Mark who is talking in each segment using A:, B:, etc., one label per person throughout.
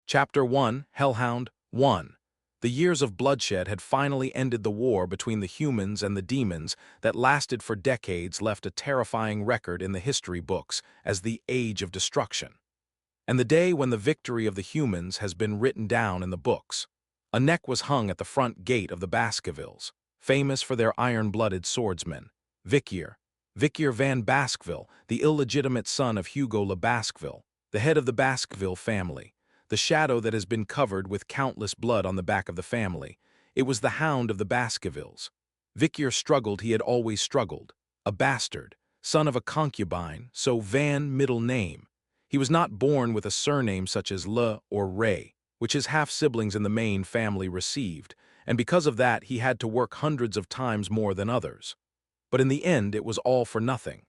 A: Chapter 1, Hellhound 1. The years of bloodshed had finally ended. The war between the humans and the demons that lasted for decades left a terrifying record in the history books as the Age of Destruction. And the day when the victory of the humans has been written down in the books. A neck was hung at the front gate of the Baskervilles, famous for their iron-blooded swordsmen. Vicaire van Baskerville, the illegitimate son of Hugo le Baskerville, the head of the Baskerville family, the shadow that has been covered with countless blood on the back of the family. It was the hound of the Baskervilles. Vicaire struggled. He had always struggled. A bastard, son of a concubine, so Van middle name. He was not born with a surname such as Le or Ray, which his half-siblings in the main family received, and because of that he had to work hundreds of times more than others. But in the end it was all for nothing.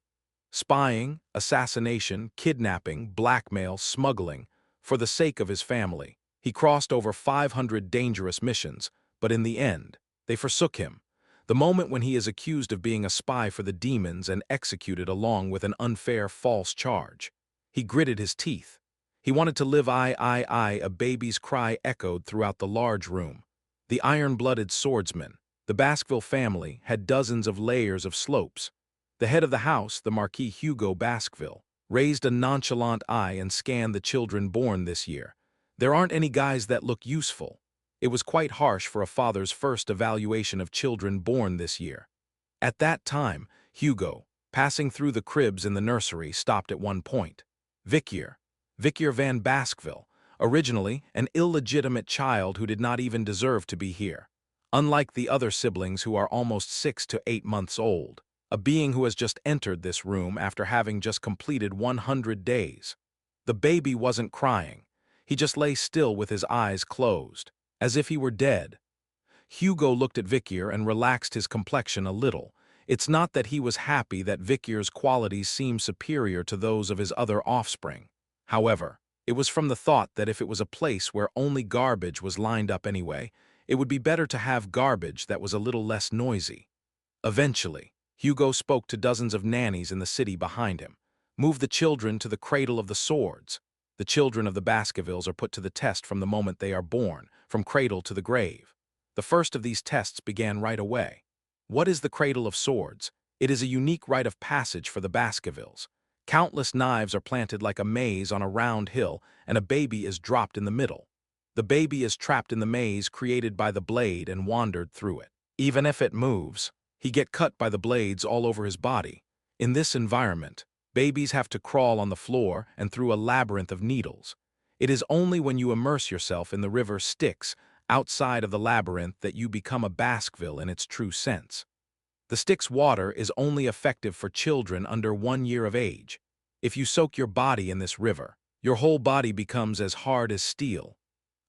A: Spying, assassination, kidnapping, blackmail, smuggling, for the sake of his family. He crossed over 500 dangerous missions, but in the end, they forsook him. The moment when he is accused of being a spy for the demons and executed along with an unfair false charge. He gritted his teeth. He wanted to live. A baby's cry echoed throughout the large room. The iron-blooded swordsman, the Baskerville family, had dozens of layers of slopes. The head of the house, the Marquis Hugo Baskerville, raised a nonchalant eye and scanned the children born this year. There aren't any guys that look useful. It was quite harsh for a father's first evaluation of children born this year. At that time, Hugo, passing through the cribs in the nursery, stopped at one point. Vicaire van Baskerville, originally an illegitimate child who did not even deserve to be here. Unlike the other siblings who are almost 6 to 8 months old. A being who has just entered this room after having just completed 100 days. The baby wasn't crying. He just lay still with his eyes closed, as if he were dead. Hugo looked at Vicaire and relaxed his complexion a little. It's not that he was happy that Vicaire's qualities seemed superior to those of his other offspring. However, it was from the thought that if it was a place where only garbage was lined up anyway, it would be better to have garbage that was a little less noisy. Eventually, Hugo spoke to dozens of nannies in the city behind him. Move the children to the cradle of the swords. The children of the Baskervilles are put to the test from the moment they are born, from cradle to the grave. The first of these tests began right away. What is the cradle of swords? It is a unique rite of passage for the Baskervilles. Countless knives are planted like a maze on a round hill, and a baby is dropped in the middle. The baby is trapped in the maze created by the blade and wandered through it. Even if it moves, he gets cut by the blades all over his body. In this environment, babies have to crawl on the floor and through a labyrinth of needles. It is only when you immerse yourself in the river Styx, outside of the labyrinth, that you become a Baskerville in its true sense. The Styx water is only effective for children under 1 year of age. If you soak your body in this river, your whole body becomes as hard as steel.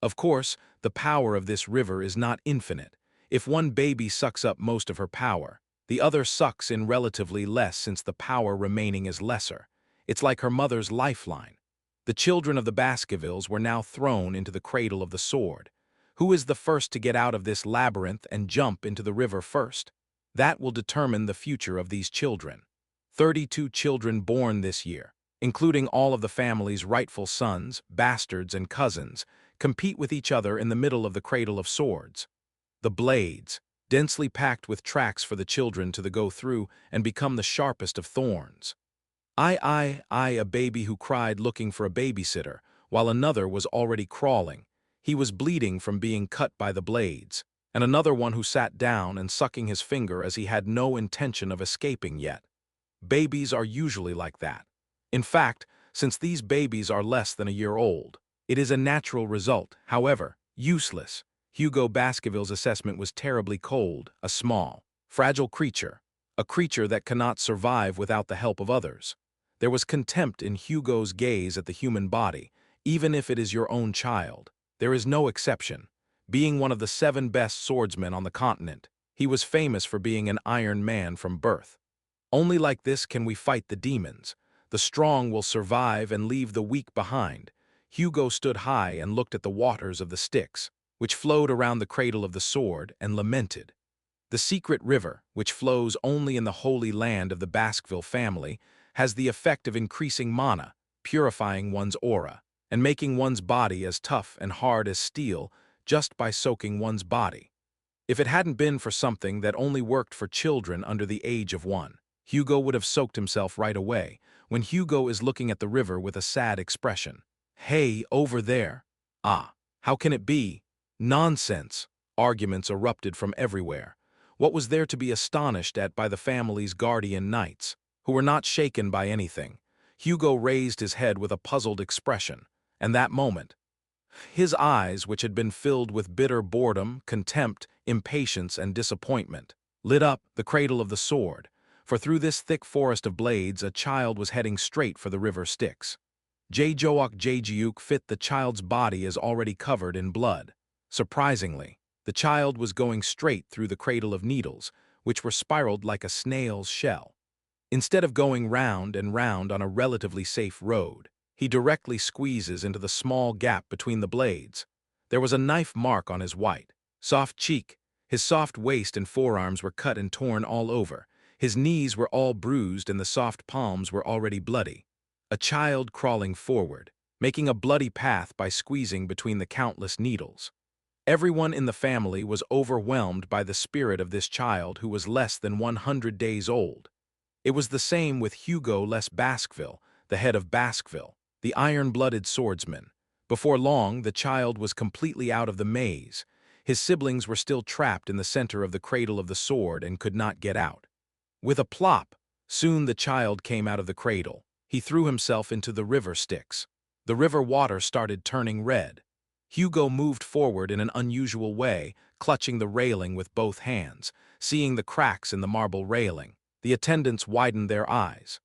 A: Of course, the power of this river is not infinite. If one baby sucks up most of her power, the other sucks in relatively less since the power remaining is lesser. It's like her mother's lifeline. The children of the Baskervilles were now thrown into the cradle of the sword. Who is the first to get out of this labyrinth and jump into the river first? That will determine the future of these children. 32 children born this year, including all of the family's rightful sons, bastards, and cousins, compete with each other in the middle of the cradle of swords. The blades, densely packed with tracks for the children to go through and become the sharpest of thorns. A baby who cried looking for a babysitter, while another was already crawling. He was bleeding from being cut by the blades, and another one who sat down and sucking his finger as he had no intention of escaping yet. Babies are usually like that. In fact, since these babies are less than a year old, it is a natural result, however, useless. Hugo Baskerville's assessment was terribly cold, a small, fragile creature, a creature that cannot survive without the help of others. There was contempt in Hugo's gaze at the human body, even if it is your own child. There is no exception. Being one of the 7 best swordsmen on the continent, he was famous for being an iron man from birth. Only like this can we fight the demons. The strong will survive and leave the weak behind. Hugo stood high and looked at the waters of the Styx, which flowed around the cradle of the sword, and lamented. The secret river, which flows only in the holy land of the Baskerville family, has the effect of increasing mana, purifying one's aura, and making one's body as tough and hard as steel just by soaking one's body. If it hadn't been for something that only worked for children under the age of 1, Hugo would have soaked himself right away, when Hugo is looking at the river with a sad expression. Hey, over there. Ah, how can it be? Nonsense. Arguments erupted from everywhere. What was there to be astonished at by the family's guardian knights, who were not shaken by anything? Hugo raised his head with a puzzled expression, and that moment, his eyes, which had been filled with bitter boredom, contempt, impatience, and disappointment, lit up the cradle of the sword, for through this thick forest of blades a child was heading straight for the river Styx. Joak Jiuk fit the child's body as already covered in blood. Surprisingly, the child was going straight through the cradle of needles, which were spiraled like a snail's shell. Instead of going round and round on a relatively safe road, he directly squeezes into the small gap between the blades. There was a knife mark on his white, soft cheek. His soft waist and forearms were cut and torn all over. His knees were all bruised and the soft palms were already bloody. A child crawling forward, making a bloody path by squeezing between the countless needles. Everyone in the family was overwhelmed by the spirit of this child who was less than 100 days old. It was the same with Hugo Les Basqueville, the head of Basqueville, the iron-blooded swordsman. Before long, the child was completely out of the maze. His siblings were still trapped in the center of the cradle of the sword and could not get out. With a plop, soon the child came out of the cradle. He threw himself into the river Styx. The river water started turning red. Hugo moved forward in an unusual way, clutching the railing with both hands. Seeing the cracks in the marble railing, the attendants widened their eyes.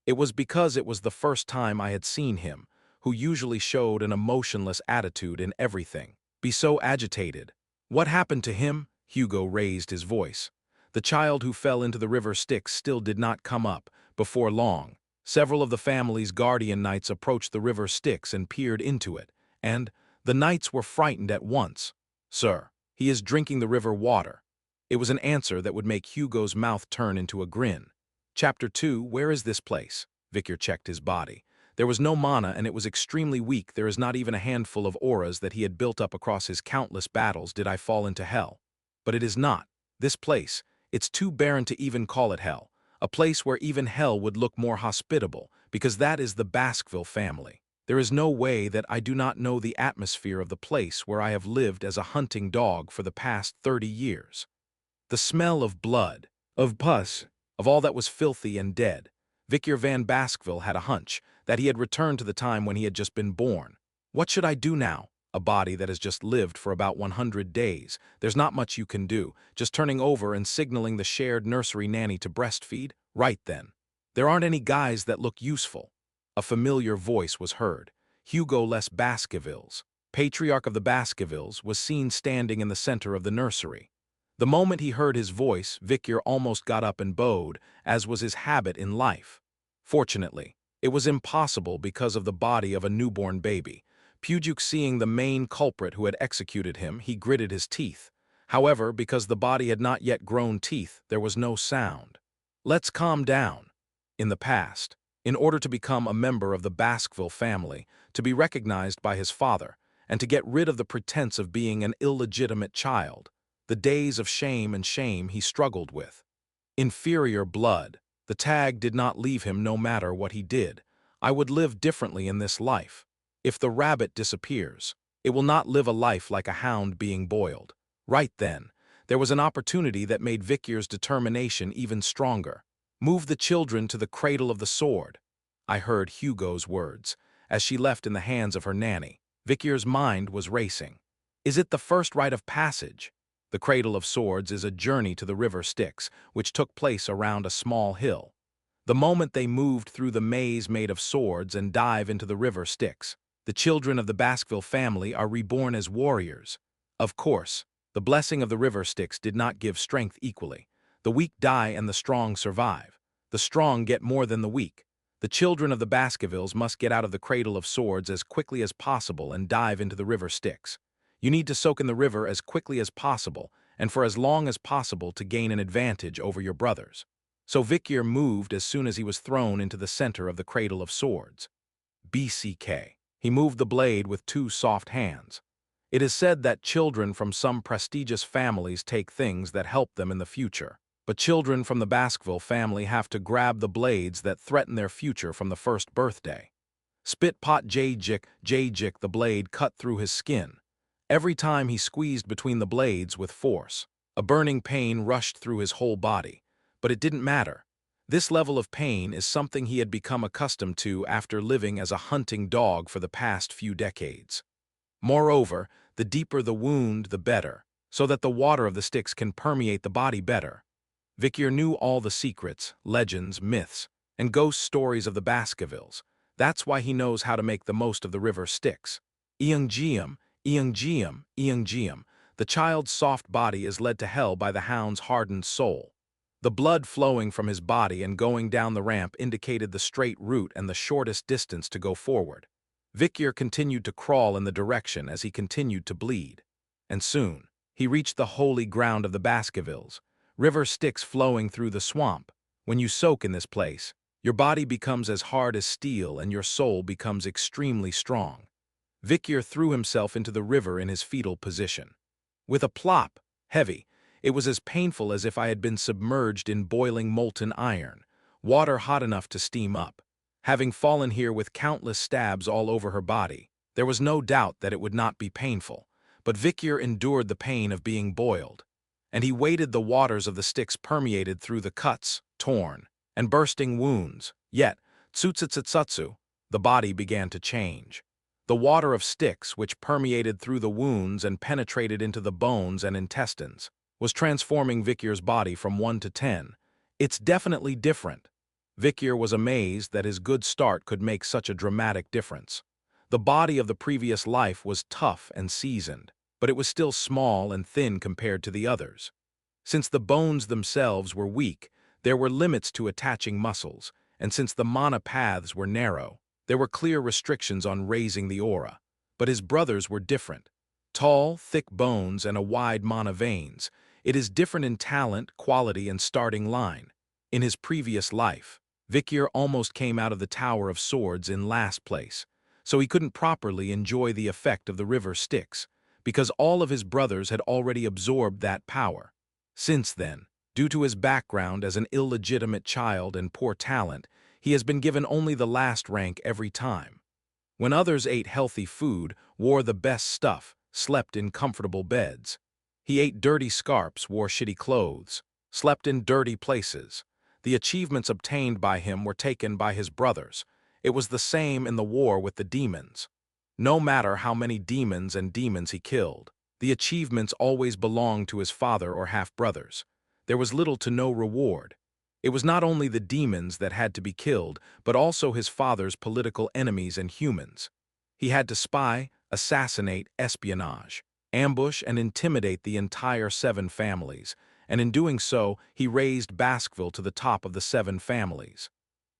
A: It was because it was the first time I had seen him, who usually showed an emotionless attitude in everything, be so agitated. What happened to him? Hugo raised his voice. The child who fell into the river Styx still did not come up. Before long, several of the family's guardian knights approached the river Styx and peered into it, and the knights were frightened at once. Sir, he is drinking the river water. It was an answer that would make Hugo's mouth turn into a grin. Chapter 2, Where is this place? Vicar checked his body. There was no mana and it was extremely weak. There is not even a handful of auras that he had built up across his countless battles. Did I fall into hell? But it is not. This place, it's too barren to even call it hell. A place where even hell would look more hospitable, because that is the Basqueville family. There is no way that I do not know the atmosphere of the place where I have lived as a hunting dog for the past 30 years. The smell of blood, of pus, of all that was filthy and dead. Vicar van Basqueville had a hunch that he had returned to the time when he had just been born. What should I do now? A body that has just lived for about 100 days. There's not much you can do, just turning over and signaling the shared nursery nanny to breastfeed? Right then. There aren't any guys that look useful. A familiar voice was heard. Hugo Les Basqueville's, patriarch of the Basquevilles, was seen standing in the center of the nursery. The moment he heard his voice, Vicar almost got up and bowed, as was his habit in life. Fortunately, it was impossible because of the body of a newborn baby. Pujuk seeing the main culprit who had executed him, he gritted his teeth. However, because the body had not yet grown teeth, there was no sound. Let's calm down. In the past, in order to become a member of the Basqueville family, to be recognized by his father, and to get rid of the pretense of being an illegitimate child, the days of shame and shame he struggled with. Inferior blood. The tag did not leave him no matter what he did. I would live differently in this life. If the rabbit disappears, it will not live a life like a hound being boiled. Right then, there was an opportunity that made Vicar's determination even stronger. Move the children to the cradle of the sword. I heard Hugo's words, as she left in the hands of her nanny. Vicar's mind was racing. Is it the first rite of passage? The Cradle of Swords is a journey to the river Styx, which took place around a small hill. The moment they moved through the maze made of swords and dive into the river Styx, the children of the Basqueville family are reborn as warriors. Of course, the blessing of the river Styx did not give strength equally. The weak die and the strong survive. The strong get more than the weak. The children of the Basquevilles must get out of the Cradle of Swords as quickly as possible and dive into the river Styx. You need to soak in the river as quickly as possible and for as long as possible to gain an advantage over your brothers. So Vicar moved as soon as he was thrown into the center of the Cradle of Swords. BCK. He moved the blade with two soft hands. It is said that children from some prestigious families take things that help them in the future. But children from the Baskerville family have to grab the blades that threaten their future from the first birthday. Spit pot Jajik, the blade cut through his skin. Every time he squeezed between the blades with force, a burning pain rushed through his whole body. But it didn't matter. This level of pain is something he had become accustomed to after living as a hunting dog for the past few decades. Moreover, the deeper the wound, the better, so that the water of the sticks can permeate the body better. Vicyr knew all the secrets, legends, myths, and ghost stories of the Baskervilles. That's why he knows how to make the most of the river Styx. Eunggeum, the child's soft body is led to hell by the hound's hardened soul. The blood flowing from his body and going down the ramp indicated the straight route and the shortest distance to go forward. Vicyr continued to crawl in the direction as he continued to bleed. And soon, he reached the holy ground of the Baskervilles, river Styx flowing through the swamp. When you soak in this place, your body becomes as hard as steel and your soul becomes extremely strong. Vicyr threw himself into the river in his fetal position. With a plop, heavy, it was as painful as if I had been submerged in boiling molten iron, water hot enough to steam up. Having fallen here with countless stabs all over her body, there was no doubt that it would not be painful, but Vicyr endured the pain of being boiled. And he waited the waters of the Styx permeated through the cuts, torn, and bursting wounds. Yet, tsutsutsutsutsu, the body began to change. The water of Styx, which permeated through the wounds and penetrated into the bones and intestines, was transforming Vicyr's body from 1 to 10. It's definitely different. Vicyr was amazed that his good start could make such a dramatic difference. The body of the previous life was tough and seasoned, but it was still small and thin compared to the others. Since the bones themselves were weak, there were limits to attaching muscles, and since the mana paths were narrow, there were clear restrictions on raising the aura. But his brothers were different. Tall, thick bones and a wide mana veins. It is different in talent, quality, and starting line. In his previous life, Vicyr almost came out of the Tower of Swords in last place, so he couldn't properly enjoy the effect of the river Styx, because all of his brothers had already absorbed that power. Since then, due to his background as an illegitimate child and poor talent, he has been given only the last rank every time. When others ate healthy food, wore the best stuff, slept in comfortable beds. He ate dirty scarps, wore shitty clothes, slept in dirty places. The achievements obtained by him were taken by his brothers. It was the same in the war with the demons. No matter how many demons he killed, the achievements always belonged to his father or half-brothers. There was little to no reward. It was not only the demons that had to be killed, but also his father's political enemies and humans. He had to spy, assassinate, espionage, ambush, and intimidate the entire 7 families, and in doing so, he raised Baskerville to the top of the 7 families.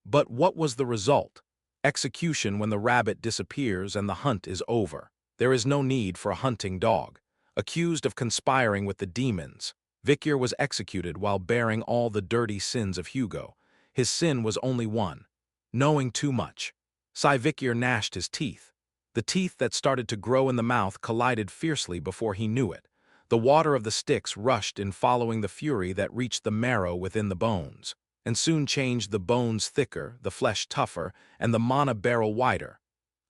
A: But what was the result? Execution when the rabbit disappears and the hunt is over. There is no need for a hunting dog. Accused of conspiring with the demons, Vicyr was executed while bearing all the dirty sins of Hugo. His sin was only one: knowing too much. Vicyr gnashed his teeth. The teeth that started to grow in the mouth collided fiercely before he knew it. The water of the Styx rushed in following the fury that reached the marrow within the bones, and soon changed the bones thicker, the flesh tougher, and the mana barrel wider.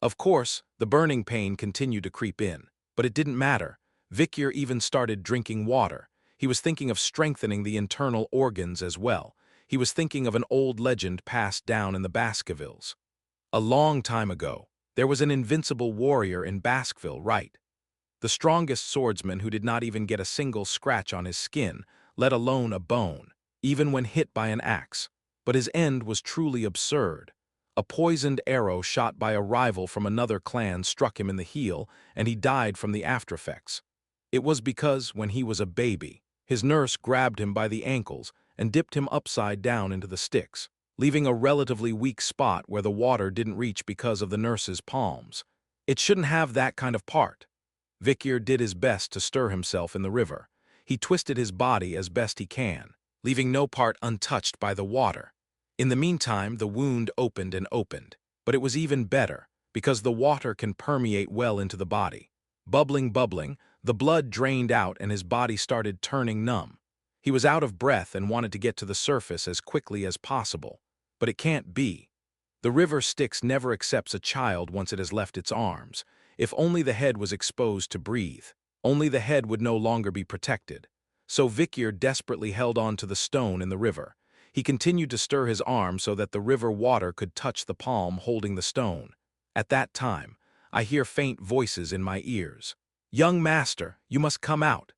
A: Of course, the burning pain continued to creep in, but it didn't matter. Vicyr even started drinking water. He was thinking of strengthening the internal organs as well. He was thinking of an old legend passed down in the Baskervilles. A long time ago, there was an invincible warrior in Baskerville, right? The strongest swordsman who did not even get a single scratch on his skin, let alone a bone, even when hit by an axe. But his end was truly absurd. A poisoned arrow shot by a rival from another clan struck him in the heel, and he died from the aftereffects. It was because, when he was a baby, his nurse grabbed him by the ankles and dipped him upside down into the Styx, leaving a relatively weak spot where the water didn't reach because of the nurse's palms. It shouldn't have that kind of part. Vicyr did his best to stir himself in the river. He twisted his body as best he can, leaving no part untouched by the water. In the meantime, the wound opened and opened, but it was even better. because the water can permeate well into the body. Bubbling, bubbling, the blood drained out and his body started turning numb. He was out of breath and wanted to get to the surface as quickly as possible. But it can't be. The river Styx never accepts a child once it has left its arms. If only the head was exposed to breathe. Only the head would no longer be protected. So Vikir desperately held on to the stone in the river. He continued to stir his arm so that the river water could touch the palm holding the stone. At that time, I hear faint voices in my ears. "Young master, you must come out.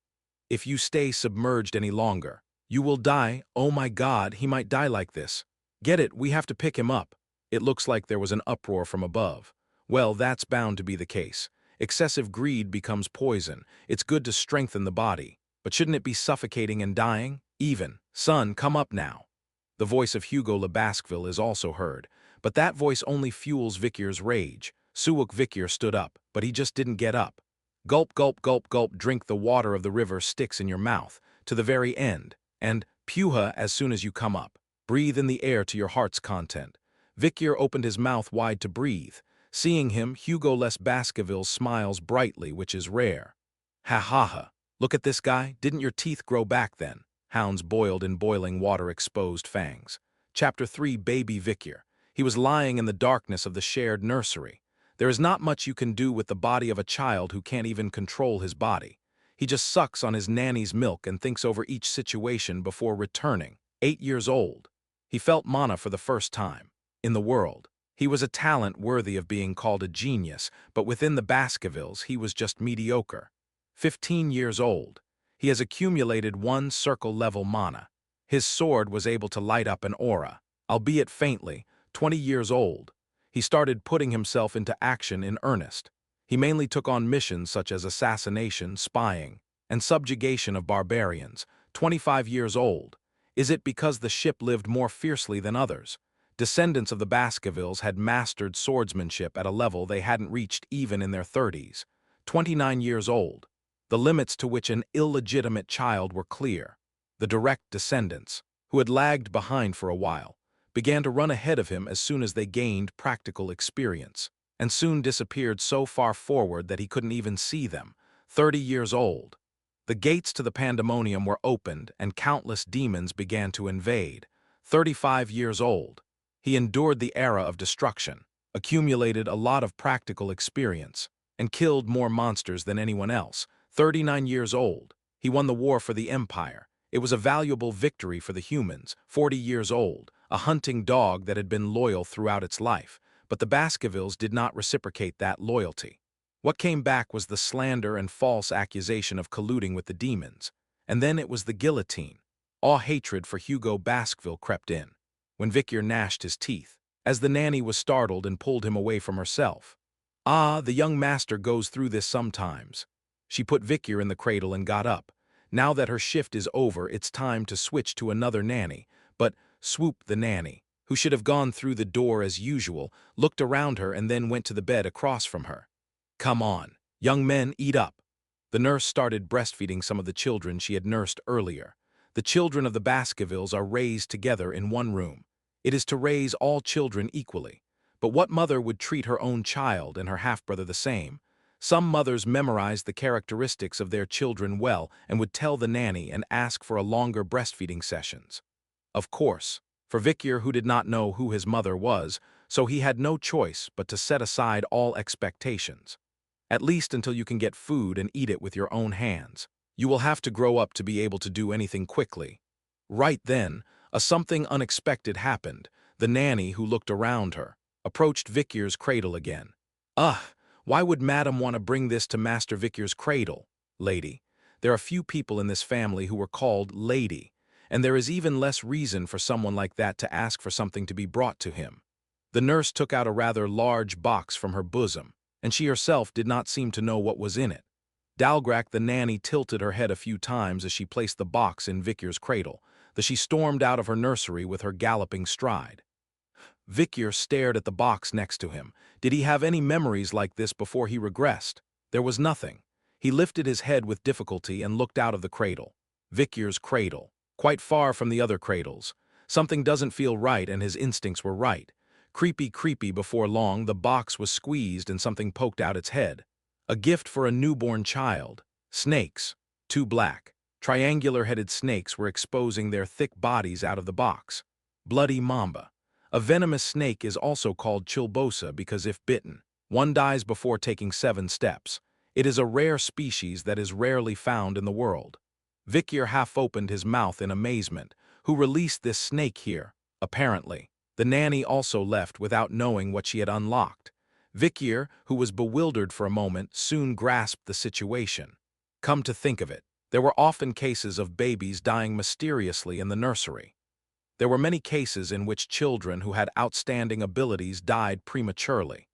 A: If you stay submerged any longer, you will die. Oh my God, he might die like this. Get it, we have to pick him up." It looks like there was an uproar from above. Well, that's bound to be the case. Excessive greed becomes poison. It's good to strengthen the body. But shouldn't it be suffocating and dying? Even, "Son, come up now." The voice of Hugo Le Basqueville is also heard, but that voice only fuels Vikir's rage. Suuk Vikir stood up, but he just didn't get up. Gulp, gulp, gulp, gulp, drink the water of the river Styx in your mouth, to the very end, and puha as soon as you come up. Breathe in the air to your heart's content. Vikir opened his mouth wide to breathe. Seeing him, Hugo Les Baskerville smiles brightly, which is rare. "Ha ha ha. Look at this guy, didn't your teeth grow back then?" Hounds boiled in boiling water exposed fangs. Chapter 3 Baby Vikir. He was lying in the darkness of the shared nursery. There is not much you can do with the body of a child who can't even control his body. He just sucks on his nanny's milk and thinks over each situation before returning. 8 years old. He felt mana for the first time. In the world. He was a talent worthy of being called a genius, but within the Baskervilles he was just mediocre. 15 years old. He has accumulated 1 circle-level mana. His sword was able to light up an aura, albeit faintly. 20 years old. He started putting himself into action in earnest. He mainly took on missions such as assassination, spying, and subjugation of barbarians. 25 years old. Is it because the ship lived more fiercely than others? Descendants of the Baskervilles had mastered swordsmanship at a level they hadn't reached even in their 30s. 29 years old. The limits to which an illegitimate child were clear. The direct descendants, who had lagged behind for a while, began to run ahead of him as soon as they gained practical experience, and soon disappeared so far forward that he couldn't even see them. 30 years old. The gates to the pandemonium were opened and countless demons began to invade. 35 years old. He endured the era of destruction, accumulated a lot of practical experience, and killed more monsters than anyone else. 39 years old. He won the war for the Empire. It was a valuable victory for the humans. 40 years old. A hunting dog that had been loyal throughout its life, but the Baskervilles did not reciprocate that loyalty. What came back was the slander and false accusation of colluding with the demons. And then it was the guillotine. All hatred for Hugo Baskerville crept in. When Vikir gnashed his teeth, as the nanny was startled and pulled him away from herself. "Ah, the young master goes through this sometimes." She put Vikir in the cradle and got up. Now that her shift is over, it's time to switch to another nanny. But Swoop, the nanny, who should have gone through the door as usual, looked around her and then went to the bed across from her. "Come on, young men, eat up." The nurse started breastfeeding some of the children she had nursed earlier. The children of the Baskervilles are raised together in one room. It is to raise all children equally. But what mother would treat her own child and her half-brother the same? Some mothers memorized the characteristics of their children well and would tell the nanny and ask for a longer breastfeeding sessions. Of course, for Vikir, who did not know who his mother was, so he had no choice but to set aside all expectations. At least until you can get food and eat it with your own hands. You will have to grow up to be able to do anything quickly. Right then, something unexpected happened. The nanny, who looked around her, approached Vikir's cradle again. "Ugh, why would Madam want to bring this to Master Vikir's cradle, lady? There are few people in this family who were called lady, and there is even less reason for someone like that to ask for something to be brought to him." The nurse took out a rather large box from her bosom, and she herself did not seem to know what was in it. Dalgrak, the nanny, tilted her head a few times as she placed the box in Vikir's cradle, though she stormed out of her nursery with her galloping stride. Vikir stared at the box next to him. Did he have any memories like this before he regressed? There was nothing. He lifted his head with difficulty and looked out of the cradle. Vikir's cradle. Quite far from the other cradles. Something doesn't feel right, and his instincts were right. Creepy before long, the box was squeezed and something poked out its head. A gift for a newborn child. Snakes. Two black, triangular-headed snakes were exposing their thick bodies out of the box. Bloody mamba. A venomous snake is also called chilbosa because if bitten, one dies before taking 7 steps. It is a rare species that is rarely found in the world. Vikyr half opened his mouth in amazement. Who released this snake here? Apparently. The nanny also left without knowing what she had unlocked. Vikyr, who was bewildered for a moment, soon grasped the situation. Come to think of it, there were often cases of babies dying mysteriously in the nursery. There were many cases in which children who had outstanding abilities died prematurely.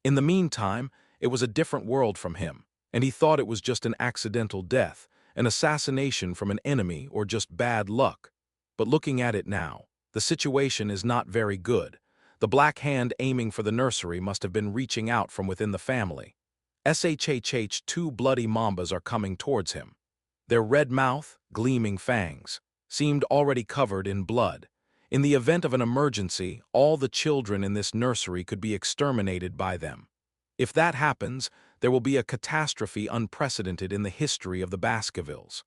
A: In the meantime, it was a different world from him, and he thought it was just an accidental death, an assassination from an enemy, or just bad luck. But looking at it now, the situation is not very good. The black hand aiming for the nursery must have been reaching out from within the family. SHHH, 2 bloody mambas are coming towards him. Their red mouth, gleaming fangs, seemed already covered in blood. In the event of an emergency, all the children in this nursery could be exterminated by them. If that happens, there will be a catastrophe unprecedented in the history of the Baskervilles.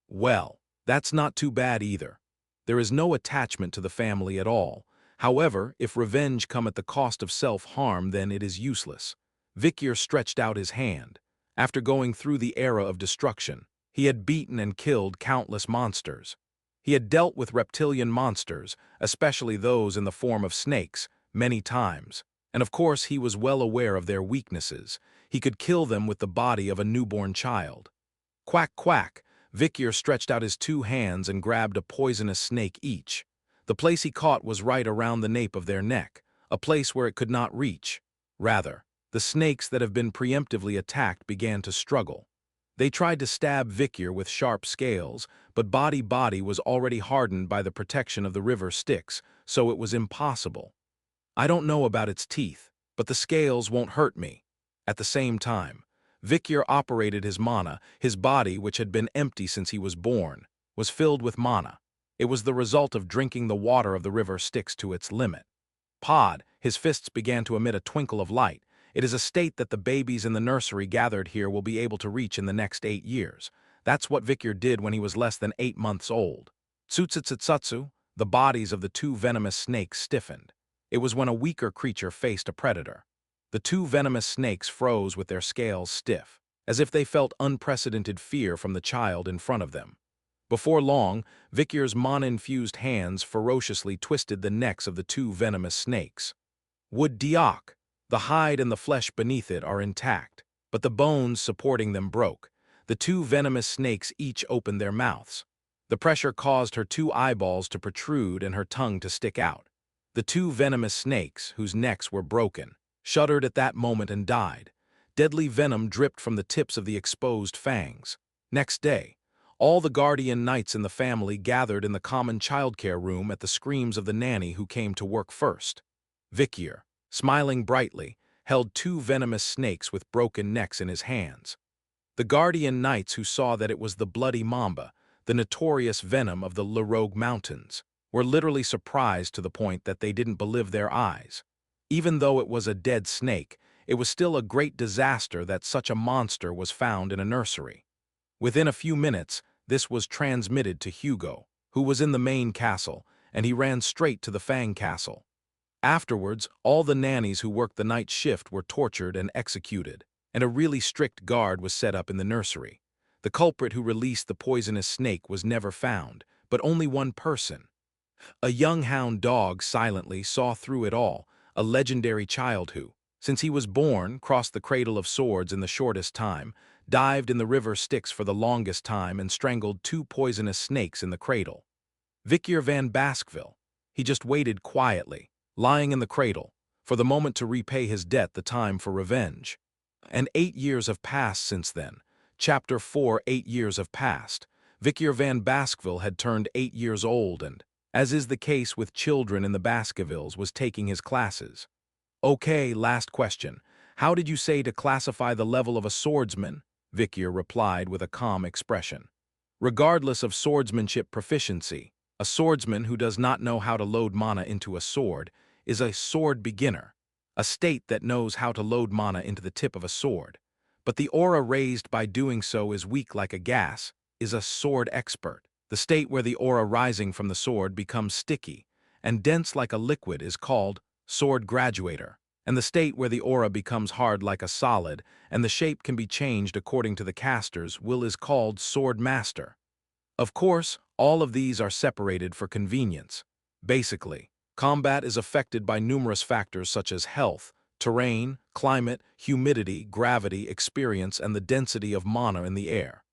A: Well, that's not too bad either. There is no attachment to the family at all. However, if revenge come at the cost of self-harm, then it is useless. Vikyr stretched out his hand. After going through the era of destruction, he had beaten and killed countless monsters. He had dealt with reptilian monsters, especially those in the form of snakes, many times. And of course he was well aware of their weaknesses. He could kill them with the body of a newborn child. Quack, quack. Vikyr stretched out his 2 hands and grabbed a poisonous snake each. The place he caught was right around the nape of their neck, a place where it could not reach. Rather, the snakes that have been preemptively attacked began to struggle. They tried to stab Vikyr with sharp scales, but body was already hardened by the protection of the river Styx, so it was impossible. I don't know about its teeth, but the scales won't hurt me. At the same time, Vikyr operated his mana. His body, which had been empty since he was born, was filled with mana. It was the result of drinking the water of the river Styx to its limit. Pod, his fists began to emit a twinkle of light. It is a state that the babies in the nursery gathered here will be able to reach in the next 8 years. That's what Vikyr did when he was less than 8 months old. Tsutsutsutsutsu, the bodies of the 2 venomous snakes stiffened. It was when a weaker creature faced a predator. The 2 venomous snakes froze with their scales stiff, as if they felt unprecedented fear from the child in front of them. Before long, Vikyr's mana-infused hands ferociously twisted the necks of the 2 venomous snakes. Wood diak. The hide and the flesh beneath it are intact, but the bones supporting them broke. The 2 venomous snakes each opened their mouths. The pressure caused her 2 eyeballs to protrude and her tongue to stick out. The 2 venomous snakes, whose necks were broken, shuddered at that moment and died. Deadly venom dripped from the tips of the exposed fangs. Next day, all the guardian knights in the family gathered in the common childcare room at the screams of the nanny who came to work first. Vikyr, smiling brightly, held 2 venomous snakes with broken necks in his hands. The guardian knights who saw that it was the bloody mamba, the notorious venom of the Larogue Mountains, were literally surprised to the point that they didn't believe their eyes. Even though it was a dead snake, it was still a great disaster that such a monster was found in a nursery. Within a few minutes, this was transmitted to Hugo, who was in the main castle, and he ran straight to the Fang castle. Afterwards, all the nannies who worked the night shift were tortured and executed, and a really strict guard was set up in the nursery. The culprit who released the poisonous snake was never found, but only one person. A young hound dog silently saw through it all, a legendary child who, since he was born, crossed the cradle of swords in the shortest time, dived in the river Styx for the longest time, and strangled 2 poisonous snakes in the cradle. Vikyr van Baskerville. He just waited quietly, lying in the cradle, for the moment to repay his debt, the time for revenge. And 8 years have passed since then. Chapter 4. 8 years have passed. Vikyr van Baskerville had turned 8 years old and, as is the case with children in the Baskervilles, was taking his classes. Okay, last question. How did you say to classify the level of a swordsman? Vikyr replied with a calm expression. Regardless of swordsmanship proficiency, a swordsman who does not know how to load mana into a sword is a sword beginner, a state that knows how to load mana into the tip of a sword. But the aura raised by doing so is weak like a gas, is a sword expert. The state where the aura rising from the sword becomes sticky and dense like a liquid is called sword graduator, and the state where the aura becomes hard like a solid and the shape can be changed according to the caster's will is called sword master. Of course, all of these are separated for convenience. Basically, combat is affected by numerous factors such as health, terrain, climate, humidity, gravity, experience, and the density of mana in the air.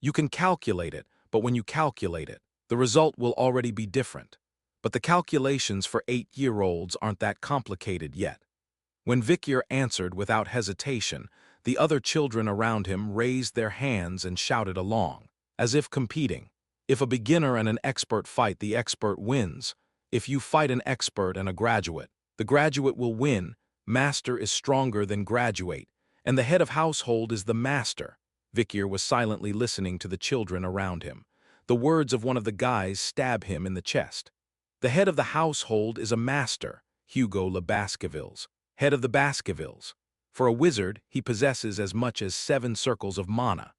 A: You can calculate it, but when you calculate it, the result will already be different. But the calculations for 8-year-olds aren't that complicated yet. When Vikyr answered without hesitation, the other children around him raised their hands and shouted along, as if competing. If a beginner and an expert fight, the expert wins. If you fight an expert and a graduate, the graduate will win. Master is stronger than graduate, and the head of household is the master. Vikyr was silently listening to the children around him. The words of one of the guys stab him in the chest. The head of the household is a master, Hugo Le Baskervilles, head of the Baskervilles. For a wizard, he possesses as much as 7 circles of mana.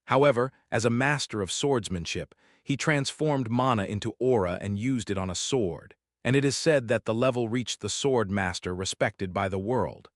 A: However, as a master of swordsmanship, he transformed mana into aura and used it on a sword, and it is said that the level reached the sword master respected by the world.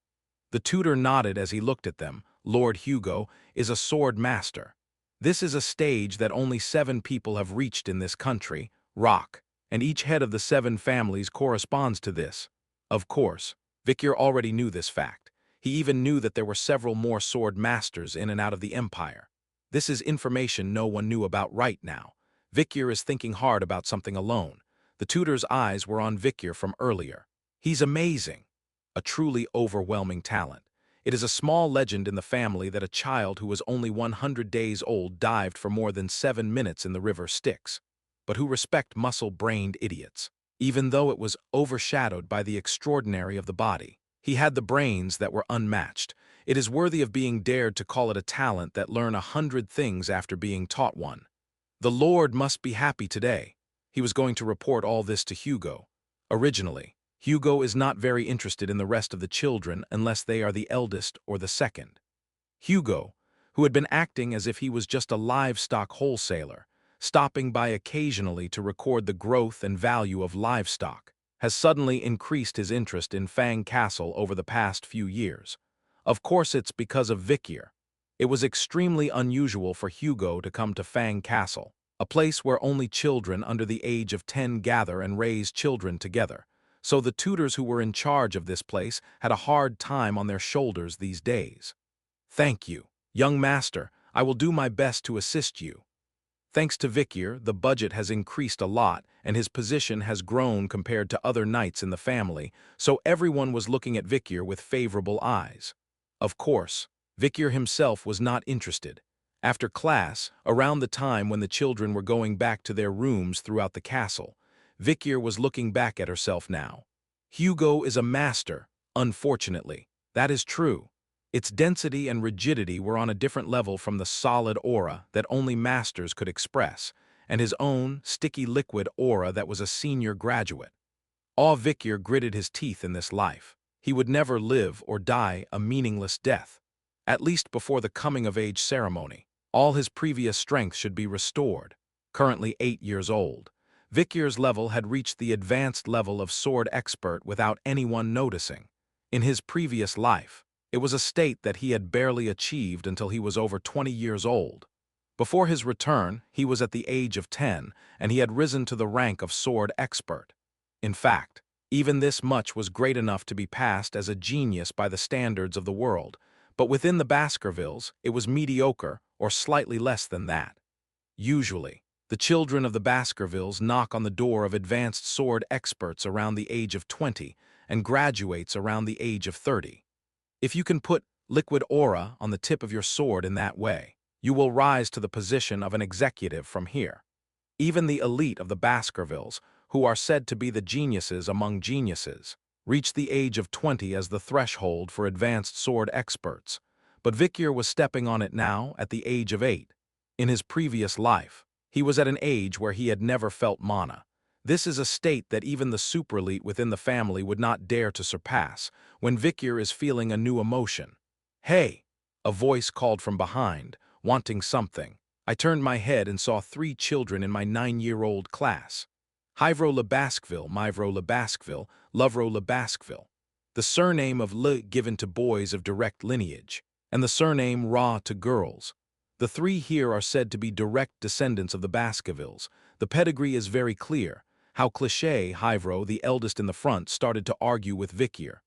A: The tutor nodded as he looked at them. Lord Hugo is a sword master. This is a stage that only 7 people have reached in this country, Rock, and each head of the 7 families corresponds to this. Of course, Vikyr already knew this fact. He even knew that there were several more sword masters in and out of the Empire. This is information no one knew about right now. Vikyr is thinking hard about something alone. The tutor's eyes were on Vikyr from earlier. He's amazing. A truly overwhelming talent. It is a small legend in the family that a child who was only 100 days old dived for more than 7 minutes in the river Styx, but who respect muscle-brained idiots. Even though it was overshadowed by the extraordinary of the body, he had the brains that were unmatched. It is worthy of being dared to call it a talent that learn 100 things after being taught one. The Lord must be happy today. He was going to report all this to Hugo. Originally, Hugo is not very interested in the rest of the children unless they are the eldest or the second. Hugo, who had been acting as if he was just a livestock wholesaler, stopping by occasionally to record the growth and value of livestock, has suddenly increased his interest in Fang Castle over the past few years. Of course it's because of Vikyr. It was extremely unusual for Hugo to come to Fang Castle, a place where only children under the age of 10 gather and raise children together. So the tutors who were in charge of this place had a hard time on their shoulders these days. Thank you, young master. I will do my best to assist you. Thanks to Vikyr, the budget has increased a lot, and his position has grown compared to other knights in the family, so everyone was looking at Vikyr with favorable eyes. Of course, Vikyr himself was not interested. After class, around the time when the children were going back to their rooms throughout the castle, Vikyr was looking back at herself now. Hugo is a master, unfortunately. That is true. Its density and rigidity were on a different level from the solid aura that only masters could express, and his own sticky liquid aura that was a senior graduate. Vikyr gritted his teeth in this life. He would never live or die a meaningless death. At least before the coming-of-age ceremony, all his previous strength should be restored. Currently 8 years old, Vikyr's level had reached the advanced level of sword expert without anyone noticing. In his previous life, it was a state that he had barely achieved until he was over 20 years old. Before his return, he was at the age of 10, and he had risen to the rank of sword expert. In fact, even this much was great enough to be passed as a genius by the standards of the world, but within the Baskervilles, it was mediocre or slightly less than that. Usually, the children of the Baskervilles knock on the door of advanced sword experts around the age of 20 and graduates around the age of 30. If you can put liquid aura on the tip of your sword in that way, you will rise to the position of an executive from here. Even the elite of the Baskervilles, who are said to be the geniuses among geniuses, reach the age of 20 as the threshold for advanced sword experts, but Vikyr was stepping on it now at the age of 8. In his previous life, he was at an age where he had never felt mana. This is a state that even the super-elite within the family would not dare to surpass, when Vikir is feeling a new emotion. "Hey!" A voice called from behind, wanting something. I turned my head and saw 3 children in my 9-year-old class. Hyvro le Basqueville, Myvro le Basqueville, Lovro le Basqueville. The surname of Le given to boys of direct lineage, and the surname Ra to girls. The 3 here are said to be direct descendants of the Baskervilles. The pedigree is very clear. How cliché, Hyvro, the eldest in the front, started to argue with Vikir.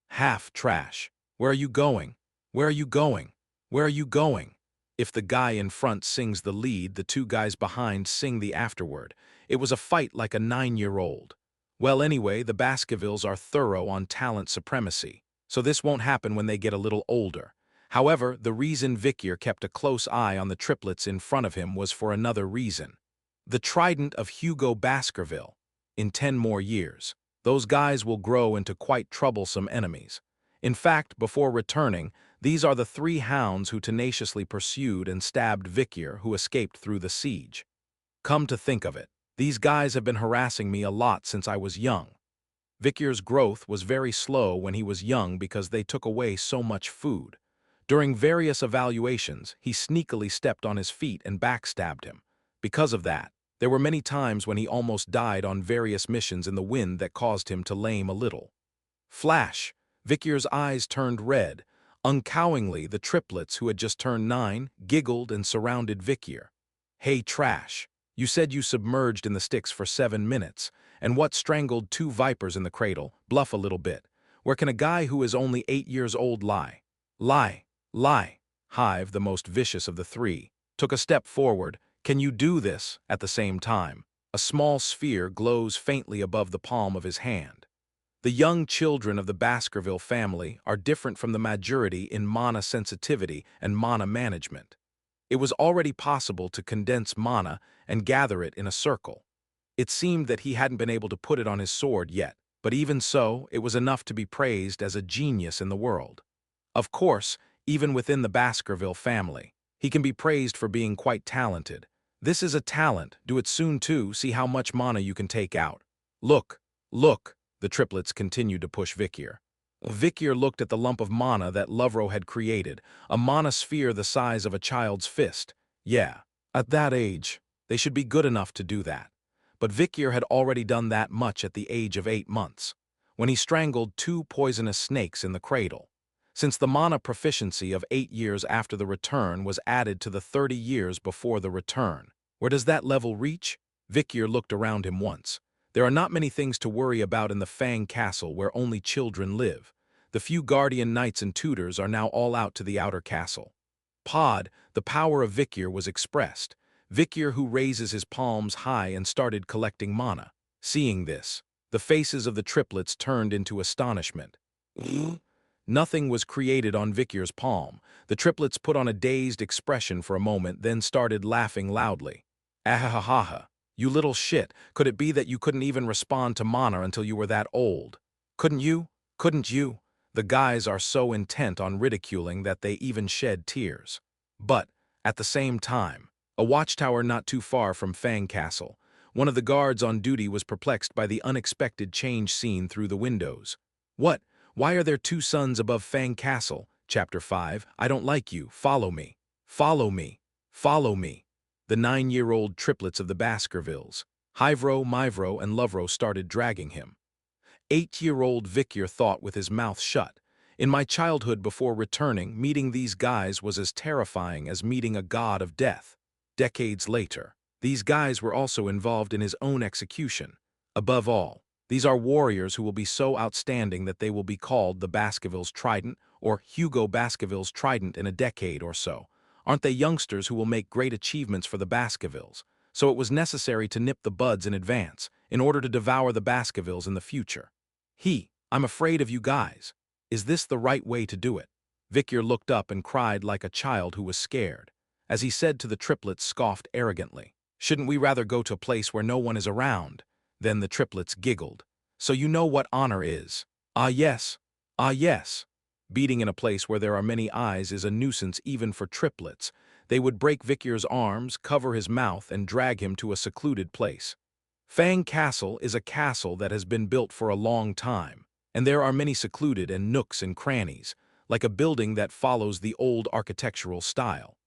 A: "Half trash. Where are you going? Where are you going? Where are you going?" If the guy in front sings the lead, the 2 guys behind sing the afterword. It was a fight like a 9-year-old. Well, anyway, the Baskervilles are thorough on talent supremacy, so this won't happen when they get a little older. However, the reason Vikir kept a close eye on the triplets in front of him was for another reason. The trident of Hugo Baskerville. In 10 more years, those guys will grow into quite troublesome enemies. In fact, before returning, these are the 3 hounds who tenaciously pursued and stabbed Vikir, who escaped through the siege. Come to think of it, these guys have been harassing me a lot since I was young. Vikir's growth was very slow when he was young because they took away so much food. During various evaluations, he sneakily stepped on his feet and backstabbed him. Because of that, there were many times when he almost died on various missions in the wind that caused him to lame a little. Flash! Vikir's eyes turned red. Uncowingly, the triplets, who had just turned 9, giggled and surrounded Vikir. "Hey, trash! You said you submerged in the sticks for 7 minutes, and what strangled 2 vipers in the cradle? Bluff a little bit. Where can a guy who is only 8 years old lie? Lie! Lie!" Hive, the most vicious of the 3, took a step forward. "Can you do this?" At the same time, a small sphere glows faintly above the palm of his hand. The young children of the Baskerville family are different from the majority in mana sensitivity and mana management. It was already possible to condense mana and gather it in a circle. It seemed that he hadn't been able to put it on his sword yet, but even so, it was enough to be praised as a genius in the world. Of course, even within the Baskerville family, he can be praised for being quite talented. This is a talent. Do it soon too. See how much mana you can take out. Look, look. The triplets continued to push Vikir. Vikir looked at the lump of mana that Lovro had created, a mana sphere the size of a child's fist. Yeah, at that age, they should be good enough to do that. But Vikir had already done that much at the age of 8 months, when he strangled 2 poisonous snakes in the cradle. Since the mana proficiency of 8 years after the return was added to the 30 years before the return. Where does that level reach? Vikir looked around him once. There are not many things to worry about in the Fang castle where only children live. The few guardian knights and tutors are now all out to the outer castle. The power of Vikir was expressed. Vikir, who raises his palms high and started collecting mana. Seeing this, the faces of the triplets turned into astonishment. Nothing was created on Vikir's palm. The triplets put on a dazed expression for a moment, then started laughing loudly. "Ahahaha. You little shit, could it be that you couldn't even respond to mana until you were that old? Couldn't you? Couldn't you?" The guys are so intent on ridiculing that they even shed tears. But, at the same time, a watchtower not too far from Fang Castle, one of the guards on duty was perplexed by the unexpected change seen through the windows. "What? Why are there 2 suns above Fang Castle?" Chapter 5, I don't like you. Follow me. Follow me. Follow me. The 9-year-old triplets of the Baskervilles, Hyvro, Myvro, and Lovro, started dragging him. 8-year-old Vikir thought with his mouth shut. In my childhood before returning, meeting these guys was as terrifying as meeting a god of death. Decades later, these guys were also involved in his own execution. Above all, these are warriors who will be so outstanding that they will be called the Baskervilles Trident or Hugo Baskerville's Trident in a decade or so. Aren't they youngsters who will make great achievements for the Baskervilles? So it was necessary to nip the buds in advance, in order to devour the Baskervilles in the future. I'm afraid of you guys. Is this the right way to do it?" Vikir looked up and cried like a child who was scared. As he said to the triplets, scoffed arrogantly, "Shouldn't we rather go to a place where no one is around?" Then the triplets giggled. "So you know what honor is?" "Ah yes. Ah yes." Beating in a place where there are many eyes is a nuisance even for triplets. They would break Vikir's arms, cover his mouth, and drag him to a secluded place. Fang Castle is a castle that has been built for a long time, and there are many secluded and nooks and crannies, like a building that follows the old architectural style.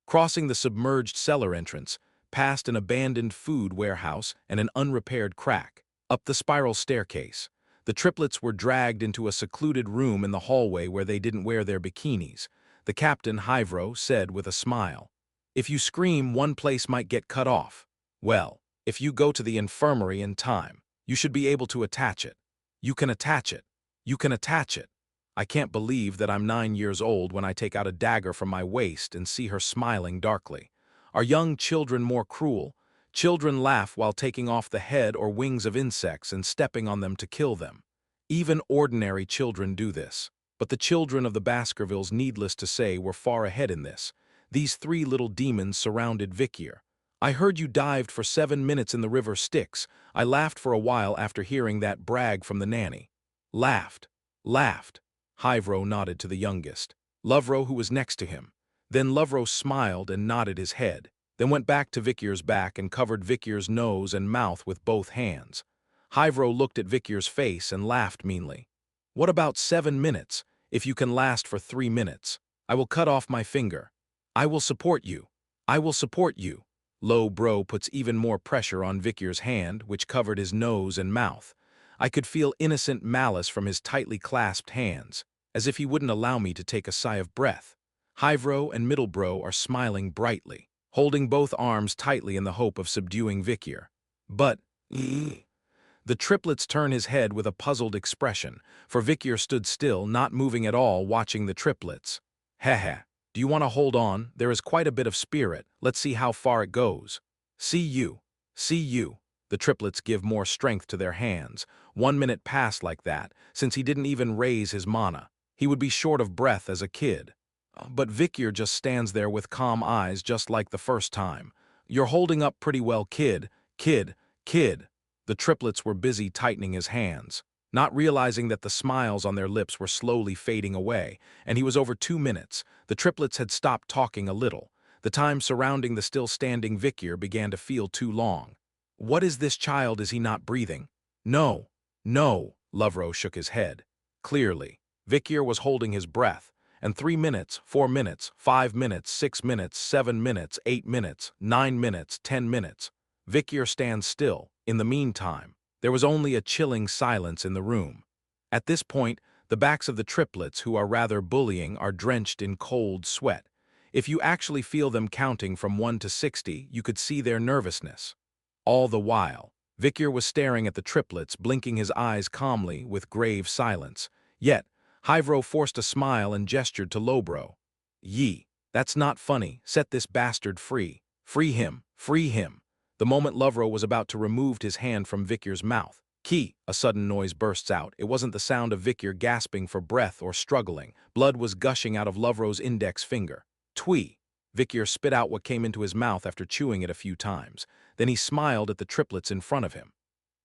A: Crossing the submerged cellar entrance, past an abandoned food warehouse and an unrepaired crack, up the spiral staircase, the triplets were dragged into a secluded room in the hallway where they didn't wear their bikinis. The captain, Hyvro, said with a smile, "If you scream, one place might get cut off. Well, if you go to the infirmary in time, you should be able to attach it. You can attach it. You can attach it." I can't believe that I'm 9 years old when I take out a dagger from my waist and see her smiling darkly. Are young children more cruel? Children laugh while taking off the head or wings of insects and stepping on them to kill them. Even ordinary children do this. But the children of the Baskervilles, needless to say, were far ahead in this. These three little demons surrounded Vikier. "I heard you dived for 7 minutes in the river Styx." I laughed for a while after hearing that brag from the nanny. Laughed. Laughed. Hyvro nodded to the youngest, Lovro, who was next to him. Then Lovro smiled and nodded his head, then went back to Vikir's back and covered Vikir's nose and mouth with both hands. Hyvro looked at Vikir's face and laughed meanly. "What about 7 minutes? If you can last for 3 minutes, I will cut off my finger. I will support you. I will support you." Low Bro puts even more pressure on Vikir's hand, which covered his nose and mouth. I could feel innocent malice from his tightly clasped hands, as if he wouldn't allow me to take a sigh of breath. Hyvro and Middle Bro are smiling brightly, holding both arms tightly in the hope of subduing Vikir. But the triplets turn his head with a puzzled expression, for Vikir stood still, not moving at all, watching the triplets. "Heh. Do you want to hold on? There is quite a bit of spirit. Let's see how far it goes." See you. See you." The triplets give more strength to their hands. 1 minute passed like that, since he didn't even raise his mana. He would be short of breath as a kid. But Vikir just stands there with calm eyes, just like the first time. "You're holding up pretty well, kid. Kid. Kid." The triplets were busy tightening his hands, not realizing that the smiles on their lips were slowly fading away, and he was over 2 minutes. The triplets had stopped talking a little. The time surrounding the still-standing Vikir began to feel too long. "What is this child? Is he not breathing?" "No. No." Lovro shook his head. Clearly, Vikir was holding his breath, and 3 minutes, 4 minutes, 5 minutes, 6 minutes, 7 minutes, 8 minutes, 9 minutes, 10 minutes. Vikir stands still. In the meantime, there was only a chilling silence in the room. At this point, the backs of the triplets, who are rather bullying, are drenched in cold sweat. If you actually feel them counting from 1 to 60, you could see their nervousness. All the while, Vikir was staring at the triplets, blinking his eyes calmly with grave silence. Yet, Hyvro forced a smile and gestured to Lowbro. "Ye, that's not funny. Set this bastard free. Free him. Free him." The moment Lovro was about to remove his hand from Vikir's mouth, "Ki!" A sudden noise bursts out. It wasn't the sound of Vikir gasping for breath or struggling. Blood was gushing out of Lovro's index finger. "Twee!" Vikir spit out what came into his mouth after chewing it a few times. Then he smiled at the triplets in front of him.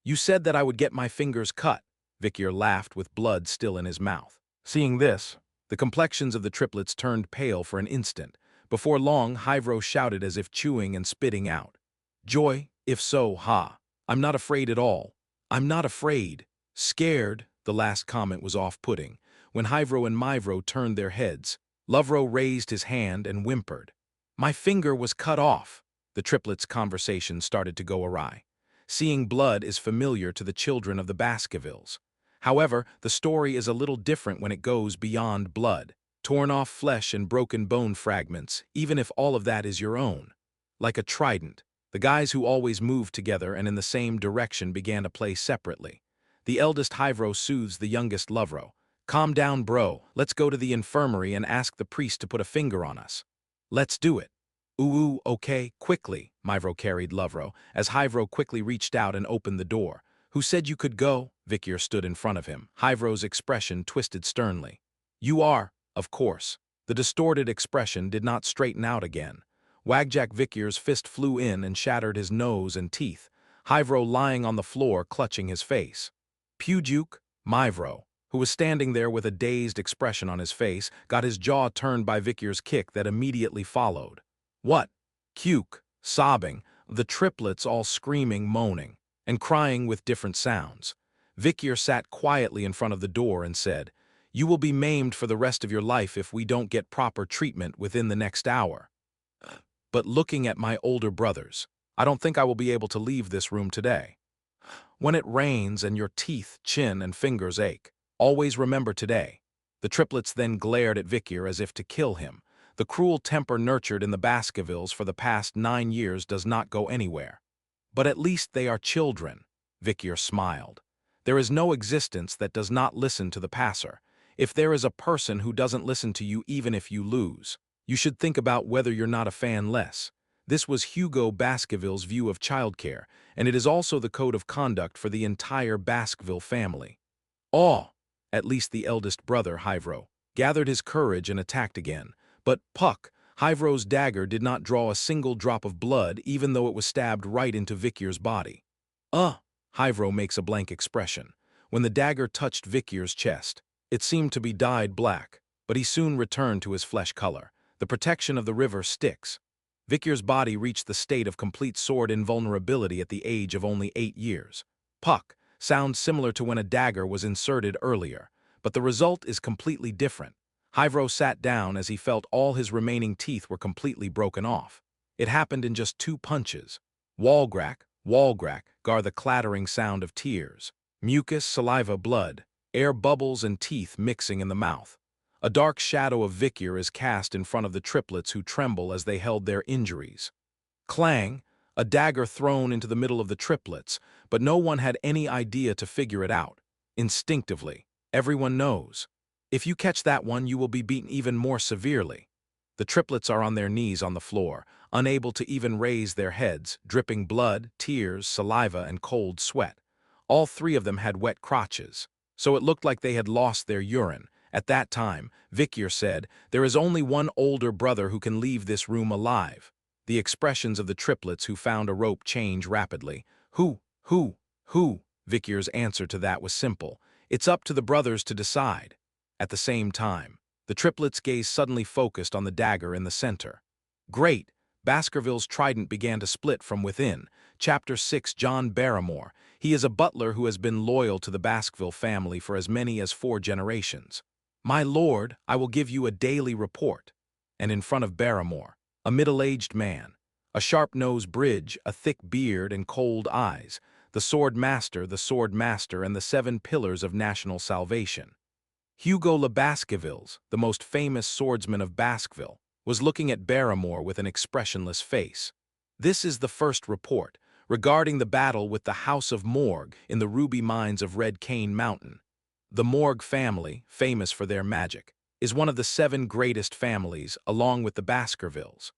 A: "You said that I would get my fingers cut." Vikir laughed with blood still in his mouth. Seeing this, the complexions of the triplets turned pale for an instant. Before long, Hyvro shouted as if chewing and spitting out. "Joy? If so, ha. I'm not afraid at all. I'm not afraid." "Scared?" The last comment was off-putting. When Hyvro and Myvro turned their heads, Lovro raised his hand and whimpered. "My finger was cut off." The triplets' conversation started to go awry. Seeing blood is familiar to the children of the Baskervilles. However, the story is a little different when it goes beyond blood. Torn off flesh and broken bone fragments, even if all of that is your own. Like a trident, the guys who always moved together and in the same direction began to play separately. The eldest Hyvro soothes the youngest Lovro. "Calm down, bro. Let's go to the infirmary and ask the priest to put a finger on us." "Let's do it." "Ooh, okay, quickly," Myvro carried Lovro, as Hyvro quickly reached out and opened the door. "Who said you could go?" Vikir stood in front of him. Hyvro's expression twisted sternly. "You are, of course." The distorted expression did not straighten out again. Wagjack Vikir's fist flew in and shattered his nose and teeth, Hyvro lying on the floor clutching his face. "Pujuk," Myvro, who was standing there with a dazed expression on his face, got his jaw turned by Vikir's kick that immediately followed. "What?" Cuke, sobbing, the triplets all screaming, moaning. and crying with different sounds. Vikyr sat quietly in front of the door and said, "You will be maimed for the rest of your life if we don't get proper treatment within the next hour." But looking at my older brothers, I don't think I will be able to leave this room today. When it rains and your teeth, chin, and fingers ache, always remember today. The triplets then glared at Vikyr as if to kill him. The cruel temper nurtured in the Baskervilles for the past 9 years does not go anywhere. But at least they are children, Vikyr smiled. There is no existence that does not listen to the passer. If there is a person who doesn't listen to you even if you lose, you should think about whether you're not a fan less. This was Hugo Baskerville's view of childcare, and it is also the code of conduct for the entire Baskerville family. At least the eldest brother, Hyvro, gathered his courage and attacked again. But Puck, Hyvro's dagger did not draw a single drop of blood even though it was stabbed right into Vikyr's body. Hyvro makes a blank expression. When the dagger touched Vikyr's chest, it seemed to be dyed black, but he soon returned to his flesh color. The protection of the river sticks. Vikyr's body reached the state of complete sword invulnerability at the age of only 8 years. Puck sounds similar to when a dagger was inserted earlier, but the result is completely different. Hyvro sat down as he felt all his remaining teeth were completely broken off. It happened in just 2 punches. Walgrak, gar the clattering sound of tears. Mucus, saliva, blood, air bubbles and teeth mixing in the mouth. A dark shadow of Vikyr is cast in front of the triplets who tremble as they held their injuries. Clang, a dagger thrown into the middle of the triplets, but no one had any idea to figure it out. Instinctively, everyone knows. If you catch that one, you will be beaten even more severely. The triplets are on their knees on the floor, unable to even raise their heads, dripping blood, tears, saliva, and cold sweat. All 3 of them had wet crotches, so it looked like they had lost their urine. At that time, Vikyr said, "There is only one older brother who can leave this room alive." The expressions of the triplets who found a rope change rapidly. Who? Vikyr's answer to that was simple. It's up to the brothers to decide. At the same time, the triplets' gaze suddenly focused on the dagger in the center. Great! Baskerville's trident began to split from within. Chapter 6. John Barrymore. He is a butler who has been loyal to the Baskerville family for as many as 4 generations. "My lord, I will give you a daily report." And in front of Barrymore, a middle-aged man, a sharp-nosed bridge, a thick beard, and cold eyes, the sword master, and the 7 pillars of national salvation. Hugo le Baskervilles, the most famous swordsman of Baskerville, was looking at Barrymore with an expressionless face. This is the first report, regarding the battle with the House of Morgue in the ruby mines of Red Cane Mountain. The Morgue family, famous for their magic, is one of the 7 greatest families, along with the Baskervilles.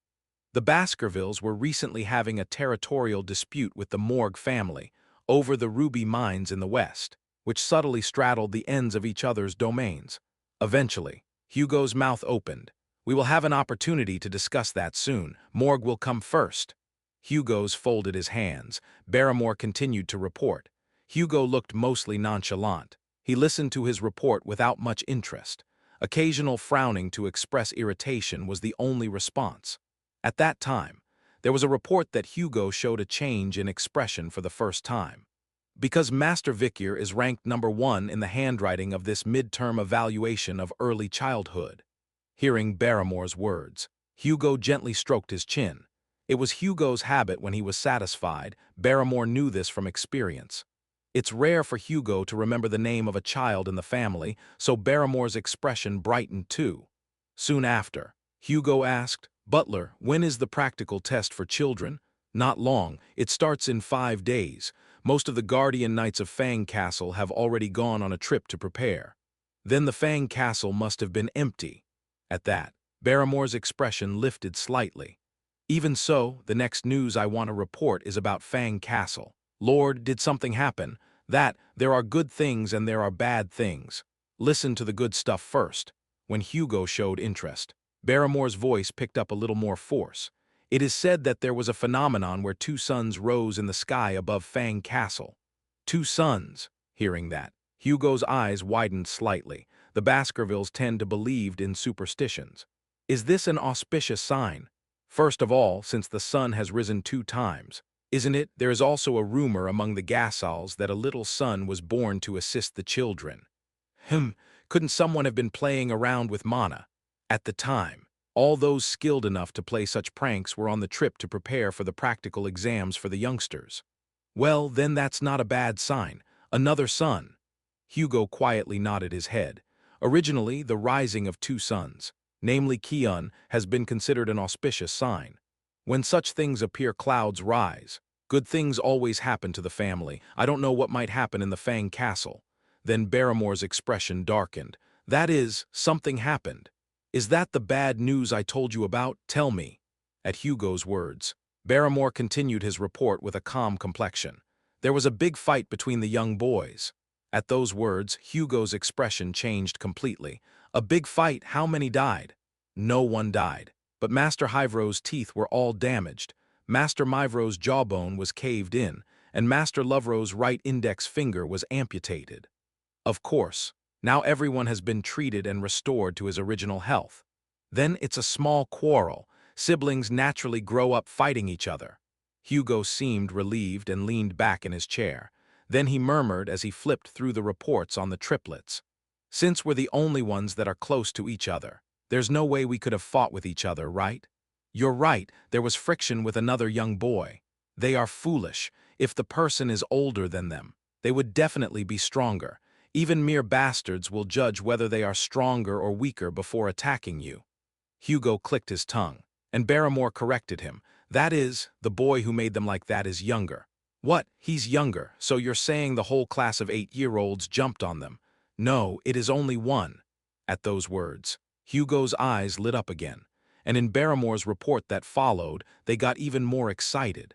A: The Baskervilles were recently having a territorial dispute with the Morgue family over the ruby mines in the west, which subtly straddled the ends of each other's domains. Eventually, Hugo's mouth opened. "We will have an opportunity to discuss that soon. Morgue will come first." Hugo's folded his hands. Barrymore continued to report. Hugo looked mostly nonchalant. He listened to his report without much interest. Occasional frowning to express irritation was the only response. At that time, there was a report that Hugo showed a change in expression for the first time. Because Master Vikyr is ranked number 1 in the handwriting of this midterm evaluation of early childhood. Hearing Barrymore's words, Hugo gently stroked his chin. It was Hugo's habit when he was satisfied. Barrymore knew this from experience. It's rare for Hugo to remember the name of a child in the family, so Barrymore's expression brightened too. Soon after, Hugo asked, "Butler, when is the practical test for children?" "Not long. It starts in 5 days. Most of the guardian knights of Fang Castle have already gone on a trip to prepare." Then the Fang Castle must have been empty. At that, Barrymore's expression lifted slightly. "Even so, the next news I want to report is about Fang Castle. Lord, did something happen? There are good things and there are bad things. Listen to the good stuff first." When Hugo showed interest, Barrymore's voice picked up a little more force. "It is said that there was a phenomenon where 2 suns rose in the sky above Fang Castle." 2 suns. Hearing that, Hugo's eyes widened slightly. The Baskervilles tend to believe in superstitions. Is this an auspicious sign? First of all, since the sun has risen 2 times, Isn't it? There is also a rumor among the Gassals that a little son was born to assist the children. Couldn't someone have been playing around with mana? At the time, all those skilled enough to play such pranks were on the trip to prepare for the practical exams for the youngsters. Well, then that's not a bad sign. Another son. Hugo quietly nodded his head. Originally, the rising of two sons, namely Kiun, has been considered an auspicious sign. When such things appear, clouds rise. Good things always happen to the family. I don't know what might happen in the Fang castle. Then Barrymore's expression darkened. That is, something happened. Is that the bad news I told you about? Tell me. At Hugo's words, Barrymore continued his report with a calm complexion. There was a big fight between the young boys. At those words, Hugo's expression changed completely. A big fight? How many died? No one died. But Master Hyvro's teeth were all damaged. Master Mivro's jawbone was caved in, and Master Lovero's right index finger was amputated. Of course, now everyone has been treated and restored to his original health. Then it's a small quarrel. Siblings naturally grow up fighting each other. Hugo seemed relieved and leaned back in his chair. Then he murmured as he flipped through the reports on the triplets. Since we're the only ones that are close to each other, there's no way we could have fought with each other, right? You're right, there was friction with another young boy. They are foolish. If the person is older than them, they would definitely be stronger. Even mere bastards will judge whether they are stronger or weaker before attacking you. Hugo clicked his tongue, and Barrymore corrected him. That is, the boy who made them like that is younger. What? He's younger, so you're saying the whole class of 8-year-olds jumped on them? No, it is only one. At those words, Hugo's eyes lit up again, and in Barrymore's report that followed, they got even more excited.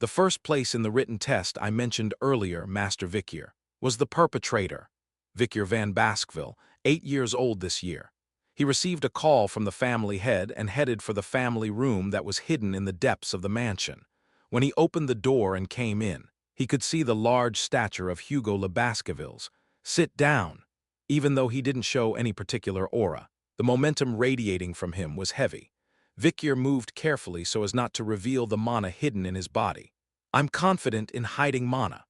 A: The first place in the written test I mentioned earlier, Master Vikier, was the perpetrator, Vikier van Baskerville, 8 years old this year. He received a call from the family head and headed for the family room that was hidden in the depths of the mansion. When he opened the door and came in, he could see the large stature of Hugo le Baskervilles. Sit down. Even though he didn't show any particular aura, the momentum radiating from him was heavy. Vikier moved carefully so as not to reveal the mana hidden in his body. I'm confident in hiding mana.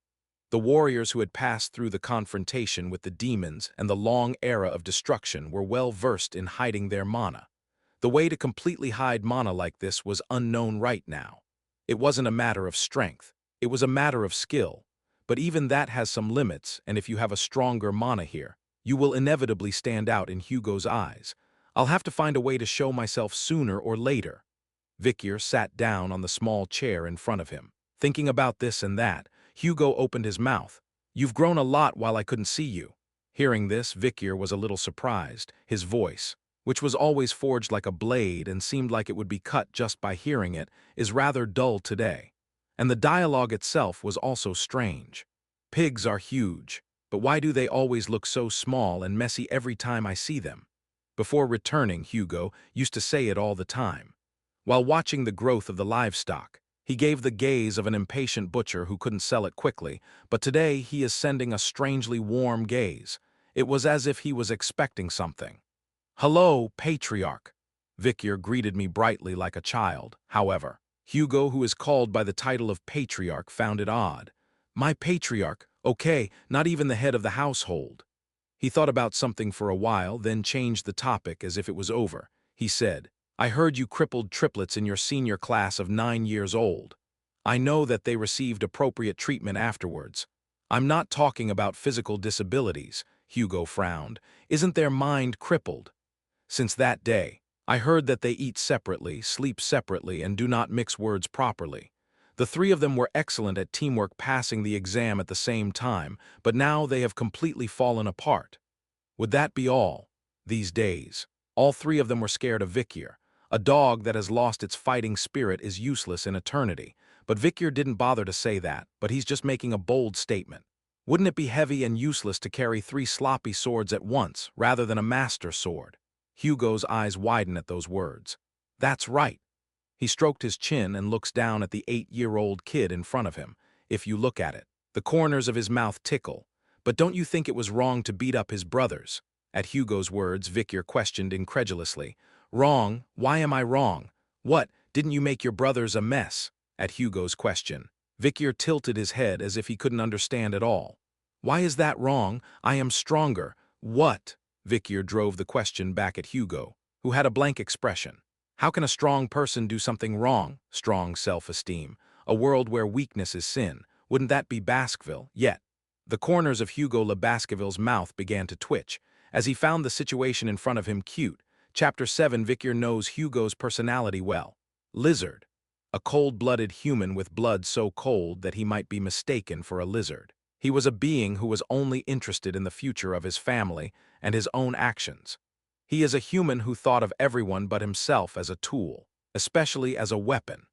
A: The warriors who had passed through the confrontation with the demons and the long era of destruction were well versed in hiding their mana. The way to completely hide mana like this was unknown right now. It wasn't a matter of strength, it was a matter of skill. But even that has some limits, and if you have a stronger mana here, you will inevitably stand out in Hugo's eyes. I'll have to find a way to show myself sooner or later. Vikier sat down on the small chair in front of him. Thinking about this and that, Hugo opened his mouth. You've grown a lot while I couldn't see you. Hearing this, Vikier was a little surprised. His voice, which was always forged like a blade and seemed like it would be cut just by hearing it, is rather dull today. And the dialogue itself was also strange. Pigs are huge, but why do they always look so small and messy every time I see them? Before returning, Hugo used to say it all the time. While watching the growth of the livestock, he gave the gaze of an impatient butcher who couldn't sell it quickly, but today he is sending a strangely warm gaze. It was as if he was expecting something. Hello, patriarch. Vikier greeted me brightly like a child. However, Hugo, who is called by the title of patriarch, found it odd. My patriarch, okay, not even the head of the household. He thought about something for a while, then changed the topic as if it was over. He said, I heard you crippled triplets in your senior class of 9 years old. I know that they received appropriate treatment afterwards. I'm not talking about physical disabilities, Hugo frowned. Isn't their mind crippled? Since that day, I heard that they eat separately, sleep separately, and do not mix words properly. The 3 of them were excellent at teamwork, passing the exam at the same time, but now they have completely fallen apart. Would that be all? These days, all 3 of them were scared of Vikier. A dog that has lost its fighting spirit is useless in eternity. But Vikier didn't bother to say that, but he's just making a bold statement. Wouldn't it be heavy and useless to carry 3 sloppy swords at once, rather than a master sword? Hugo's eyes widened at those words. That's right. He stroked his chin and looks down at the 8-year-old kid in front of him. If you look at it, the corners of his mouth tickle. But don't you think it was wrong to beat up his brothers? At Hugo's words, Vikier questioned incredulously. Wrong? Why am I wrong? What, didn't you make your brothers a mess? At Hugo's question, Vikyr tilted his head as if he couldn't understand at all. Why is that wrong? I am stronger. What? Vikyr drove the question back at Hugo, who had a blank expression. How can a strong person do something wrong? Strong self-esteem. A world where weakness is sin. Wouldn't that be Baskerville? Yet. The corners of Hugo Le Baskerville's mouth began to twitch, as he found the situation in front of him cute. Chapter 7. Vikyr knows Hugo's personality well. Lizard. A cold-blooded human with blood so cold that he might be mistaken for a lizard. He was a being who was only interested in the future of his family and his own actions. He is a human who thought of everyone but himself as a tool, especially as a weapon.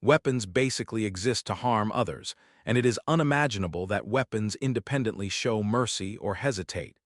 A: Weapons basically exist to harm others, and it is unimaginable that weapons independently show mercy or hesitate.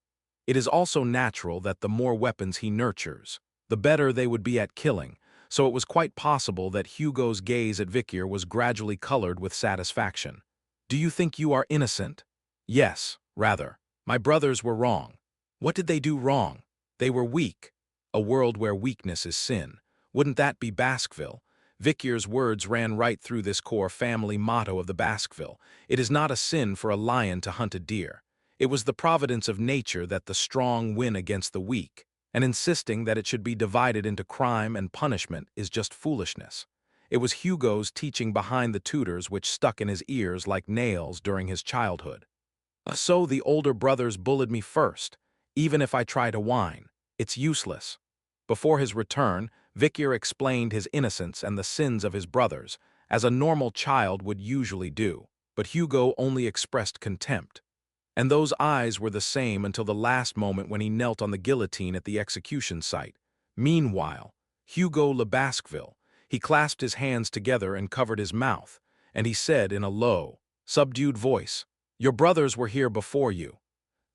A: It is also natural that the more weapons he nurtures, the better they would be at killing, so it was quite possible that Hugo's gaze at Vikyr was gradually colored with satisfaction. Do you think you are innocent? Yes, rather. My brothers were wrong. What did they do wrong? They were weak. A world where weakness is sin. Wouldn't that be Baskerville? Vikyr's words ran right through this core family motto of the Baskerville. It is not a sin for a lion to hunt a deer. It was the providence of nature that the strong win against the weak, and insisting that it should be divided into crime and punishment is just foolishness. It was Hugo's teaching behind the tutors which stuck in his ears like nails during his childhood. So the older brothers bullied me first, even if I try to whine. It's useless. Before his return, Vikyr explained his innocence and the sins of his brothers, as a normal child would usually do, but Hugo only expressed contempt. And those eyes were the same until the last moment when he knelt on the guillotine at the execution site. Meanwhile, Hugo Le Baskerville, he clasped his hands together and covered his mouth, and he said in a low, subdued voice, "Your brothers were here before you.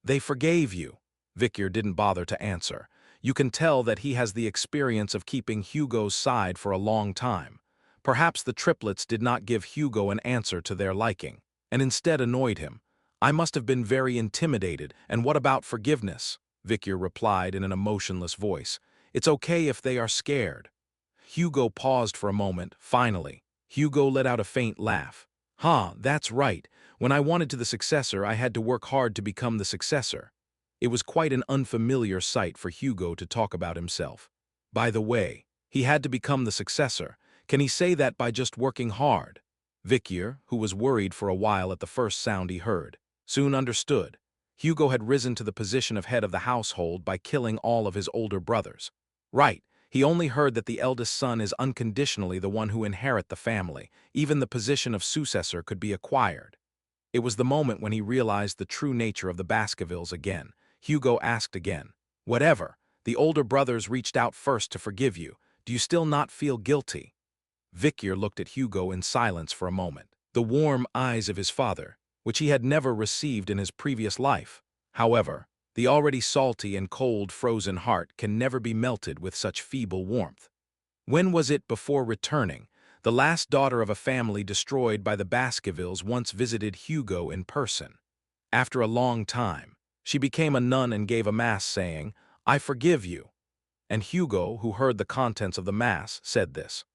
A: They forgave you." Vikyr didn't bother to answer. You can tell that he has the experience of keeping Hugo's side for a long time. Perhaps the triplets did not give Hugo an answer to their liking, and instead annoyed him. I must have been very intimidated, and what about forgiveness? Vikyr replied in an emotionless voice. It's okay if they are scared. Hugo paused for a moment. Finally, Hugo let out a faint laugh. That's right. When I wanted to the successor, I had to work hard to become the successor. It was quite an unfamiliar sight for Hugo to talk about himself. By the way, he had to become the successor. Can he say that by just working hard? Vikyr, who was worried for a while at the first sound he heard, soon understood. Hugo had risen to the position of head of the household by killing all of his older brothers. Right, he only heard that the eldest son is unconditionally the one who inherit the family. Even the position of successor could be acquired. It was the moment when he realized the true nature of the Baskervilles again. Hugo asked again, "Whatever, the older brothers reached out first to forgive you. Do you still not feel guilty?" Vikyr looked at Hugo in silence for a moment. The warm eyes of his father, which he had never received in his previous life. However, the already salty and cold frozen heart can never be melted with such feeble warmth. When was it before returning? The last daughter of a family destroyed by the Baskervilles once visited Hugo in person. After a long time, she became a nun and gave a mass saying, "I forgive you." And Hugo, who heard the contents of the mass, said this.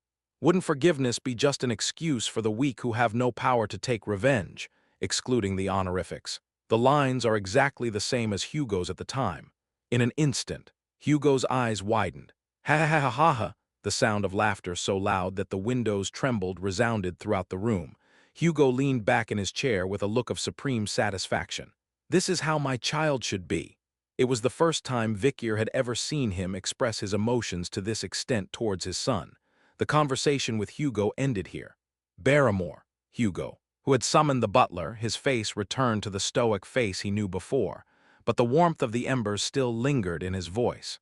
A: Wouldn't forgiveness be just an excuse for the weak who have no power to take revenge, excluding the honorifics? The lines are exactly the same as Hugo's at the time. In an instant, Hugo's eyes widened. Ha ha ha ha ha! The sound of laughter so loud that the windows trembled resounded throughout the room. Hugo leaned back in his chair with a look of supreme satisfaction. This is how my child should be. It was the first time Vikyr had ever seen him express his emotions to this extent towards his son. The conversation with Hugo ended here. Barrymore, Hugo, who had summoned the butler, his face returned to the stoic face he knew before, but the warmth of the embers still lingered in his voice.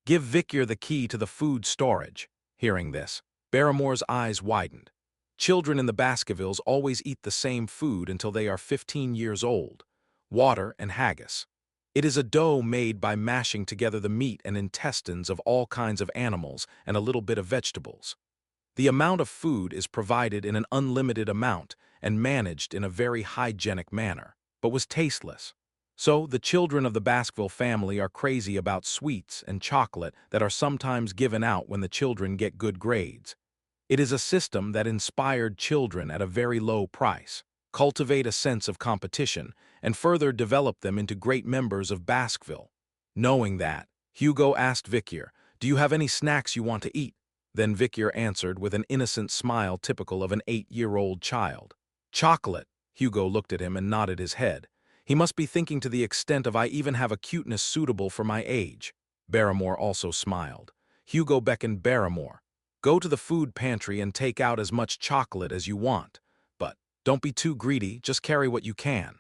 A: Give Vikyr the key to the food storage. Hearing this, Barrymore's eyes widened. Children in the Baskervilles always eat the same food until they are 15 years old. Water and haggis. It is a dough made by mashing together the meat and intestines of all kinds of animals and a little bit of vegetables. The amount of food is provided in an unlimited amount and managed in a very hygienic manner, but was tasteless. So the children of the Baskerville family are crazy about sweets and chocolate that are sometimes given out when the children get good grades. It is a system that inspired children at a very low price, cultivate a sense of competition, and further develop them into great members of Baskerville. Knowing that, Hugo asked Vikier, "Do you have any snacks you want to eat?" Then Vikier answered with an innocent smile typical of an 8-year-old child. "Chocolate." Hugo looked at him and nodded his head. He must be thinking to the extent of I even have a cuteness suitable for my age. Barrymore also smiled. Hugo beckoned Barrymore. "Go to the food pantry and take out as much chocolate as you want. But don't be too greedy, just carry what you can."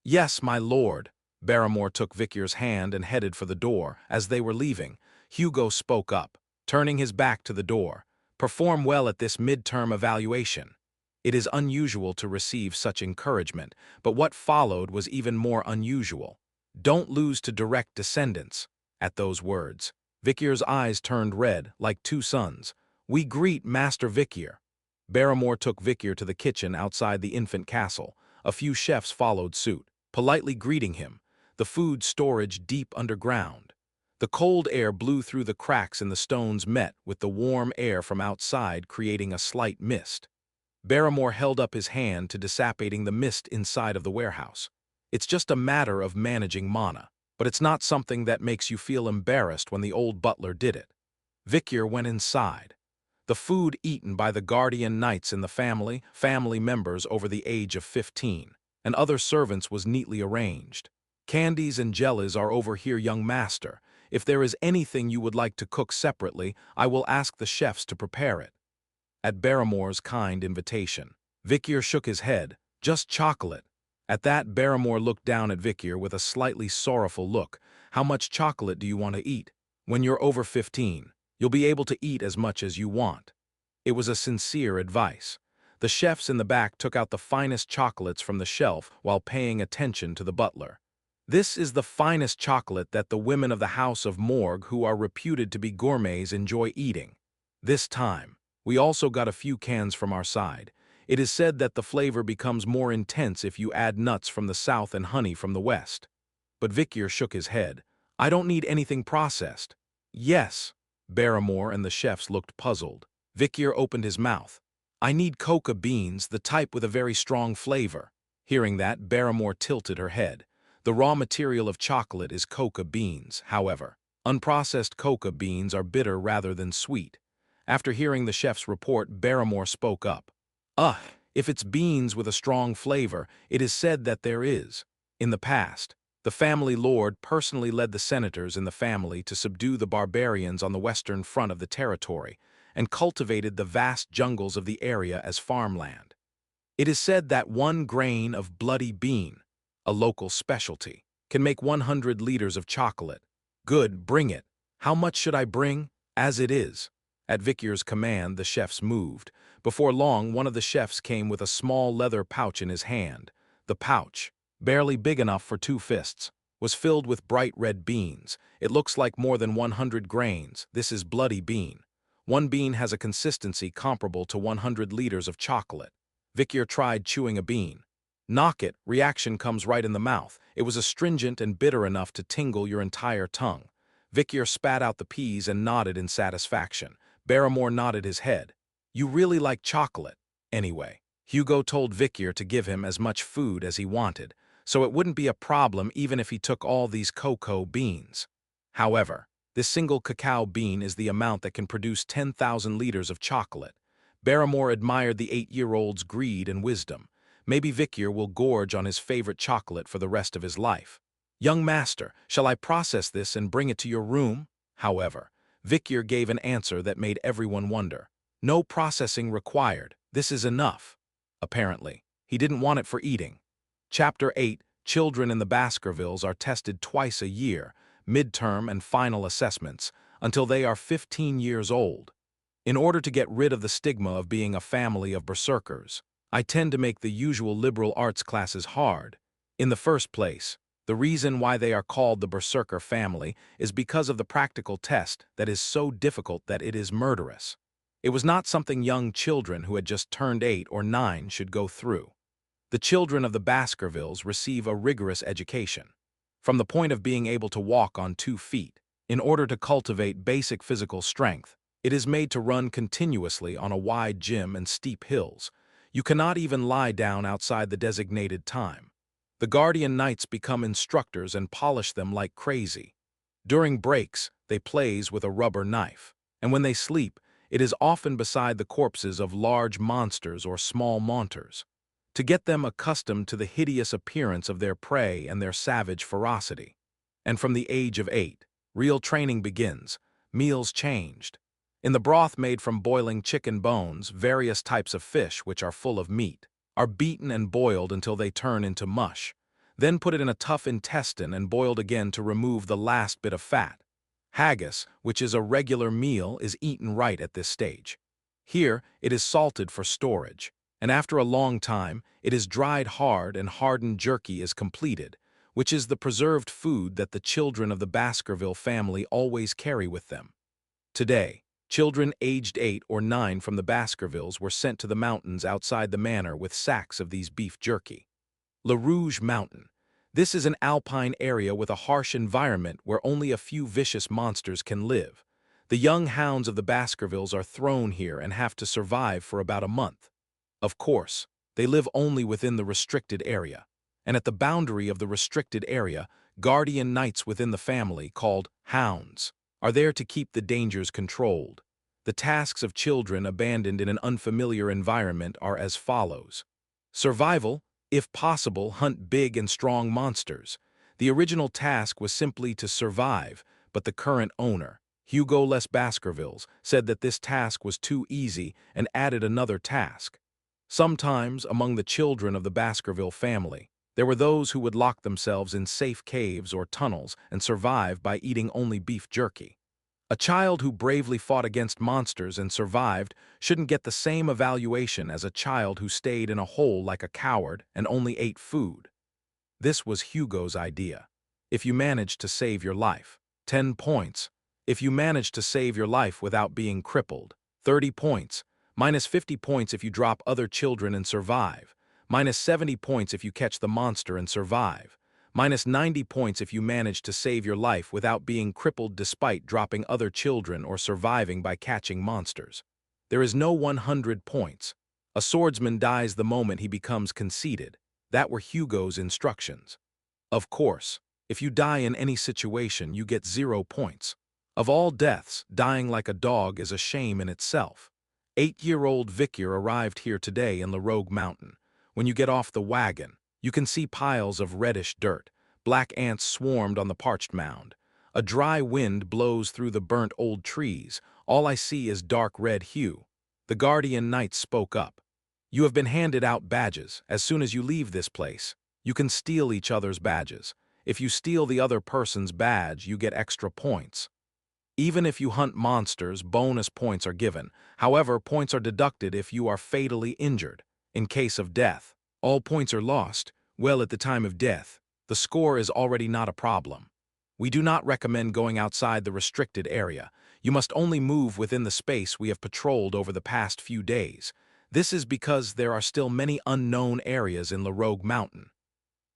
A: "Yes, my lord." Barrymore took Vikier's hand and headed for the door. As they were leaving, Hugo spoke up, turning his back to the door. "Perform well at this midterm evaluation." It is unusual to receive such encouragement, but what followed was even more unusual. "Don't lose to direct descendants." At those words, Vikier's eyes turned red, like two suns. "We greet Master Vikier." Barrymore took Vikier to the kitchen outside the infant castle. A few chefs followed suit, politely greeting him, the food storage deep underground. The cold air blew through the cracks in the stones met with the warm air from outside, creating a slight mist. Barrymore held up his hand to dissipating the mist inside of the warehouse. "It's just a matter of managing mana, but it's not something that makes you feel embarrassed when the old butler did it." Vikier went inside. The food eaten by the guardian knights in the family members over the age of 15, and other servants was neatly arranged. "Candies and jellies are over here, young master. If there is anything you would like to cook separately, I will ask the chefs to prepare it." At Barrymore's kind invitation, Vikier shook his head. "Just chocolate." At that, Barrymore looked down at Vikier with a slightly sorrowful look. "How much chocolate do you want to eat? When you're over 15, you'll be able to eat as much as you want." It was a sincere advice. The chefs in the back took out the finest chocolates from the shelf while paying attention to the butler. "This is the finest chocolate that the women of the House of Morgue, who are reputed to be gourmets, enjoy eating. This time, we also got a few cans from our side. It is said that the flavor becomes more intense if you add nuts from the south and honey from the west." But Vikier shook his head. "I don't need anything processed." "Yes." Barrymore and the chefs looked puzzled. Vikier opened his mouth. "I need coca beans, the type with a very strong flavor." Hearing that, Barrymore tilted her head. The raw material of chocolate is coca beans, however. Unprocessed coca beans are bitter rather than sweet. After hearing the chef's report, Barrymore spoke up. If it's beans with a strong flavor, it is said that there is." In the past, the family lord personally led the senators in the family to subdue the barbarians on the western front of the territory and cultivated the vast jungles of the area as farmland. It is said that 1 grain of bloody bean, a local specialty, can make 100 liters of chocolate. "Good, bring it." "How much should I bring?" "As it is." At Vikier's command, the chefs moved. Before long, one of the chefs came with a small leather pouch in his hand. The pouch, barely big enough for 2 fists, was filled with bright red beans. "It looks like more than 100 grains. This is bloody bean. 1 bean has a consistency comparable to 100 liters of chocolate." Vikier tried chewing a bean. "Knock it." Reaction comes right in the mouth. It was astringent and bitter enough to tingle your entire tongue. Vikier spat out the peas and nodded in satisfaction. Barrymore nodded his head. "You really like chocolate." Anyway, Hugo told Vikier to give him as much food as he wanted, so it wouldn't be a problem even if he took all these cocoa beans. However, this single cacao bean is the amount that can produce 10,000 liters of chocolate. Barrymore admired the 8-year-old's greed and wisdom. Maybe Vikier will gorge on his favorite chocolate for the rest of his life. "Young master, shall I process this and bring it to your room?" However, Vikier gave an answer that made everyone wonder. "No processing required. This is enough." Apparently, he didn't want it for eating. Chapter 8. Children in the Baskervilles are tested twice a year, midterm and final assessments, until they are 15 years old. In order to get rid of the stigma of being a family of berserkers, I tend to make the usual liberal arts classes hard. In the first place, the reason why they are called the berserker family is because of the practical test that is so difficult that it is murderous. It was not something young children who had just turned 8 or 9 should go through. The children of the Baskervilles receive a rigorous education. From the point of being able to walk on 2 feet, in order to cultivate basic physical strength, It is made to run continuously on a wide gym and steep hills. You cannot even lie down outside the designated time. The guardian knights become instructors and polish them like crazy. During breaks, they plays with a rubber knife, and when they sleep, it is often beside the corpses of large monsters or small monsters, to get them accustomed to the hideous appearance of their prey and their savage ferocity. And from the age of 8, real training begins, meals changed. In the broth made from boiling chicken bones, various types of fish, which are full of meat, are beaten and boiled until they turn into mush. Then put it in a tough intestine and boiled again to remove the last bit of fat. Haggis, which is a regular meal, is eaten right at this stage. Here, it is salted for storage, and after a long time, it is dried hard and hardened jerky is completed, which is the preserved food that the children of the Baskerville family always carry with them. Today, children aged 8 or 9 from the Baskervilles were sent to the mountains outside the manor with sacks of these beef jerky. La Rouge Mountain. This is an alpine area with a harsh environment where only a few vicious monsters can live. The young hounds of the Baskervilles are thrown here and have to survive for about a month. Of course, they live only within the restricted area, and at the boundary of the restricted area, guardian knights within the family, called hounds, are there to keep the dangers controlled. The tasks of children abandoned in an unfamiliar environment are as follows. Survival. If possible, hunt big and strong monsters. The original task was simply to survive, but the current owner, Hugo Les Baskervilles, said that this task was too easy and added another task. Sometimes, among the children of the Baskerville family, there were those who would lock themselves in safe caves or tunnels and survive by eating only beef jerky. A child who bravely fought against monsters and survived shouldn't get the same evaluation as a child who stayed in a hole like a coward and only ate food. This was Hugo's idea. If you managed to save your life, 10 points. If you managed to save your life without being crippled, 30 points. Minus 50 points if you drop other children and survive. Minus 70 points if you catch the monster and survive. Minus 90 points if you manage to save your life without being crippled despite dropping other children or surviving by catching monsters. There is no 100 points. A swordsman dies the moment he becomes conceited. That were Hugo's instructions. Of course, if you die in any situation, you get 0 points. Of all deaths, dying like a dog is a shame in itself. 8-year-old Victor arrived here today in La Rogue Mountain. When you get off the wagon, you can see piles of reddish dirt. Black ants swarmed on the parched mound. A dry wind blows through the burnt old trees. All I see is dark red hue. The guardian knights spoke up. You have been handed out badges. As soon as you leave this place, you can steal each other's badges. If you steal the other person's badge, you get extra points. Even if you hunt monsters, bonus points are given. However, points are deducted if you are fatally injured. In case of death, all points are lost. Well, at the time of death, the score is already not a problem. We do not recommend going outside the restricted area. You must only move within the space we have patrolled over the past few days. This is because there are still many unknown areas in La Rogue Mountain.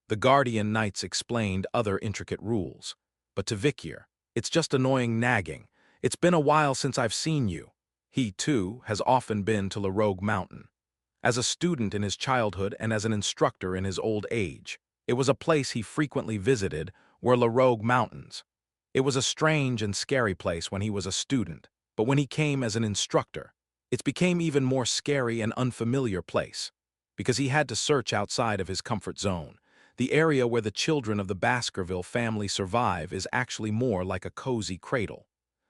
A: The Guardian Knights explained other intricate rules. But to Victor, it's just annoying nagging. It's been a while since I've seen you. He, too, has often been to La Rogue Mountain. As a student in his childhood and as an instructor in his old age, it was a place he frequently visited, were La Rogue Mountains. It was a strange and scary place when he was a student, but when he came as an instructor, it became even more scary and unfamiliar place, because he had to search outside of his comfort zone. The area where the children of the Baskerville family survive is actually more like a cozy cradle.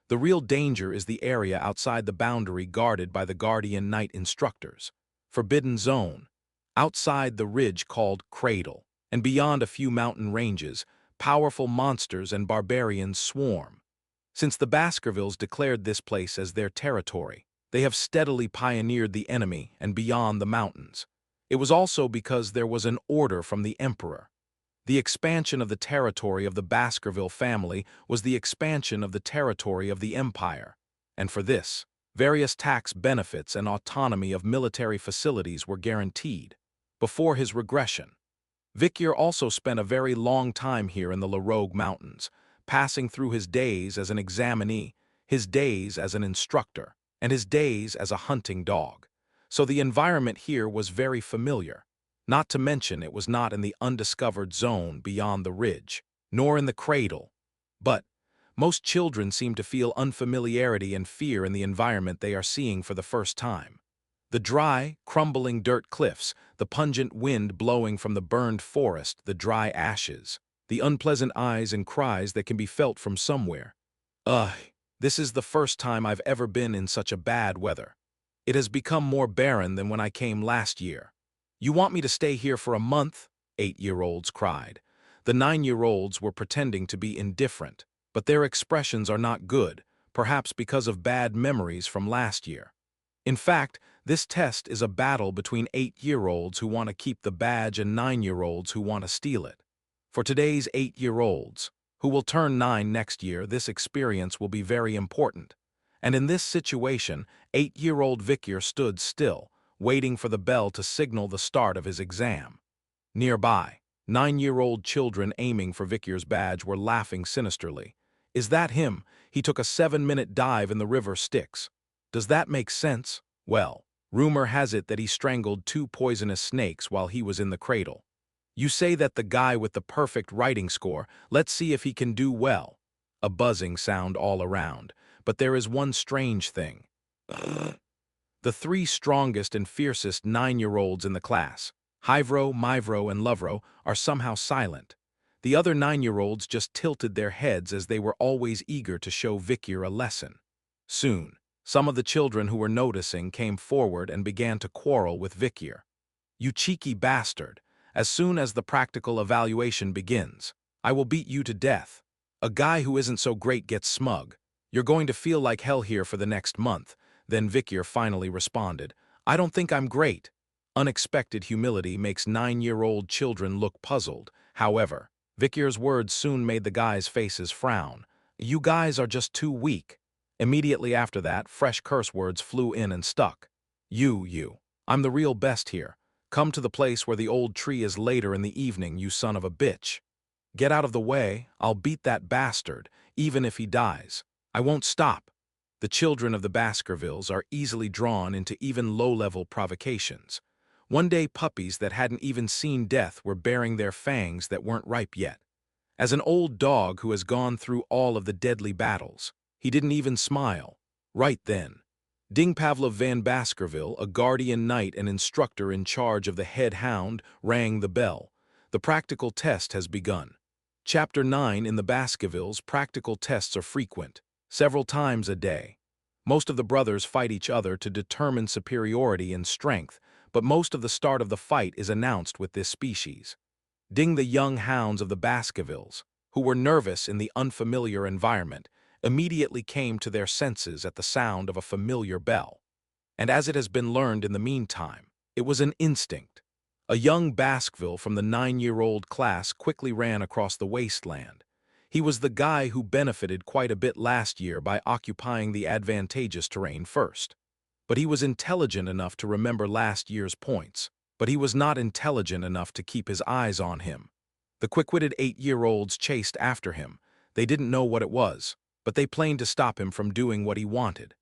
A: The real danger is the area outside the boundary guarded by the Guardian Knight instructors. Forbidden Zone, outside the ridge called Cradle, and beyond a few mountain ranges, powerful monsters and barbarians swarm. Since the Baskervilles declared this place as their territory, they have steadily pioneered the enemy and beyond the mountains. It was also because there was an order from the Emperor. The expansion of the territory of the Baskerville family was the expansion of the territory of the Empire, and for this, various tax benefits and autonomy of military facilities were guaranteed. Before his regression, Victor also spent a very long time here in the La Rogue Mountains. Passing through his days as an examinee, his days as an instructor, and his days as a hunting dog. So the environment here was very familiar. Not to mention it was not in the undiscovered zone beyond the ridge, nor in the cradle. But most children seem to feel unfamiliarity and fear in the environment they are seeing for the first time. The dry, crumbling dirt cliffs, the pungent wind blowing from the burned forest, the dry ashes, the unpleasant eyes and cries that can be felt from somewhere. Ugh, this is the first time I've ever been in such a bad weather. It has become more barren than when I came last year. You want me to stay here for a month? 8-year-olds cried. The 9-year-olds were pretending to be indifferent, but their expressions are not good, perhaps because of bad memories from last year. In fact, this test is a battle between 8-year-olds who want to keep the badge and 9-year-olds who want to steal it. For today's 8-year-olds, who will turn 9 next year, this experience will be very important. And in this situation, 8-year-old Vikyr stood still, waiting for the bell to signal the start of his exam. Nearby, 9-year-old children aiming for Vikyr's badge were laughing sinisterly. Is that him? He took a 7-minute dive in the river Styx. Does that make sense? Well, rumor has it that he strangled 2 poisonous snakes while he was in the cradle. You say that the guy with the perfect writing score, let's see if he can do well. A buzzing sound all around, but there is one strange thing. The 3 strongest and fiercest 9-year-olds in the class, Hyvro, Myvro, and Lovro, are somehow silent. The other 9-year-olds just tilted their heads as they were always eager to show Vikyr a lesson. Soon, some of the children who were noticing came forward and began to quarrel with Vikyr. You cheeky bastard, as soon as the practical evaluation begins, I will beat you to death. A guy who isn't so great gets smug. You're going to feel like hell here for the next month. Then Vikyr finally responded, I don't think I'm great. Unexpected humility makes 9-year-old children look puzzled. However, Vikyr's words soon made the guys' faces frown. You guys are just too weak. Immediately after that, fresh curse words flew in and stuck. You. I'm the real best here. Come to the place where the old tree is later in the evening, you son of a bitch. Get out of the way, I'll beat that bastard, even if he dies. I won't stop. The children of the Baskervilles are easily drawn into even low-level provocations. One day puppies that hadn't even seen death were baring their fangs that weren't ripe yet. As an old dog who has gone through all of the deadly battles, he didn't even smile. Right then, Ding Pavlov van Baskerville, a guardian knight and instructor in charge of the head hound, rang the bell. The practical test has begun. Chapter 9 in the Baskervilles, practical tests are frequent, several times a day. Most of the brothers fight each other to determine superiority in strength, but most of the start of the fight is announced with this species. Ding, the young hounds of the Baskervilles, who were nervous in the unfamiliar environment, immediately came to their senses at the sound of a familiar bell. And as it has been learned in the meantime, it was an instinct. A young Baskerville from the 9-year-old class quickly ran across the wasteland. He was the guy who benefited quite a bit last year by occupying the advantageous terrain first. But he was intelligent enough to remember last year's points, but he was not intelligent enough to keep his eyes on him. The quick-witted 8-year-olds chased after him. They didn't know what it was, but they planned to stop him from doing what he wanted.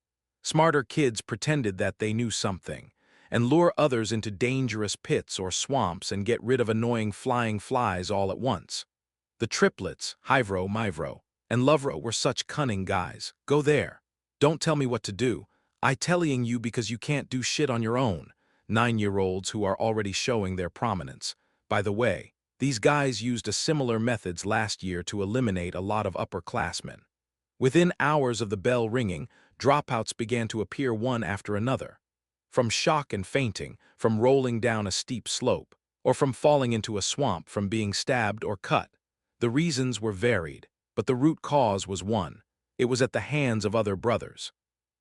A: Smarter kids pretended that they knew something, and lure others into dangerous pits or swamps and get rid of annoying flying flies all at once. The triplets, Hyvro, Myvro, and Lovro were such cunning guys. Go there. Don't tell me what to do. I telling you because you can't do shit on your own. 9-year-olds who are already showing their prominence. By the way, these guys used a similar methods last year to eliminate a lot of upperclassmen. Within hours of the bell ringing, dropouts began to appear one after another. From shock and fainting, from rolling down a steep slope, or from falling into a swamp from being stabbed or cut. The reasons were varied, but the root cause was one. It was at the hands of other brothers.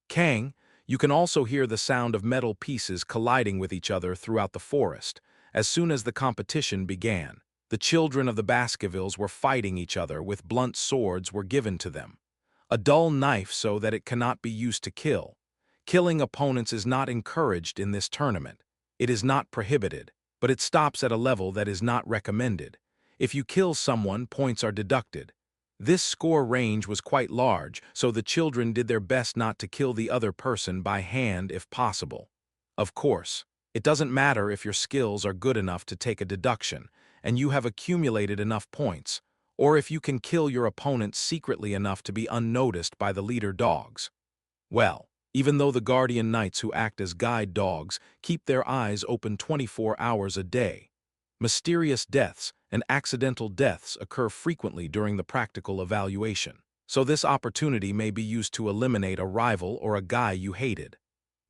A: Kang, you can also hear the sound of metal pieces colliding with each other throughout the forest. As soon as the competition began, the children of the Baskervilles were fighting each other with blunt swords were given to them. A dull knife so that it cannot be used to kill. Killing opponents is not encouraged in this tournament. It is not prohibited, but it stops at a level that is not recommended. If you kill someone, points are deducted. This score range was quite large, so the children did their best not to kill the other person by hand if possible. Of course, it doesn't matter if your skills are good enough to take a deduction, and you have accumulated enough points, or if you can kill your opponent secretly enough to be unnoticed by the leader dogs. Well, even though the guardian knights who act as guide dogs keep their eyes open 24 hours a day, mysterious deaths and accidental deaths occur frequently during the practical evaluation, so this opportunity may be used to eliminate a rival or a guy you hated.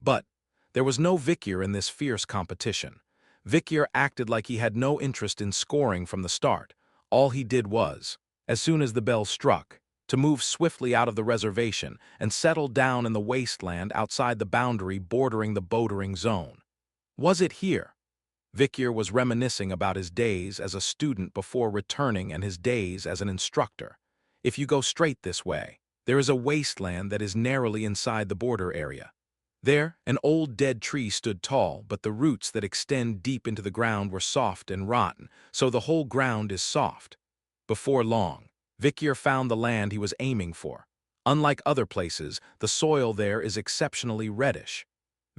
A: But there was no Vikyr in this fierce competition. Vikyr acted like he had no interest in scoring from the start. All he did was, as soon as the bell struck, to move swiftly out of the reservation and settle down in the wasteland outside the boundary bordering the bouldering zone. Was it here? Vikyr was reminiscing about his days as a student before returning and his days as an instructor. If you go straight this way, there is a wasteland that is narrowly inside the border area. There, an old dead tree stood tall, but the roots that extend deep into the ground were soft and rotten, so the whole ground is soft. Before long, Vikyr found the land he was aiming for. Unlike other places, the soil there is exceptionally reddish.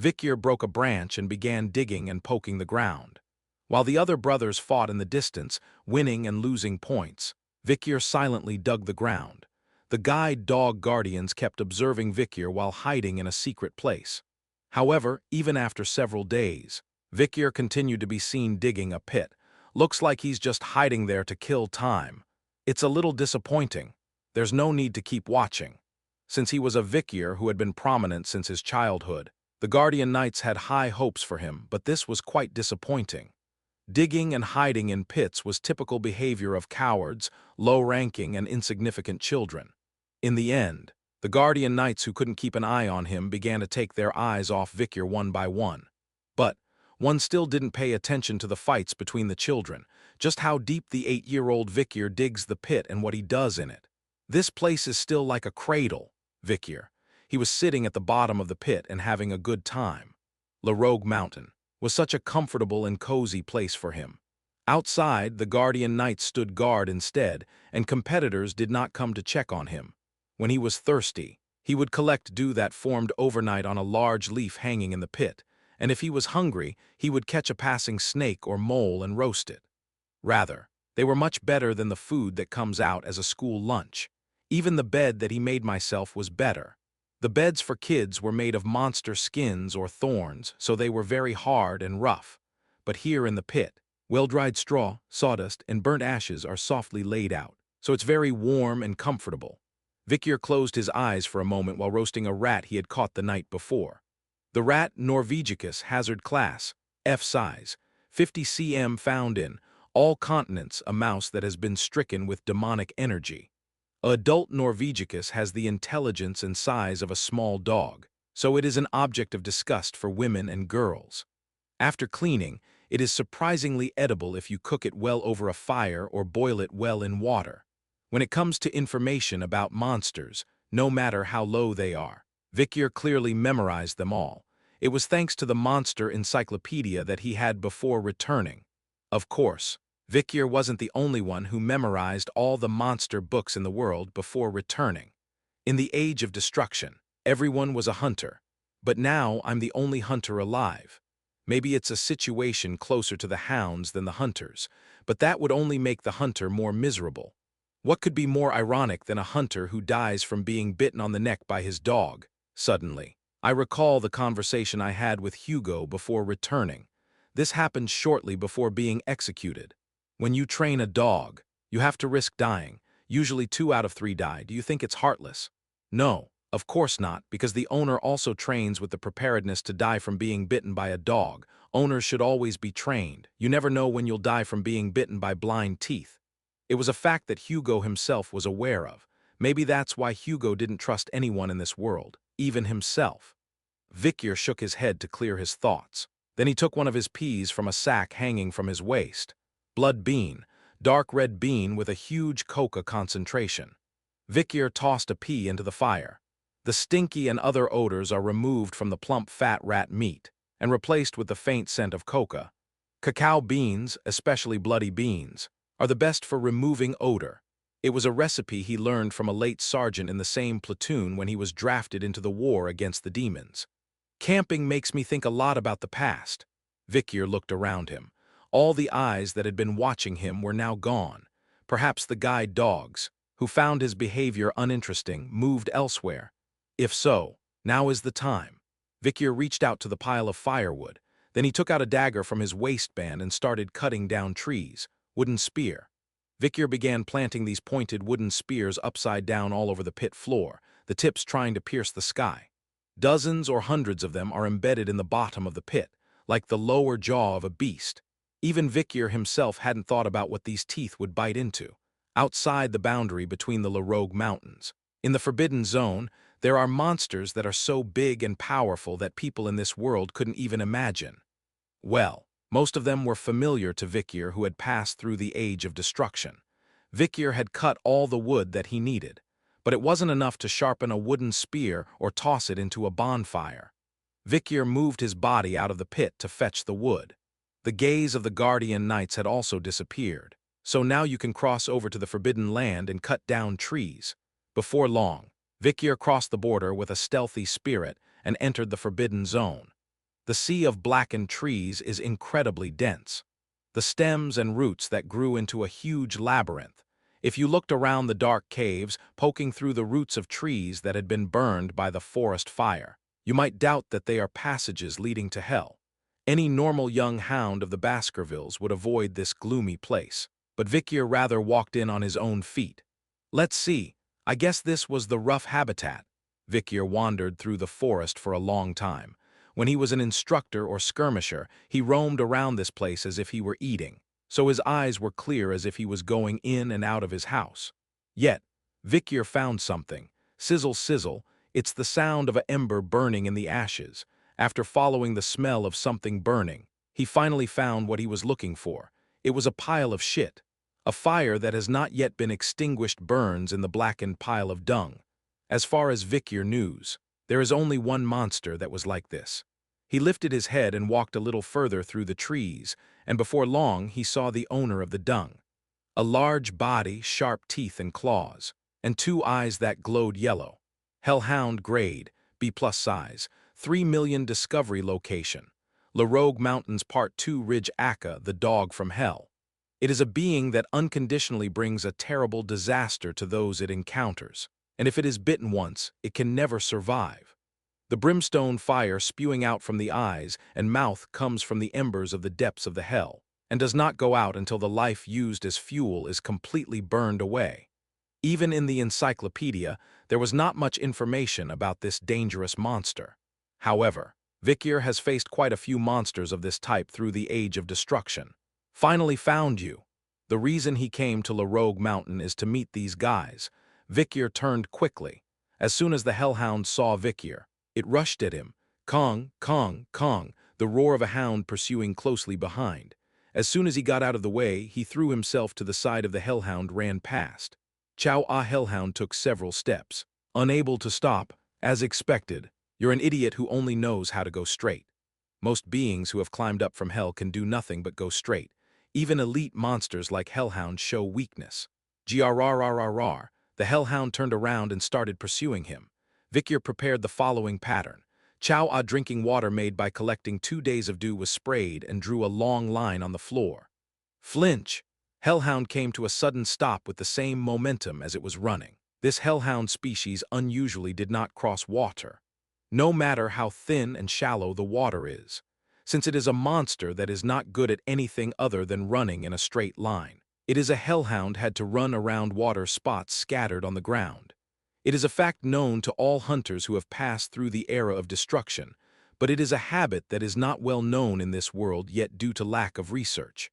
A: Vikyr broke a branch and began digging and poking the ground. While the other brothers fought in the distance, winning and losing points, Vikyr silently dug the ground. The guide dog guardians kept observing Vikyr while hiding in a secret place. However, even after several days, Vikyr continued to be seen digging a pit. Looks like he's just hiding there to kill time. It's a little disappointing. There's no need to keep watching. Since he was a Vikyr who had been prominent since his childhood, the Guardian Knights had high hopes for him, but this was quite disappointing. Digging and hiding in pits was typical behavior of cowards, low-ranking, and insignificant children. In the end, the Guardian Knights who couldn't keep an eye on him began to take their eyes off Vikyr one by one. But one still didn't pay attention to the fights between the children, just how deep the 8-year-old Vikyr digs the pit and what he does in it. This place is still like a cradle, Vikyr. He was sitting at the bottom of the pit and having a good time. La Rogue Mountain was such a comfortable and cozy place for him. Outside, the Guardian Knights stood guard instead, and competitors did not come to check on him. When he was thirsty, he would collect dew that formed overnight on a large leaf hanging in the pit, and if he was hungry, he would catch a passing snake or mole and roast it. Rather, they were much better than the food that comes out as a school lunch. Even the bed that he made myself was better. The beds for kids were made of monster skins or thorns, so they were very hard and rough. But here in the pit, well-dried straw, sawdust, and burnt ashes are softly laid out, so it's very warm and comfortable. Vikyr closed his eyes for a moment while roasting a rat he had caught the night before. The rat Norvegicus hazard class, F size, 50 cm found in all continents, a mouse that has been stricken with demonic energy. Adult Norvegicus has the intelligence and size of a small dog, so it is an object of disgust for women and girls. After cleaning, it is surprisingly edible if you cook it well over a fire or boil it well in water. When it comes to information about monsters, no matter how low they are, Vikyr clearly memorized them all. It was thanks to the monster encyclopedia that he had before returning. Of course, Vikyr wasn't the only one who memorized all the monster books in the world before returning. In the Age of Destruction, everyone was a hunter, but now I'm the only hunter alive. Maybe it's a situation closer to the hounds than the hunters, but that would only make the hunter more miserable. What could be more ironic than a hunter who dies from being bitten on the neck by his dog? Suddenly, I recall the conversation I had with Hugo before returning. This happened shortly before being executed. When you train a dog, you have to risk dying. Usually 2 out of 3 die. Do you think it's heartless? No, of course not, because the owner also trains with the preparedness to die from being bitten by a dog. Owners should always be trained. You never know when you'll die from being bitten by blind teeth. It was a fact that Hugo himself was aware of. Maybe that's why Hugo didn't trust anyone in this world, even himself. Vikyr shook his head to clear his thoughts. Then he took one of his peas from a sack hanging from his waist. Blood bean, dark red bean with a huge coca concentration. Vikyr tossed a pea into the fire. The stinky and other odors are removed from the plump fat rat meat and replaced with the faint scent of coca. Cacao beans, especially bloody beans, are the best for removing odor. It was a recipe he learned from a late sergeant in the same platoon when he was drafted into the war against the demons. Camping makes me think a lot about the past. Vikyr looked around him. All the eyes that had been watching him were now gone. Perhaps the guide dogs, who found his behavior uninteresting, moved elsewhere. If so, now is the time. Vikyr reached out to the pile of firewood. Then he took out a dagger from his waistband and started cutting down trees. Wooden spear. Vikyr began planting these pointed wooden spears upside down all over the pit floor, the tips trying to pierce the sky. Dozens or hundreds of them are embedded in the bottom of the pit, like the lower jaw of a beast. Even Vikyr himself hadn't thought about what these teeth would bite into. Outside the boundary between the Rogue Mountains, in the Forbidden Zone, there are monsters that are so big and powerful that people in this world couldn't even imagine. Well, most of them were familiar to Vikyr, who had passed through the Age of Destruction. Vikyr had cut all the wood that he needed, but it wasn't enough to sharpen a wooden spear or toss it into a bonfire. Vikyr moved his body out of the pit to fetch the wood. The gaze of the Guardian Knights had also disappeared, so now you can cross over to the Forbidden Land and cut down trees. Before long, Vikyr crossed the border with a stealthy spirit and entered the Forbidden Zone. The sea of blackened trees is incredibly dense. The stems and roots that grew into a huge labyrinth. If you looked around the dark caves, poking through the roots of trees that had been burned by the forest fire, you might doubt that they are passages leading to hell. Any normal young hound of the Baskervilles would avoid this gloomy place, but Vikyr rather walked in on his own feet. Let's see, I guess this was the rough habitat. Vikyr wandered through the forest for a long time. When he was an instructor or skirmisher, he roamed around this place as if he were eating, so his eyes were clear as if he was going in and out of his house. Yet, Vikyr found something. Sizzle, sizzle, it's the sound of an ember burning in the ashes. After following the smell of something burning, he finally found what he was looking for. It was a pile of shit. A fire that has not yet been extinguished burns in the blackened pile of dung. As far as Vikyr knew, there is only one monster that was like this. He lifted his head and walked a little further through the trees, and before long he saw the owner of the dung. A large body, sharp teeth and claws, and two eyes that glowed yellow. Hellhound grade, B+ size, 3 million discovery location. Rogue Mountains Part 2 Ridge Akka, the dog from hell. It is a being that unconditionally brings a terrible disaster to those it encounters, and if it is bitten once, it can never survive. The brimstone fire spewing out from the eyes and mouth comes from the embers of the depths of the hell, and does not go out until the life used as fuel is completely burned away. Even in the encyclopedia, there was not much information about this dangerous monster. However, Vikyr has faced quite a few monsters of this type through the Age of Destruction. Finally found you. The reason he came to Rogue Mountain is to meet these guys. Vikyr turned quickly. As soon as the hellhound saw Vikyr, it rushed at him. Kong, Kong, Kong, the roar of a hound pursuing closely behind. As soon as he got out of the way, he threw himself to the side of the hellhound ran past. Hellhound took several steps. Unable to stop, as expected. You're an idiot who only knows how to go straight. Most beings who have climbed up from hell can do nothing but go straight. Even elite monsters like hellhounds show weakness. Grrrrrrr. The hellhound turned around and started pursuing him. Vikyr prepared the following pattern. Drinking water made by collecting 2 days of dew was sprayed and drew a long line on the floor. Flinch! Hellhound came to a sudden stop with the same momentum as it was running. This hellhound species unusually did not cross water, no matter how thin and shallow the water is, since it is a monster that is not good at anything other than running in a straight line. It is a hellhound had to run around water spots scattered on the ground. It is a fact known to all hunters who have passed through the era of destruction, but it is a habit that is not well known in this world yet due to lack of research.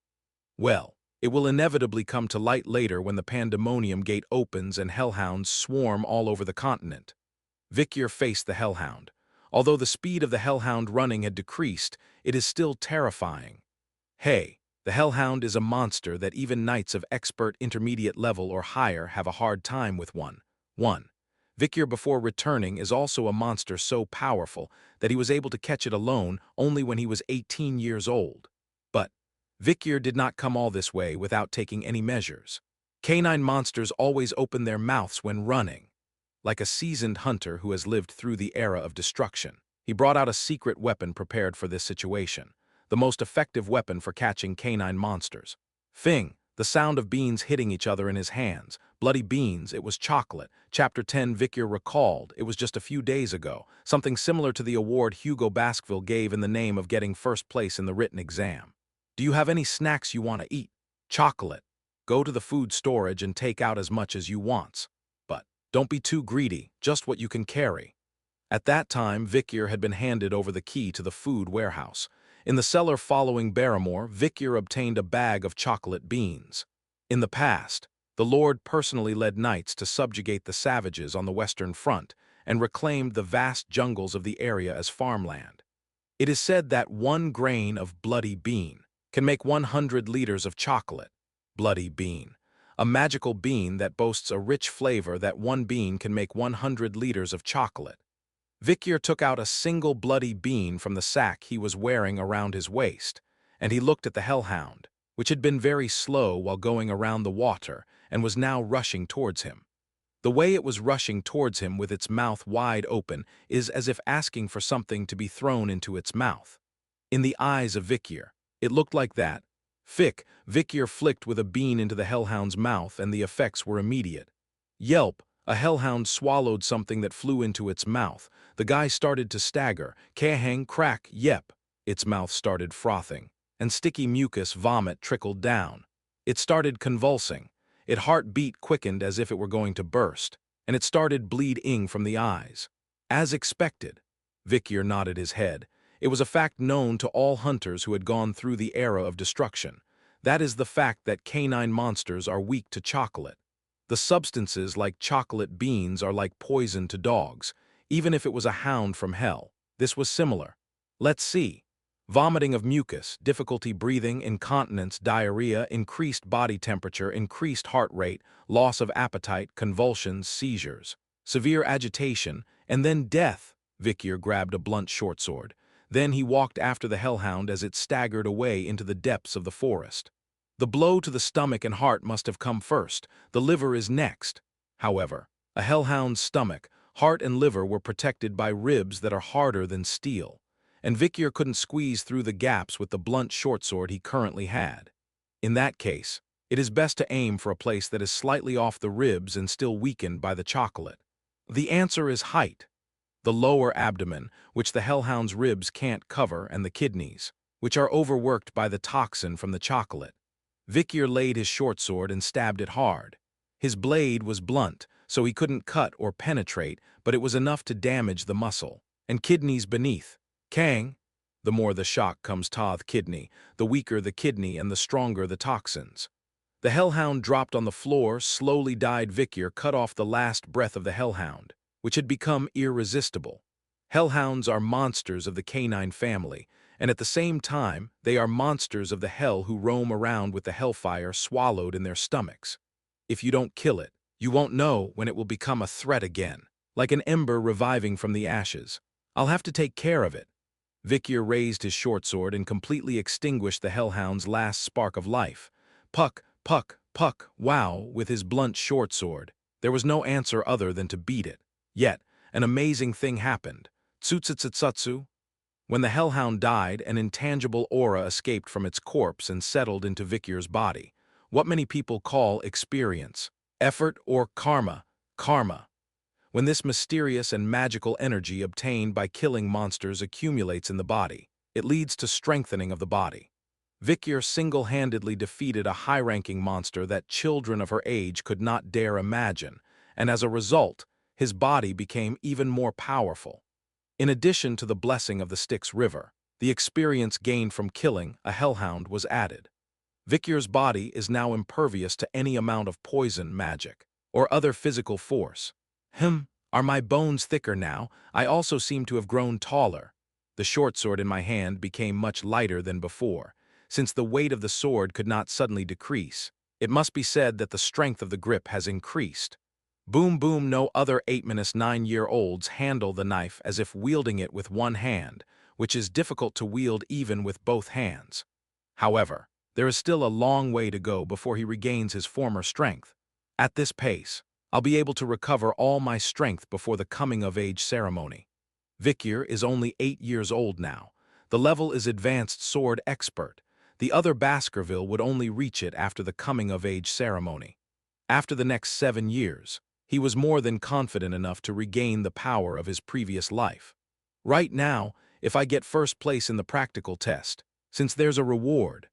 A: Well, it will inevitably come to light later when the Pandemonium Gate opens and hellhounds swarm all over the continent. Vikyr faced the hellhound. Although the speed of the hellhound running had decreased, it is still terrifying. Hey, the hellhound is a monster that even knights of expert intermediate level or higher have a hard time with. 1. Vikyr before returning is also a monster so powerful that he was able to catch it alone only when he was 18 years old. But Vikyr did not come all this way without taking any measures. Canine monsters always open their mouths when running. Like a seasoned hunter who has lived through the era of destruction, he brought out a secret weapon prepared for this situation, the most effective weapon for catching canine monsters. Fing, the sound of beans hitting each other in his hands. Bloody beans, it was chocolate. Chapter 10. Victor recalled, it was just a few days ago, something similar to the award Hugo Baskerville gave in the name of getting first place in the written exam. Do you have any snacks you want to eat? Chocolate. Go to the food storage and take out as much as you want. But don't be too greedy, just what you can carry. At that time, Victor had been handed over the key to the food warehouse. In the cellar following Barrymore, Victor obtained a bag of chocolate beans. In the past, the Lord personally led knights to subjugate the savages on the Western Front and reclaimed the vast jungles of the area as farmland. It is said that 1 grain of bloody bean can make 100 liters of chocolate. Bloody bean, a magical bean that boasts a rich flavor that 1 bean can make 100 liters of chocolate. Victor took out a single bloody bean from the sack he was wearing around his waist, and he looked at the hellhound, which had been very slow while going around the water and was now rushing towards him. The way it was rushing towards him with its mouth wide open is as if asking for something to be thrown into its mouth. In the eyes of Victor, it looked like that. Victor flicked with a bean into the hellhound's mouth, and the effects were immediate. Yelp, a hellhound swallowed something that flew into its mouth. The guy started to stagger. Kahang, crack, yep. Its mouth started frothing, and sticky mucus vomit trickled down. It started convulsing. Its heartbeat quickened as if it were going to burst, and it started bleeding from the eyes. As expected. Victor nodded his head. It was a fact known to all hunters who had gone through the era of destruction. That is the fact that canine monsters are weak to chocolate. The substances like chocolate beans are like poison to dogs, even if it was a hound from hell. This was similar. Let's see. Vomiting of mucus, difficulty breathing, incontinence, diarrhea, increased body temperature, increased heart rate, loss of appetite, convulsions, seizures, severe agitation, and then death. Victor grabbed a blunt short sword. Then he walked after the hellhound as it staggered away into the depths of the forest. The blow to the stomach and heart must have come first. The liver is next. However, a hellhound's stomach, heart, and liver were protected by ribs that are harder than steel, and Victor couldn't squeeze through the gaps with the blunt short sword he currently had. In that case, it is best to aim for a place that is slightly off the ribs and still weakened by the chocolate. The answer is height. The lower abdomen, which the hellhound's ribs can't cover, and the kidneys, which are overworked by the toxin from the chocolate. Victor laid his short sword and stabbed it hard. His blade was blunt, so he couldn't cut or penetrate, but it was enough to damage the muscle and kidneys beneath. Kang, the more the shock comes to the kidney, the weaker the kidney and the stronger the toxins. The hellhound dropped on the floor, slowly died. Victor cut off the last breath of the hellhound, which had become irresistible. Hellhounds are monsters of the canine family, and at the same time, they are monsters of the hell who roam around with the hellfire swallowed in their stomachs. If you don't kill it, you won't know when it will become a threat again, like an ember reviving from the ashes. I'll have to take care of it. Victor raised his short sword and completely extinguished the hellhound's last spark of life. Puck, puck, puck, wow, with his blunt short sword. There was no answer other than to beat it. Yet, an amazing thing happened. Tsutsutsutsutsu. When the hellhound died, an intangible aura escaped from its corpse and settled into Victor's body. What many people call experience, effort, or karma. When this mysterious and magical energy obtained by killing monsters accumulates in the body, it leads to strengthening of the body. Victor single-handedly defeated a high-ranking monster that children of her age could not dare imagine, and as a result, his body became even more powerful. In addition to the blessing of the Styx River, the experience gained from killing a hellhound was added. Victor's body is now impervious to any amount of poison, magic, or other physical force. Are my bones thicker now? I also seem to have grown taller. The short sword in my hand became much lighter than before. Since the weight of the sword could not suddenly decrease, it must be said that the strength of the grip has increased. Boom boom, no other 8-9-year-olds handle the knife as if wielding it with one hand, which is difficult to wield even with both hands. However, There is still a long way to go before he regains his former strength. At this pace, I'll be able to recover all my strength before the coming-of-age ceremony. Vikir is only 8 years old now. The level is advanced sword expert. The other Baskerville would only reach it after the coming-of-age ceremony. After the next 7 years, he was more than confident enough to regain the power of his previous life. Right now, if I get first place in the practical test, since there's a reward.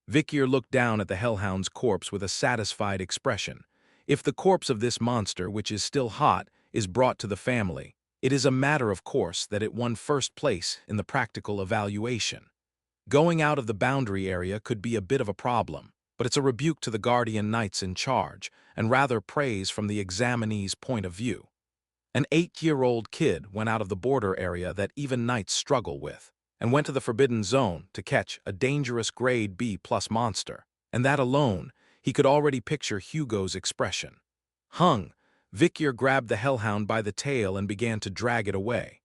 A: Vikir looked down at the hellhound's corpse with a satisfied expression. If the corpse of this monster, which is still hot, is brought to the family, it is a matter of course that it won first place in the practical evaluation. Going out of the boundary area could be a bit of a problem, but it's a rebuke to the guardian knights in charge, and rather praise from the examinee's point of view. An 8-year-old kid went out of the border area that even knights struggle with, and went to the forbidden zone to catch a dangerous grade B+ monster, and that alone, he could already picture Hugo's expression. Vikir grabbed the hellhound by the tail and began to drag it away.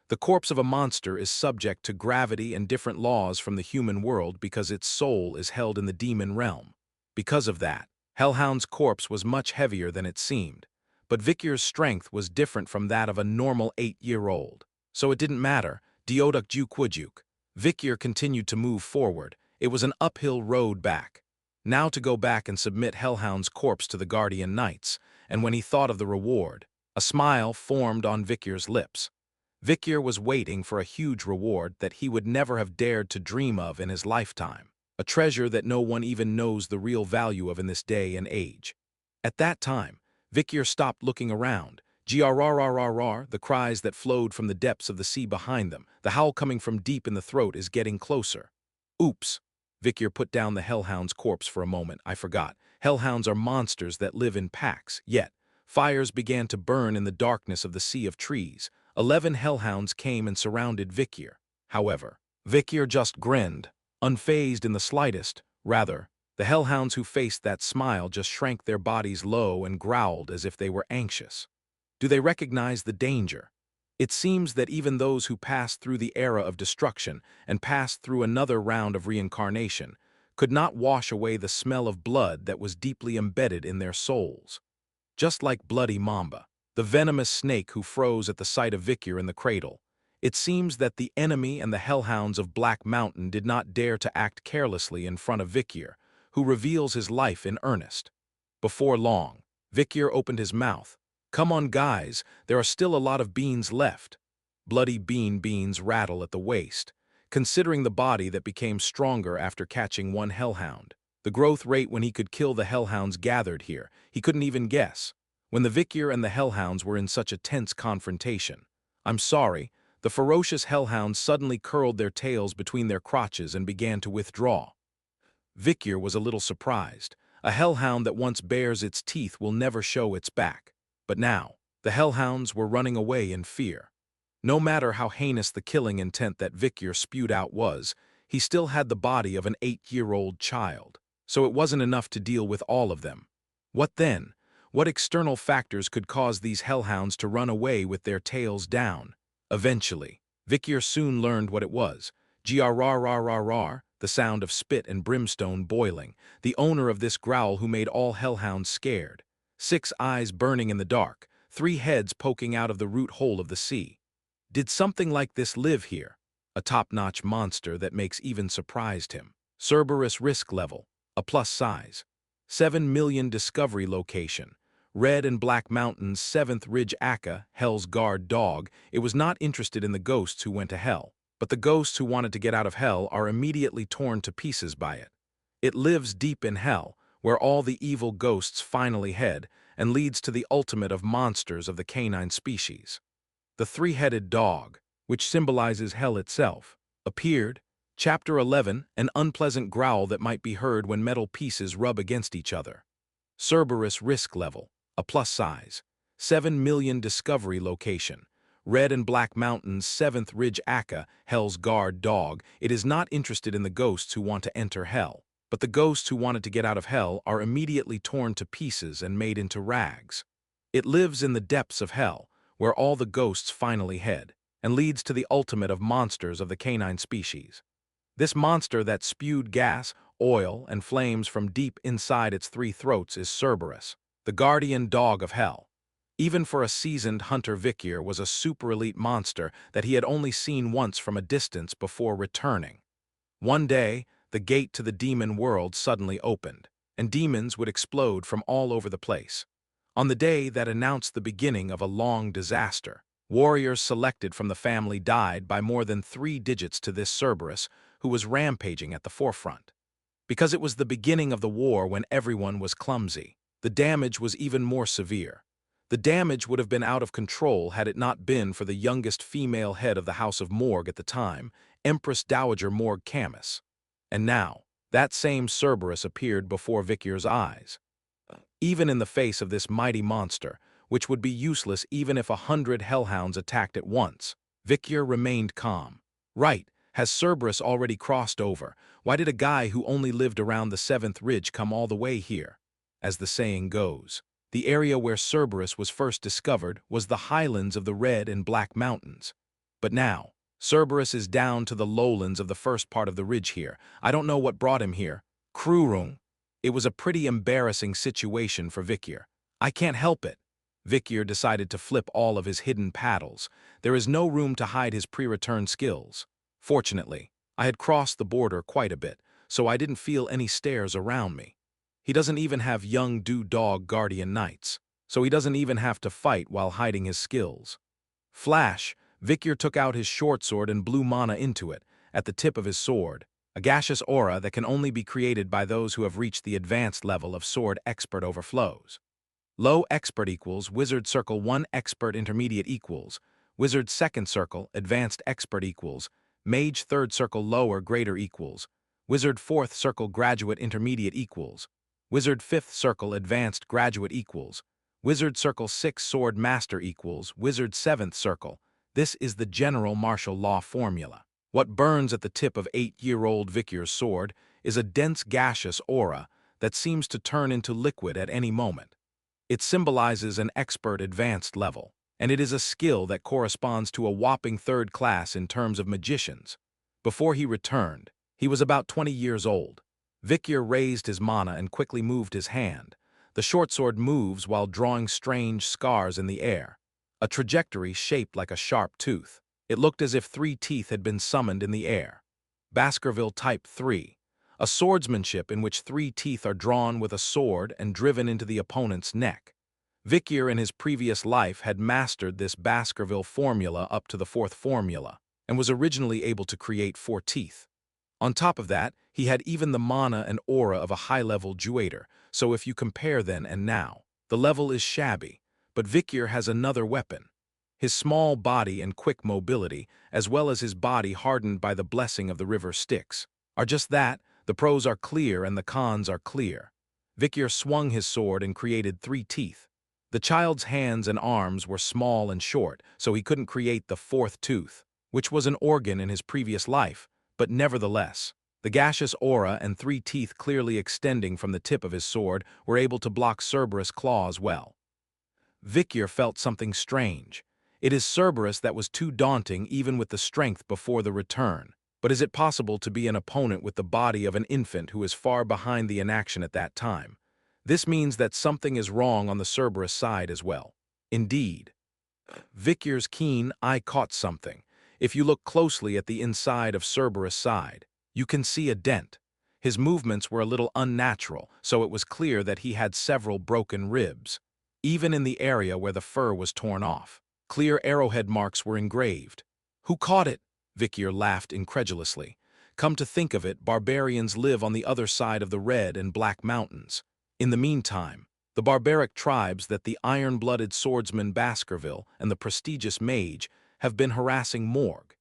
A: The corpse of a monster is subject to gravity and different laws from the human world because its soul is held in the demon realm. Because of that, Hellhound's corpse was much heavier than it seemed, but Vikir's strength was different from that of a normal 8-year-old. So it didn't matter. Dioduk Juk. Vikir continued to move forward. It was an uphill road back. Now to go back and submit Hellhound's corpse to the guardian knights, and when he thought of the reward, a smile formed on Vikir's lips. Vikir was waiting for a huge reward that he would never have dared to dream of in his lifetime, a treasure that no one even knows the real value of in this day and age. At that time, Vikir stopped looking around. Grrrrrrr, the cries that flowed from the depths of the sea behind them, the howl coming from deep in the throat is getting closer. Oops. Vikir put down the hellhound's corpse for a moment. I forgot. Hellhounds are monsters that live in packs, yet fires began to burn in the darkness of the sea of trees. 11 hellhounds came and surrounded Vikir. However, Vikir just grinned, unfazed in the slightest. Rather, the hellhounds who faced that smile just shrank their bodies low and growled as if they were anxious. Do they recognize the danger? It seems that even those who passed through the era of destruction and passed through another round of reincarnation could not wash away the smell of blood that was deeply embedded in their souls. Just like Bloody Mamba, the venomous snake who froze at the sight of Vikir in the cradle, it seems that the enemy and the hellhounds of Black Mountain did not dare to act carelessly in front of Vikir, who reveals his life in earnest. Before long, Vikir opened his mouth. Come on, guys, there are still a lot of beans left. Bloody beans rattle at the waist. Considering the body that became stronger after catching one hellhound, the growth rate when he could kill the hellhounds gathered here, he couldn't even guess. When the Vikir and the hellhounds were in such a tense confrontation, I'm sorry, the ferocious hellhounds suddenly curled their tails between their crotches and began to withdraw. Vikir was a little surprised. A hellhound that once bares its teeth will never show its back. But now, the hellhounds were running away in fear. No matter how heinous the killing intent that Vikir spewed out was, he still had the body of an 8-year-old child, so it wasn't enough to deal with all of them. What then? What external factors could cause these hellhounds to run away with their tails down? Eventually, Vikir soon learned what it was. Grrrrrrr, the sound of spit and brimstone boiling, the owner of this growl who made all hellhounds scared. 6 eyes burning in the dark, 3 heads poking out of the root hole of the sea. Did something like this live here? A top-notch monster that makes even surprised him. Cerberus risk level, a plus size. 7 million discovery location. Red and Black Mountains 7th Ridge Akka, Hell's Guard dog. It was not interested in the ghosts who went to hell, but the ghosts who wanted to get out of hell are immediately torn to pieces by it. It lives deep in hell, where all the evil ghosts finally head, and leads to the ultimate of monsters of the canine species. The 3-headed dog, which symbolizes hell itself, appeared. Chapter 11, an unpleasant growl that might be heard when metal pieces rub against each other. Cerberus risk level, a plus size. 7 million discovery location. Red and Black Mountains 7th Ridge Akka, Hell's Guard dog. It is not interested in the ghosts who want to enter hell, but the ghosts who wanted to get out of hell are immediately torn to pieces and made into rags. It lives in the depths of hell, where all the ghosts finally head, and leads to the ultimate of monsters of the canine species. This monster that spewed gas oil, and flames from deep inside its three throats is Cerberus, the guardian dog of hell. Even for a seasoned hunter, Vikir was a super-elite monster that he had only seen once from a distance before returning. One day, the gate to the demon world suddenly opened, and demons would explode from all over the place. On the day that announced the beginning of a long disaster, warriors selected from the family died by more than 3 digits to this Cerberus, who was rampaging at the forefront. Because it was the beginning of the war when everyone was clumsy, the damage was even more severe. The damage would have been out of control had it not been for the youngest female head of the House of Morg at the time, Empress Dowager Morg Camus. And now, that same Cerberus appeared before Vikir's eyes. Even in the face of this mighty monster, which would be useless even if 100 hellhounds attacked at once, Vikir remained calm. Right, has Cerberus already crossed over? Why did a guy who only lived around the 7th ridge come all the way here? As the saying goes, the area where Cerberus was first discovered was the highlands of the Red and Black Mountains. But now, Cerberus is down to the lowlands of the first part of the ridge here. I don't know what brought him here. Krurung. It was a pretty embarrassing situation for Vikir. I can't help it. Vikir decided to flip all of his hidden paddles. There is no room to hide his pre-return skills. Fortunately, I had crossed the border quite a bit, so I didn't feel any stares around me. He doesn't even have young dog guardian knights, so he doesn't even have to fight while hiding his skills. Flash, Vikir took out his short sword and blew mana into it, at the tip of his sword, a gaseous aura that can only be created by those who have reached the advanced level of sword expert overflows. Low expert equals wizard circle 1 expert intermediate equals, wizard second circle advanced expert equals, mage third circle lower greater equals, wizard fourth circle graduate intermediate equals, wizard fifth circle advanced graduate equals, wizard circle 6 sword master equals, wizard 7th circle. This is the general martial law formula. What burns at the tip of 8-year-old Vikir's sword is a dense gaseous aura that seems to turn into liquid at any moment. It symbolizes an expert advanced level, and it is a skill that corresponds to a whopping 3rd class in terms of magicians. Before he returned, he was about 20 years old. Vikir raised his mana and quickly moved his hand. The short sword moves while drawing strange scars in the air, a trajectory shaped like a sharp tooth. It looked as if 3 teeth had been summoned in the air. Baskerville Type 3, a swordsmanship in which 3 teeth are drawn with a sword and driven into the opponent's neck. Vikir in his previous life had mastered this Baskerville formula up to the 4th formula, and was originally able to create 4 teeth. On top of that, he had even the mana and aura of a high-level Juader, so if you compare then and now, the level is shabby, but Vikir has another weapon. His small body and quick mobility, as well as his body hardened by the blessing of the river Styx, are just that. The pros are clear and the cons are clear. Vikir swung his sword and created 3 teeth. The child's hands and arms were small and short, so he couldn't create the 4th tooth, which was an organ in his previous life, but nevertheless, the gaseous aura and 3 teeth clearly extending from the tip of his sword were able to block Cerberus' claws well. Vikir felt something strange. It is Cerberus that was too daunting even with the strength before the return. But is it possible to be an opponent with the body of an infant who is far behind the inaction at that time? This means that something is wrong on the Cerberus side as well. Indeed. Vikir's keen eye caught something. If you look closely at the inside of Cerberus' side, you can see a dent. His movements were a little unnatural, so it was clear that he had several broken ribs. Even in the area where the fur was torn off, clear arrowhead marks were engraved. Who caught it? Vikir laughed incredulously. Come to think of it, barbarians live on the other side of the Red and Black Mountains. In the meantime, the barbaric tribes that the iron-blooded swordsman Baskerville and the prestigious mage have been harassing Morg.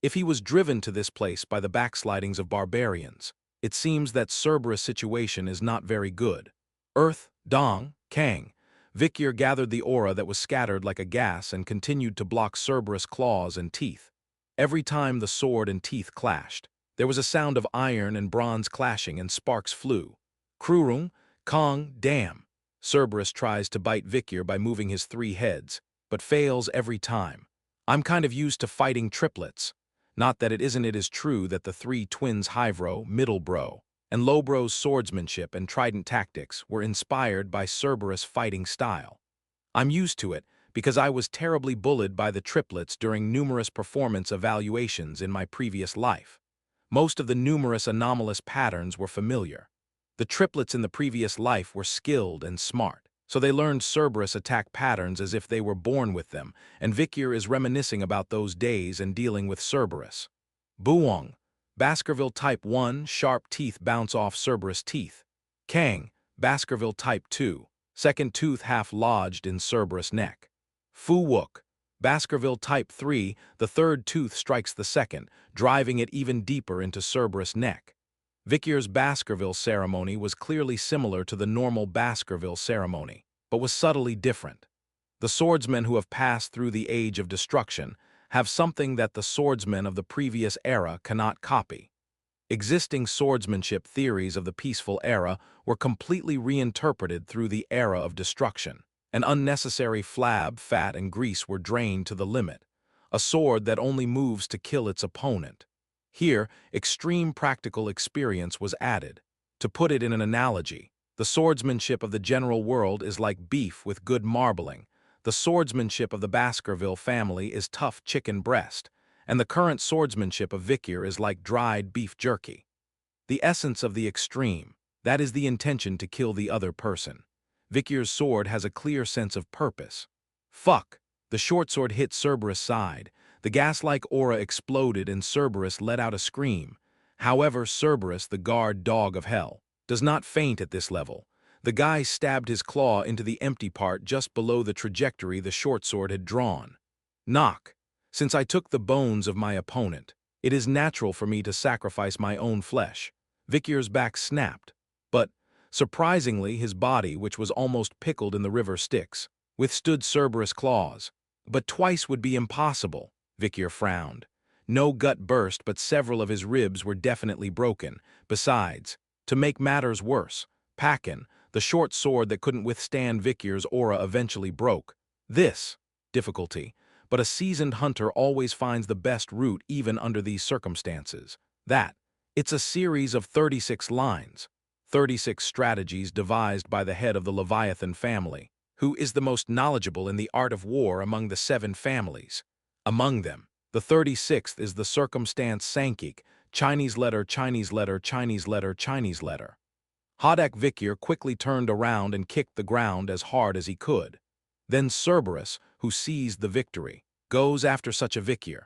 A: If he was driven to this place by the backslidings of barbarians, it seems that Cerberus' situation is not very good. Earth, Dong, Kang. Vikir gathered the aura that was scattered like a gas and continued to block Cerberus' claws and teeth. Every time the sword and teeth clashed, there was a sound of iron and bronze clashing and sparks flew. Krurung, Kong, damn. Cerberus tries to bite Vikir by moving his 3 heads, but fails every time. I'm kind of used to fighting triplets. Not that it is true that the 3 twins Hyvro, middle bro, and Lobro's swordsmanship and trident tactics were inspired by Cerberus' fighting style. I'm used to it because I was terribly bullied by the triplets during numerous performance evaluations in my previous life. Most of the numerous anomalous patterns were familiar. The triplets in the previous life were skilled and smart, so they learned Cerberus attack patterns as if they were born with them, and Vikyr is reminiscing about those days and dealing with Cerberus. Buong, Baskerville Type 1, sharp teeth bounce off Cerberus teeth. Kang, Baskerville Type 2, second tooth half lodged in Cerberus neck. Fu Wook, Baskerville Type 3, the third tooth strikes the second, driving it even deeper into Cerberus neck. Vikyr's Baskerville ceremony was clearly similar to the normal Baskerville ceremony, but was subtly different. The swordsmen who have passed through the Age of Destruction have something that the swordsmen of the previous era cannot copy. Existing swordsmanship theories of the peaceful era were completely reinterpreted through the era of destruction. An unnecessary flab, fat, and grease were drained to the limit. A sword that only moves to kill its opponent. Here, extreme practical experience was added. To put it in an analogy, the swordsmanship of the general world is like beef with good marbling. The swordsmanship of the Baskerville family is tough chicken breast, and the current swordsmanship of Vikyr is like dried beef jerky. The essence of the extreme, that is the intention to kill the other person. Vikyr's sword has a clear sense of purpose. Fuck! The short sword hit Cerberus' side. The gas-like aura exploded and Cerberus let out a scream. However, Cerberus, the guard dog of hell, does not faint at this level. The guy stabbed his claw into the empty part just below the trajectory the short sword had drawn. Knock. Since I took the bones of my opponent, it is natural for me to sacrifice my own flesh. Vikyr's back snapped, but, surprisingly, his body, which was almost pickled in the river Styx, withstood Cerberus' claws. But twice would be impossible, Vikyr frowned. No gut burst, but several of his ribs were definitely broken. Besides, to make matters worse, Pakin, the short sword that couldn't withstand Vikyr's aura, eventually broke. This difficulty, but a seasoned hunter always finds the best route even under these circumstances. It's a series of 36 lines, 36 strategies devised by the head of the Leviathan family, who is the most knowledgeable in the art of war among the 7 families. Among them, the 36th is the circumstance Sankik, Chinese letter, Chinese letter, Chinese letter, Chinese letter. Hodak Vikyr quickly turned around and kicked the ground as hard as he could. Then Cerberus, who seized the victory, goes after such a Vikyr.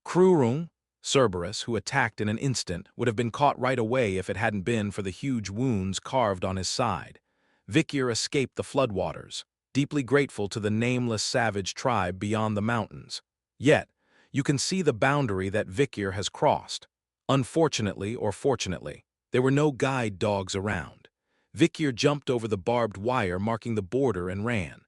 A: Krurung, Cerberus, who attacked in an instant, would have been caught right away if it hadn't been for the huge wounds carved on his side. Vikyr escaped the floodwaters, deeply grateful to the nameless savage tribe beyond the mountains. Yet, you can see the boundary that Vikyr has crossed. Unfortunately or fortunately, there were no guide dogs around. Vikyr jumped over the barbed wire marking the border and ran.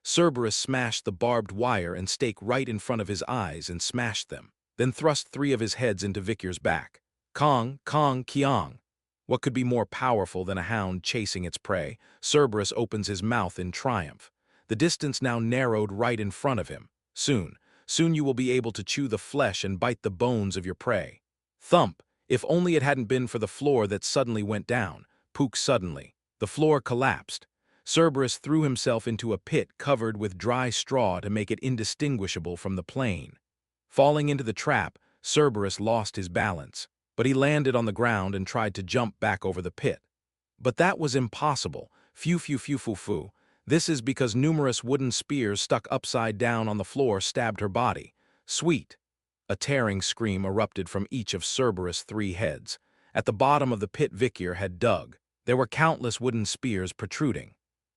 A: Cerberus smashed the barbed wire and stake right in front of his eyes and smashed them, then thrust 3 of his heads into Vikyr's back. Kong, Kong, Kiong. What could be more powerful than a hound chasing its prey? Cerberus opens his mouth in triumph. The distance now narrowed right in front of him. Soon you will be able to chew the flesh and bite the bones of your prey. Thump! If only it hadn't been for the floor that suddenly went down. Pook suddenly. The floor collapsed. Cerberus threw himself into a pit covered with dry straw to make it indistinguishable from the plain. Falling into the trap, Cerberus lost his balance, but he landed on the ground and tried to jump back over the pit. But that was impossible. Phew. This is because numerous wooden spears stuck upside down on the floor stabbed her body. Sweet! A tearing scream erupted from each of Cerberus' 3 heads. At the bottom of the pit Vikyr had dug, there were countless wooden spears protruding.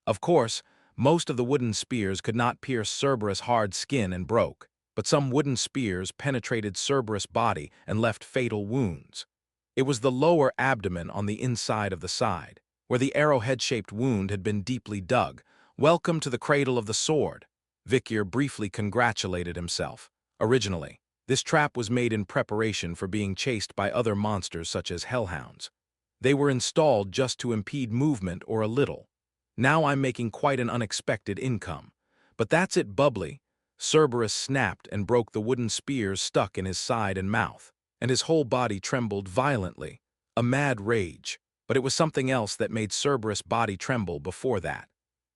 A: Of course, most of the wooden spears could not pierce Cerberus' hard skin and broke, but some wooden spears penetrated Cerberus' body and left fatal wounds. It was the lower abdomen on the inside of the side, where the arrowhead-shaped wound had been deeply dug. Welcome to the cradle of the sword. Vikyr briefly congratulated himself. Originally, this trap was made in preparation for being chased by other monsters such as hellhounds. They were installed just to impede movement or a little. Now I'm making quite an unexpected income. But that's it, bubbly. Cerberus snapped and broke the wooden spears stuck in his side and mouth, and his whole body trembled violently. A mad rage. But it was something else that made Cerberus' body tremble before that.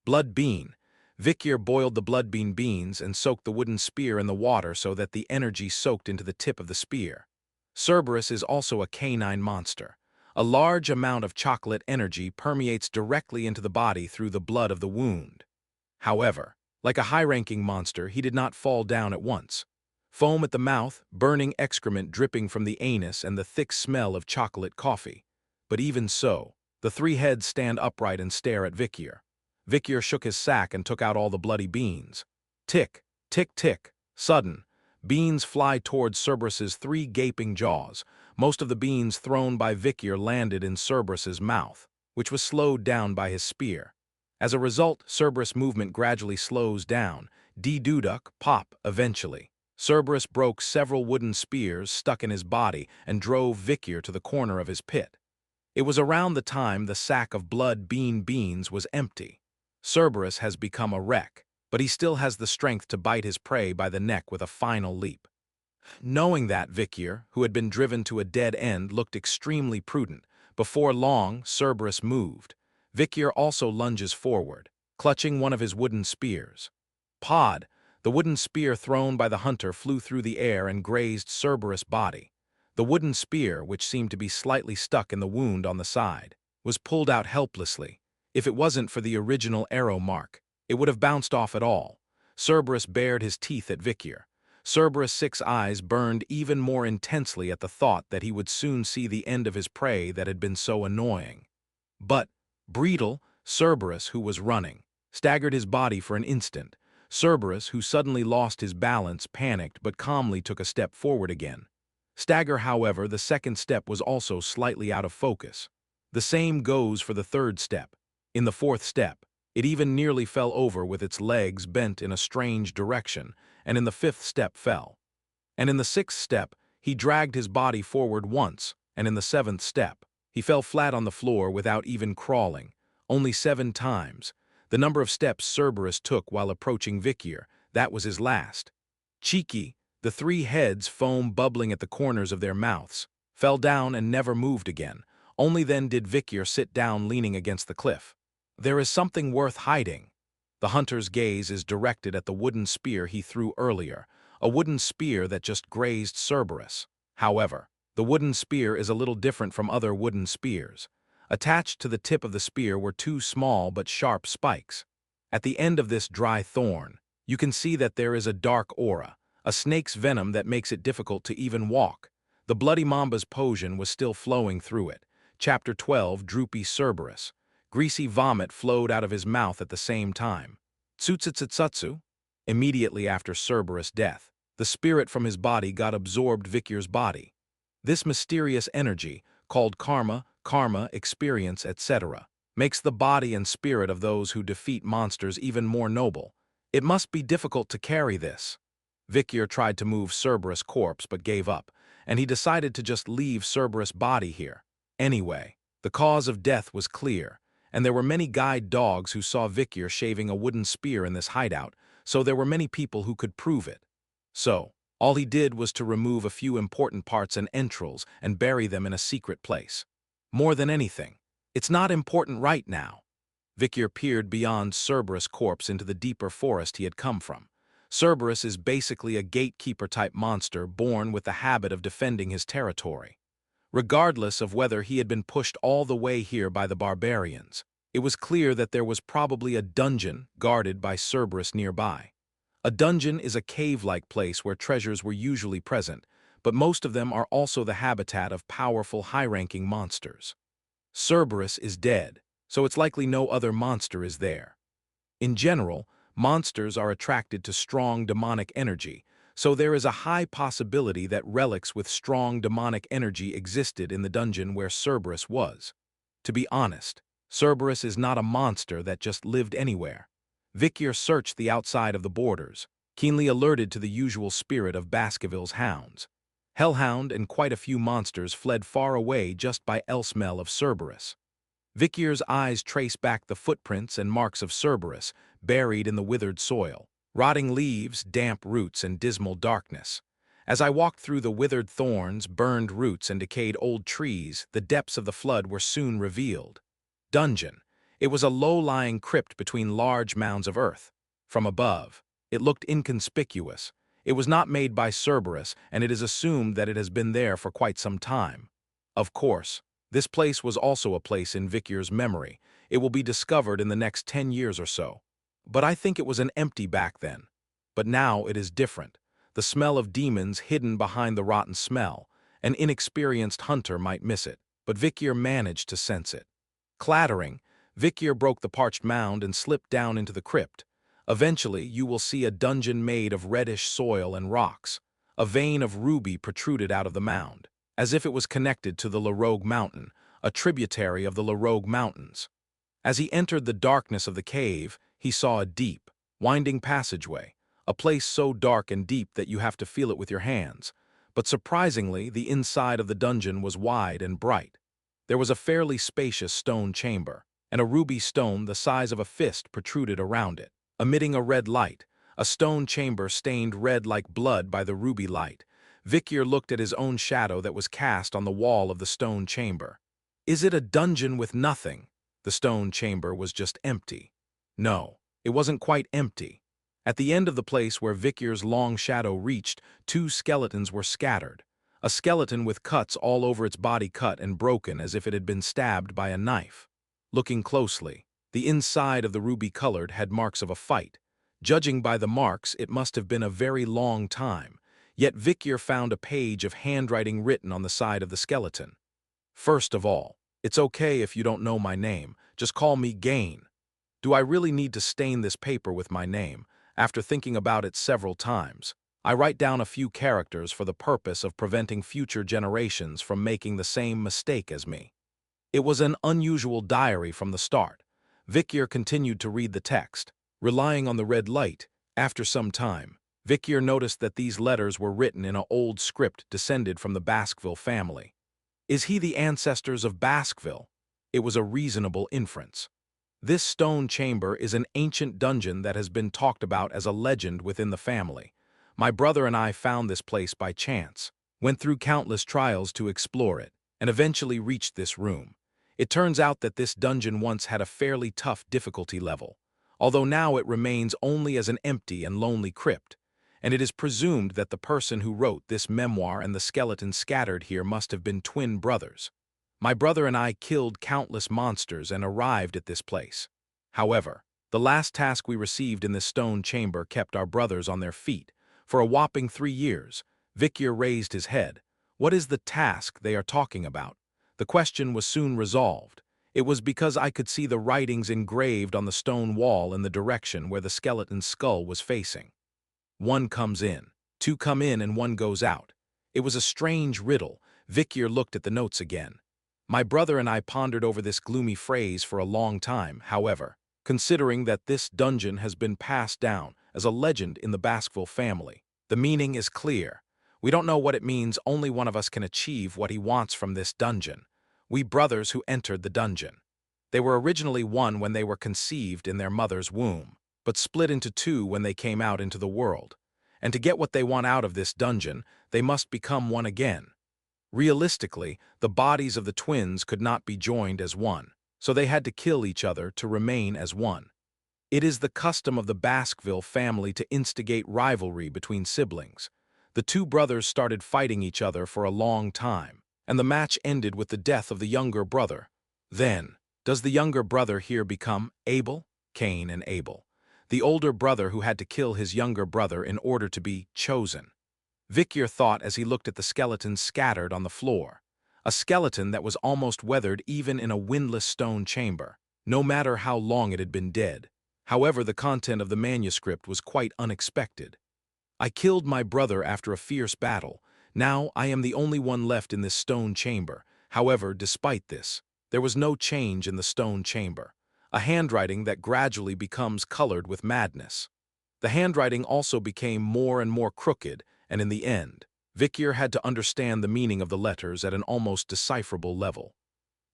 A: Blood bean. Vikyr boiled the blood bean beans and soaked the wooden spear in the water so that the energy soaked into the tip of the spear. Cerberus is also a canine monster. A large amount of chocolate energy permeates directly into the body through the blood of the wound. However, like a high-ranking monster, he did not fall down at once. Foam at the mouth, burning excrement dripping from the anus, and the thick smell of chocolate coffee. But even so, the three heads stand upright and stare at Vikyr. Vikyr shook his sack and took out all the bloody beans. Tick, tick, tick. Sudden, beans fly towards Cerberus's three gaping jaws. Most of the beans thrown by Vikyr landed in Cerberus's mouth, which was slowed down by his spear. As a result, Cerberus' movement gradually slows down. De-duduck, pop, eventually. Cerberus broke several wooden spears stuck in his body and drove Vikyr to the corner of his pit. It was around the time the sack of blood beans was empty. Cerberus has become a wreck, but he still has the strength to bite his prey by the neck with a final leap. Knowing that, Vikyr, who had been driven to a dead end, looked extremely prudent. Before long, Cerberus moved. Vikyr also lunges forward, clutching one of his wooden spears. Pod, the wooden spear thrown by the hunter, flew through the air and grazed Cerberus' body. The wooden spear, which seemed to be slightly stuck in the wound on the side, was pulled out helplessly. If it wasn't for the original arrow mark, it would have bounced off at all. Cerberus bared his teeth at Vikyr. Cerberus' 6 eyes burned even more intensely at the thought that he would soon see the end of his prey that had been so annoying. But Breedle, Cerberus, who was running, staggered his body for an instant. Cerberus, who suddenly lost his balance, panicked but calmly took a step forward again. Stagger, however, the second step was also slightly out of focus. The same goes for the third step. In the fourth step, it even nearly fell over with its legs bent in a strange direction, and in the fifth step fell. And in the sixth step, he dragged his body forward once, and in the seventh step, he fell flat on the floor without even crawling, only 7 times. The number of steps Cerberus took while approaching Vikyr, that was his last. Cheeky, the 3 heads, foam bubbling at the corners of their mouths, fell down and never moved again. Only then did Vikyr sit down leaning against the cliff. There is something worth hiding. The hunter's gaze is directed at the wooden spear he threw earlier, a wooden spear that just grazed Cerberus. However, the wooden spear is a little different from other wooden spears. Attached to the tip of the spear were 2 small but sharp spikes. At the end of this dry thorn, you can see that there is a dark aura, a snake's venom that makes it difficult to even walk. The bloody mamba's poison was still flowing through it. Chapter 12, Droopy Cerberus. Greasy vomit flowed out of his mouth at the same time. Tsutsutsutsutsu. Immediately after Cerberus' death, the spirit from his body got absorbed Vikyr's body. This mysterious energy, called karma, experience, etc., makes the body and spirit of those who defeat monsters even more noble. It must be difficult to carry this. Vikyr tried to move Cerberus' corpse but gave up, and he decided to just leave Cerberus' body here. Anyway, the cause of death was clear, and there were many guide dogs who saw Vikyr shaving a wooden spear in this hideout, so there were many people who could prove it. So, all he did was to remove a few important parts and entrails and bury them in a secret place. More than anything, it's not important right now. Vikyr peered beyond Cerberus' corpse into the deeper forest he had come from. Cerberus is basically a gatekeeper-type monster born with the habit of defending his territory. Regardless of whether he had been pushed all the way here by the barbarians, it was clear that there was probably a dungeon guarded by Cerberus nearby. A dungeon is a cave-like place where treasures were usually present, but most of them are also the habitat of powerful high-ranking monsters. Cerberus is dead, so it's likely no other monster is there. In general, monsters are attracted to strong demonic energy, so there is a high possibility that relics with strong demonic energy existed in the dungeon where Cerberus was. To be honest, Cerberus is not a monster that just lived anywhere. Vikyr searched the outside of the borders, keenly alerted to the usual spirit of Baskerville's hounds. Hellhound and quite a few monsters fled far away just by smell of Cerberus. Vikyr's eyes trace back the footprints and marks of Cerberus, buried in the withered soil, rotting leaves, damp roots, and dismal darkness. As I walked through the withered thorns, burned roots, and decayed old trees, the depths of the flood were soon revealed. Dungeon. It was a low-lying crypt between large mounds of earth. From above, it looked inconspicuous. It was not made by Cerberus, and it is assumed that it has been there for quite some time. Of course, this place was also a place in Vicier's memory. It will be discovered in the next 10 years or so. But I think it was an empty back then. But now it is different. The smell of demons hidden behind the rotten smell. An inexperienced hunter might miss it, but Vicier managed to sense it. Clattering, Vicier broke the parched mound and slipped down into the crypt. Eventually, you will see a dungeon made of reddish soil and rocks. A vein of ruby protruded out of the mound, as if it was connected to the La Rogue Mountain, a tributary of the La Rogue Mountains. As he entered the darkness of the cave, he saw a deep, winding passageway, a place so dark and deep that you have to feel it with your hands. But surprisingly, the inside of the dungeon was wide and bright. There was a fairly spacious stone chamber, and a ruby stone the size of a fist protruded around it, emitting a red light, a stone chamber stained red like blood by the ruby light. Vicier looked at his own shadow that was cast on the wall of the stone chamber. Is it a dungeon with nothing? The stone chamber was just empty. No, it wasn't quite empty. At the end of the place where Vicier's long shadow reached, two skeletons were scattered. A skeleton with cuts all over its body, cut and broken as if it had been stabbed by a knife. Looking closely, the inside of the ruby-colored had marks of a fight. Judging by the marks, it must have been a very long time. Yet Vicier found a page of handwriting written on the side of the skeleton. First of all, it's okay if you don't know my name, just call me Gain. Do I really need to stain this paper with my name? After thinking about it several times, I write down a few characters for the purpose of preventing future generations from making the same mistake as me. It was an unusual diary from the start. Vicier continued to read the text, relying on the red light. After some time, Vicier noticed that these letters were written in an old script descended from the Baskerville family. Is he the ancestors of Baskerville? It was a reasonable inference. This stone chamber is an ancient dungeon that has been talked about as a legend within the family. My brother and I found this place by chance, went through countless trials to explore it, and eventually reached this room. It turns out that this dungeon once had a fairly tough difficulty level, although now it remains only as an empty and lonely crypt, and it is presumed that the person who wrote this memoir and the skeleton scattered here must have been twin brothers. My brother and I killed countless monsters and arrived at this place. However, the last task we received in this stone chamber kept our brothers on their feet. For a whopping 3 years, Vicier raised his head. What is the task they are talking about? The question was soon resolved. It was because I could see the writings engraved on the stone wall in the direction where the skeleton's skull was facing. 1 comes in, 2 come in, and 1 goes out. It was a strange riddle. Vicier looked at the notes again. My brother and I pondered over this gloomy phrase for a long time. However, considering that this dungeon has been passed down as a legend in the Baskerville family, the meaning is clear. We don't know what it means. Only one of us can achieve what he wants from this dungeon. We brothers who entered the dungeon. They were originally one when they were conceived in their mother's womb, but split into 2 when they came out into the world. And to get what they want out of this dungeon, they must become one again. Realistically, the bodies of the twins could not be joined as one, so they had to kill each other to remain as one. It is the custom of the Baskerville family to instigate rivalry between siblings. The 2 brothers started fighting each other for a long time, and the match ended with the death of the younger brother. Then, does the younger brother here become Abel? Cain and Abel, the older brother who had to kill his younger brother in order to be chosen. Vicier thought as he looked at the skeleton scattered on the floor. A skeleton that was almost weathered even in a windless stone chamber, no matter how long it had been dead. However, the content of the manuscript was quite unexpected. I killed my brother after a fierce battle. Now I am the only one left in this stone chamber. However, despite this, there was no change in the stone chamber. A handwriting that gradually becomes colored with madness. The handwriting also became more and more crooked, and in the end, Vicier had to understand the meaning of the letters at an almost decipherable level.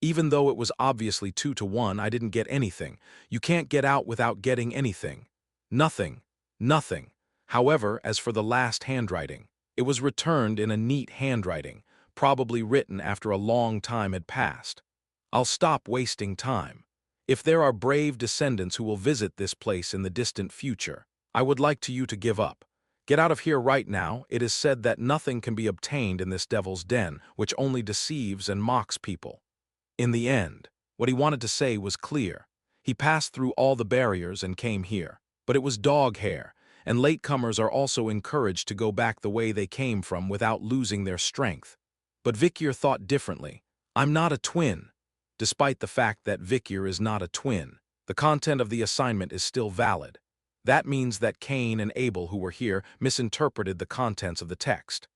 A: Even though it was obviously 2 to 1, I didn't get anything. You can't get out without getting anything. Nothing. Nothing. However, as for the last handwriting, It was returned in a neat handwriting, probably written after a long time had passed. I'll stop wasting time. If there are brave descendants who will visit this place in the distant future, I would like you to give up. Get out of here right now. It is said that nothing can be obtained in this devil's den, which only deceives and mocks people. In the end, what he wanted to say was clear. He passed through all the barriers and came here. But it was dog hair, and latecomers are also encouraged to go back the way they came from without losing their strength. But Vikyr thought differently. I'm not a twin. Despite the fact that Vikyr is not a twin, the content of the assignment is still valid. That means that Cain and Abel, who were here, misinterpreted the contents of the text.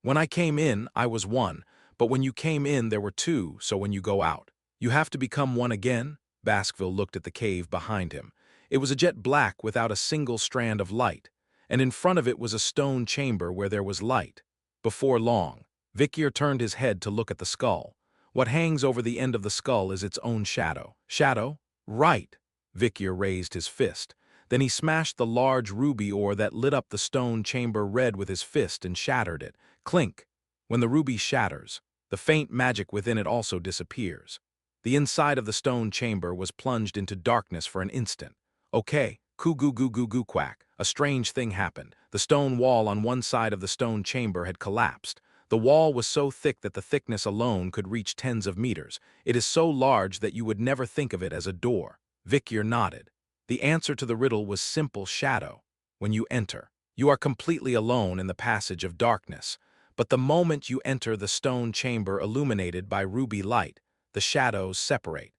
A: When I came in, I was one, but when you came in, there were two, so when you go out, you have to become one again? Baskerville looked at the cave behind him. It was a jet black without a single strand of light, and in front of it was a stone chamber where there was light. Before long, Vikyr turned his head to look at the skull. What hangs over the end of the skull is its own shadow. Shadow? Right! Vikyr raised his fist. Then he smashed the large ruby ore that lit up the stone chamber red with his fist and shattered it. Clink! When the ruby shatters, the faint magic within it also disappears. The inside of the stone chamber was plunged into darkness for an instant. Okay, coo-goo-goo-goo-goo quack. A strange thing happened. The stone wall on one side of the stone chamber had collapsed. The wall was so thick that the thickness alone could reach tens of meters. It is so large that you would never think of it as a door. Vikyr nodded. The answer to the riddle was simple: shadow. When you enter, you are completely alone in the passage of darkness. But the moment you enter the stone chamber illuminated by ruby light, the shadows separate.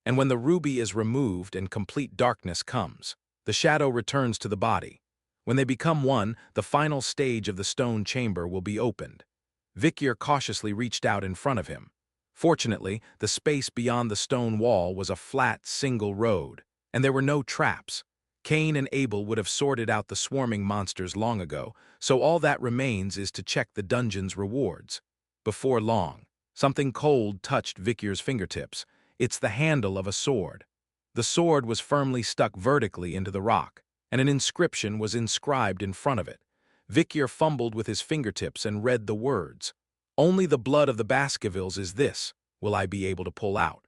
A: And when the ruby is removed and complete darkness comes, the shadow returns to the body. When they become one, the final stage of the stone chamber will be opened. Vikyr cautiously reached out in front of him. Fortunately, the space beyond the stone wall was a flat, single road, and there were no traps. Cain and Abel would have sorted out the swarming monsters long ago, so all that remains is to check the dungeon's rewards. Before long, something cold touched Vikyr's fingertips. It's the handle of a sword. The sword was firmly stuck vertically into the rock, and an inscription was inscribed in front of it. Vikyr fumbled with his fingertips and read the words. Only the blood of the Baskervilles is this, will I be able to pull out.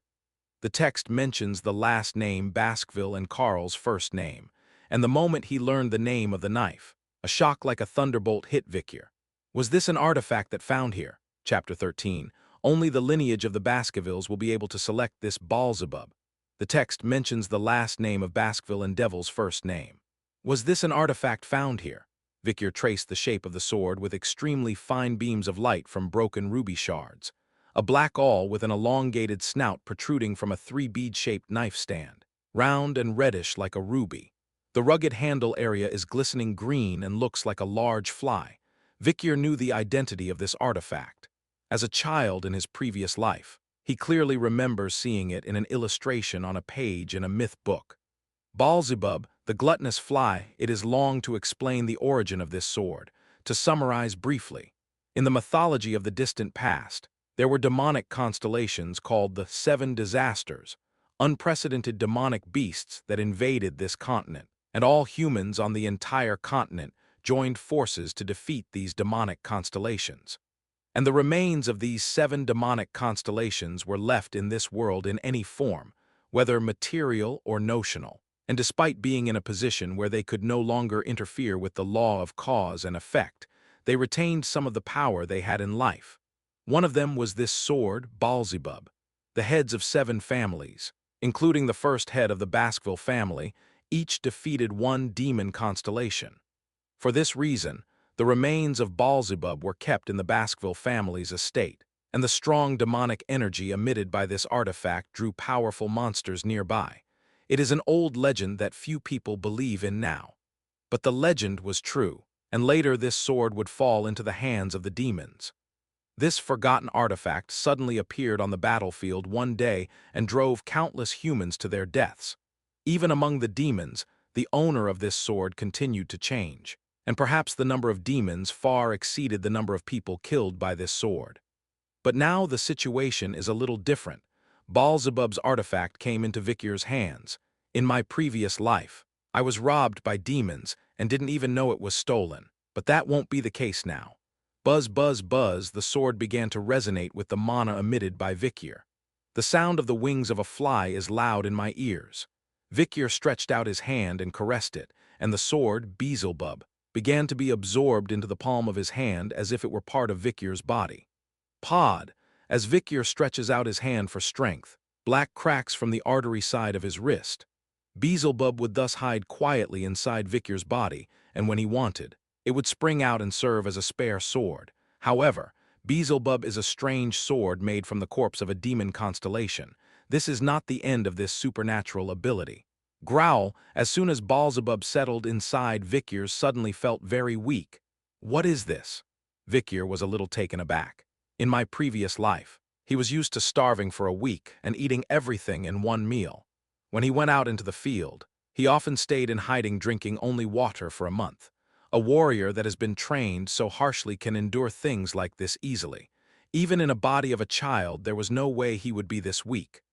A: The text mentions the last name Baskerville and Carl's first name, and the moment he learned the name of the knife, a shock like a thunderbolt hit Vikyr. Was this an artifact that found here? Chapter 13. Only the lineage of the Baskervilles will be able to select this Beelzebub. The text mentions the last name of Baskerville and Devil's first name. Was this an artifact found here? Vikyr traced the shape of the sword with extremely fine beams of light from broken ruby shards. A black awl with an elongated snout protruding from a 3-bead-shaped knife stand, round and reddish like a ruby. The rugged handle area is glistening green and looks like a large fly. Vikyr knew the identity of this artifact. As a child in his previous life, he clearly remembers seeing it in an illustration on a page in a myth book. Beelzebub, the gluttonous fly. It is long to explain the origin of this sword. To summarize briefly, in the mythology of the distant past, there were demonic constellations called the Seven Disasters, unprecedented demonic beasts that invaded this continent, and all humans on the entire continent joined forces to defeat these demonic constellations. And the remains of these 7 demonic constellations were left in this world in any form, whether material or notional. And despite being in a position where they could no longer interfere with the law of cause and effect, they retained some of the power they had in life. One of them was this sword, Beelzebub. The heads of 7 families, including the first head of the Baskerville family, each defeated one demon constellation. For this reason, the remains of Beelzebub were kept in the Baskerville family's estate, and the strong demonic energy emitted by this artifact drew powerful monsters nearby. It is an old legend that few people believe in now. But the legend was true, and later this sword would fall into the hands of the demons. This forgotten artifact suddenly appeared on the battlefield one day and drove countless humans to their deaths. Even among the demons, the owner of this sword continued to change, and perhaps the number of demons far exceeded the number of people killed by this sword. But now the situation is a little different. Beelzebub's artifact came into Vikyr's hands. In my previous life, I was robbed by demons and didn't even know it was stolen, but that won't be the case now. Buzz, buzz, buzz, the sword began to resonate with the mana emitted by Vikyr. The sound of the wings of a fly is loud in my ears. Vikyr stretched out his hand and caressed it, and the sword, Beelzebub, began to be absorbed into the palm of his hand as if it were part of Vikyr's body. Pod, as Vikyr stretches out his hand for strength, black cracks from the artery side of his wrist. Beelzebub would thus hide quietly inside Vikyr's body, and when he wanted, it would spring out and serve as a spare sword. However, Beelzebub is a strange sword made from the corpse of a demon constellation. This is not the end of this supernatural ability. Growl, as soon as Beelzebub settled inside Vikyr, suddenly felt very weak. What is this? Vikyr was a little taken aback. In my previous life, he was used to starving for a week and eating everything in one meal. When he went out into the field, he often stayed in hiding, drinking only water for a month. A warrior that has been trained so harshly can endure things like this easily. Even in a body of a child, there was no way he would be this weak.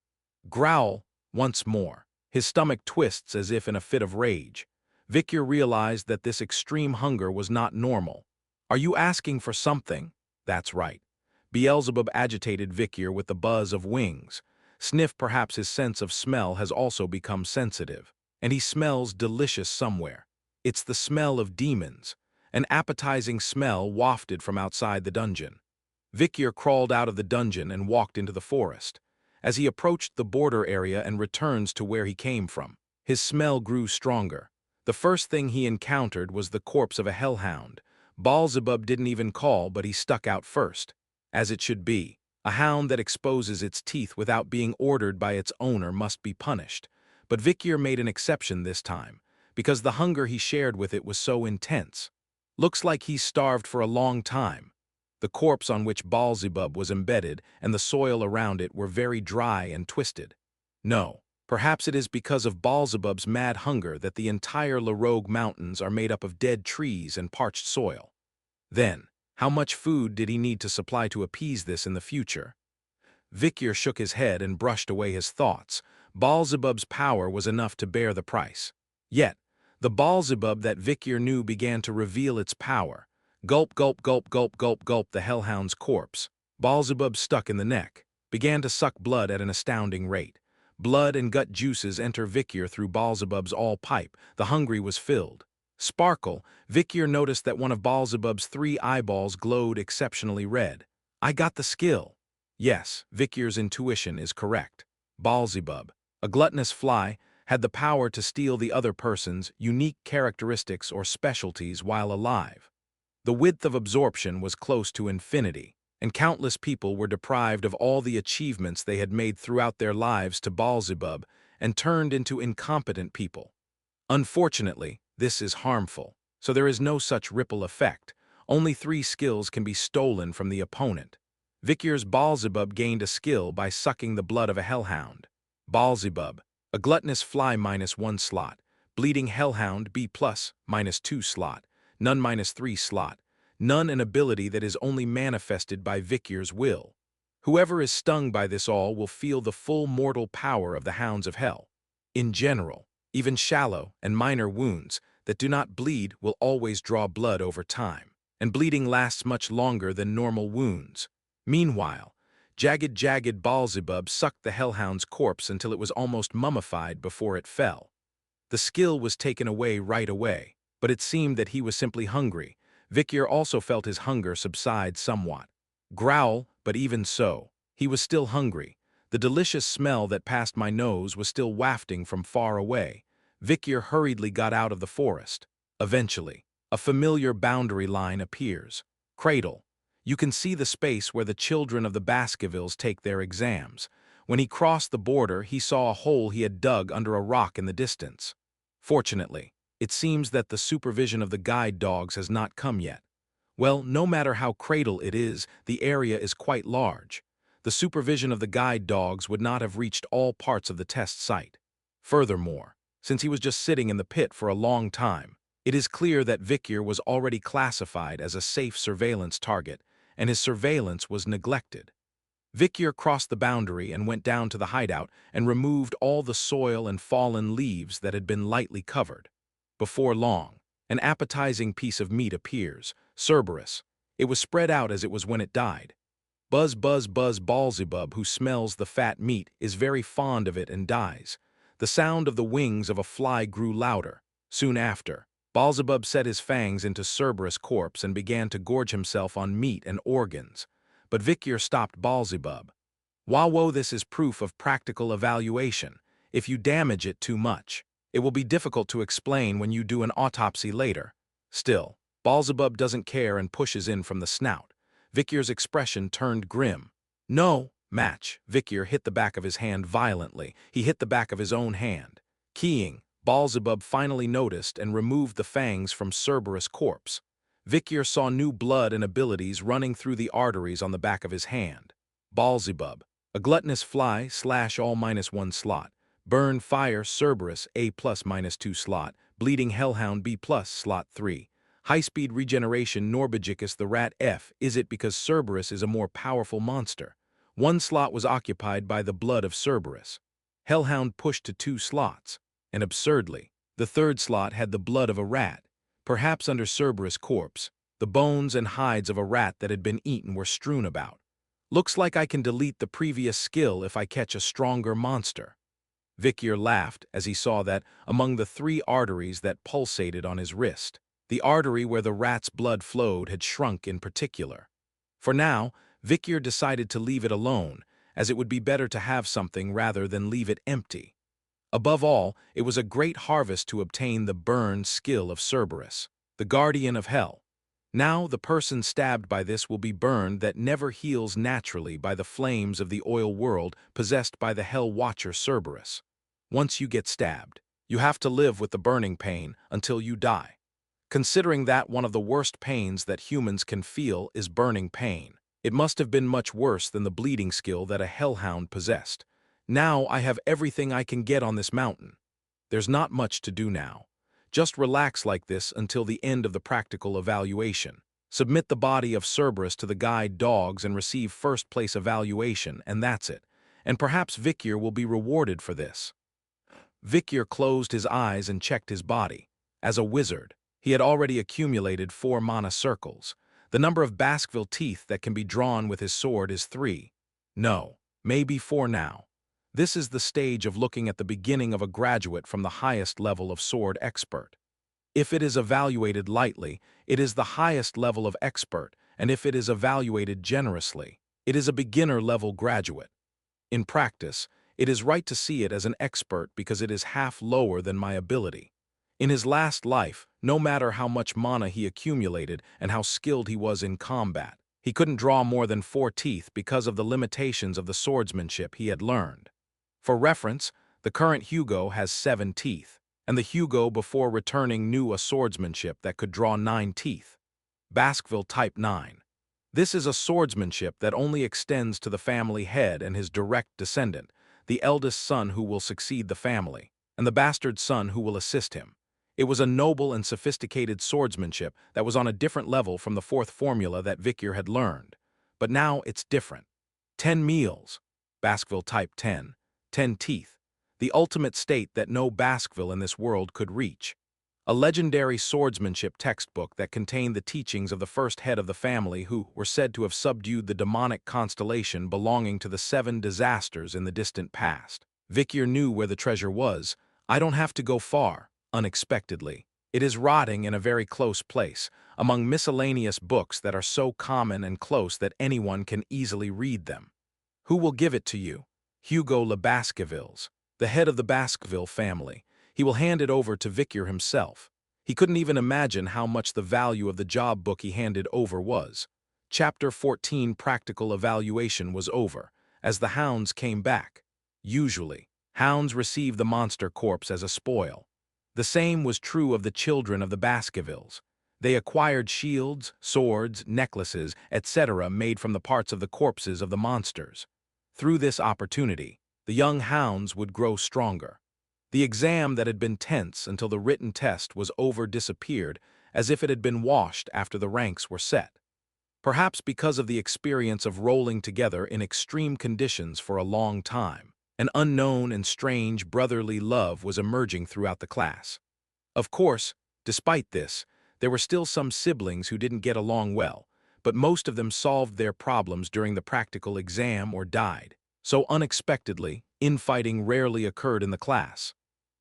A: Growl, once more. His stomach twists as if in a fit of rage. Vikyr realized that this extreme hunger was not normal. Are you asking for something? That's right. Beelzebub agitated Vikyr with the buzz of wings. Sniff, perhaps his sense of smell has also become sensitive, and he smells delicious somewhere. It's the smell of demons, an appetizing smell wafted from outside the dungeon. Vikyr crawled out of the dungeon and walked into the forest. As he approached the border area and returns to where he came from, his smell grew stronger. The first thing he encountered was the corpse of a hellhound. Beelzebub didn't even call, but he stuck out first. As it should be, a hound that exposes its teeth without being ordered by its owner must be punished. But Vikyr made an exception this time, because the hunger he shared with it was so intense. Looks like he's starved for a long time. The corpse on which Beelzebub was embedded and the soil around it were very dry and twisted. No, perhaps it is because of Beelzebub's mad hunger that the entire La Rogue Mountains are made up of dead trees and parched soil. Then, how much food did he need to supply to appease this in the future? Vikyr shook his head and brushed away his thoughts. Beelzebub's power was enough to bear the price. Yet, the Beelzebub that Vikyr knew began to reveal its power. Gulp, gulp, gulp, gulp, gulp, gulp, the hellhound's corpse. Beelzebub stuck in the neck, began to suck blood at an astounding rate. Blood and gut juices enter Vikyr through Beelzebub's all pipe. The hungry was filled. Sparkle, Vikyr noticed that one of Beelzebub's 3 eyeballs glowed exceptionally red. I got the skill. Yes, Vikyr's intuition is correct. Beelzebub, a gluttonous fly, had the power to steal the other person's unique characteristics or specialties while alive. The width of absorption was close to infinity, and countless people were deprived of all the achievements they had made throughout their lives to Beelzebub and turned into incompetent people. Unfortunately, this is harmful, so there is no such ripple effect. Only 3 skills can be stolen from the opponent. Vikyr's Beelzebub gained a skill by sucking the blood of a hellhound. Beelzebub, a gluttonous fly -1 slot, bleeding hellhound B+, -2 slot, none -3 slot, none an ability that is only manifested by Vikyr's will. Whoever is stung by this all will feel the full mortal power of the hounds of hell. In general, even shallow and minor wounds that do not bleed will always draw blood over time, and bleeding lasts much longer than normal wounds. Meanwhile, jagged Beelzebub sucked the hellhound's corpse until it was almost mummified before it fell. The skill was taken away right away, but it seemed that he was simply hungry. Vikyr also felt his hunger subside somewhat. Growl, but even so, he was still hungry. The delicious smell that passed my nose was still wafting from far away. Vikyr hurriedly got out of the forest. Eventually, a familiar boundary line appears. Cradle. You can see the space where the children of the Baskervilles take their exams. When he crossed the border, he saw a hole he had dug under a rock in the distance. Fortunately, it seems that the supervision of the guide dogs has not come yet. Well, no matter how cradle it is, the area is quite large. The supervision of the guide dogs would not have reached all parts of the test site. Furthermore, since he was just sitting in the pit for a long time, it is clear that Vikyr was already classified as a safe surveillance target, and his surveillance was neglected. Vikyr crossed the boundary and went down to the hideout and removed all the soil and fallen leaves that had been lightly covered. Before long, an appetizing piece of meat appears, Cerberus. It was spread out as it was when it died. Buzz buzz buzz Beelzebub, who smells the fat meat, is very fond of it and dies. The sound of the wings of a fly grew louder. Soon after, Beelzebub set his fangs into Cerberus' corpse and began to gorge himself on meat and organs. But Victor stopped Beelzebub. Wow, this is proof of practical evaluation. If you damage it too much, it will be difficult to explain when you do an autopsy later. Still, Beelzebub doesn't care and pushes in from the snout. Victor's expression turned grim. No, match. Victor hit the back of his hand violently. He hit the back of his own hand. Keying, Beelzebub finally noticed and removed the fangs from Cerberus' corpse. Victor saw new blood and abilities running through the arteries on the back of his hand. Beelzebub, a gluttonous fly / all -1 slot. Burn fire Cerberus A+ -2 slot. Bleeding hellhound B+ slot 3. High-speed regeneration Norbigicus the rat F. Is it because Cerberus is a more powerful monster? 1 slot was occupied by the blood of Cerberus. Hellhound pushed to 2 slots. And absurdly, the 3rd slot had the blood of a rat. Perhaps under Cerberus' corpse, the bones and hides of a rat that had been eaten were strewn about. Looks like I can delete the previous skill if I catch a stronger monster. Victor laughed as he saw that, among the 3 arteries that pulsated on his wrist, the artery where the rat's blood flowed had shrunk in particular. For now, Victor decided to leave it alone, as it would be better to have something rather than leave it empty. Above all, it was a great harvest to obtain the burn skill of Cerberus, the guardian of hell. Now the person stabbed by this will be burned that never heals naturally by the flames of the oil world possessed by the hell watcher Cerberus. Once you get stabbed, you have to live with the burning pain until you die. Considering that one of the worst pains that humans can feel is burning pain, it must have been much worse than the bleeding skill that a hellhound possessed. Now I have everything I can get on this mountain. There's not much to do now. Just relax like this until the end of the practical evaluation. Submit the body of Cerberus to the guide dogs and receive first-place evaluation, and that's it. And perhaps Victor will be rewarded for this. Victor closed his eyes and checked his body. As a wizard, he had already accumulated 4 mana circles. The number of Baskerville teeth that can be drawn with his sword is 3. No, maybe 4 now. This is the stage of looking at the beginning of a graduate from the highest level of sword expert. If it is evaluated lightly, it is the highest level of expert, and if it is evaluated generously, it is a beginner-level graduate. In practice, it is right to see it as an expert because it is half lower than my ability. In his last life, no matter how much mana he accumulated and how skilled he was in combat, he couldn't draw more than 4 teeth because of the limitations of the swordsmanship he had learned. For reference, the current Hugo has 7 teeth, and the Hugo before returning knew a swordsmanship that could draw 9 teeth. Baskerville Type 9. This is a swordsmanship that only extends to the family head and his direct descendant, the eldest son who will succeed the family, and the bastard son who will assist him. It was a noble and sophisticated swordsmanship that was on a different level from the 4th formula that Victor had learned. But now it's different. 10 meals. Baskerville Type 10. 10 teeth. The ultimate state that no Baskerville in this world could reach. A legendary swordsmanship textbook that contained the teachings of the first head of the family who were said to have subdued the demonic constellation belonging to the 7 disasters in the distant past. Victor knew where the treasure was. I don't have to go far, unexpectedly. It is rotting in a very close place, among miscellaneous books that are so common and close that anyone can easily read them. Who will give it to you? Hugo Le Baskervilles, the head of the Baskerville family. He will hand it over to Victor himself. He couldn't even imagine how much the value of the job book he handed over was. Chapter 14 Practical Evaluation was over, as the hounds came back. Usually, hounds receive the monster corpse as a spoil. The same was true of the children of the Baskervilles. They acquired shields, swords, necklaces, etc. made from the parts of the corpses of the monsters. Through this opportunity, the young hounds would grow stronger. The exam that had been tense until the written test was over disappeared as if it had been washed after the ranks were set. Perhaps because of the experience of rolling together in extreme conditions for a long time, an unknown and strange brotherly love was emerging throughout the class. Of course, despite this, there were still some siblings who didn't get along well, but most of them solved their problems during the practical exam or died. So unexpectedly, infighting rarely occurred in the class.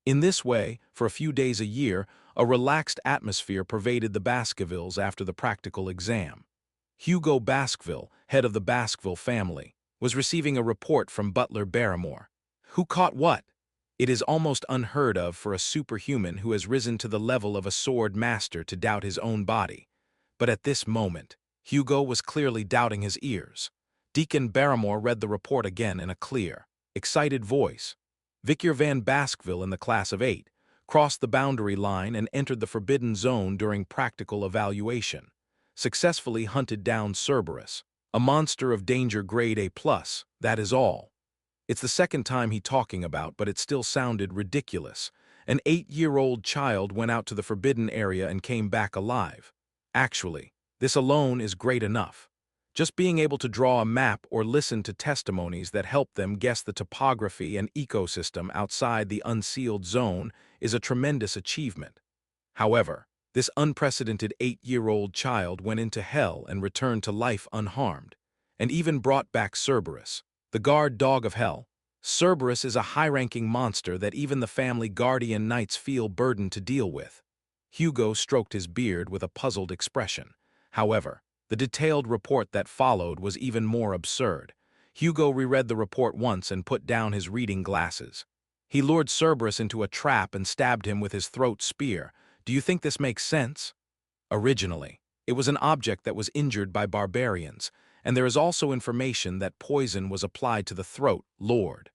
A: In this way, for a few days a year, a relaxed atmosphere pervaded the Baskervilles after the practical exam. Hugo Baskerville, head of the Baskerville family, was receiving a report from butler Barrymore. Who caught what? It is almost unheard of for a superhuman who has risen to the level of a sword master to doubt his own body. But at this moment, Hugo was clearly doubting his ears. Deacon Barrymore read the report again in a clear, excited voice. Vicar Van Baskerville in the class of 8 crossed the boundary line and entered the forbidden zone during practical evaluation. Successfully hunted down Cerberus, a monster of danger grade A+, that is all. It's the second time he's talking about, but it still sounded ridiculous. An 8-year-old child went out to the forbidden area and came back alive. Actually, this alone is great enough. Just being able to draw a map or listen to testimonies that help them guess the topography and ecosystem outside the unsealed zone is a tremendous achievement. However, this unprecedented 8-year-old child went into hell and returned to life unharmed, and even brought back Cerberus, the guard dog of hell. Cerberus is a high-ranking monster that even the family guardian knights feel burdened to deal with. Hugo stroked his beard with a puzzled expression. However, the detailed report that followed was even more absurd. Hugo reread the report once and put down his reading glasses. He lured Cerberus into a trap and stabbed him with his throat spear. Do you think this makes sense? Originally, it was an object that was injured by barbarians, and there is also information that poison was applied to the throat, Lord.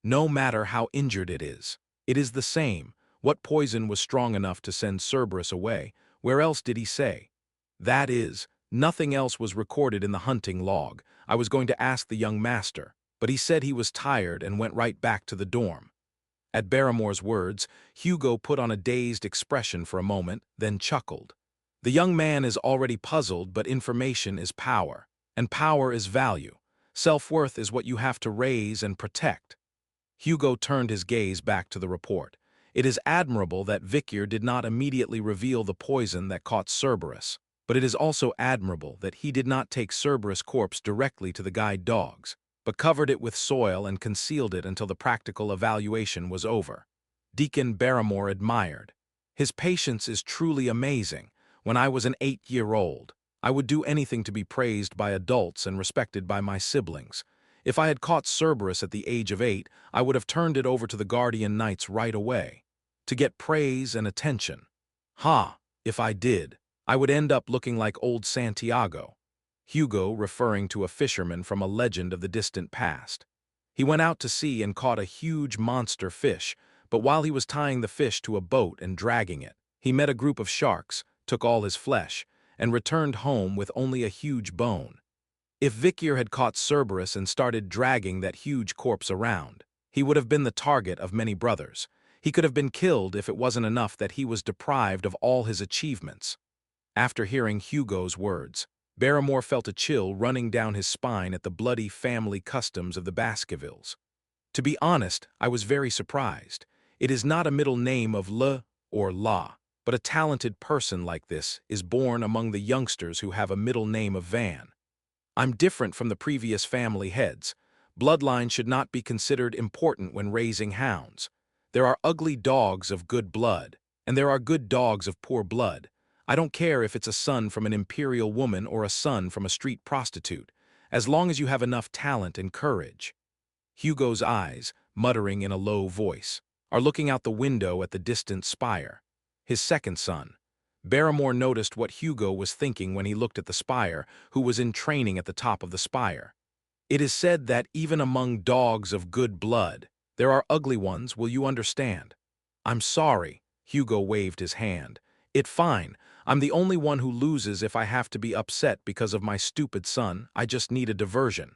A: No matter how injured it is the same. What poison was strong enough to send Cerberus away? Where else did he say? That is, nothing else was recorded in the hunting log. I was going to ask the young master, but he said he was tired and went right back to the dorm. At Barrymore's words, Hugo put on a dazed expression for a moment, then chuckled. The young man is already puzzled, but information is power, and power is value. Self-worth is what you have to raise and protect. Hugo turned his gaze back to the report. It is admirable that Vicar did not immediately reveal the poison that caught Cerberus, but it is also admirable that he did not take Cerberus' corpse directly to the guide dogs, but covered it with soil and concealed it until the practical evaluation was over. Deacon Barrymore admired. His patience is truly amazing. When I was an 8-year-old, I would do anything to be praised by adults and respected by my siblings. If I had caught Cerberus at the age of 8, I would have turned it over to the guardian knights right away, to get praise and attention. If I did, I would end up looking like old Santiago. Hugo referring to a fisherman from a legend of the distant past. He went out to sea and caught a huge monster fish, but while he was tying the fish to a boat and dragging it, he met a group of sharks, took all his flesh, and returned home with only a huge bone. If Vicar had caught Cerberus and started dragging that huge corpse around, he would have been the target of many brothers. He could have been killed if it wasn't enough that he was deprived of all his achievements. After hearing Hugo's words, Barrymore felt a chill running down his spine at the bloody family customs of the Baskervilles. To be honest, I was very surprised. It is not a middle name of Le or La, but a talented person like this is born among the youngsters who have a middle name of Van. I'm different from the previous family heads. Bloodline should not be considered important when raising hounds. There are ugly dogs of good blood, and there are good dogs of poor blood. I don't care if it's a son from an imperial woman or a son from a street prostitute, as long as you have enough talent and courage. Hugo's eyes, muttering in a low voice, are looking out the window at the distant spire. His second son. Barrymore noticed what Hugo was thinking when he looked at the spire, who was in training at the top of the spire. It is said that even among dogs of good blood, there are ugly ones, will you understand? I'm sorry, Hugo waved his hand. It's fine. I'm the only one who loses if I have to be upset because of my stupid son. I just need a diversion.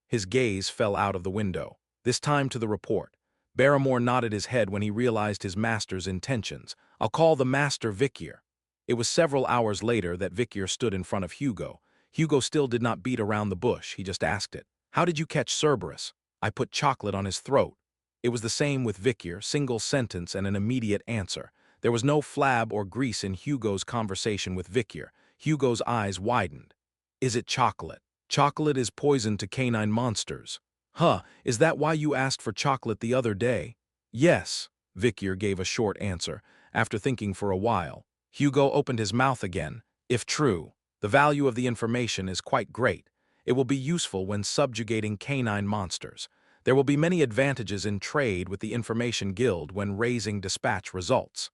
A: His gaze fell out of the window, this time to the report. Barrymore nodded his head when he realized his master's intentions. I'll call the master Vicar. It was several hours later that Vicar stood in front of Hugo. Hugo still did not beat around the bush, he just asked it. How did you catch Cerberus? I put chocolate on his throat. It was the same with Vicar, single sentence and an immediate answer. There was no flab or grease in Hugo's conversation with Vicar. Hugo's eyes widened. Is it chocolate? Chocolate is poison to canine monsters. Huh, is that why you asked for chocolate the other day? Yes, Vicyr gave a short answer, after thinking for a while. Hugo opened his mouth again. If true, the value of the information is quite great. It will be useful when subjugating canine monsters. There will be many advantages in trade with the Information Guild when raising dispatch results.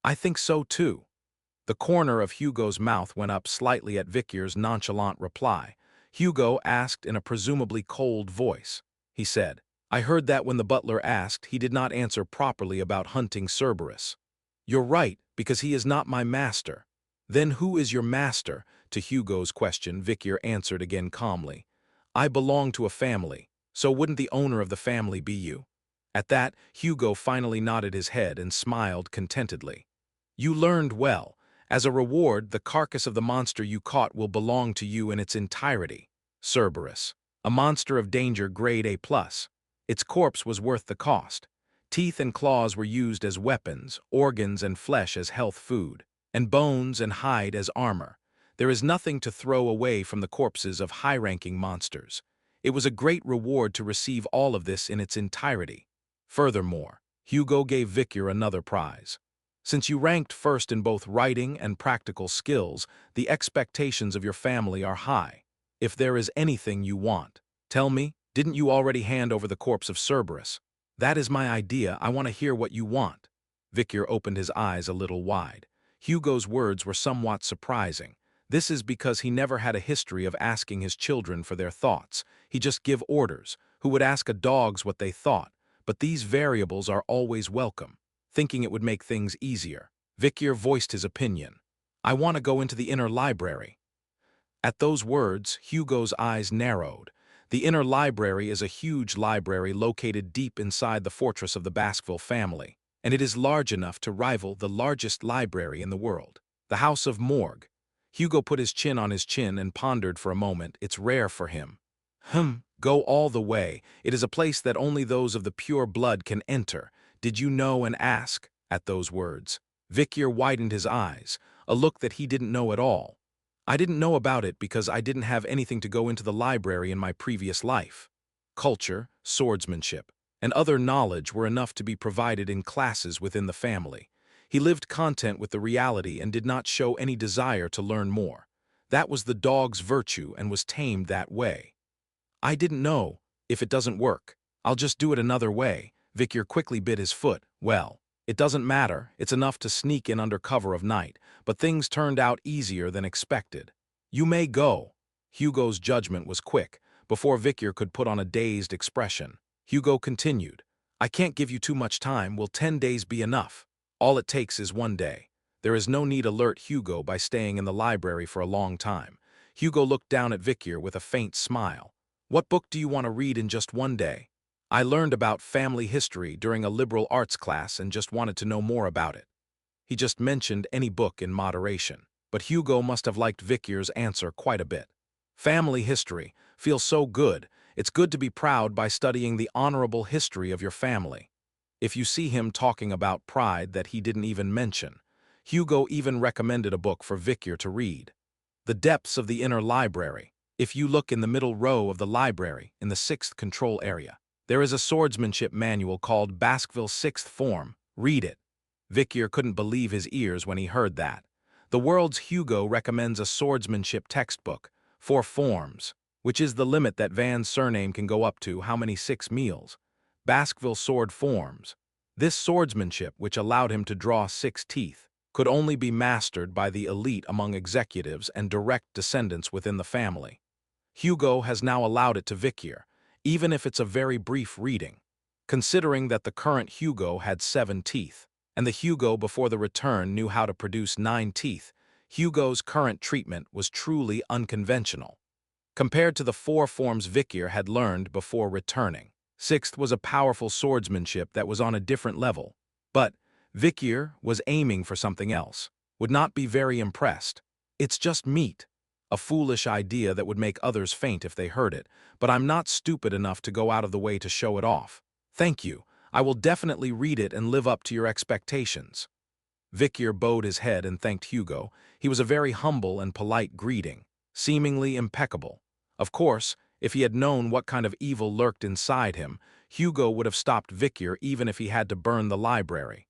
A: I think so too. The corner of Hugo's mouth went up slightly at Vicyr's nonchalant reply. Hugo asked in a presumably cold voice. He said, I heard that when the butler asked, he did not answer properly about hunting Cerberus. You're right, because he is not my master. Then who is your master? To Hugo's question, Vicyr answered again calmly. I belong to a family, so wouldn't the owner of the family be you? At that, Hugo finally nodded his head and smiled contentedly. You learned well. As a reward, the carcass of the monster you caught will belong to you in its entirety. Cerberus, a monster of danger grade A+. Its corpse was worth the cost. Teeth and claws were used as weapons, organs and flesh as health food, and bones and hide as armor. There is nothing to throw away from the corpses of high-ranking monsters. It was a great reward to receive all of this in its entirety. Furthermore, Hugo gave Vicyr another prize. Since you ranked first in both writing and practical skills, the expectations of your family are high. If there is anything you want, tell me, didn't you already hand over the corpse of Cerberus? That is my idea, I want to hear what you want. Vicyr opened his eyes a little wide. Hugo's words were somewhat surprising. This is because he never had a history of asking his children for their thoughts. He just give orders. Who would ask a dogs what they thought? But these variables are always welcome. Thinking it would make things easier, Vicyr voiced his opinion. I want to go into the inner library. At those words, Hugo's eyes narrowed. The inner library is a huge library located deep inside the fortress of the Baskerville family, and it is large enough to rival the largest library in the world, the House of Morgue. Hugo put his chin on his chin and pondered for a moment. It's rare for him. Go all the way. It is a place that only those of the pure blood can enter. Did you know and ask? At those words, Vicyr widened his eyes, a look that he didn't know at all. I didn't know about it because I didn't have anything to go into the library in my previous life. Culture, swordsmanship, and other knowledge were enough to be provided in classes within the family. He lived content with the reality and did not show any desire to learn more. That was the dog's virtue and was tamed that way. I didn't know. If it doesn't work, I'll just do it another way. Vicyr quickly bit his foot. Well, it doesn't matter, it's enough to sneak in under cover of night, but things turned out easier than expected. You may go. Hugo's judgment was quick. Before Vicyr could put on a dazed expression, Hugo continued. I can't give you too much time. Will 10 days be enough? All it takes is 1 day. There is no need alert Hugo by staying in the library for a long time. Hugo looked down at Vicyr with a faint smile. What book do you want to read in just 1 day? I learned about family history during a liberal arts class and just wanted to know more about it. He just mentioned any book in moderation, but Hugo must have liked Vicyr's answer quite a bit. Family history feels so good. It's good to be proud by studying the honorable history of your family. If you see him talking about pride that he didn't even mention, Hugo even recommended a book for Vicyr to read. The Depths of the Inner Library. If you look in the middle row of the library, in the 6th control area, there is a swordsmanship manual called Baskerville 6th Form. Read it. Vicyr couldn't believe his ears when he heard that. The world's Hugo recommends a swordsmanship textbook, 4 forms, which is the limit that Van's surname can go up to. How many 6 meals? Baskerville sword forms. This swordsmanship, which allowed him to draw 6 teeth, could only be mastered by the elite among executives and direct descendants within the family. Hugo has now allowed it to Vicyr, even if it's a very brief reading. Considering that the current Hugo had 7 teeth, and the Hugo before the return knew how to produce 9 teeth, Hugo's current treatment was truly unconventional. Compared to the 4 forms Vicyr had learned before returning, 6th was a powerful swordsmanship that was on a different level. But Vicyr was aiming for something else, would not be very impressed. It's just meat. A foolish idea that would make others faint if they heard it, but I'm not stupid enough to go out of the way to show it off. Thank you. I will definitely read it and live up to your expectations. Vicyr bowed his head and thanked Hugo. He was a very humble and polite greeting. seemingly impeccable. Of course, if he had known what kind of evil lurked inside him, Hugo would have stopped Vicyr even if he had to burn the library.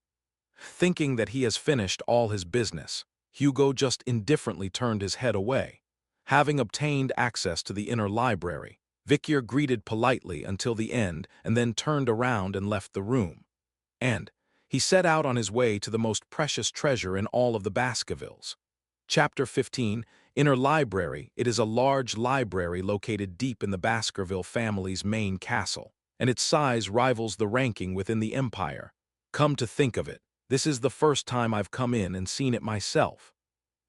A: Thinking that he has finished all his business, Hugo just indifferently turned his head away. Having obtained access to the inner library, Vicyr greeted politely until the end and then turned around and left the room. And he set out on his way to the most precious treasure in all of the Baskervilles. Chapter 15, Inner Library. It is a large library located deep in the Baskerville family's main castle, and its size rivals the ranking within the empire. Come to think of it, this is the first time I've come in and seen it myself.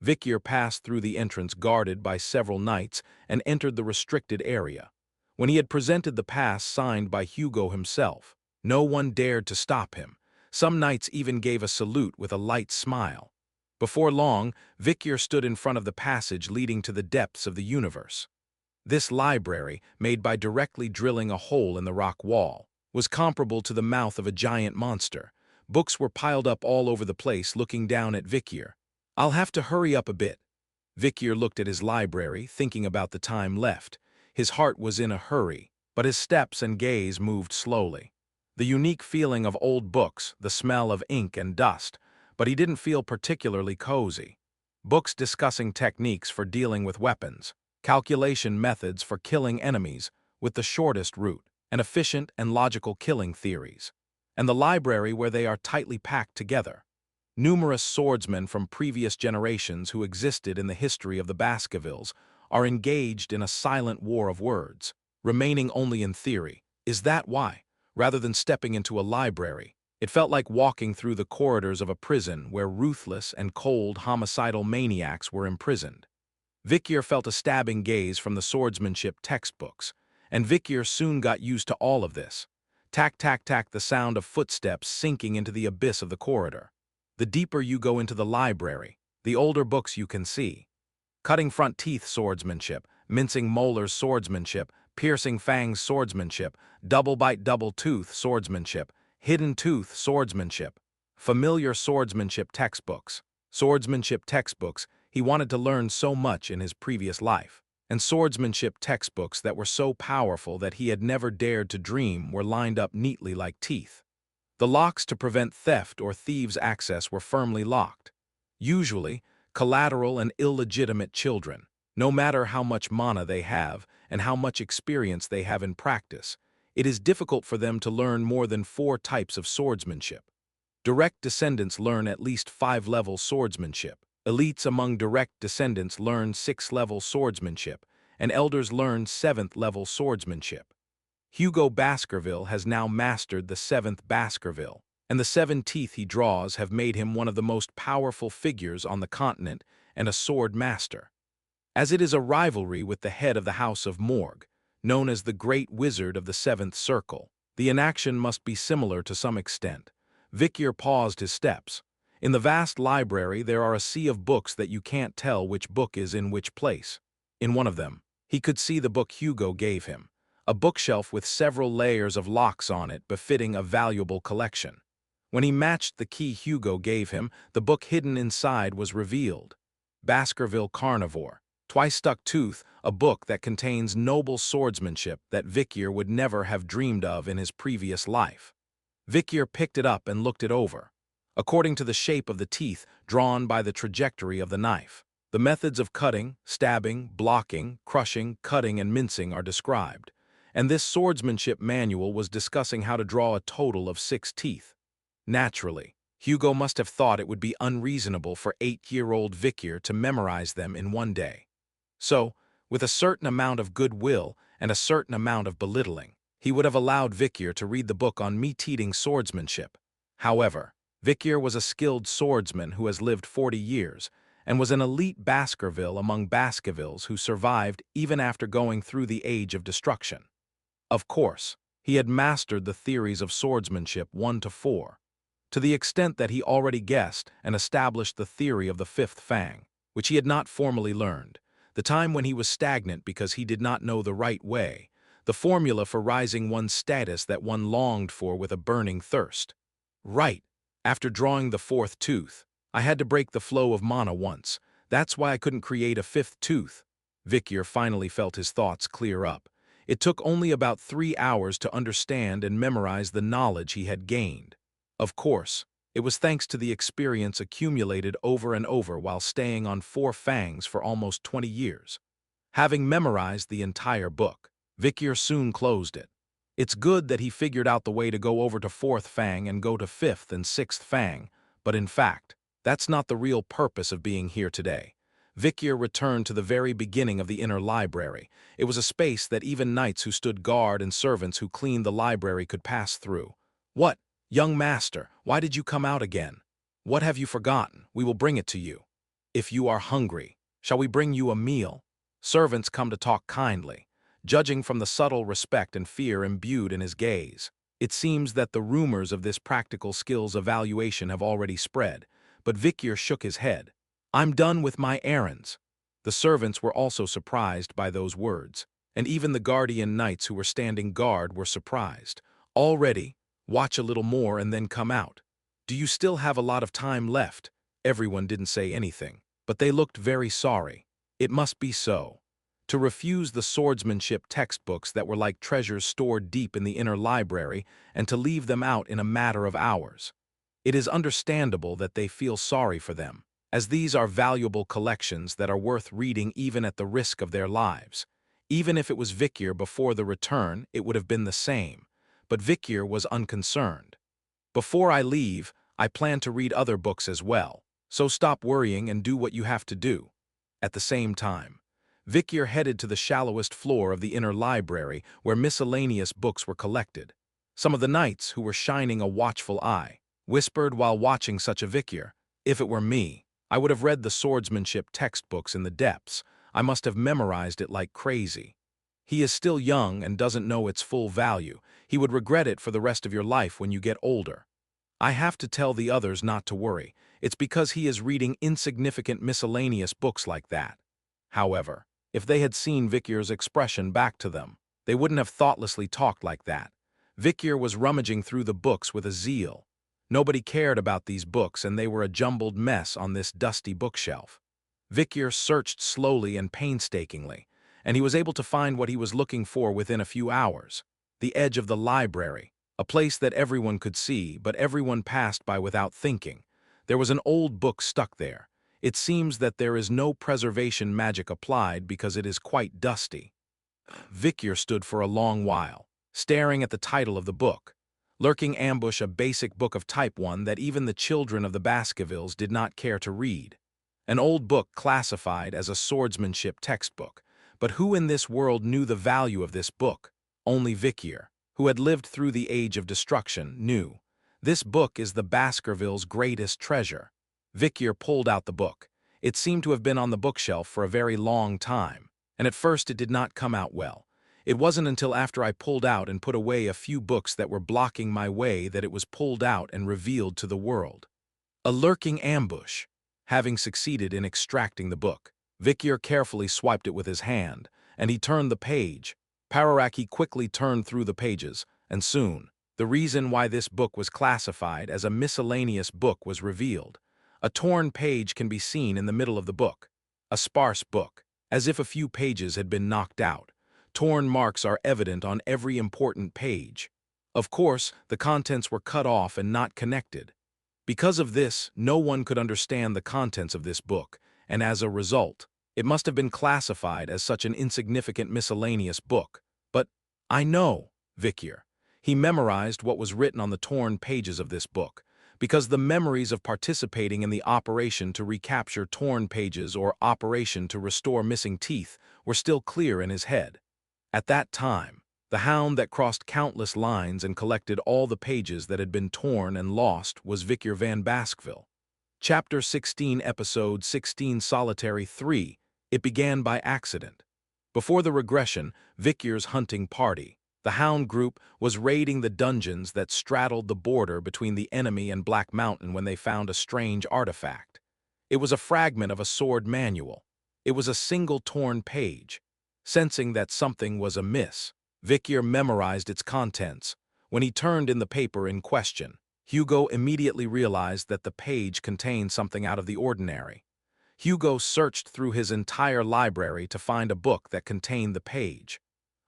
A: Vicyr passed through the entrance guarded by several knights and entered the restricted area. When he had presented the pass signed by Hugo himself, no one dared to stop him. Some knights even gave a salute with a light smile. Before long, Vicyr stood in front of the passage leading to the depths of the universe. This library, made by directly drilling a hole in the rock wall, was comparable to the mouth of a giant monster. Books were piled up all over the place looking down at Vicyr. I'll have to hurry up a bit. Vicyr looked at his library, thinking about the time left. His heart was in a hurry, but his steps and gaze moved slowly. The unique feeling of old books, the smell of ink and dust, but he didn't feel particularly cozy. Books discussing techniques for dealing with weapons, calculation methods for killing enemies with the shortest route, and efficient and logical killing theories. And the library where they are tightly packed together. Numerous swordsmen from previous generations who existed in the history of the Baskervilles are engaged in a silent war of words, remaining only in theory. Is that why, rather than stepping into a library, it felt like walking through the corridors of a prison where ruthless and cold homicidal maniacs were imprisoned? Vicyr felt a stabbing gaze from the swordsmanship textbooks, and Vicyr soon got used to all of this. Tack, tack, tack, the sound of footsteps sinking into the abyss of the corridor. The deeper you go into the library, the older books you can see. Cutting front teeth swordsmanship, mincing molars swordsmanship, piercing fangs swordsmanship, double bite double tooth swordsmanship, hidden tooth swordsmanship. Familiar swordsmanship textbooks. Swordsmanship textbooks, he wanted to learn so much in his previous life. And swordsmanship textbooks that were so powerful that he had never dared to dream were lined up neatly like teeth. The locks to prevent theft or thieves' access were firmly locked. Usually, collateral and illegitimate children, no matter how much mana they have and how much experience they have in practice, it is difficult for them to learn more than 4 types of swordsmanship. Direct descendants learn at least 5-level swordsmanship. Elites among direct descendants learn 6th-level swordsmanship, and elders learn 7th-level swordsmanship. Hugo Baskerville has now mastered the 7th Baskerville, and the 7 teeth he draws have made him one of the most powerful figures on the continent and a sword master. As it is a rivalry with the head of the House of Morgue, known as the Great Wizard of the 7th Circle, the inaction must be similar to some extent. Vicyr paused his steps. In the vast library there are a sea of books that you can't tell which book is in which place. In one of them, he could see the book Hugo gave him, a bookshelf with several layers of locks on it befitting a valuable collection. When he matched the key Hugo gave him, the book hidden inside was revealed. Baskerville Carnivore, Twice-Stuck Tooth, a book that contains noble swordsmanship that Vicyr would never have dreamed of in his previous life. Vicyr picked it up and looked it over. According to the shape of the teeth drawn by the trajectory of the knife, the methods of cutting, stabbing, blocking, crushing, cutting, and mincing are described. And this swordsmanship manual was discussing how to draw a total of 6 teeth. Naturally, Hugo must have thought it would be unreasonable for 8-year-old Vicyr to memorize them in one day. So, with a certain amount of goodwill and a certain amount of belittling, he would have allowed Vicyr to read the book on meat-eating swordsmanship. However, Vicyr was a skilled swordsman who has lived 40 years, and was an elite Baskerville among Baskervilles who survived even after going through the Age of Destruction. Of course, he had mastered the theories of swordsmanship 1 to 4, to the extent that he already guessed and established the theory of the 5th Fang, which he had not formally learned, the time when he was stagnant because he did not know the right way, the formula for rising one's status that one longed for with a burning thirst. Right, after drawing the 4th tooth, I had to break the flow of mana once. That's why I couldn't create a 5th tooth. Vikyr finally felt his thoughts clear up. It took only about 3 hours to understand and memorize the knowledge he had gained. Of course, it was thanks to the experience accumulated over and over while staying on 4 fangs for almost 20 years. Having memorized the entire book, Vikyr soon closed it. It's good that he figured out the way to go over to 4th Fang and go to 5th and 6th Fang, but in fact, that's not the real purpose of being here today. Vikyr returned to the very beginning of the inner library. It was a space that even knights who stood guard and servants who cleaned the library could pass through. "What, young master, why did you come out again? What have you forgotten? We will bring it to you. If you are hungry, shall we bring you a meal?" Servants come to talk kindly, judging from the subtle respect and fear imbued in his gaze. It seems that the rumors of this practical skills evaluation have already spread, but Vikyr shook his head. "I'm done with my errands." The servants were also surprised by those words, and even the guardian knights who were standing guard were surprised. "Already? Watch a little more and then come out. Do you still have a lot of time left?" Everyone didn't say anything, but they looked very sorry. It must be so. To refuse the swordsmanship textbooks that were like treasures stored deep in the inner library and to leave them out in a matter of hours. It is understandable that they feel sorry for them, as these are valuable collections that are worth reading even at the risk of their lives. Even if it was Vikyr before the return, it would have been the same, but Vikyr was unconcerned. "Before I leave, I plan to read other books as well, so stop worrying and do what you have to do." At the same time, Vikyr headed to the shallowest floor of the inner library where miscellaneous books were collected. Some of the knights, who were shining a watchful eye, whispered while watching such a Vikyr, "If it were me, I would have read the swordsmanship textbooks in the depths. I must have memorized it like crazy." He is still young and doesn't know its full value. He would regret it for the rest of your life when you get older. I have to tell the others not to worry. It's because he is reading insignificant miscellaneous books like that. However, if they had seen Vikyr's expression back to them, they wouldn't have thoughtlessly talked like that. Vikyr was rummaging through the books with a zeal. Nobody cared about these books, and they were a jumbled mess on this dusty bookshelf. Vikyr searched slowly and painstakingly, and he was able to find what he was looking for within a few hours. The edge of the library, a place that everyone could see, but everyone passed by without thinking. There was an old book stuck there. It seems that there is no preservation magic applied because it is quite dusty. Vikyr stood for a long while, staring at the title of the book. Lurking Ambush, a basic book of Type 1 that even the children of the Baskervilles did not care to read. An old book classified as a swordsmanship textbook. But who in this world knew the value of this book? Only Vikyr, who had lived through the Age of Destruction, knew. This book is the Baskervilles' greatest treasure. Vikyr pulled out the book. It seemed to have been on the bookshelf for a very long time, and at first it did not come out well. It wasn't until after I pulled out and put away a few books that were blocking my way that it was pulled out and revealed to the world. A lurking ambush. Having succeeded in extracting the book, Vikyr carefully swiped it with his hand, and he turned the page. Patriarch quickly turned through the pages, and soon, the reason why this book was classified as a miscellaneous book was revealed. A torn page can be seen in the middle of the book. A sparse book, as if a few pages had been knocked out. Torn marks are evident on every important page. Of course, the contents were cut off and not connected. Because of this, no one could understand the contents of this book, and as a result, it must have been classified as such an insignificant miscellaneous book. But I know, Vikyr. He memorized what was written on the torn pages of this book, because the memories of participating in the operation to recapture torn pages or operation to restore missing teeth were still clear in his head. At that time, the hound that crossed countless lines and collected all the pages that had been torn and lost was Vikyr van Baskerville. Chapter 16, Episode 16, Solitary 3. It began by accident. Before the regression, Vikyr's hunting party, the hound group, was raiding the dungeons that straddled the border between the enemy and Black Mountain when they found a strange artifact. It was a fragment of a sword manual. It was a single torn page. Sensing that something was amiss, Vikyr memorized its contents. When he turned in the paper in question, Hugo immediately realized that the page contained something out of the ordinary. Hugo searched through his entire library to find a book that contained the page.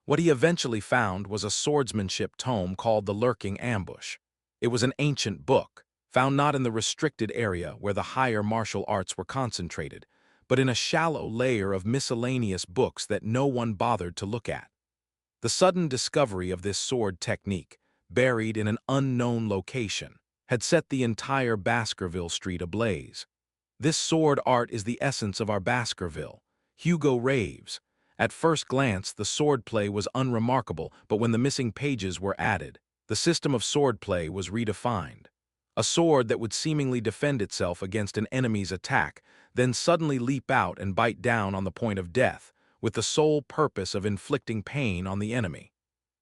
A: What he eventually found was a swordsmanship tome called The Lurking Ambush. It was an ancient book, found not in the restricted area where the higher martial arts were concentrated, but in a shallow layer of miscellaneous books that no one bothered to look at. The sudden discovery of this sword technique, buried in an unknown location, had set the entire Baskerville street ablaze. This sword art is the essence of our Baskerville. Hugo raves. At first glance, the swordplay was unremarkable, but when the missing pages were added, the system of swordplay was redefined. A sword that would seemingly defend itself against an enemy's attack, then suddenly leap out and bite down on the point of death, with the sole purpose of inflicting pain on the enemy.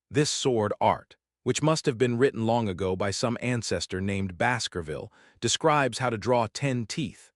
A: This sword art, which must have been written long ago by some ancestor named Baskerville, describes how to draw 10 teeth.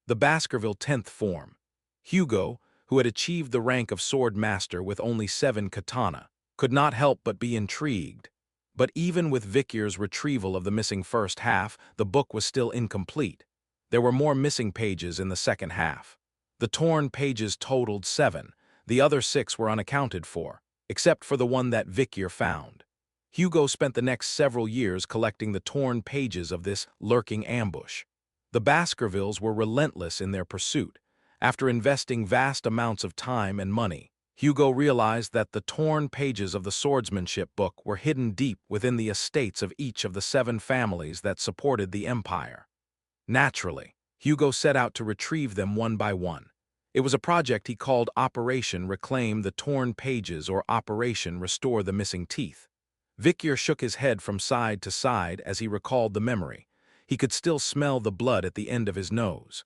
A: The Baskerville 10th form. Hugo, who had achieved the rank of sword master with only 7 katana, could not help but be intrigued. But even with Vicier's retrieval of the missing first half, the book was still incomplete. There were more missing pages in the second half. The torn pages totaled 7. The other 6 were unaccounted for, except for the one that Vicier found. Hugo spent the next several years collecting the torn pages of this lurking ambush. The Baskervilles were relentless in their pursuit. After investing vast amounts of time and money, Hugo realized that the torn pages of the swordsmanship book were hidden deep within the estates of each of the 7 families that supported the empire. Naturally, Hugo set out to retrieve them one by one. It was a project he called Operation Reclaim the Torn Pages or Operation Restore the Missing Teeth. Vicier shook his head from side to side as he recalled the memory. He could still smell the blood at the end of his nose.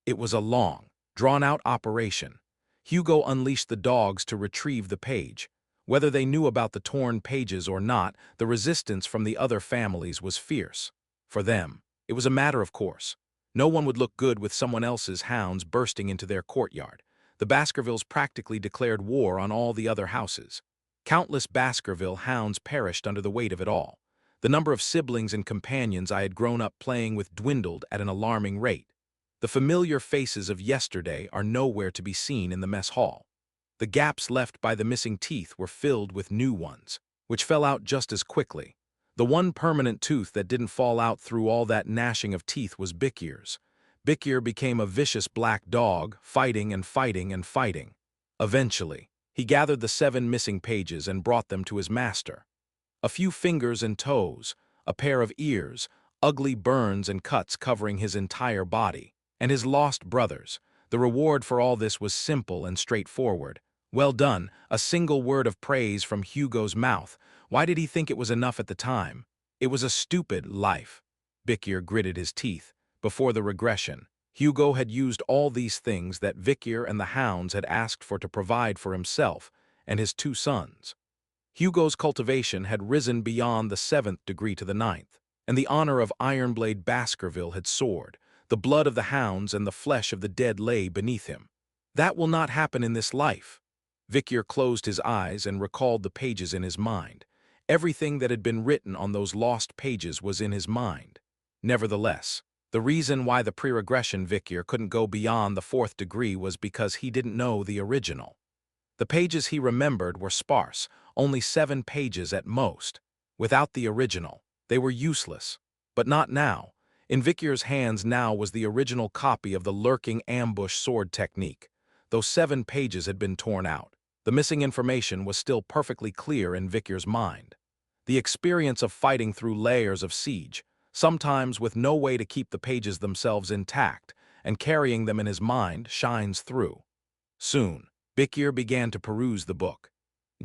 A: It was a long, drawn-out operation. Hugo unleashed the dogs to retrieve the page. Whether they knew about the torn pages or not, the resistance from the other families was fierce. For them, it was a matter of course. No one would look good with someone else's hounds bursting into their courtyard. The Baskervilles practically declared war on all the other houses. Countless Baskerville hounds perished under the weight of it all. The number of siblings and companions I had grown up playing with dwindled at an alarming rate. The familiar faces of yesterday are nowhere to be seen in the mess hall. The gaps left by the missing teeth were filled with new ones, which fell out just as quickly. The one permanent tooth that didn't fall out through all that gnashing of teeth was Vicier's. Vicier became a vicious black dog, fighting and fighting and fighting. Eventually, he gathered the 7 missing pages and brought them to his master. A few fingers and toes, a pair of ears, ugly burns and cuts covering his entire body, and his lost brothers. The reward for all this was simple and straightforward. Well done, a single word of praise from Hugo's mouth. Why did he think it was enough at the time? It was a stupid life. Vicier gritted his teeth. Before the regression, Hugo had used all these things that Vicier and the hounds had asked for to provide for himself and his 2 sons. Hugo's cultivation had risen beyond the 7th degree to the 9th, and the honor of Ironblade Baskerville had soared. The blood of the hounds and the flesh of the dead lay beneath him. That will not happen in this life. Vicier closed his eyes and recalled the pages in his mind. Everything that had been written on those lost pages was in his mind. Nevertheless, the reason why the pre-regression Vicier couldn't go beyond the 4th degree was because he didn't know the original. The pages he remembered were sparse, only 7 pages at most. Without the original, they were useless. But not now. In Vicier's hands now was the original copy of the lurking ambush sword technique. Though 7 pages had been torn out, the missing information was still perfectly clear in Vicier's mind. The experience of fighting through layers of siege, sometimes with no way to keep the pages themselves intact, and carrying them in his mind, shines through. Soon, Vicier began to peruse the book.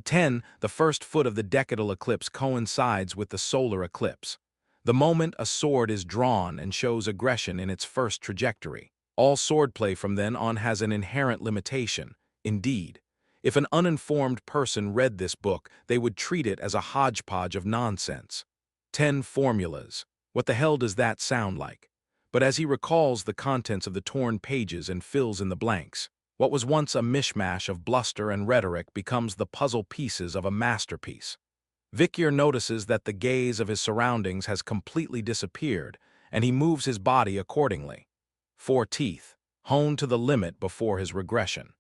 A: 10. The first foot of the decadal eclipse coincides with the solar eclipse. The moment a sword is drawn and shows aggression in its first trajectory, all swordplay from then on has an inherent limitation. Indeed, if an uninformed person read this book, they would treat it as a hodgepodge of nonsense. 10 formulas. What the hell does that sound like? But as he recalls the contents of the torn pages and fills in the blanks, what was once a mishmash of bluster and rhetoric becomes the puzzle pieces of a masterpiece. Vicier notices that the gaze of his surroundings has completely disappeared, and he moves his body accordingly. 4 teeth. honed to the limit before his regression.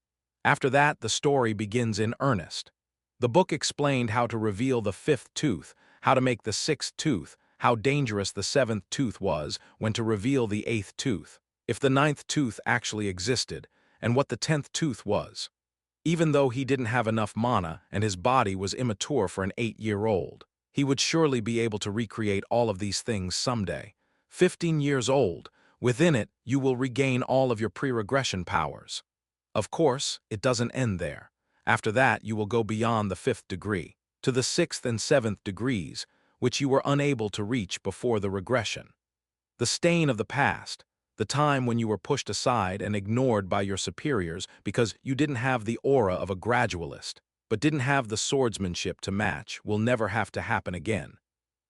A: After that, the story begins in earnest. The book explained how to reveal the fifth tooth, how to make the sixth tooth, how dangerous the seventh tooth was, when to reveal the eighth tooth, if the ninth tooth actually existed, and what the 10th tooth was. Even though he didn't have enough mana and his body was immature for an 8-year-old, he would surely be able to recreate all of these things someday. 15 years old, within it you will regain all of your pre-regression powers. Of course, it doesn't end there. After that, you will go beyond the 5th degree, to the 6th and 7th degrees, which you were unable to reach before the regression. The stain of the past, the time when you were pushed aside and ignored by your superiors because you didn't have the aura of a gradualist, but didn't have the swordsmanship to match, will never have to happen again.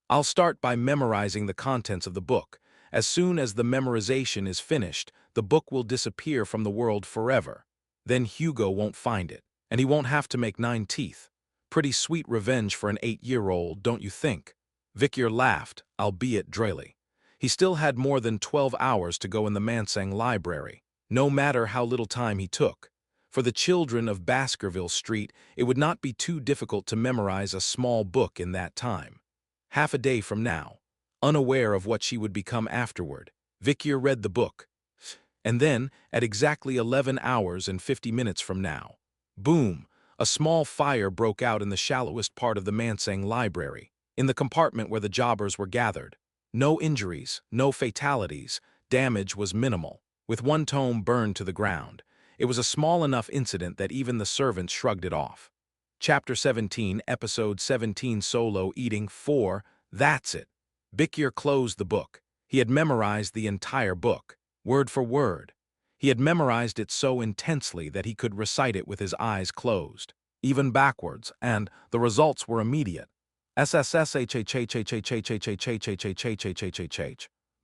A: I'll start by memorizing the contents of the book. As soon as the memorization is finished, the book will disappear from the world forever. Then Hugo won't find it, and he won't have to make 9 teeth. Pretty sweet revenge for an 8-year-old, don't you think? Victor laughed, albeit drily. He still had more than 12 hours to go in the Mansang library, no matter how little time he took. For the children of Baskerville Street, it would not be too difficult to memorize a small book in that time. Half a day from now, unaware of what she would become afterward, Victor read the book. And then, at exactly 11 hours and 50 minutes from now, boom, a small fire broke out in the shallowest part of the Mansang library, in the compartment where the jobbers were gathered. No injuries, no fatalities, damage was minimal, with one tome burned to the ground. It was a small enough incident that even the servants shrugged it off. Chapter 17, Episode 17, Solo Eating 4, that's it. Victor closed the book. He had memorized the entire book, word for word. He had memorized it so intensely that he could recite it with his eyes closed, even backwards, and the results were immediate.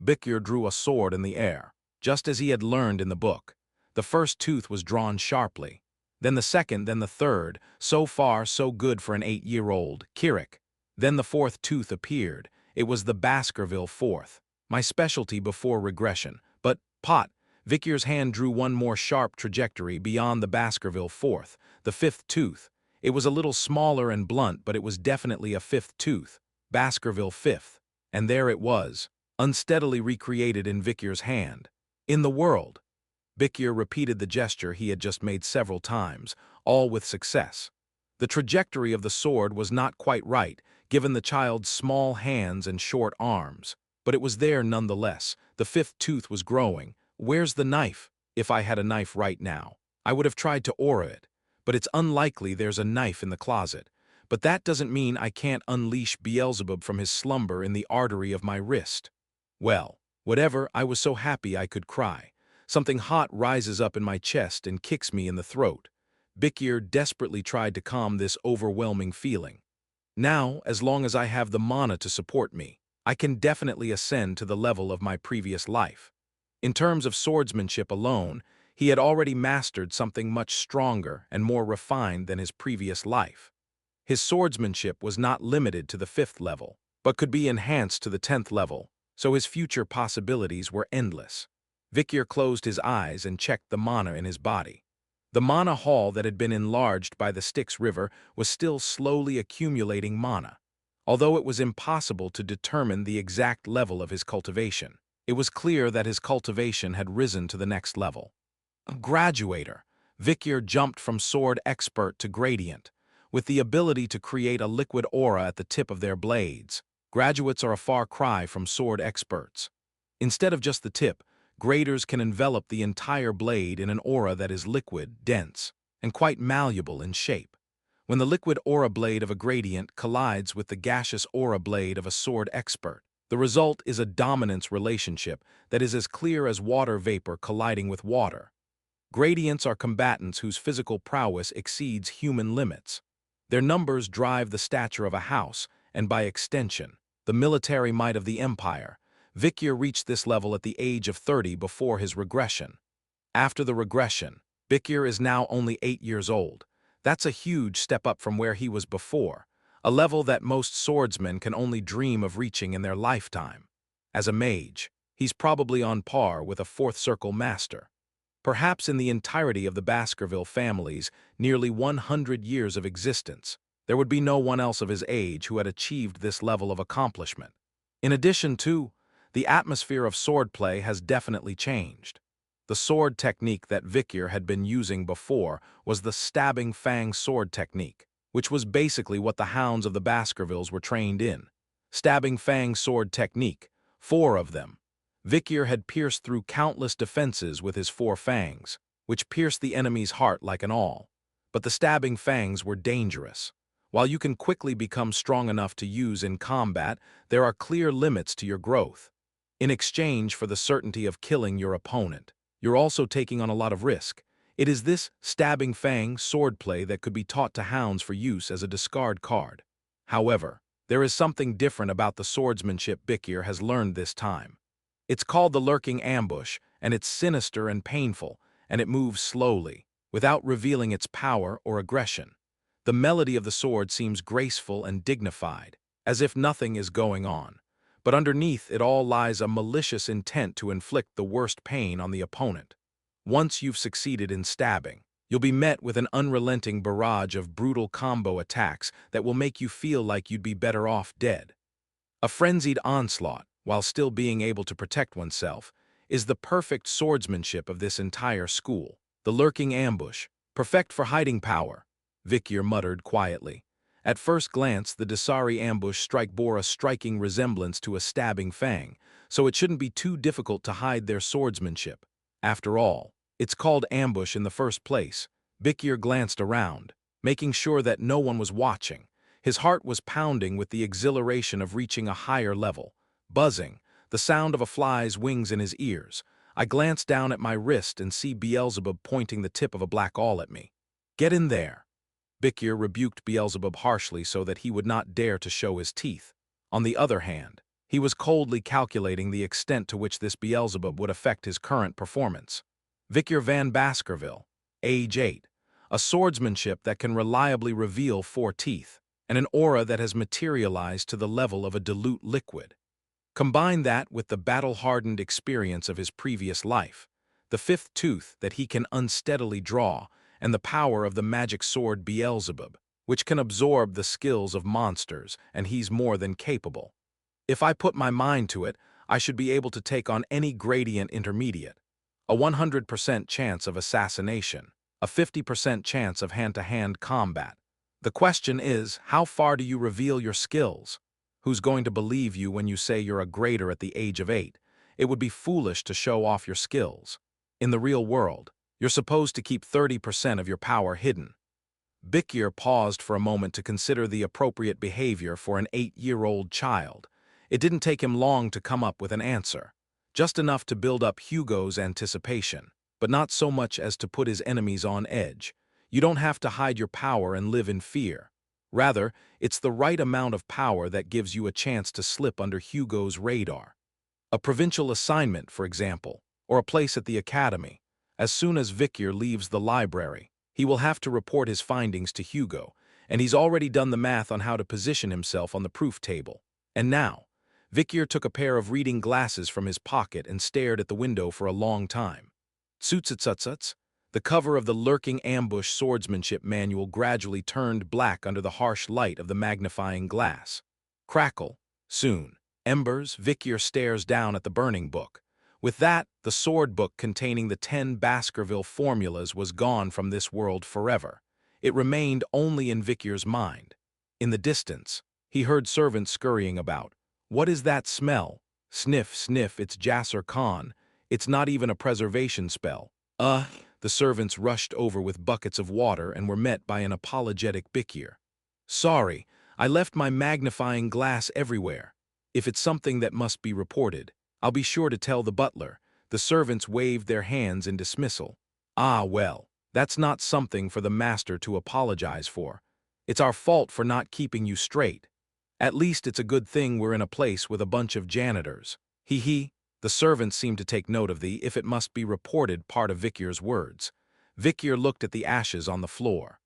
A: Victor drew a sword in the air, just as he had learned in the book. The first tooth was drawn sharply, then the second, then the third. So far, so good for an 8-year-old, Kirik. Then the fourth tooth appeared. It was the Baskerville fourth, my specialty before regression. But, pot, Victor's hand drew one more sharp trajectory beyond the Baskerville fourth, the fifth tooth. It was a little smaller and blunt, but it was definitely a fifth tooth, Baskerville fifth. And there it was, unsteadily recreated in Victor's hand. In the world. Victor repeated the gesture he had just made several times, all with success. The trajectory of the sword was not quite right, given the child's small hands and short arms, but it was there nonetheless. The fifth tooth was growing. Where's the knife? If I had a knife right now, I would have tried to aura it. But it's unlikely there's a knife in the closet. But that doesn't mean I can't unleash Beelzebub from his slumber in the artery of my wrist. Well, whatever, I was so happy I could cry. Something hot rises up in my chest and kicks me in the throat. Victor desperately tried to calm this overwhelming feeling. Now, as long as I have the mana to support me, I can definitely ascend to the level of my previous life. In terms of swordsmanship alone, he had already mastered something much stronger and more refined than his previous life. His swordsmanship was not limited to the 5th level, but could be enhanced to the 10th level, so his future possibilities were endless. Victor closed his eyes and checked the mana in his body. The mana hall that had been enlarged by the Styx River was still slowly accumulating mana. Although it was impossible to determine the exact level of his cultivation, it was clear that his cultivation had risen to the next level. Graduator. Victor jumped from sword expert to gradient, with the ability to create a liquid aura at the tip of their blades. Graduates are a far cry from sword experts. Instead of just the tip, graders can envelop the entire blade in an aura that is liquid, dense, and quite malleable in shape. When the liquid aura blade of a gradient collides with the gaseous aura blade of a sword expert, the result is a dominance relationship that is as clear as water vapor colliding with water. Gradients are combatants whose physical prowess exceeds human limits. Their numbers drive the stature of a house, and by extension, the military might of the empire. Victor reached this level at the age of 30 before his regression. After the regression, Victor is now only 8 years old. That's a huge step up from where he was before, a level that most swordsmen can only dream of reaching in their lifetime. As a mage, he's probably on par with a 4th circle master. perhaps in the entirety of the Baskerville family's nearly 100 years of existence. There would be no one else of his age who had achieved this level of accomplishment. In addition to, the atmosphere of swordplay has definitely changed. The sword technique that Vicyr had been using before was the stabbing Fang sword technique, which was basically what the hounds of the Baskervilles were trained in. Stabbing Fang sword technique, 4 of them. Vicyr had pierced through countless defenses with his 4 fangs, which pierced the enemy's heart like an awl. But the stabbing fangs were dangerous. While you can quickly become strong enough to use in combat, there are clear limits to your growth. In exchange for the certainty of killing your opponent, you're also taking on a lot of risk. It is this stabbing Fang swordplay that could be taught to hounds for use as a discard card. However, there is something different about the swordsmanship Vicyr has learned this time. It's called the lurking ambush, and it's sinister and painful, and it moves slowly, without revealing its power or aggression. The melody of the sword seems graceful and dignified, as if nothing is going on. But underneath it all lies a malicious intent to inflict the worst pain on the opponent. Once you've succeeded in stabbing, you'll be met with an unrelenting barrage of brutal combo attacks that will make you feel like you'd be better off dead. A frenzied onslaught, while still being able to protect oneself, is the perfect swordsmanship of this entire school. The lurking ambush, perfect for hiding power, Vicyr muttered quietly. At first glance, the Dasari ambush strike bore a striking resemblance to a stabbing Fang, so it shouldn't be too difficult to hide their swordsmanship. After all, it's called ambush in the first place. Vicyr glanced around, making sure that no one was watching. His heart was pounding with the exhilaration of reaching a higher level. Buzzing, the sound of a fly's wings in his ears. I glance down at my wrist and see Beelzebub pointing the tip of a black awl at me. "Get in there." Vicyr rebuked Beelzebub harshly so that he would not dare to show his teeth. On the other hand, he was coldly calculating the extent to which this Beelzebub would affect his current performance. Vicyr Van Baskerville, age 8, a swordsmanship that can reliably reveal 4 teeth, and an aura that has materialized to the level of a dilute liquid. Combine that with the battle-hardened experience of his previous life, the 5th tooth that he can unsteadily draw, and the power of the magic sword Beelzebub, which can absorb the skills of monsters, and he's more than capable. If I put my mind to it, I should be able to take on any gradient intermediate. A 100% chance of assassination, a 50% chance of hand-to-hand combat. The question is, how far do you reveal your skills? Who's going to believe you when you say you're a grader at the age of 8? It would be foolish to show off your skills. In the real world, you're supposed to keep 30% of your power hidden. Vicyr paused for a moment to consider the appropriate behavior for an 8-year-old child. It didn't take him long to come up with an answer. Just enough to build up Hugo's anticipation, but not so much as to put his enemies on edge. You don't have to hide your power and live in fear. Rather, it's the right amount of power that gives you a chance to slip under Hugo's radar. A provincial assignment, for example, or a place at the academy. As soon as Vicyr leaves the library, he will have to report his findings to Hugo, and he's already done the math on how to position himself on the proof table. And now, Vicyr took a pair of reading glasses from his pocket and stared at the window for a long time. Tsutsutsuts. The cover of the lurking ambush swordsmanship manual gradually turned black under the harsh light of the magnifying glass. Crackle. Soon. Embers. Vicyr stares down at the burning book. With that, the sword book containing the 10 Baskerville formulas was gone from this world forever. It remained only in Vicyr's mind. In the distance, he heard servants scurrying about. "What is that smell?" "Sniff, sniff, it's Jasser Khan. It's not even a preservation spell." The servants rushed over with buckets of water and were met by an apologetic Vicyr. "Sorry, I left my magnifying glass everywhere. If it's something that must be reported, I'll be sure to tell the butler." The servants waved their hands in dismissal. "Ah, well, that's not something for the master to apologize for. It's our fault for not keeping you straight. At least it's a good thing we're in a place with a bunch of janitors." He. The servants seemed to take note of the "if it must be reported" part of Vicyr's words. Vicyr looked at the ashes on the floor.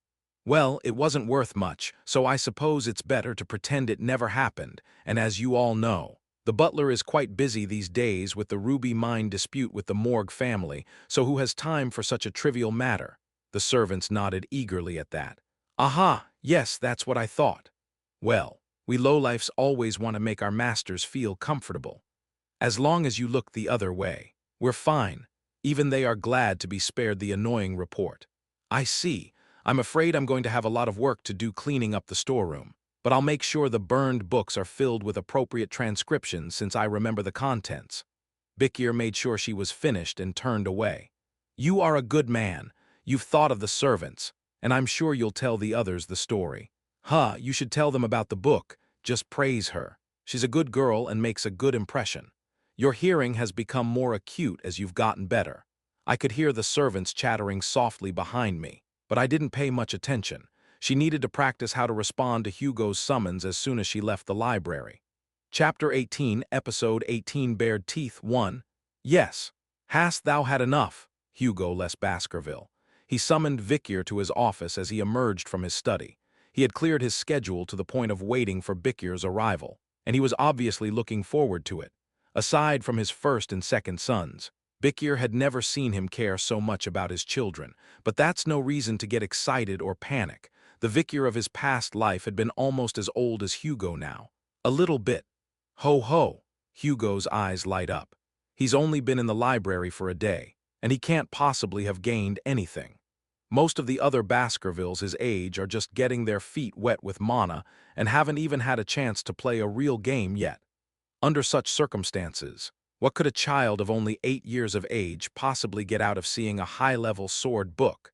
A: "Well, it wasn't worth much, so I suppose it's better to pretend it never happened, and as you all know, The butler is quite busy these days with the ruby mine dispute with the Morgue family, so who has time for such a trivial matter? The servants nodded eagerly at that. Aha, yes, that's what I thought. Well, we lowlifes always want to make our masters feel comfortable. As long as you look the other way, we're fine. Even they are glad to be spared the annoying report. I see. I'm afraid I'm going to have a lot of work to do cleaning up the storeroom. But I'll make sure the burned books are filled with appropriate transcriptions since I remember the contents. Bikir made sure she was finished and turned away. You are a good man. You've thought of the servants, and I'm sure you'll tell the others the story. You should tell them about the book. Just praise her. She's a good girl and makes a good impression. Your hearing has become more acute as you've gotten better. I could hear the servants chattering softly behind me, but I didn't pay much attention. She needed to practice how to respond to Hugo's summons as soon as she left the library. Chapter 18, Episode 18 Bared Teeth 1. Yes. Hast thou had enough? Hugo left Baskerville. He summoned Bikir to his office as he emerged from his study. He had cleared his schedule to the point of waiting for Bikir's arrival, and he was obviously looking forward to it. Aside from his first and second sons, Bikir had never seen him care so much about his children, but that's no reason to get excited or panic. The Bikir of his past life had been almost as old as Hugo now. A little bit. Ho ho! Hugo's eyes light up. He's only been in the library for a day, and he can't possibly have gained anything. Most of the other Baskervilles his age are just getting their feet wet with mana and haven't even had a chance to play a real game yet. Under such circumstances, what could a child of only 8 years of age possibly get out of seeing a high-level sword book?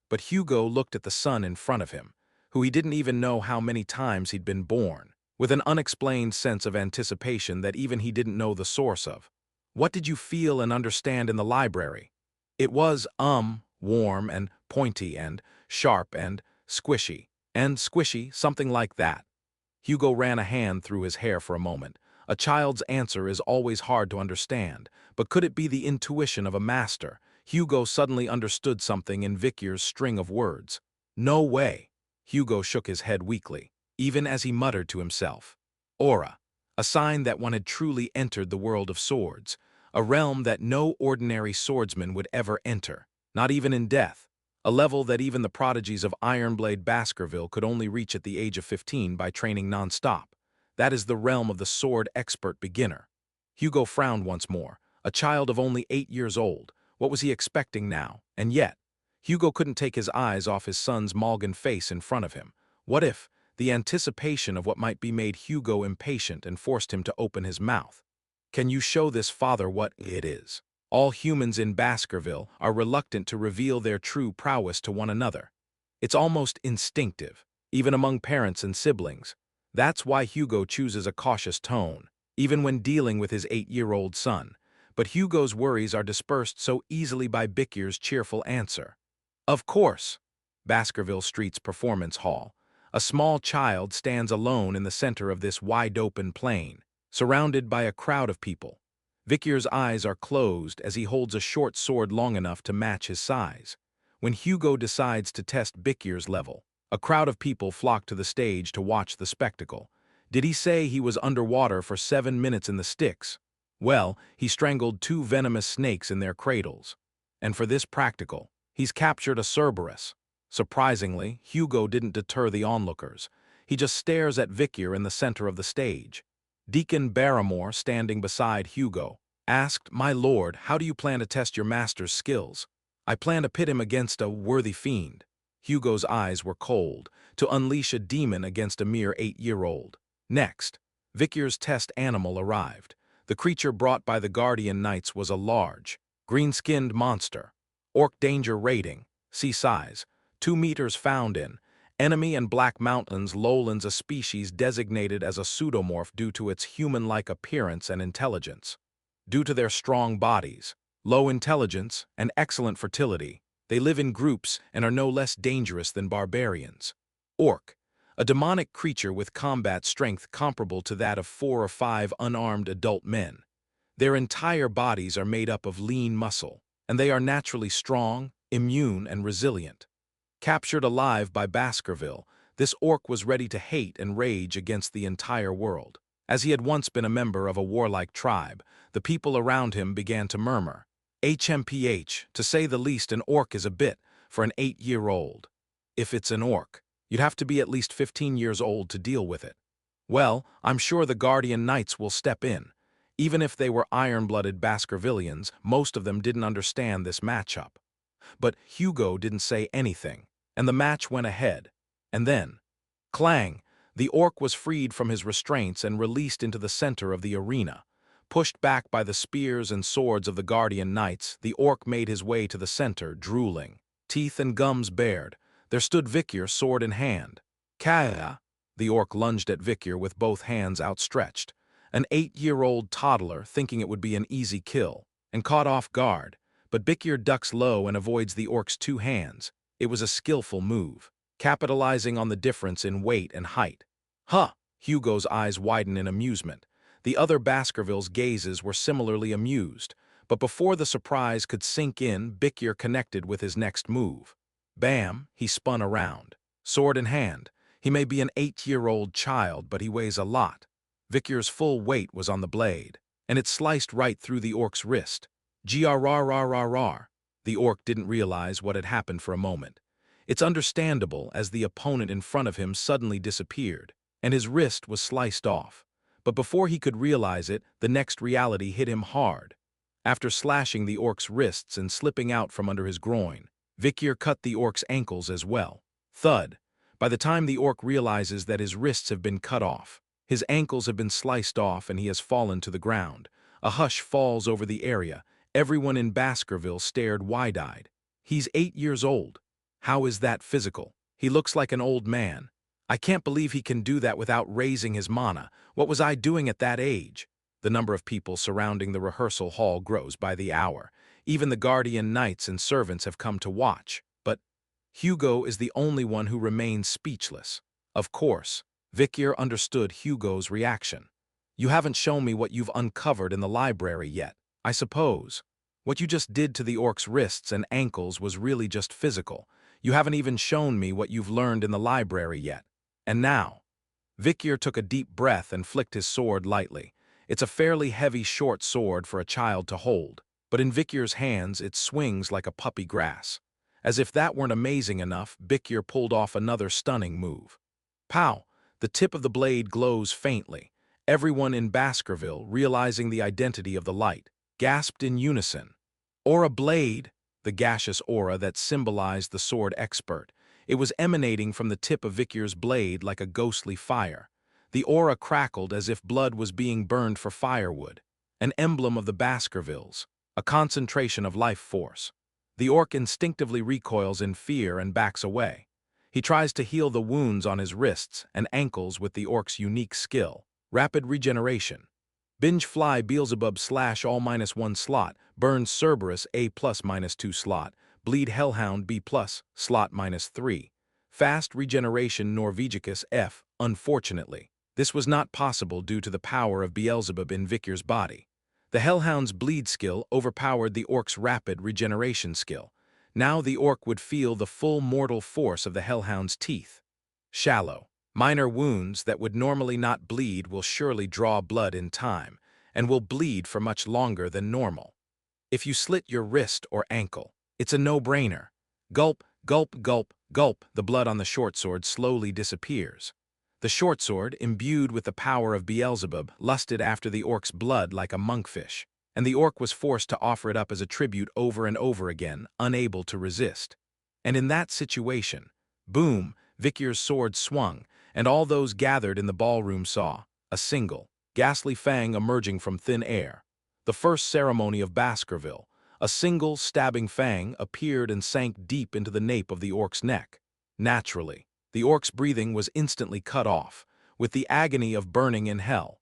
A: But Hugo looked at the son in front of him, who he didn't even know how many times he'd been born, with an unexplained sense of anticipation that even he didn't know the source of. What did you feel and understand in the library? It was, warm and pointy and sharp and squishy, something like that. Hugo ran a hand through his hair for a moment. A child's answer is always hard to understand, but could it be the intuition of a master? Hugo suddenly understood something in Bikir's string of words. No way. Hugo shook his head weakly, even as he muttered to himself. Aura, a sign that one had truly entered the world of swords, a realm that no ordinary swordsman would ever enter, not even in death, a level that even the prodigies of Ironblade Baskerville could only reach at the age of 15 by training non-stop. That is the realm of the sword expert beginner. Hugo frowned once more. A child of only 8 years old. What was he expecting now? And yet, Hugo couldn't take his eyes off his son's Malgan face in front of him. What if? The anticipation of what might be made Hugo impatient and forced him to open his mouth. Can you show this father what it is? All humans in Baskerville are reluctant to reveal their true prowess to one another. It's almost instinctive, even among parents and siblings. That's why Hugo chooses a cautious tone, even when dealing with his 8-year-old son. But Hugo's worries are dispersed so easily by Bikir's cheerful answer. Of course. Baskerville Street's performance hall. A small child stands alone in the center of this wide-open plain, surrounded by a crowd of people. Bikir's eyes are closed as he holds a short sword long enough to match his size. When Hugo decides to test Bikir's level, a crowd of people flock to the stage to watch the spectacle. Did he say he was underwater for 7 minutes in the sticks? Well, he strangled 2 venomous snakes in their cradles. And for this practical, he's captured a Cerberus. Surprisingly, Hugo didn't deter the onlookers. He just stares at Bikir in the center of the stage. Deacon Barrymore, standing beside Hugo, asked, "My lord, how do you plan to test your master's skills?" "I plan to pit him against a worthy fiend." Hugo's eyes were cold, to unleash a demon against a mere 8-year-old. Next, Bikir's test animal arrived. The creature brought by the Guardian Knights was a large, green-skinned monster. Orc danger rating, C size, 2 meters found in. Enemy and Black Mountains lowlands, a species designated as a pseudomorph due to its human-like appearance and intelligence. Due to their strong bodies, low intelligence, and excellent fertility, they live in groups and are no less dangerous than barbarians. Orc, a demonic creature with combat strength comparable to that of 4 or 5 unarmed adult men. Their entire bodies are made up of lean muscle, and they are naturally strong, immune, and resilient. Captured alive by Baskerville, this orc was ready to hate and rage against the entire world. As he had once been a member of a warlike tribe, the people around him began to murmur. HMPH, to say the least, an orc is a bit for an 8-year-old. If it's an orc, you'd have to be at least 15 years old to deal with it. Well, I'm sure the Guardian Knights will step in. Even if they were iron-blooded Baskervillians, most of them didn't understand this matchup. But Hugo didn't say anything, and the match went ahead. And then, clang! The orc was freed from his restraints and released into the center of the arena. Pushed back by the spears and swords of the Guardian Knights, the orc made his way to the center, drooling. Teeth and gums bared, there stood Vikir, sword in hand. Kaya! The orc lunged at Vikir with both hands outstretched. An 8-year-old toddler, thinking it would be an easy kill, and caught off guard, but Vikir ducks low and avoids the orc's 2 hands. It was a skillful move, capitalizing on the difference in weight and height. Huh! Hugo's eyes widened in amusement. The other Baskervilles' gazes were similarly amused, but before the surprise could sink in, Vikir connected with his next move. Bam! He spun around. Sword in hand. He may be an 8-year-old child, but he weighs a lot. Vikir's full weight was on the blade, and it sliced right through the orc's wrist. Grrrrrrrr. The orc didn't realize what had happened for a moment. It's understandable, as the opponent in front of him suddenly disappeared, and his wrist was sliced off. But before he could realize it, the next reality hit him hard. After slashing the orc's wrists and slipping out from under his groin, Vikir cut the orc's ankles as well. Thud! By the time the orc realizes that his wrists have been cut off, his ankles have been sliced off and he has fallen to the ground. A hush falls over the area. Everyone in Baskerville stared wide-eyed. He's 8 years old. How is that physical? He looks like an old man. I can't believe he can do that without raising his mana. What was I doing at that age? The number of people surrounding the rehearsal hall grows by the hour. Even the Guardian Knights and servants have come to watch. But Hugo is the only one who remains speechless. Of course, Vikir understood Hugo's reaction. You haven't shown me what you've uncovered in the library yet, I suppose. What you just did to the orc's wrists and ankles was really just physical. You haven't even shown me what you've learned in the library yet. And now, Vikir took a deep breath and flicked his sword lightly. It's a fairly heavy short sword for a child to hold, but in Vikir's hands it swings like a puppy grass. As if that weren't amazing enough, Vikir pulled off another stunning move. Pow! The tip of the blade glows faintly. Everyone in Baskerville, realizing the identity of the light, gasped in unison. Aura blade! The gaseous aura that symbolized the sword expert. It was emanating from the tip of Vikir's blade like a ghostly fire. The aura crackled as if blood was being burned for firewood. An emblem of the Baskervilles, a concentration of life force. The orc instinctively recoils in fear and backs away. He tries to heal the wounds on his wrists and ankles with the orc's unique skill, rapid regeneration. Binge fly Beelzebub / all -1 slot, burn Cerberus A+ -2 slot, bleed Hellhound B+ slot -3. Fast regeneration Norvegicus F. Unfortunately, this was not possible due to the power of Beelzebub in Vikir's body. The Hellhound's bleed skill overpowered the orc's rapid regeneration skill. Now the orc would feel the full mortal force of the Hellhound's teeth. Shallow, minor wounds that would normally not bleed will surely draw blood in time, and will bleed for much longer than normal. If you slit your wrist or ankle, it's a no-brainer. Gulp, gulp, gulp, gulp, the blood on the short sword slowly disappears. The short sword, imbued with the power of Beelzebub, lusted after the orc's blood like a monkfish, and the orc was forced to offer it up as a tribute over and over again, unable to resist. And in that situation, boom, Vikir's sword swung, and all those gathered in the ballroom saw a single, ghastly Fang emerging from thin air. The first ceremony of Baskerville, a single stabbing Fang appeared and sank deep into the nape of the orc's neck. Naturally, the orc's breathing was instantly cut off, with the agony of burning in hell.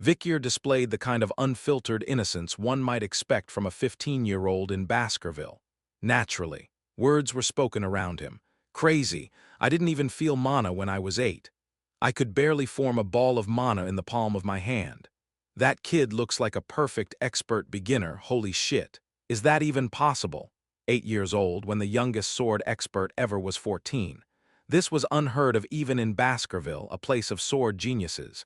A: Vikir displayed the kind of unfiltered innocence one might expect from a 15-year-old in Baskerville. Naturally, words were spoken around him. Crazy, I didn't even feel mana when I was 8. I could barely form a ball of mana in the palm of my hand. That kid looks like a perfect expert beginner, holy shit. Is that even possible? 8 years old when the youngest sword expert ever was 14. This was unheard of even in Baskerville, a place of sword geniuses.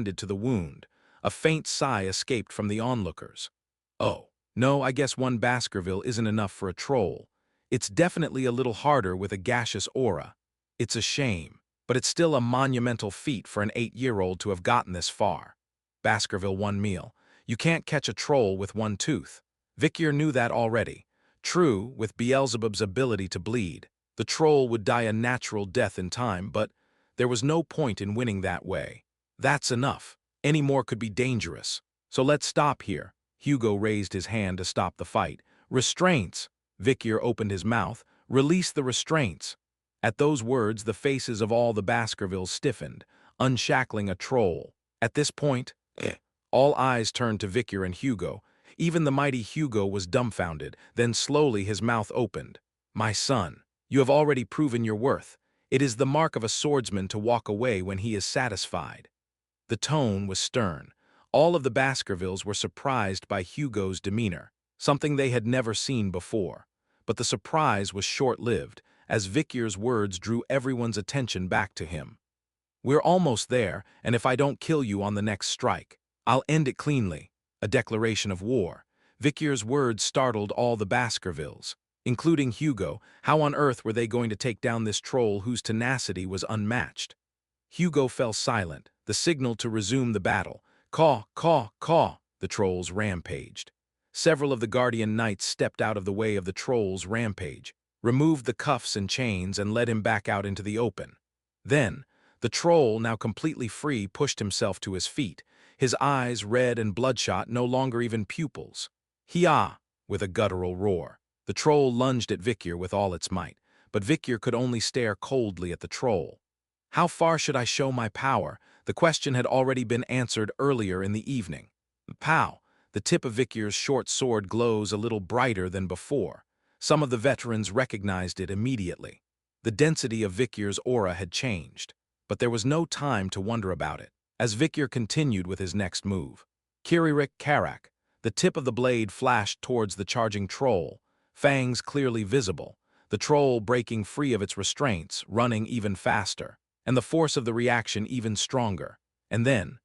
A: tended to the wound. A faint sigh escaped from the onlookers. Oh, no, I guess one Baskerville isn't enough for a troll. It's definitely a little harder with a gaseous aura. It's a shame, but it's still a monumental feat for an 8-year-old to have gotten this far. Baskerville one meal. You can't catch a troll with one tooth. Vicyr knew that already. True, with Beelzebub's ability to bleed, the troll would die a natural death in time, but there was no point in winning that way. That's enough. Any more could be dangerous. So let's stop here. Hugo raised his hand to stop the fight. Restraints! Vicyr opened his mouth. Release the restraints. At those words, the faces of all the Baskervilles stiffened, unshackling a troll. At this point, all eyes turned to Vicyr and Hugo. Even the mighty Hugo was dumbfounded, then slowly his mouth opened. My son, you have already proven your worth. It is the mark of a swordsman to walk away when he is satisfied. The tone was stern. All of the Baskervilles were surprised by Hugo's demeanor, something they had never seen before. But the surprise was short-lived, as Vicyr's words drew everyone's attention back to him. We're almost there, and if I don't kill you on the next strike, I'll end it cleanly. A declaration of war. Vicier's words startled all the Baskervilles, including Hugo. How on earth were they going to take down this troll whose tenacity was unmatched? Hugo fell silent, the signal to resume the battle. Caw, caw, caw, the trolls rampaged. Several of the guardian knights stepped out of the way of the troll's rampage, removed the cuffs and chains, and led him back out into the open. Then, the troll, now completely free, pushed himself to his feet, his eyes red and bloodshot, no longer even pupils. Hi-yah! With a guttural roar, the troll lunged at Vicier with all its might, but Vicier could only stare coldly at the troll. How far should I show my power? The question had already been answered earlier in the evening. Pow! The tip of Vicier's short sword glows a little brighter than before. Some of the veterans recognized it immediately. The density of Vicier's aura had changed, but there was no time to wonder about it, as Vicier continued with his next move. Kiririk Karak. The tip of the blade flashed towards the charging troll, fangs clearly visible, the troll breaking free of its restraints, running even faster, and the force of the reaction even stronger. And then,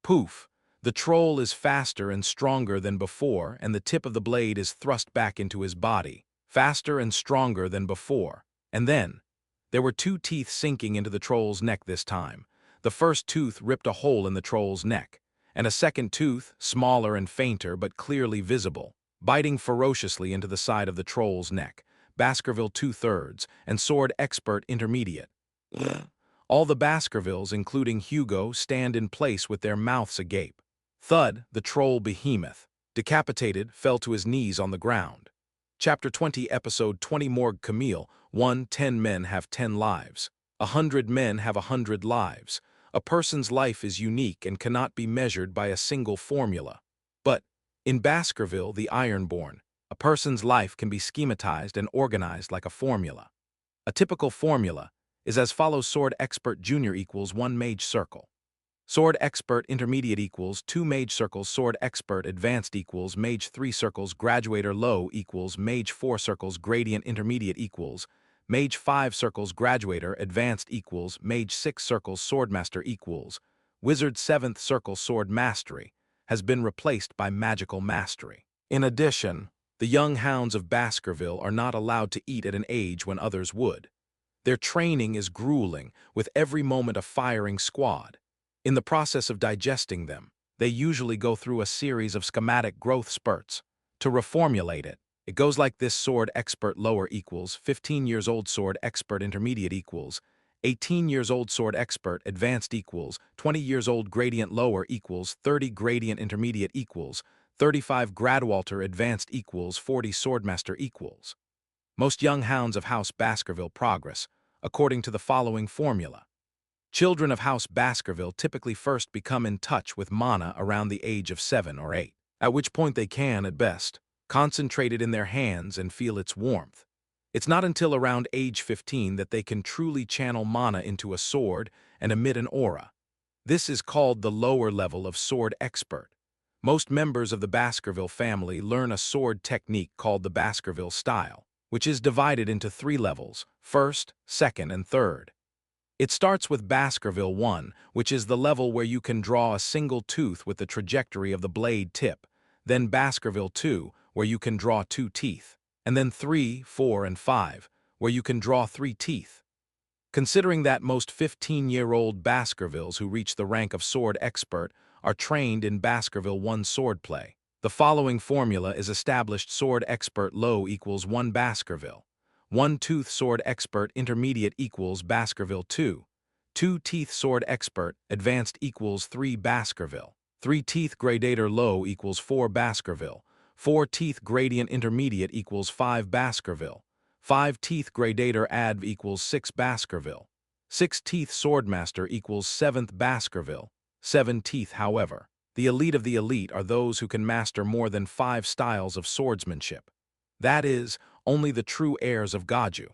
A: poof! The troll is faster and stronger than before, and the tip of the blade is thrust back into his body, faster and stronger than before. And then, there were two teeth sinking into the troll's neck this time. The first tooth ripped a hole in the troll's neck, and a second tooth, smaller and fainter but clearly visible, biting ferociously into the side of the troll's neck. Baskerville 2/3 and sword expert intermediate. All the Baskervilles, including Hugo, stand in place with their mouths agape. Thud, the troll behemoth, decapitated, fell to his knees on the ground. Chapter 20, Episode 20. Morgue Camille. 1. 10 men have 10 lives. 100 men have 100 lives. A person's life is unique and cannot be measured by a single formula. But, in Baskerville, the Ironborn, a person's life can be schematized and organized like a formula. A typical formula is as follows: Sword Expert Junior equals 1 Mage Circle. Sword Expert Intermediate equals 2 Mage Circles. Sword Expert Advanced equals Mage 3 Circles. Graduator Low equals Mage 4 Circles. Gradient Intermediate equals Mage 5 Circles. Graduator Advanced equals Mage 6 Circles. Swordmaster equals Wizard 7th Circle. Sword Mastery has been replaced by Magical Mastery. In addition, the young hounds of Baskerville are not allowed to eat at an age when others would. Their training is grueling, with every moment a firing squad. In the process of digesting them, they usually go through a series of schematic growth spurts. To reformulate it, it goes like this: Sword Expert Lower equals 15 years old. Sword Expert Intermediate equals 18 years old. Sword Expert Advanced equals 20 years old. Gradient Lower equals 30. Gradient Intermediate equals 35. Gradualter Advanced equals 40. Swordmaster equals. Most young hounds of House Baskerville progress according to the following formula. Children of House Baskerville typically first become in touch with mana around the age of 7 or 8, at which point they can, at best, concentrate it in their hands and feel its warmth. It's not until around age 15 that they can truly channel mana into a sword and emit an aura. This is called the lower level of Sword Expert. Most members of the Baskerville family learn a sword technique called the Baskerville style, which is divided into 3 levels: first, second, and third. It starts with Baskerville 1, which is the level where you can draw a single tooth with the trajectory of the blade tip, then Baskerville 2, where you can draw 2 teeth, and then 3, 4, and 5, where you can draw 3 teeth. Considering that most 15-year-old Baskervilles who reach the rank of Sword Expert are trained in Baskerville 1 swordplay, the following formula is established: Sword Expert Low equals 1 Baskerville. 1 Tooth Sword Expert Intermediate equals Baskerville 2. 2 Teeth Sword Expert Advanced equals 3 Baskerville. 3 Teeth Gradator Low equals 4 Baskerville. 4 Teeth Gradient Intermediate equals 5 Baskerville. 5 Teeth Gradator Adv equals 6 Baskerville. 6 Teeth Swordmaster equals 7th Baskerville. 7 teeth, however. The elite of the elite are those who can master more than 5 styles of swordsmanship. That is, only the true heirs of Gaju.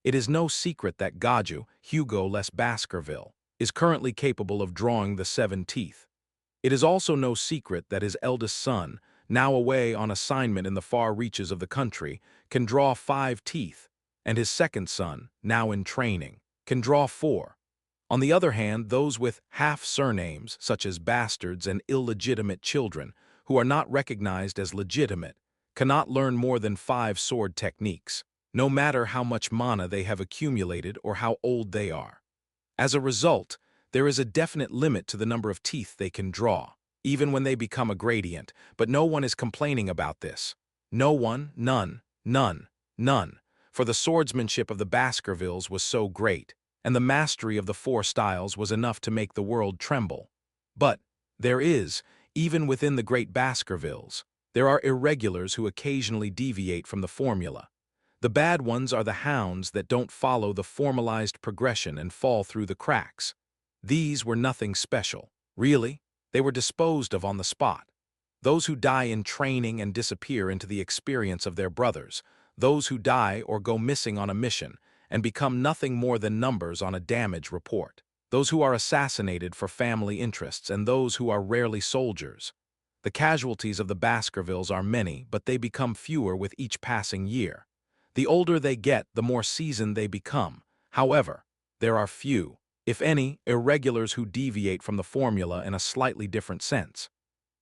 A: It is no secret that Gaju, Hugo less Baskerville, is currently capable of drawing the 7 teeth. It is also no secret that his eldest son, now away on assignment in the far reaches of the country, can draw 5 teeth, and his second son, now in training, can draw 4. On the other hand, those with half-surnames, such as bastards and illegitimate children, who are not recognized as legitimate, cannot learn more than 5 sword techniques, no matter how much mana they have accumulated or how old they are. As a result, there is a definite limit to the number of teeth they can draw, even when they become a gradient, but no one is complaining about this. No one, none, none, for the swordsmanship of the Baskervilles was so great, and the mastery of the 4 styles was enough to make the world tremble. But there is, even within the great Baskervilles, there are irregulars who occasionally deviate from the formula. The bad ones are the hounds that don't follow the formalized progression and fall through the cracks. These were nothing special. Really, they were disposed of on the spot. Those who die in training and disappear into the experience of their brothers, those who die or go missing on a mission and become nothing more than numbers on a damage report, those who are assassinated for family interests, and those who are rarely soldiers. The casualties of the Baskervilles are many, but they become fewer with each passing year. The older they get, the more seasoned they become. However, there are few, if any, irregulars who deviate from the formula in a slightly different sense.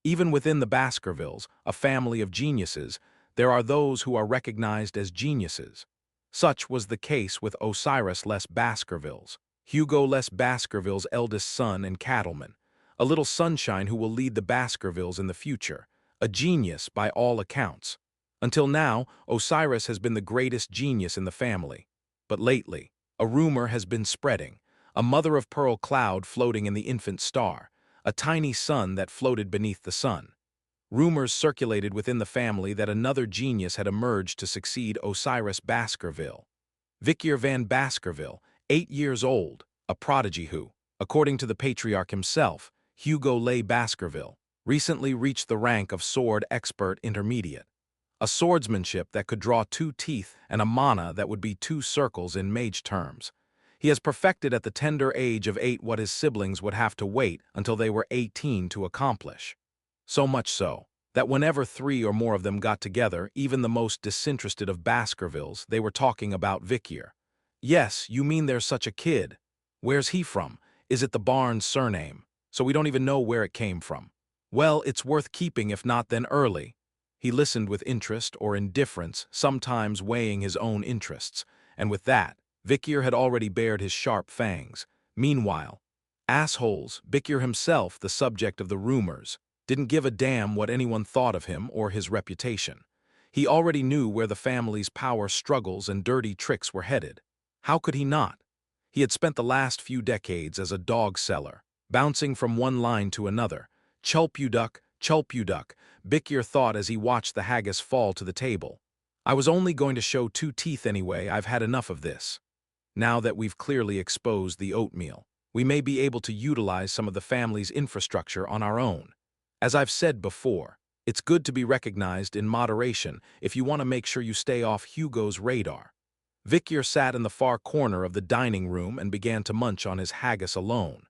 A: Even within the Baskervilles, a family of geniuses, there are those who are recognized as geniuses. Such was the case with Osiris Les Baskervilles, Hugo Les Baskerville's eldest son and cattleman, a little sunshine who will lead the Baskervilles in the future, a genius by all accounts. Until now, Osiris has been the greatest genius in the family. But lately, a rumor has been spreading, a mother-of-pearl cloud floating in the infant star, a tiny sun that floated beneath the sun. Rumors circulated within the family that another genius had emerged to succeed Osiris Baskerville. Vikier van Baskerville, 8 years old, a prodigy who, according to the patriarch himself, Hugo Le Baskerville, recently reached the rank of sword expert intermediate. A swordsmanship that could draw 2 teeth and a mana that would be 2 circles in mage terms. He has perfected at the tender age of 8 what his siblings would have to wait until they were 18 to accomplish. So much so, that whenever 3 or more of them got together, even the most disinterested of Baskervilles, they were talking about Vikier. Yes, you mean there's such a kid. Where's he from? Is it the Barnes surname? So we don't even know where it came from. Well, it's worth keeping if not then early. He listened with interest or indifference, sometimes weighing his own interests, and with that, Vikier had already bared his sharp fangs. Meanwhile, assholes, Vikier himself, the subject of the rumors, didn't give a damn what anyone thought of him or his reputation. He already knew where the family's power struggles and dirty tricks were headed. How could he not? He had spent the last few decades as a dog seller, bouncing from one line to another. Chulp you duck, Vikier thought as he watched the haggis fall to the table. I was only going to show 2 teeth anyway, I've had enough of this. Now that we've clearly exposed the oatmeal, we may be able to utilize some of the family's infrastructure on our own. As I've said before, it's good to be recognized in moderation if you want to make sure you stay off Hugo's radar. Vikier sat in the far corner of the dining room and began to munch on his haggis alone.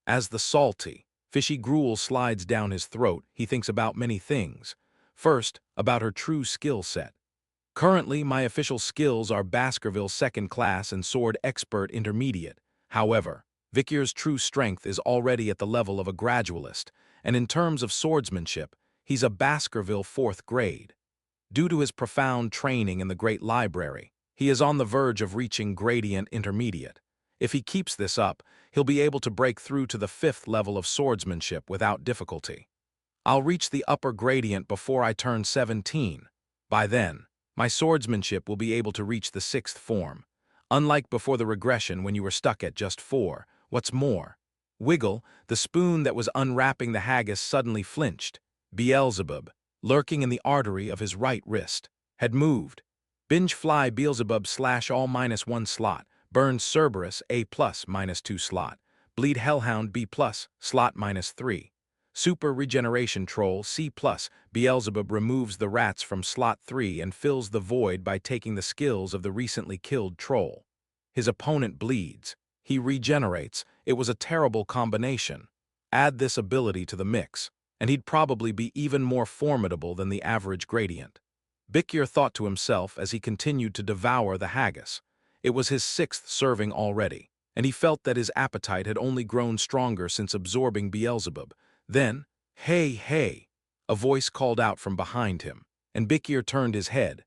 A: As the salty, fishy gruel slides down his throat, he thinks about many things. First, about her true skill set. Currently, my official skills are Baskerville second class and sword expert intermediate. However, Vikier's true strength is already at the level of a gradualist, and in terms of swordsmanship, he's a Baskerville 4th grade. Due to his profound training in the Great Library, he is on the verge of reaching gradient intermediate. If he keeps this up, he'll be able to break through to the 5th level of swordsmanship without difficulty. I'll reach the upper gradient before I turn 17. By then, my swordsmanship will be able to reach the 6th form. Unlike before the regression when you were stuck at just 4, what's more? Wiggle, the spoon that was unwrapping the haggis, suddenly flinched. Beelzebub, lurking in the artery of his right wrist, had moved. Binge fly Beelzebub / all -1 slot. Burn Cerberus A+ -2 slot. Bleed Hellhound B+ slot -3. Super Regeneration Troll C+. Beelzebub removes the rats from slot 3 and fills the void by taking the skills of the recently killed troll. His opponent bleeds. He regenerates. It was a terrible combination. Add this ability to the mix, and he'd probably be even more formidable than the average gradient. Vikier thought to himself as he continued to devour the haggis. It was his 6th serving already. and he felt that his appetite had only grown stronger since absorbing Beelzebub. Then, "Hey, hey!" a voice called out from behind him, and Bikir turned his head.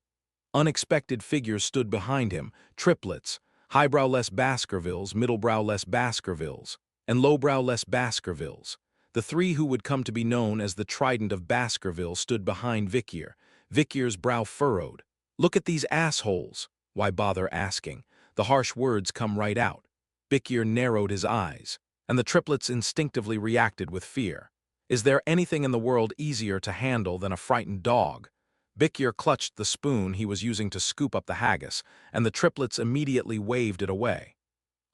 A: Unexpected figures stood behind him, triplets, highbrow-less Baskervilles, middlebrow-less Baskervilles, and lowbrow-less Baskervilles. The three who would come to be known as the Trident of Baskerville stood behind Vikir. Vikir's brow furrowed. "Look at these assholes." Why bother asking? The harsh words come right out. Bikir narrowed his eyes, and the triplets instinctively reacted with fear. Is there anything in the world easier to handle than a frightened dog? Bikir clutched the spoon he was using to scoop up the haggis, and the triplets immediately waved it away.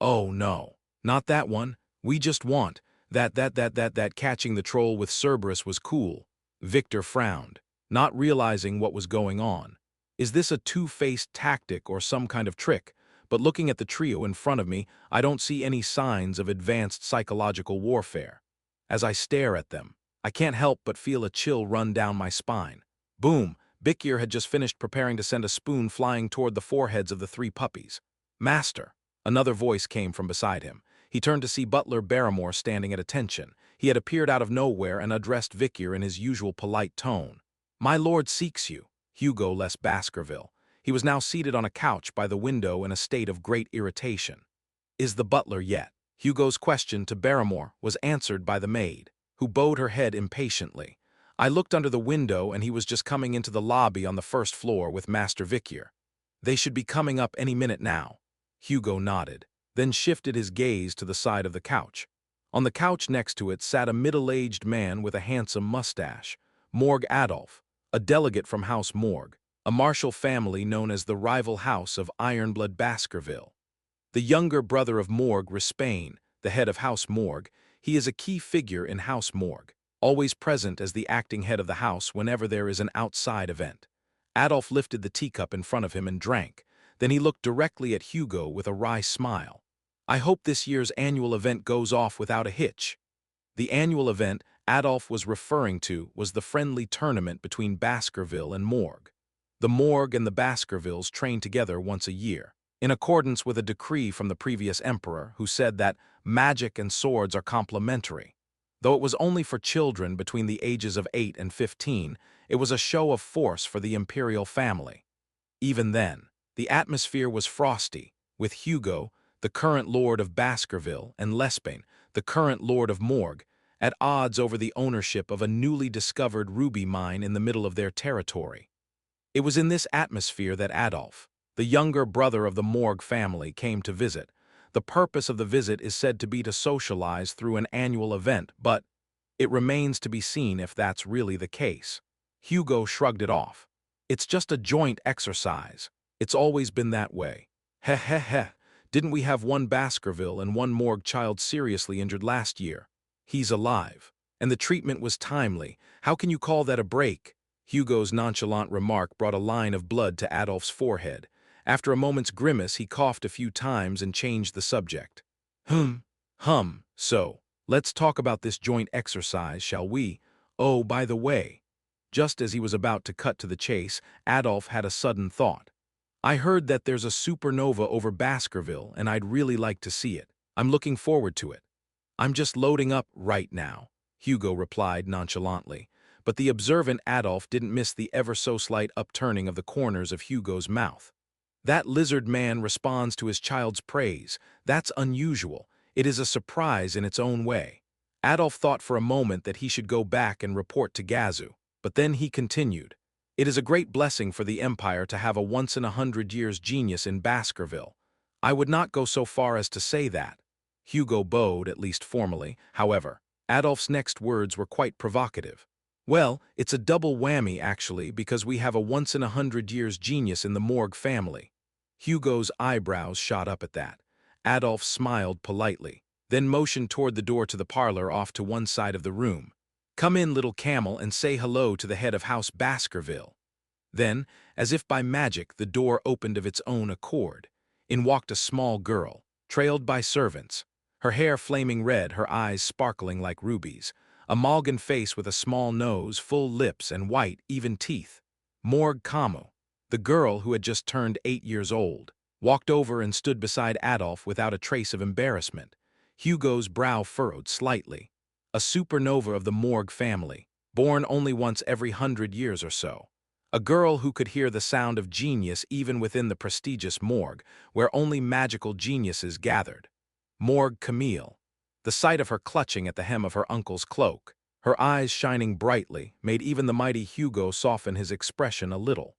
A: "Oh no, not that one. We just want that catching the troll with Cerberus was cool." Victor frowned, not realizing what was going on. Is this a two-faced tactic or some kind of trick? But looking at the trio in front of me, I don't see any signs of advanced psychological warfare. As I stare at them, I can't help but feel a chill run down my spine. Boom! Bikir had just finished preparing to send a spoon flying toward the foreheads of the three puppies. "Master!" Another voice came from beside him. He turned to see Butler Barrymore standing at attention. He had appeared out of nowhere and addressed Vikir in his usual polite tone. "My lord seeks you." Hugo less Baskerville. He was now seated on a couch by the window in a state of great irritation. "Is the butler yet?" Hugo's question to Barrymore was answered by the maid, who bowed her head impatiently. "I looked under the window and he was just coming into the lobby on the first floor with Master Vikir. They should be coming up any minute now." Hugo nodded, then shifted his gaze to the side of the couch. On the couch next to it sat a middle-aged man with a handsome mustache, Morg Adolf, a delegate from House Morg, a martial family known as the rival house of Ironblood Baskerville. The younger brother of Morg Rispain, the head of House Morg, he is a key figure in House Morg, always present as the acting head of the house whenever there is an outside event. Adolf lifted the teacup in front of him and drank. Then he looked directly at Hugo with a wry smile. "I hope this year's annual event goes off without a hitch." The annual event Adolf was referring to was the friendly tournament between Baskerville and Morg. The Morg and the Baskervilles train together once a year, in accordance with a decree from the previous emperor who said that magic and swords are complementary. Though it was only for children between the ages of 8 and 15, it was a show of force for the imperial family. Even then, the atmosphere was frosty, with Hugo, the current lord of Baskerville, and Lespain, the current lord of Morg, at odds over the ownership of a newly discovered ruby mine in the middle of their territory. It was in this atmosphere that Adolf, the younger brother of the Morg family, came to visit. The purpose of the visit is said to be to socialize through an annual event, but it remains to be seen if that's really the case. Hugo shrugged it off. "It's just a joint exercise. It's always been that way." "Heh heh heh. Didn't we have one Baskerville and one Morg child seriously injured last year? He's alive. And the treatment was timely. How can you call that a break?" Hugo's nonchalant remark brought a line of blood to Adolf's forehead. After a moment's grimace, he coughed a few times and changed the subject. So, let's talk about this joint exercise, shall we? Oh, by the way." Just as he was about to cut to the chase, Adolf had a sudden thought. "I heard that there's a supernova over Baskerville, and I'd really like to see it. I'm looking forward to it." "I'm just loading up right now," Hugo replied nonchalantly. But the observant Adolf didn't miss the ever-so-slight upturning of the corners of Hugo's mouth. "That lizard man responds to his child's praise. That's unusual. It is a surprise in its own way." Adolf thought for a moment that he should go back and report to Gazoo, but then he continued. "It is a great blessing for the Empire to have a once-in-a-hundred-years genius in Baskerville. I would not go so far as to say that." Hugo bowed, at least formally. However, Adolf's next words were quite provocative. "Well, it's a double whammy, actually, because we have a once-in-a-hundred-years genius in the Morg family." Hugo's eyebrows shot up at that. Adolf smiled politely, then motioned toward the door to the parlor off to one side of the room. "Come in, little camel, and say hello to the head of House Baskerville." Then, as if by magic, the door opened of its own accord. In walked a small girl, trailed by servants, her hair flaming red, her eyes sparkling like rubies, a Malgan face with a small nose, full lips, and white, even teeth. Morg Kamo, the girl who had just turned 8 years old. walked over and stood beside Adolf without a trace of embarrassment. Hugo's brow furrowed slightly. A supernova of the Morgue family, born only once every 100 years or so. A girl who could hear the sound of genius even within the prestigious Morgue, where only magical geniuses gathered. Morgue Camille. The sight of her clutching at the hem of her uncle's cloak, her eyes shining brightly, made even the mighty Hugo soften his expression a little.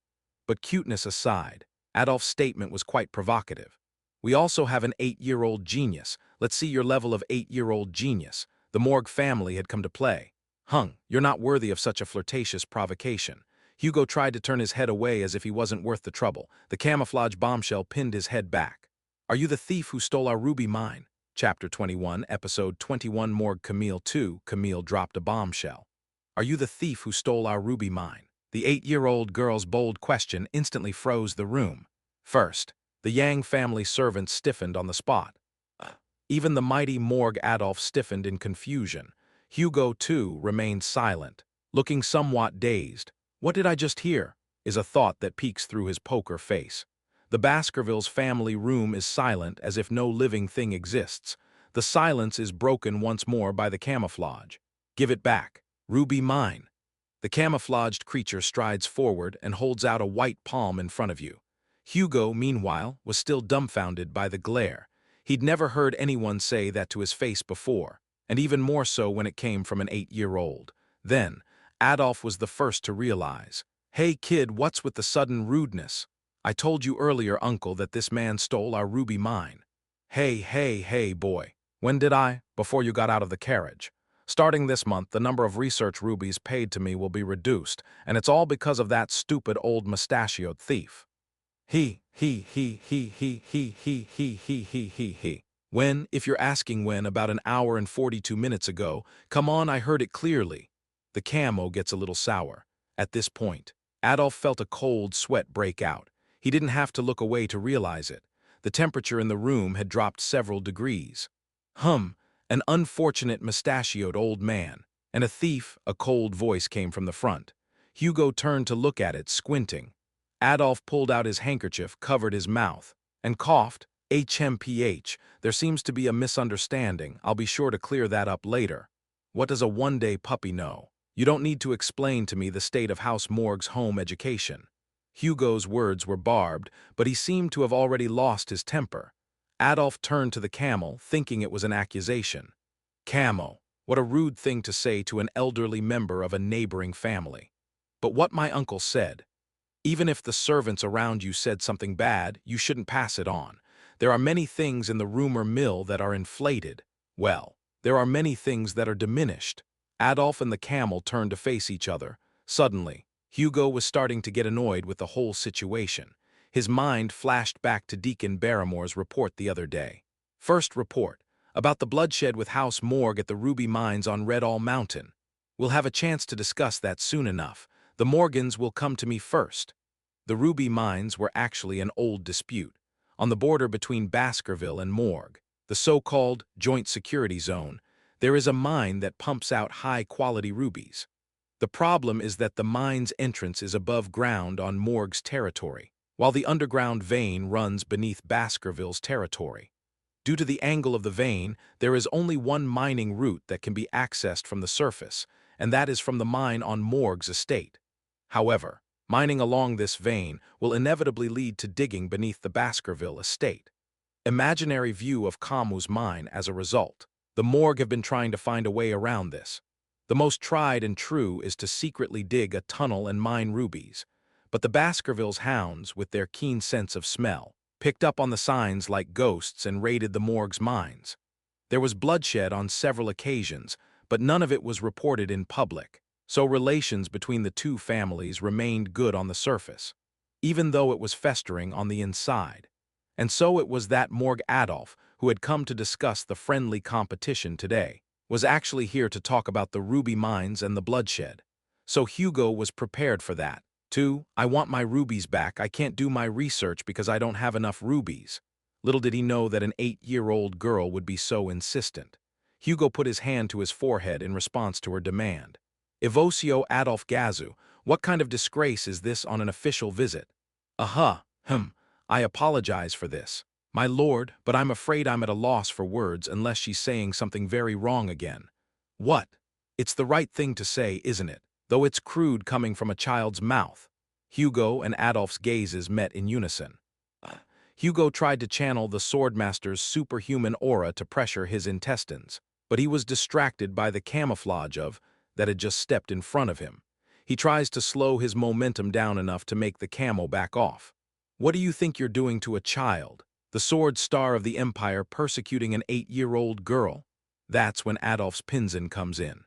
A: But cuteness aside, Adolf's statement was quite provocative. We also have an 8-year-old genius. Let's see your level of 8-year-old genius. The Morgue family had come to play. You're not worthy of such a flirtatious provocation. Hugo tried to turn his head away as if he wasn't worth the trouble. The camouflage bombshell pinned his head back. Are you the thief who stole our ruby mine? Chapter 21, Episode 21, Morgue Camille 2, Camille dropped a bombshell. Are you the thief who stole our ruby mine? The 8-year-old girl's bold question instantly froze the room. First, the Yang family servants stiffened on the spot. Even the mighty Morgue Adolf stiffened in confusion. Hugo, too, remained silent, looking somewhat dazed. What did I just hear? Is a thought that peeks through his poker face. The Baskervilles' family room is silent as if no living thing exists. The silence is broken once more by the camouflage. Give it back. Ruby mine. The camouflaged creature strides forward and holds out a white palm in front of you. Hugo, meanwhile, was still dumbfounded by the glare. He'd never heard anyone say that to his face before, and even more so when it came from an 8-year-old. Then, Adolf was the first to realize. Hey kid, what's with the sudden rudeness? I told you earlier, uncle, that this man stole our ruby mine. Hey, boy. When did I? Before you got out of the carriage. Starting this month, the number of research rubies paid to me will be reduced, and it's all because of that stupid old mustachioed thief. He. When, if you're asking when, about an hour and 42 minutes ago, come on, I heard it clearly. The camo gets a little sour. At this point, Adolf felt a cold sweat break out. He didn't have to look away to realize it. The temperature in the room had dropped several degrees. An unfortunate mustachioed old man. And a thief, a cold voice came from the front. Hugo turned to look at it, squinting. Adolf pulled out his handkerchief, covered his mouth, and coughed. HMPH, there seems to be a misunderstanding. I'll be sure to clear that up later. What does a one-day puppy know? You don't need to explain to me the state of House Morgue's home education. Hugo's words were barbed, but he seemed to have already lost his temper. Adolf turned to the camel, thinking it was an accusation. Camo, what a rude thing to say to an elderly member of a neighboring family. But what my uncle said. Even if the servants around you said something bad, you shouldn't pass it on. There are many things in the rumor mill that are inflated. Well, there are many things that are diminished. Adolf and the camel turned to face each other. Suddenly, Hugo was starting to get annoyed with the whole situation. His mind flashed back to Deacon Barrymore's report the other day. First report, about the bloodshed with House Morgue at the ruby mines on Red All Mountain. We'll have a chance to discuss that soon enough. The Morgans will come to me first. The ruby mines were actually an old dispute, on the border between Baskerville and Morgue, the so-called Joint Security Zone. There is a mine that pumps out high-quality rubies. The problem is that the mine's entrance is above ground on Morgue's territory, while the underground vein runs beneath Baskerville's territory. Due to the angle of the vein, there is only one mining route that can be accessed from the surface, and that is from the mine on Morgue's estate. However, mining along this vein will inevitably lead to digging beneath the Baskerville estate. Imaginary view of Camus' mine as a result. The Morgue have been trying to find a way around this. The most tried and true is to secretly dig a tunnel and mine rubies. But the Baskervilles' hounds, with their keen sense of smell, picked up on the signs like ghosts and raided the Morgue's mines. There was bloodshed on several occasions, but none of it was reported in public, so relations between the two families remained good on the surface, even though it was festering on the inside. And so it was that Morgue Adolf, who had come to discuss the friendly competition today, was actually here to talk about the ruby mines and the bloodshed. So Hugo was prepared for that. Too, I want my rubies back. I can't do my research because I don't have enough rubies. Little did he know that an 8-year-old girl would be so insistent. Hugo put his hand to his forehead in response to her demand. Evosio Adolf Gazu, what kind of disgrace is this on an official visit? I apologize for this. My lord, but I'm afraid I'm at a loss for words unless she's saying something very wrong again. What? It's the right thing to say, isn't it? Though it's crude coming from a child's mouth. Hugo and Adolph's gazes met in unison. Hugo tried to channel the swordmaster's superhuman aura to pressure his intestines, but he was distracted by the camouflage of that had just stepped in front of him. He tries to slow his momentum down enough to make the camo back off. What do you think you're doing to a child? The sword star of the Empire persecuting an 8-year-old girl? That's when Adolph's Pinzen comes in.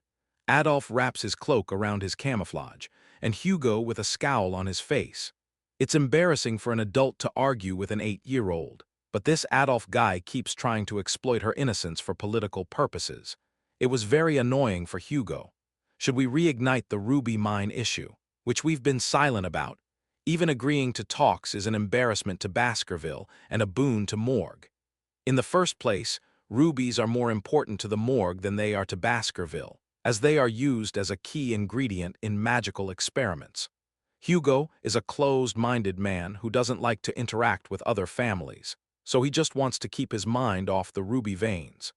A: Adolph wraps his cloak around his camouflage, and Hugo with a scowl on his face. It's embarrassing for an adult to argue with an 8-year-old, but this Adolph guy keeps trying to exploit her innocence for political purposes. It was very annoying for Hugo. Should we reignite the ruby mine issue, which we've been silent about? Even agreeing to talks is an embarrassment to Baskerville and a boon to Morgue. In the first place, rubies are more important to the Morgue than they are to Baskerville, as they are used as a key ingredient in magical experiments. Hugo is a closed-minded man who doesn't like to interact with other families, so he just wants to keep his mind off the ruby veins.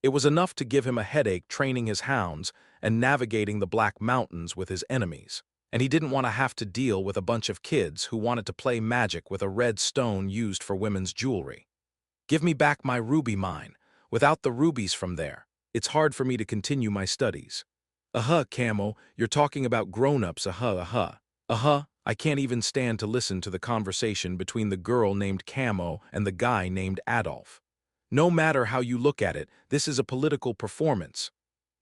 A: It was enough to give him a headache training his hounds and navigating the Black Mountains with his enemies, and he didn't want to have to deal with a bunch of kids who wanted to play magic with a red stone used for women's jewelry. Give me back my ruby mine. Without the rubies from there, it's hard for me to continue my studies. Camo, you're talking about grown-ups, I can't even stand to listen to the conversation between the girl named Camo and the guy named Adolph. No matter how you look at it, this is a political performance.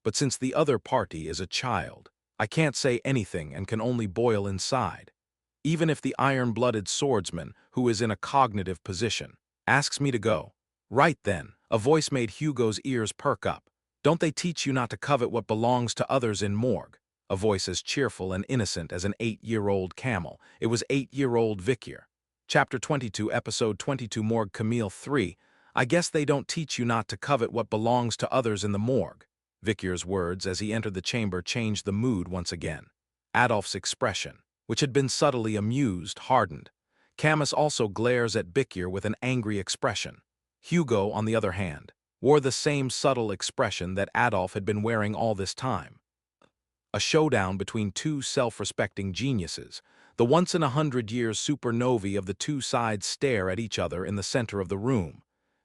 A: But since the other party is a child, I can't say anything and can only boil inside. Even if the iron-blooded swordsman, who is in a cognitive position, asks me to go. Right then, a voice made Hugo's ears perk up. Don't they teach you not to covet what belongs to others in Morgue? A voice as cheerful and innocent as an 8-year-old camel. It was 8-year-old Vikier. Chapter 22, Episode 22, Morgue Camille 3. I guess they don't teach you not to covet what belongs to others in the Morgue. Vikier's words as he entered the chamber changed the mood once again. Adolph's expression, which had been subtly amused, hardened. Camus also glares at Vikier with an angry expression. Hugo, on the other hand, wore the same subtle expression that Adolph had been wearing all this time. A showdown between two self-respecting geniuses. The once-in-a-hundred-years supernovae of the two sides stare at each other in the center of the room.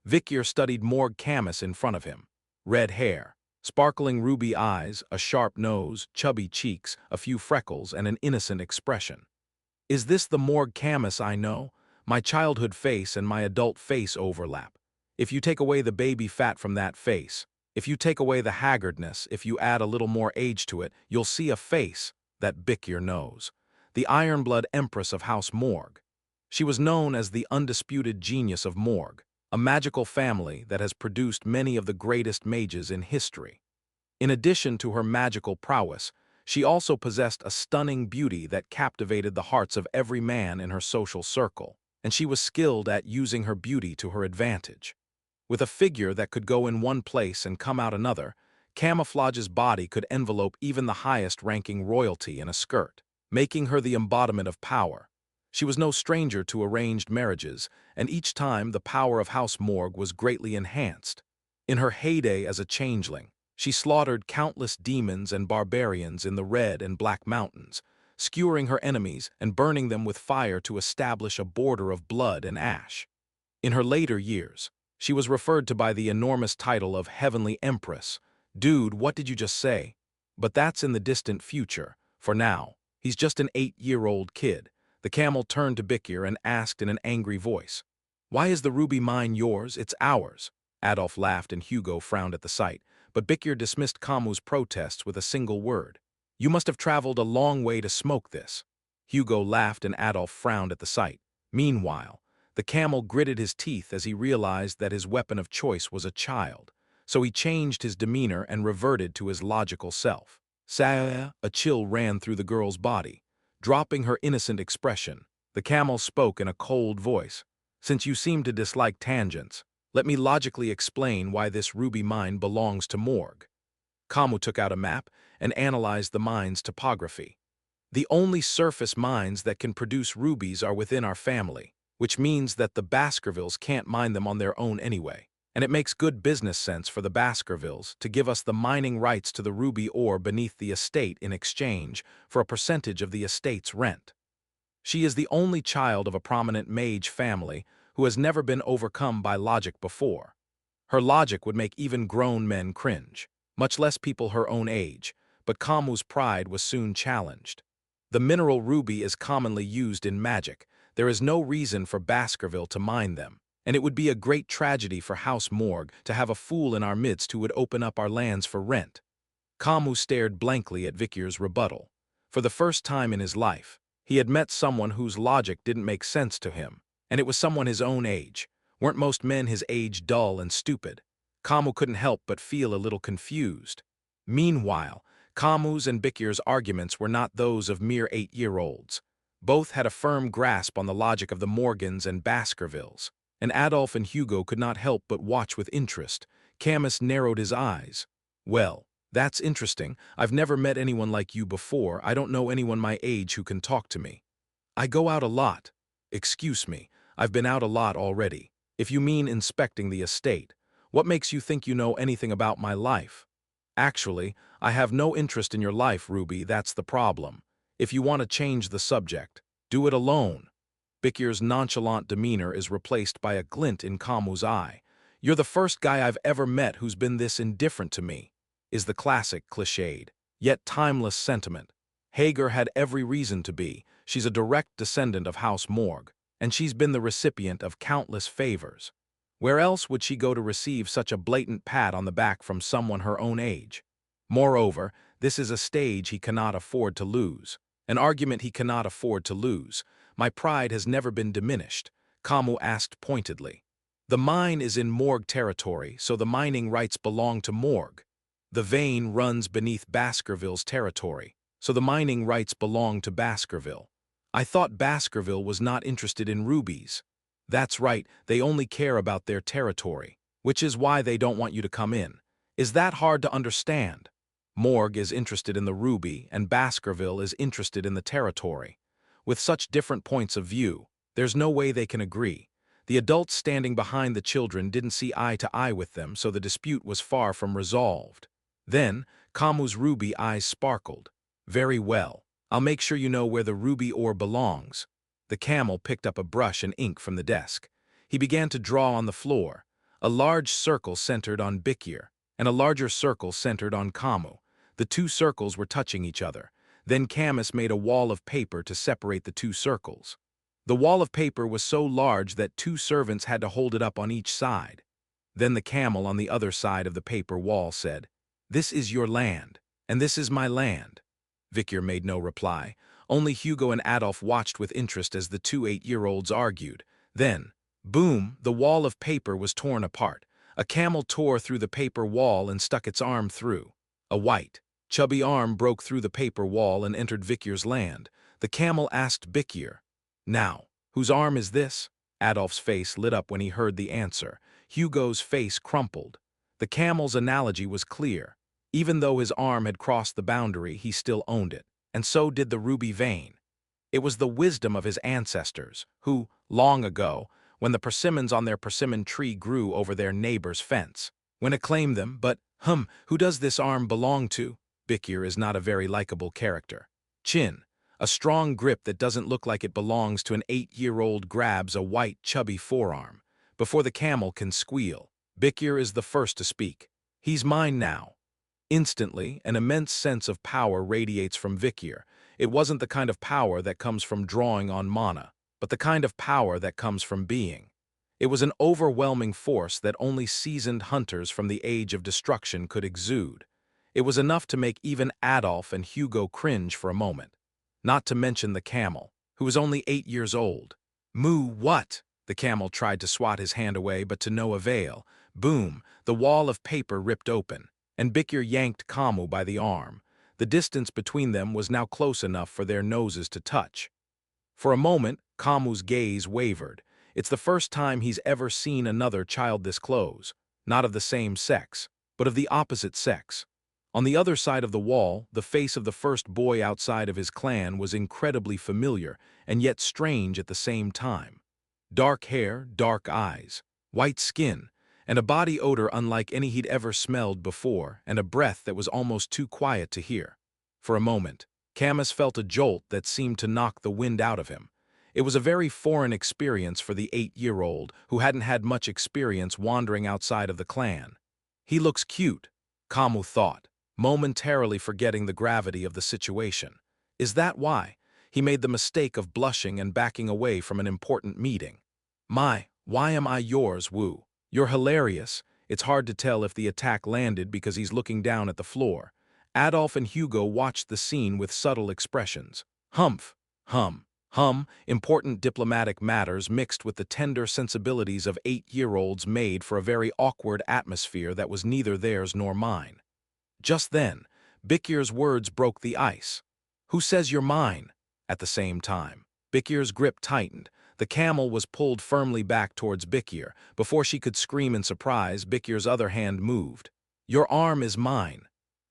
A: Vikier studied Morgue Camus in front of him. Red hair, sparkling ruby eyes, a sharp nose, chubby cheeks, a few freckles, and an innocent expression. Is this the Morgue Camus I know? My childhood face and my adult face overlap. If you take away the baby fat from that face, if you take away the haggardness, if you add a little more age to it, you'll see a face that Vikier knows. The Ironblood Empress of House Morgue. She was known as the undisputed genius of Morgue, a magical family that has produced many of the greatest mages in history. In addition to her magical prowess, she also possessed a stunning beauty that captivated the hearts of every man in her social circle, and she was skilled at using her beauty to her advantage. With a figure that could go in one place and come out another, Camouflage's body could envelope even the highest-ranking royalty in a skirt, making her the embodiment of power. She was no stranger to arranged marriages, and each time the power of House Morgue was greatly enhanced. In her heyday as a changeling, she slaughtered countless demons and barbarians in the Red and Black Mountains, skewering her enemies and burning them with fire to establish a border of blood and ash. In her later years, she was referred to by the enormous title of Heavenly Empress. Dude, what did you just say? But that's in the distant future. For now, he's just an 8-year-old kid. The camel turned to Vikier and asked in an angry voice, "Why is the ruby mine yours? It's ours." Adolph laughed and Hugo frowned at the sight, but Vikier dismissed Camus's protests with a single word. "You must have traveled a long way to smoke this." Hugo laughed and Adolph frowned at the sight. Meanwhile, the camel gritted his teeth as he realized that his weapon of choice was a child, so he changed his demeanor and reverted to his logical self. A chill ran through the girl's body. Dropping her innocent expression, the camel spoke in a cold voice. "Since you seem to dislike tangents, let me logically explain why this ruby mine belongs to Morgue." Camus took out a map and analyzed the mine's topography. "The only surface mines that can produce rubies are within our family. which means that the Baskervilles can't mine them on their own anyway. And it makes good business sense for the Baskervilles to give us the mining rights to the ruby ore beneath the estate in exchange for a percentage of the estate's rent. She is the only child of a prominent mage family who has never been overcome by logic before. Her logic would make even grown men cringe, much less people her own age, but Kamu's pride was soon challenged. The mineral ruby is commonly used in magic. There is no reason for Baskerville to mine them, and it would be a great tragedy for House Morgue to have a fool in our midst who would open up our lands for rent. Kamu stared blankly at Vikir's rebuttal. For the first time in his life, he had met someone whose logic didn't make sense to him, and it was someone his own age. Weren't most men his age dull and stupid? Kamu couldn't help but feel a little confused. Meanwhile, Kamu's and Vikir's arguments were not those of mere 8-year-olds. Both had a firm grasp on the logic of the Morgans and Baskervilles, and Adolf and Hugo could not help but watch with interest. Camus narrowed his eyes. "Well, that's interesting. I've never met anyone like you before. I don't know anyone my age who can talk to me. I go out a lot." "Excuse me, I've been out a lot already. If you mean inspecting the estate, what makes you think you know anything about my life?" "Actually, I have no interest in your life, Ruby, that's the problem. If you want to change the subject, do it alone." Vikir's nonchalant demeanor is replaced by a glint in Kamu's eye. "You're the first guy I've ever met who's been this indifferent to me," is the classic cliched, yet timeless sentiment. Hagar had every reason to be. She's a direct descendant of House Morgue, and she's been the recipient of countless favors. Where else would she go to receive such a blatant pat on the back from someone her own age? Moreover, this is a stage he cannot afford to lose, an argument he cannot afford to lose. "My pride has never been diminished," Kamu asked pointedly. "The mine is in Morgue territory, so the mining rights belong to Morgue. The vein runs beneath Baskerville's territory, so the mining rights belong to Baskerville. I thought Baskerville was not interested in rubies." "That's right, they only care about their territory, which is why they don't want you to come in. Is that hard to understand? Morgue is interested in the ruby, and Baskerville is interested in the territory. With such different points of view, there's no way they can agree. The adults standing behind the children didn't see eye to eye with them, so the dispute was far from resolved." Then, Kamu's ruby eyes sparkled. "Very well. I'll make sure you know where the ruby ore belongs." The camel picked up a brush and ink from the desk. He began to draw on the floor. A large circle centered on Vikir, and a larger circle centered on Kamu. The two circles were touching each other. Then Camus made a wall of paper to separate the two circles. The wall of paper was so large that 2 servants had to hold it up on each side. Then the camel on the other side of the paper wall said, "This is your land, and this is my land." Vikir made no reply. Only Hugo and Adolf watched with interest as the 2 8-year-olds argued. Then, boom, the wall of paper was torn apart. A camel tore through the paper wall and stuck its arm through. A white, chubby arm broke through the paper wall and entered Vikir's land. The camel asked Vikir, "Now, whose arm is this?" Adolf's face lit up when he heard the answer. Hugo's face crumpled. The camel's analogy was clear. Even though his arm had crossed the boundary, he still owned it, and so did the ruby vein. It was the wisdom of his ancestors, who, long ago, when the persimmons on their persimmon tree grew over their neighbor's fence, when it claimed them, but, who does this arm belong to? Vikir is not a very likable character. Chin, a strong grip that doesn't look like it belongs to an 8-year-old grabs a white, chubby forearm. Before the camel can squeal, Vikir is the first to speak. "He's mine now." Instantly, an immense sense of power radiates from Vikir. It wasn't the kind of power that comes from drawing on mana, but the kind of power that comes from being. It was an overwhelming force that only seasoned hunters from the age of destruction could exude. It was enough to make even Adolf and Hugo cringe for a moment. Not to mention the camel, who was only 8 years old. "Moo, what?" The camel tried to swat his hand away, but to no avail. Boom, the wall of paper ripped open, and Vikir yanked Kamu by the arm. The distance between them was now close enough for their noses to touch. For a moment, Kamu's gaze wavered. It's the first time he's ever seen another child this close, not of the same sex, but of the opposite sex. On the other side of the wall, the face of the first boy outside of his clan was incredibly familiar and yet strange at the same time. Dark hair, dark eyes, white skin, and a body odor unlike any he'd ever smelled before, and a breath that was almost too quiet to hear. For a moment, Camus felt a jolt that seemed to knock the wind out of him. It was a very foreign experience for the 8-year-old who hadn't had much experience wandering outside of the clan. He looks cute, Camus thought, momentarily forgetting the gravity of the situation. Is that why he made the mistake of blushing and backing away from an important meeting? Why am I yours, Wu? You're hilarious. It's hard to tell if the attack landed because he's looking down at the floor. Adolf and Hugo watched the scene with subtle expressions. Humph, important diplomatic matters mixed with the tender sensibilities of 8-year-olds made for a very awkward atmosphere that was neither theirs nor mine. Just then, Bikir's words broke the ice. Who says you're mine? At the same time, Bikir's grip tightened. The camel was pulled firmly back towards Bikir. Before she could scream in surprise, Bikir's other hand moved. Your arm is mine.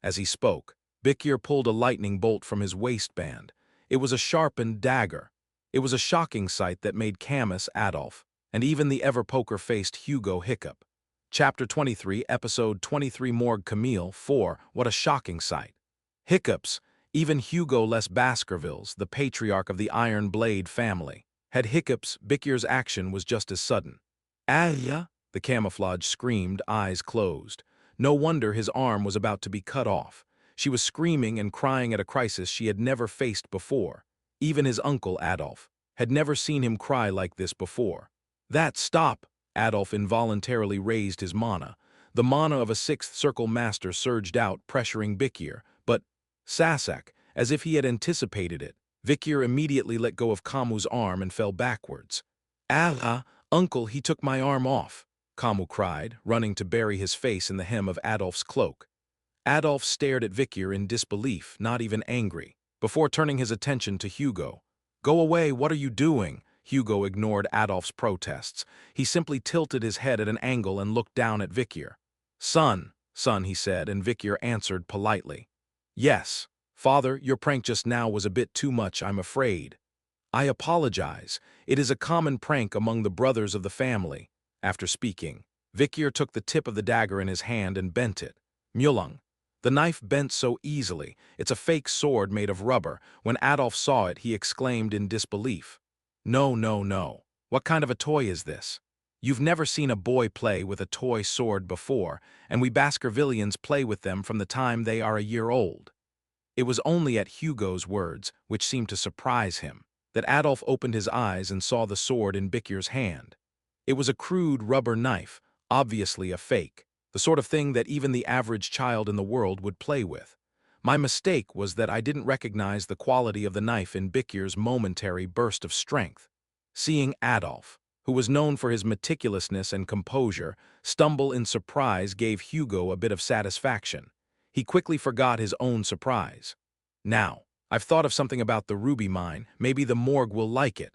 A: As he spoke, Bikir pulled a lightning bolt from his waistband. It was a sharpened dagger. It was a shocking sight that made Camus, Adolf, and even the ever-poker-faced Hugo hiccup. Chapter 23, Episode 23 Morgue Camille 4, What a shocking sight. Hiccups, even Hugo Les Baskervilles, the patriarch of the Iron Blade family, had hiccups. Bikir's action was just as sudden. Alia, the camouflage screamed, eyes closed. No wonder his arm was about to be cut off. She was screaming and crying at a crisis she had never faced before. Even his uncle, Adolf, had never seen him cry like this before. Stop! Adolf involuntarily raised his mana. The mana of a sixth circle master surged out, pressuring Bikir, but Sasak, as if he had anticipated it. Bikir immediately let go of Camus' arm and fell backwards. Uncle, he took my arm off, Camus cried, running to bury his face in the hem of Adolf's cloak. Adolf stared at Bikir in disbelief, not even angry, before turning his attention to Hugo. Go away, what are you doing? Hugo ignored Adolf's protests. He simply tilted his head at an angle and looked down at Bikir. Son, he said, and Bikir answered politely. Yes, father, your prank just now was a bit too much, I'm afraid. I apologize. It is a common prank among the brothers of the family. After speaking, Bikir took the tip of the dagger in his hand and bent it. Mulung. The knife bent so easily, it's a fake sword made of rubber. When Adolf saw it, he exclaimed in disbelief. No. What kind of a toy is this? You've never seen a boy play with a toy sword before, and we Baskervillians play with them from the time they are a year old. It was only at Hugo's words, which seemed to surprise him, that Adolf opened his eyes and saw the sword in Bikir's hand. It was a crude rubber knife, obviously a fake, the sort of thing that even the average child in the world would play with. My mistake was that I didn't recognize the quality of the knife in Bikir's momentary burst of strength. Seeing Adolf, who was known for his meticulousness and composure, stumble in surprise gave Hugo a bit of satisfaction. He quickly forgot his own surprise. Now, I've thought of something about the ruby mine. Maybe the morgue will like it.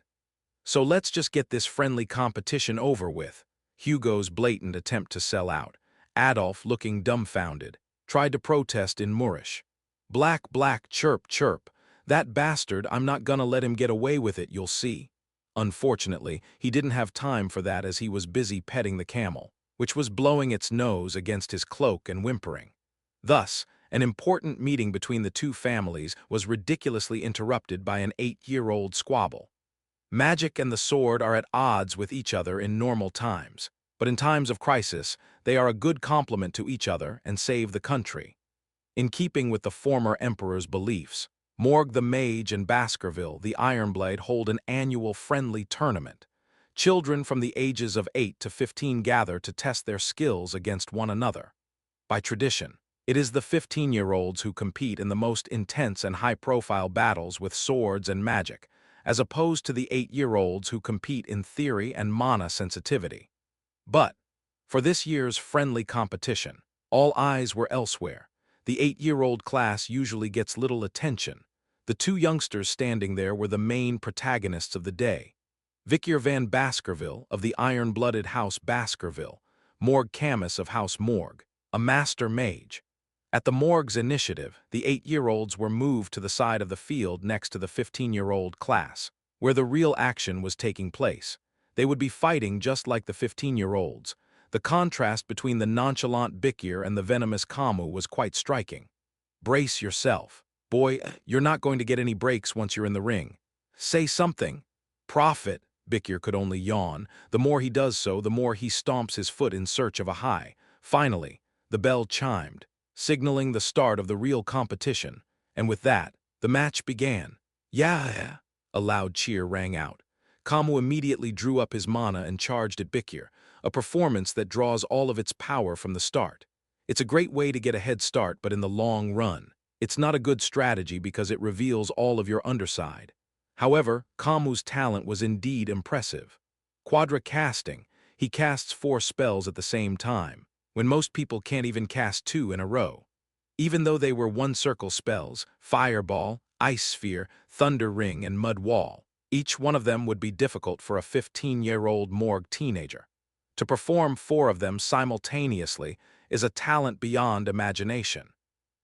A: So let's just get this friendly competition over with. Hugo's blatant attempt to sell out. Adolf, looking dumbfounded, tried to protest in Moorish. Black, chirp, chirp. That bastard, I'm not gonna let him get away with it, you'll see. Unfortunately, he didn't have time for that as he was busy petting the camel, which was blowing its nose against his cloak and whimpering. Thus, an important meeting between the two families was ridiculously interrupted by an 8-year-old squabble. Magic and the sword are at odds with each other in normal times, but in times of crisis, they are a good complement to each other and save the country. In keeping with the former emperor's beliefs, Morgue the Mage and Baskerville, the Ironblade, hold an annual friendly tournament. Children from the ages of 8 to 15 gather to test their skills against one another. By tradition, it is the 15-year-olds who compete in the most intense and high-profile battles with swords and magic, as opposed to the 8-year-olds who compete in theory and mana sensitivity. But, for this year's friendly competition, all eyes were elsewhere. The 8-year-old class usually gets little attention. The two youngsters standing there were the main protagonists of the day. Bikir van Baskerville of the iron-blooded House Baskerville, Morgue Camus of House Morgue, a master mage. At the Morgue's initiative, the 8-year-olds were moved to the side of the field next to the 15-year-old class, where the real action was taking place. They would be fighting just like the 15-year-olds. The contrast between the nonchalant Bikir and the venomous Kamu was quite striking. Brace yourself. Boy, you're not going to get any breaks once you're in the ring. Say something. Prophet, Bikir could only yawn. The more he does so, the more he stomps his foot in search of a high. Finally, the bell chimed, signaling the start of the real competition. And with that, the match began. Yeah! A loud cheer rang out. Kamu immediately drew up his mana and charged at Bikir, a performance that draws all of its power from the start. It's a great way to get a head start, but in the long run, it's not a good strategy because it reveals all of your underside. However, Kamu's talent was indeed impressive. Quadra casting, he casts 4 spells at the same time, when most people can't even cast 2 in a row. Even though they were one-circle spells, Fireball, Ice Sphere, Thunder Ring, and Mud Wall, each one of them would be difficult for a 15-year-old Morg teenager. To perform 4 of them simultaneously is a talent beyond imagination.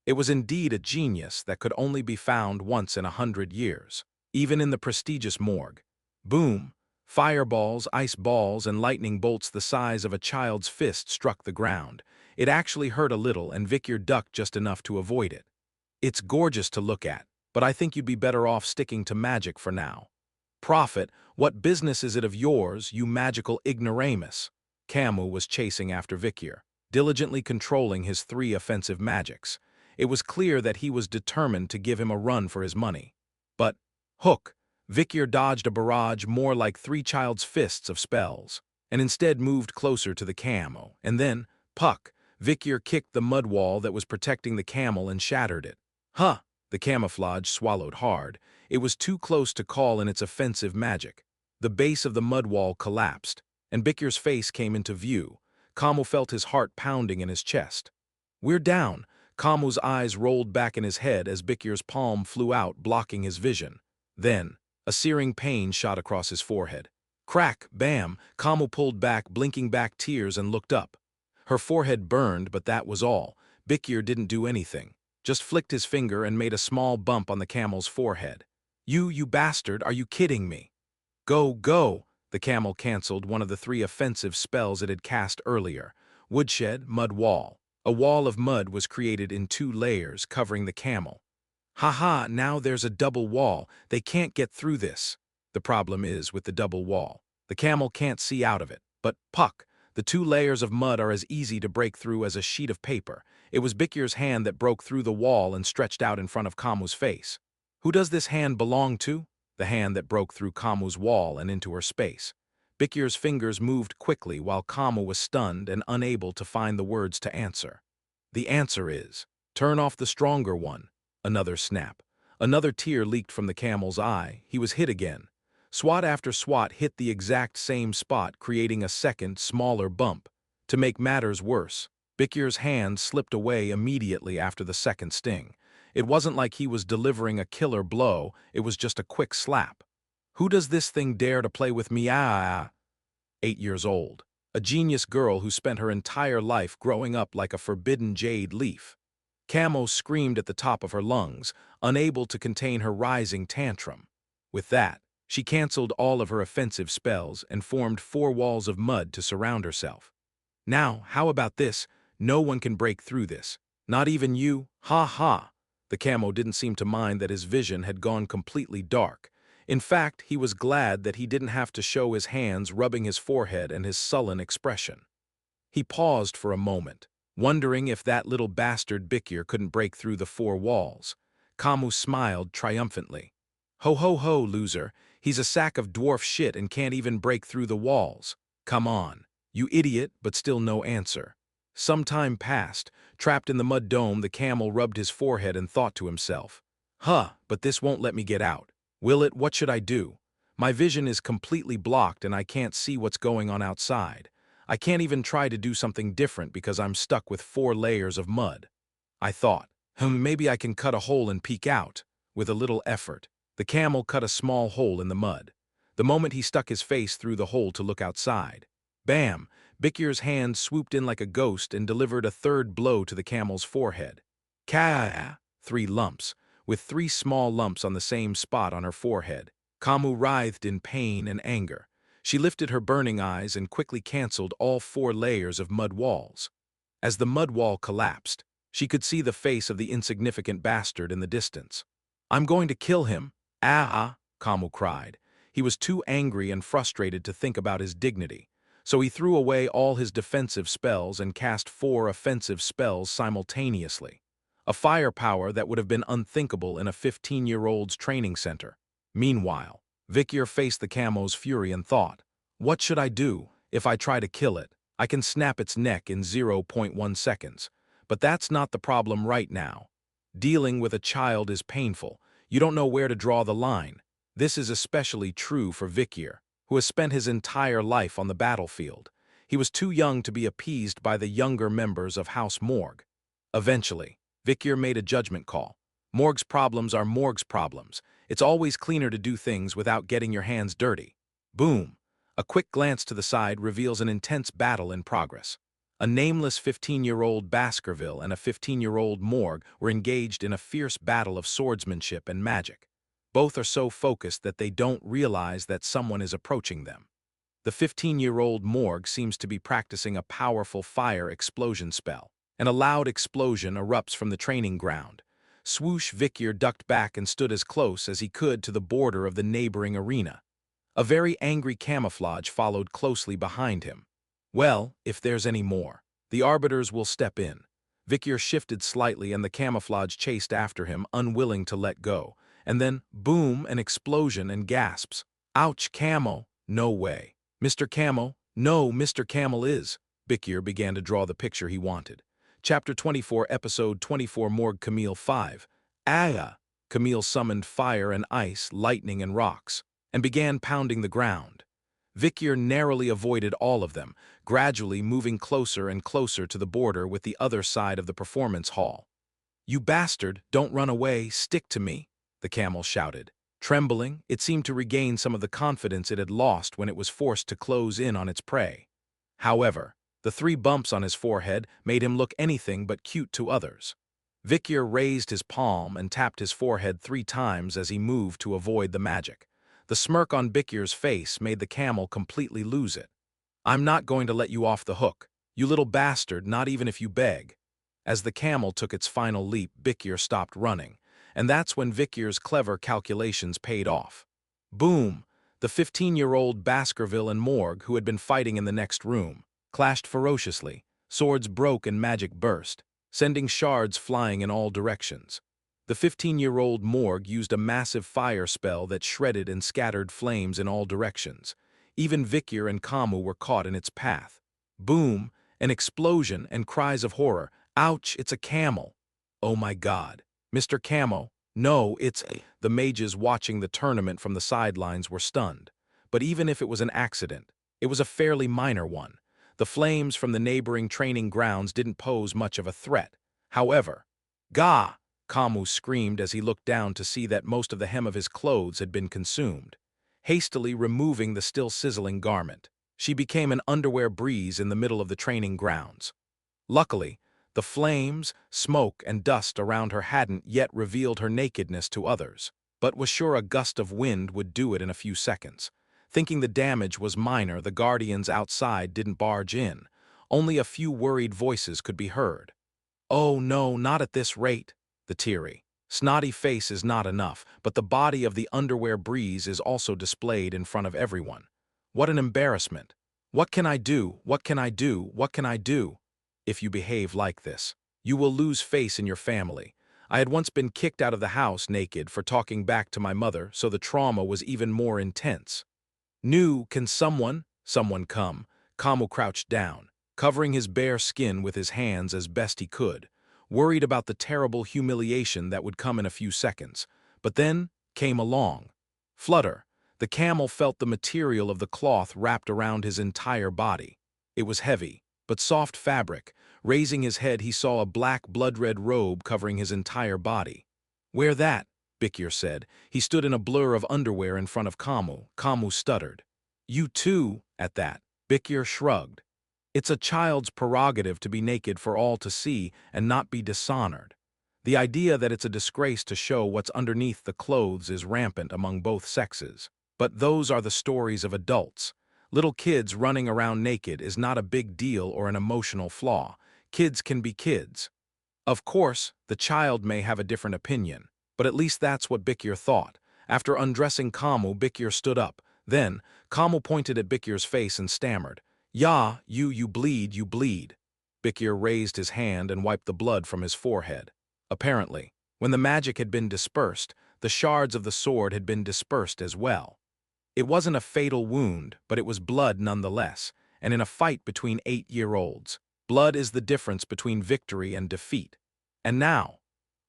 A: It was indeed a genius that could only be found once in 100 years, even in the prestigious Morgue. Boom! Fireballs, ice balls, and lightning bolts the size of a child's fist struck the ground. It actually hurt a little, and Vikir ducked just enough to avoid it. It's gorgeous to look at, but I think you'd be better off sticking to magic for now. Prophet, what business is it of yours, you magical ignoramus? Kamu was chasing after Vikir, diligently controlling his 3 offensive magics. It was clear that he was determined to give him a run for his money. But, hook, Vikir dodged a barrage more like 3 child's fists of spells, and instead moved closer to the camo, and then, puck, Vikir kicked the mud wall that was protecting the camel and shattered it. Huh! The camouflage swallowed hard. It was too close to call in its offensive magic. The base of the mud wall collapsed, and Bikir's face came into view. Kamu felt his heart pounding in his chest. We're down. Kamu's eyes rolled back in his head as Bikir's palm flew out, blocking his vision. Then, a searing pain shot across his forehead. Crack, bam, Kamu pulled back, blinking back tears, and looked up. Her forehead burned, but that was all. Bikir didn't do anything, just flicked his finger and made a small bump on the camel's forehead. You bastard, are you kidding me? Go, go! The camel canceled one of the 3 offensive spells it had cast earlier. Woodshed, mud wall. A wall of mud was created in 2 layers, covering the camel. Haha, now there's a double wall. They can't get through this. The problem is with the double wall. The camel can't see out of it. But, puck, the 2 layers of mud are as easy to break through as a sheet of paper. It was Bikir's hand that broke through the wall and stretched out in front of Kamu's face. Who does this hand belong to? The hand that broke through Kamu's wall and into her space. Bikir's fingers moved quickly while Kamu was stunned and unable to find the words to answer. The answer is, turn off the stronger one. Another snap. Another tear leaked from the camel's eye. He was hit again. Swat after swat hit the exact same spot, creating a second, smaller bump. To make matters worse, Bikir's hand slipped away immediately after the second sting. It wasn't like he was delivering a killer blow, it was just a quick slap. Who does this thing dare to play with me? 8 years old. A genius girl who spent her entire life growing up like a forbidden jade leaf. Camo screamed at the top of her lungs, unable to contain her rising tantrum. With that, she canceled all of her offensive spells and formed 4 walls of mud to surround herself. Now, how about this? No one can break through this. Not even you? Ha ha! The camo didn't seem to mind that his vision had gone completely dark. In fact, he was glad that he didn't have to show his hands rubbing his forehead and his sullen expression. He paused for a moment, wondering if that little bastard Bikir couldn't break through the 4 walls. Kamu smiled triumphantly. Ho ho ho, loser. He's a sack of dwarf shit and can't even break through the walls. Come on. You idiot, but still no answer. Some time passed. Trapped in the mud dome, the camel rubbed his forehead and thought to himself, huh, but this won't let me get out. Will it? What should I do? My vision is completely blocked and I can't see what's going on outside. I can't even try to do something different because I'm stuck with 4 layers of mud. I thought, maybe I can cut a hole and peek out. With a little effort, the camel cut a small hole in the mud. The moment he stuck his face through the hole to look outside, bam! Bikir's hand swooped in like a ghost and delivered a 3rd blow to the camel's forehead. Ka! 3 lumps, with 3 small lumps on the same spot on her forehead. Kamu writhed in pain and anger. She lifted her burning eyes and quickly canceled all 4 layers of mud walls. As the mud wall collapsed, she could see the face of the insignificant bastard in the distance. "I'm going to kill him." "Ah!" Kamu cried. He was too angry and frustrated to think about his dignity, so he threw away all his defensive spells and cast 4 offensive spells simultaneously. A firepower that would have been unthinkable in a 15-year-old's training center. Meanwhile, Vikir faced the camo's fury and thought, "What should I do? If I try to kill it, I can snap its neck in 0.1 seconds. But that's not the problem right now. Dealing with a child is painful. You don't know where to draw the line." This is especially true for Vikir, who has spent his entire life on the battlefield. He was too young to be appeased by the younger members of House Morgue. Eventually, Vikir made a judgment call. Morgue's problems are Morgue's problems. It's always cleaner to do things without getting your hands dirty. Boom! A quick glance to the side reveals an intense battle in progress. A nameless 15-year-old Baskerville and a 15-year-old Morgue were engaged in a fierce battle of swordsmanship and magic. Both are so focused that they don't realize that someone is approaching them. The 15-year-old Morgue seems to be practicing a powerful fire explosion spell, and a loud explosion erupts from the training ground. Swoosh! Vikir ducked back and stood as close as he could to the border of the neighboring arena. A very angry camouflage followed closely behind him. "Well, if there's any more, the arbiters will step in." Vikir shifted slightly and the camouflage chased after him, unwilling to let go. And then, boom, an explosion and gasps. "Ouch, Camo! No way. Mr. Camo, no, Mr. Camel is." Vikir began to draw the picture he wanted. Chapter 24, Episode 24, Morgue Camille 5. "Ah!" Camille summoned fire and ice, lightning and rocks, and began pounding the ground. Vikir narrowly avoided all of them, gradually moving closer and closer to the border with the other side of the performance hall. "You bastard, don't run away, stick to me," the camel shouted. Trembling, it seemed to regain some of the confidence it had lost when it was forced to close in on its prey. However, the 3 bumps on his forehead made him look anything but cute to others. Vikir raised his palm and tapped his forehead 3 times as he moved to avoid the magic. The smirk on Vikir's face made the camel completely lose it. "I'm not going to let you off the hook, you little bastard, not even if you beg." As the camel took its final leap, Vikir stopped running, and that's when Vikir's clever calculations paid off. Boom! The 15-year-old Baskerville and Morgue, who had been fighting in the next room, clashed ferociously. Swords broke and magic burst, sending shards flying in all directions. The 15-year-old Morgue used a massive fire spell that shredded and scattered flames in all directions. Even Vikir and Kamu were caught in its path. Boom! An explosion and cries of horror. "Ouch, it's a camel!" "Oh my god! Mr. Camo, no, it's..." The mages watching the tournament from the sidelines were stunned. But even if it was an accident, it was a fairly minor one. The flames from the neighboring training grounds didn't pose much of a threat. However, "Gah!" Kamu screamed as he looked down to see that most of the hem of his clothes had been consumed. Hastily removing the still sizzling garment, she became an underwear breeze in the middle of the training grounds. Luckily, the flames, smoke, and dust around her hadn't yet revealed her nakedness to others, but was sure a gust of wind would do it in a few seconds. Thinking the damage was minor, the guardians outside didn't barge in. Only a few worried voices could be heard. "Oh no, not at this rate." The teary, snotty face is not enough, but the body of the underwear breeze is also displayed in front of everyone. What an embarrassment. "What can I do? What can I do? What can I do?" "If you behave like this, you will lose face in your family. I had once been kicked out of the house naked for talking back to my mother, so the trauma was even more intense." Can someone come?" Kamu crouched down, covering his bare skin with his hands as best he could, worried about the terrible humiliation that would come in a few seconds. But then came along. Flutter. The camel felt the material of the cloth wrapped around his entire body. It was heavy, but soft fabric. Raising his head, he saw a black blood-red robe covering his entire body. "Wear that," Vikir said. He stood in a blur of underwear in front of Kamu. Kamu stuttered. "You too?" At that, Vikir shrugged. It's a child's prerogative to be naked for all to see and not be dishonored. The idea that it's a disgrace to show what's underneath the clothes is rampant among both sexes. But those are the stories of adults. Little kids running around naked is not a big deal or an emotional flaw. Kids can be kids. Of course, the child may have a different opinion, but at least that's what Bikir thought. After undressing Kamu, Bikir stood up. Then, Kamu pointed at Bikir's face and stammered, "Ya, you bleed, you bleed." Bikir raised his hand and wiped the blood from his forehead. Apparently, when the magic had been dispersed, the shards of the sword had been dispersed as well. It wasn't a fatal wound, but it was blood nonetheless, and in a fight between 8-year-olds, blood is the difference between victory and defeat. And now,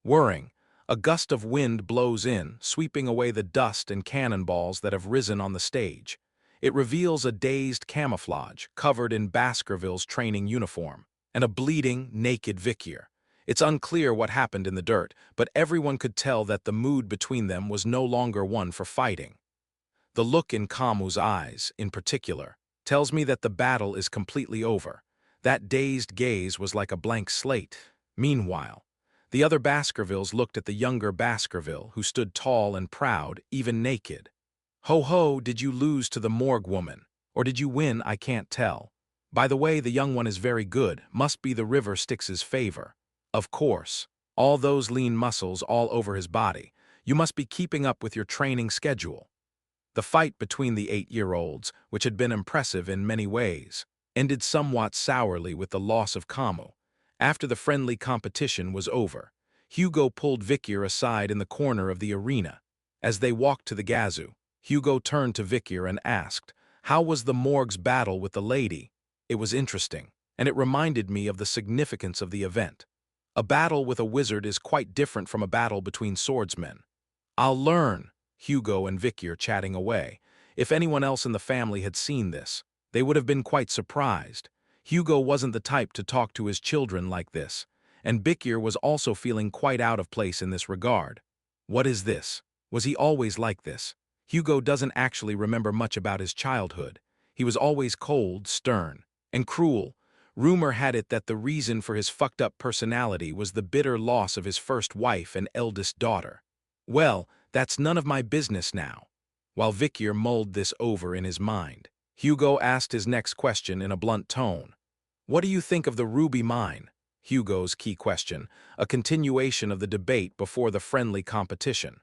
A: whirring, a gust of wind blows in, sweeping away the dust and cannonballs that have risen on the stage. It reveals a dazed camouflage, covered in Baskerville's training uniform, and a bleeding, naked Vikir. It's unclear what happened in the dirt, but everyone could tell that the mood between them was no longer one for fighting. The look in Kamu's eyes, in particular, tells me that the battle is completely over. That dazed gaze was like a blank slate. Meanwhile, the other Baskervilles looked at the younger Baskerville, who stood tall and proud, even naked. "Ho ho, did you lose to the morgue woman? Or did you win? I can't tell. By the way, the young one is very good, must be the river Styx's favor. Of course, all those lean muscles all over his body. You must be keeping up with your training schedule." The fight between the 8-year-olds, which had been impressive in many ways, ended somewhat sourly with the loss of Kamu. After the friendly competition was over, Hugo pulled Vikir aside in the corner of the arena. As they walked to the Gazoo, Hugo turned to Vikir and asked, "How was the morgue's battle with the lady?" It was interesting, and it reminded me of the significance of the event. A battle with a wizard is quite different from a battle between swordsmen. "I'll learn," Hugo and Vikir chatting away. If anyone else in the family had seen this, they would have been quite surprised. Hugo wasn't the type to talk to his children like this, and Bikir was also feeling quite out of place in this regard. What is this? Was he always like this? Hugo doesn't actually remember much about his childhood. He was always cold, stern, and cruel. Rumor had it that the reason for his fucked-up personality was the bitter loss of his first wife and eldest daughter. Well, that's none of my business now. While Vikir mulled this over in his mind, Hugo asked his next question in a blunt tone. "What do you think of the ruby mine?" Hugo's key question, a continuation of the debate before the friendly competition.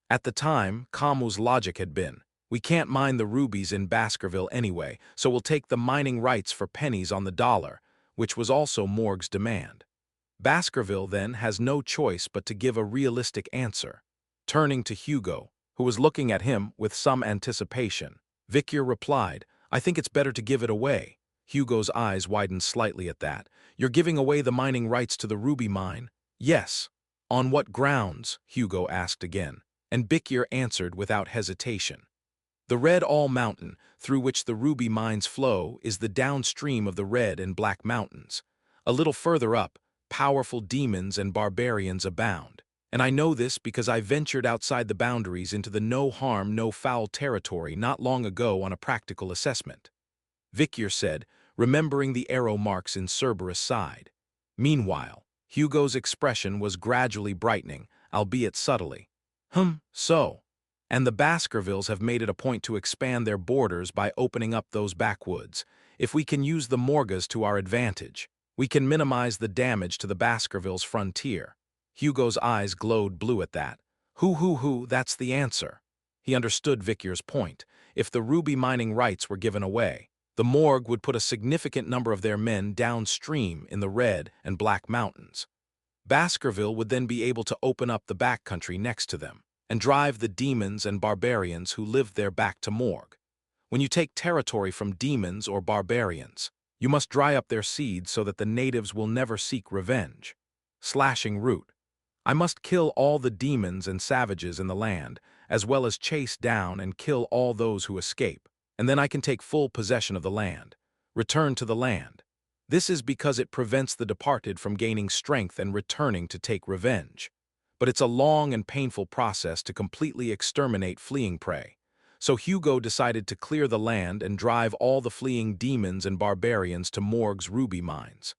A: At the time, Kamu's logic had been, "We can't mine the rubies in Baskerville anyway, so we'll take the mining rights for pennies on the dollar," which was also Morg's demand. Baskerville, then, has no choice but to give a realistic answer. Turning to Hugo, who was looking at him with some anticipation, Vikir replied, "I think it's better to give it away." Hugo's eyes widened slightly at that. "You're giving away the mining rights to the ruby mine?" "Yes." "On what grounds?" Hugo asked again, and Bikir answered without hesitation. "The Red All Mountain, through which the ruby mines flow, is the downstream of the Red and Black Mountains. A little further up, powerful demons and barbarians abound. And I know this because I ventured outside the boundaries into the no-harm, no-foul territory not long ago on a practical assessment," Vikir said, remembering the arrow marks in Cerberus' side. Meanwhile, Hugo's expression was gradually brightening, albeit subtly. So. And the Baskervilles have made it a point to expand their borders by opening up those backwoods. If we can use the Morgas to our advantage, we can minimize the damage to the Baskervilles' frontier." Hugo's eyes glowed blue at that. That's the answer. He understood Vikir's point. If the ruby mining rights were given away, the Morgue would put a significant number of their men downstream in the Red and Black Mountains. Baskerville would then be able to open up the backcountry next to them and drive the demons and barbarians who lived there back to Morgue. When you take territory from demons or barbarians, you must dry up their seeds so that the natives will never seek revenge. Slashing root. I must kill all the demons and savages in the land, as well as chase down and kill all those who escape, and then I can take full possession of the land. Return to the land. This is because it prevents the departed from gaining strength and returning to take revenge. But it's a long and painful process to completely exterminate fleeing prey. So Hugo decided to clear the land and drive all the fleeing demons and barbarians to Morg's ruby mines.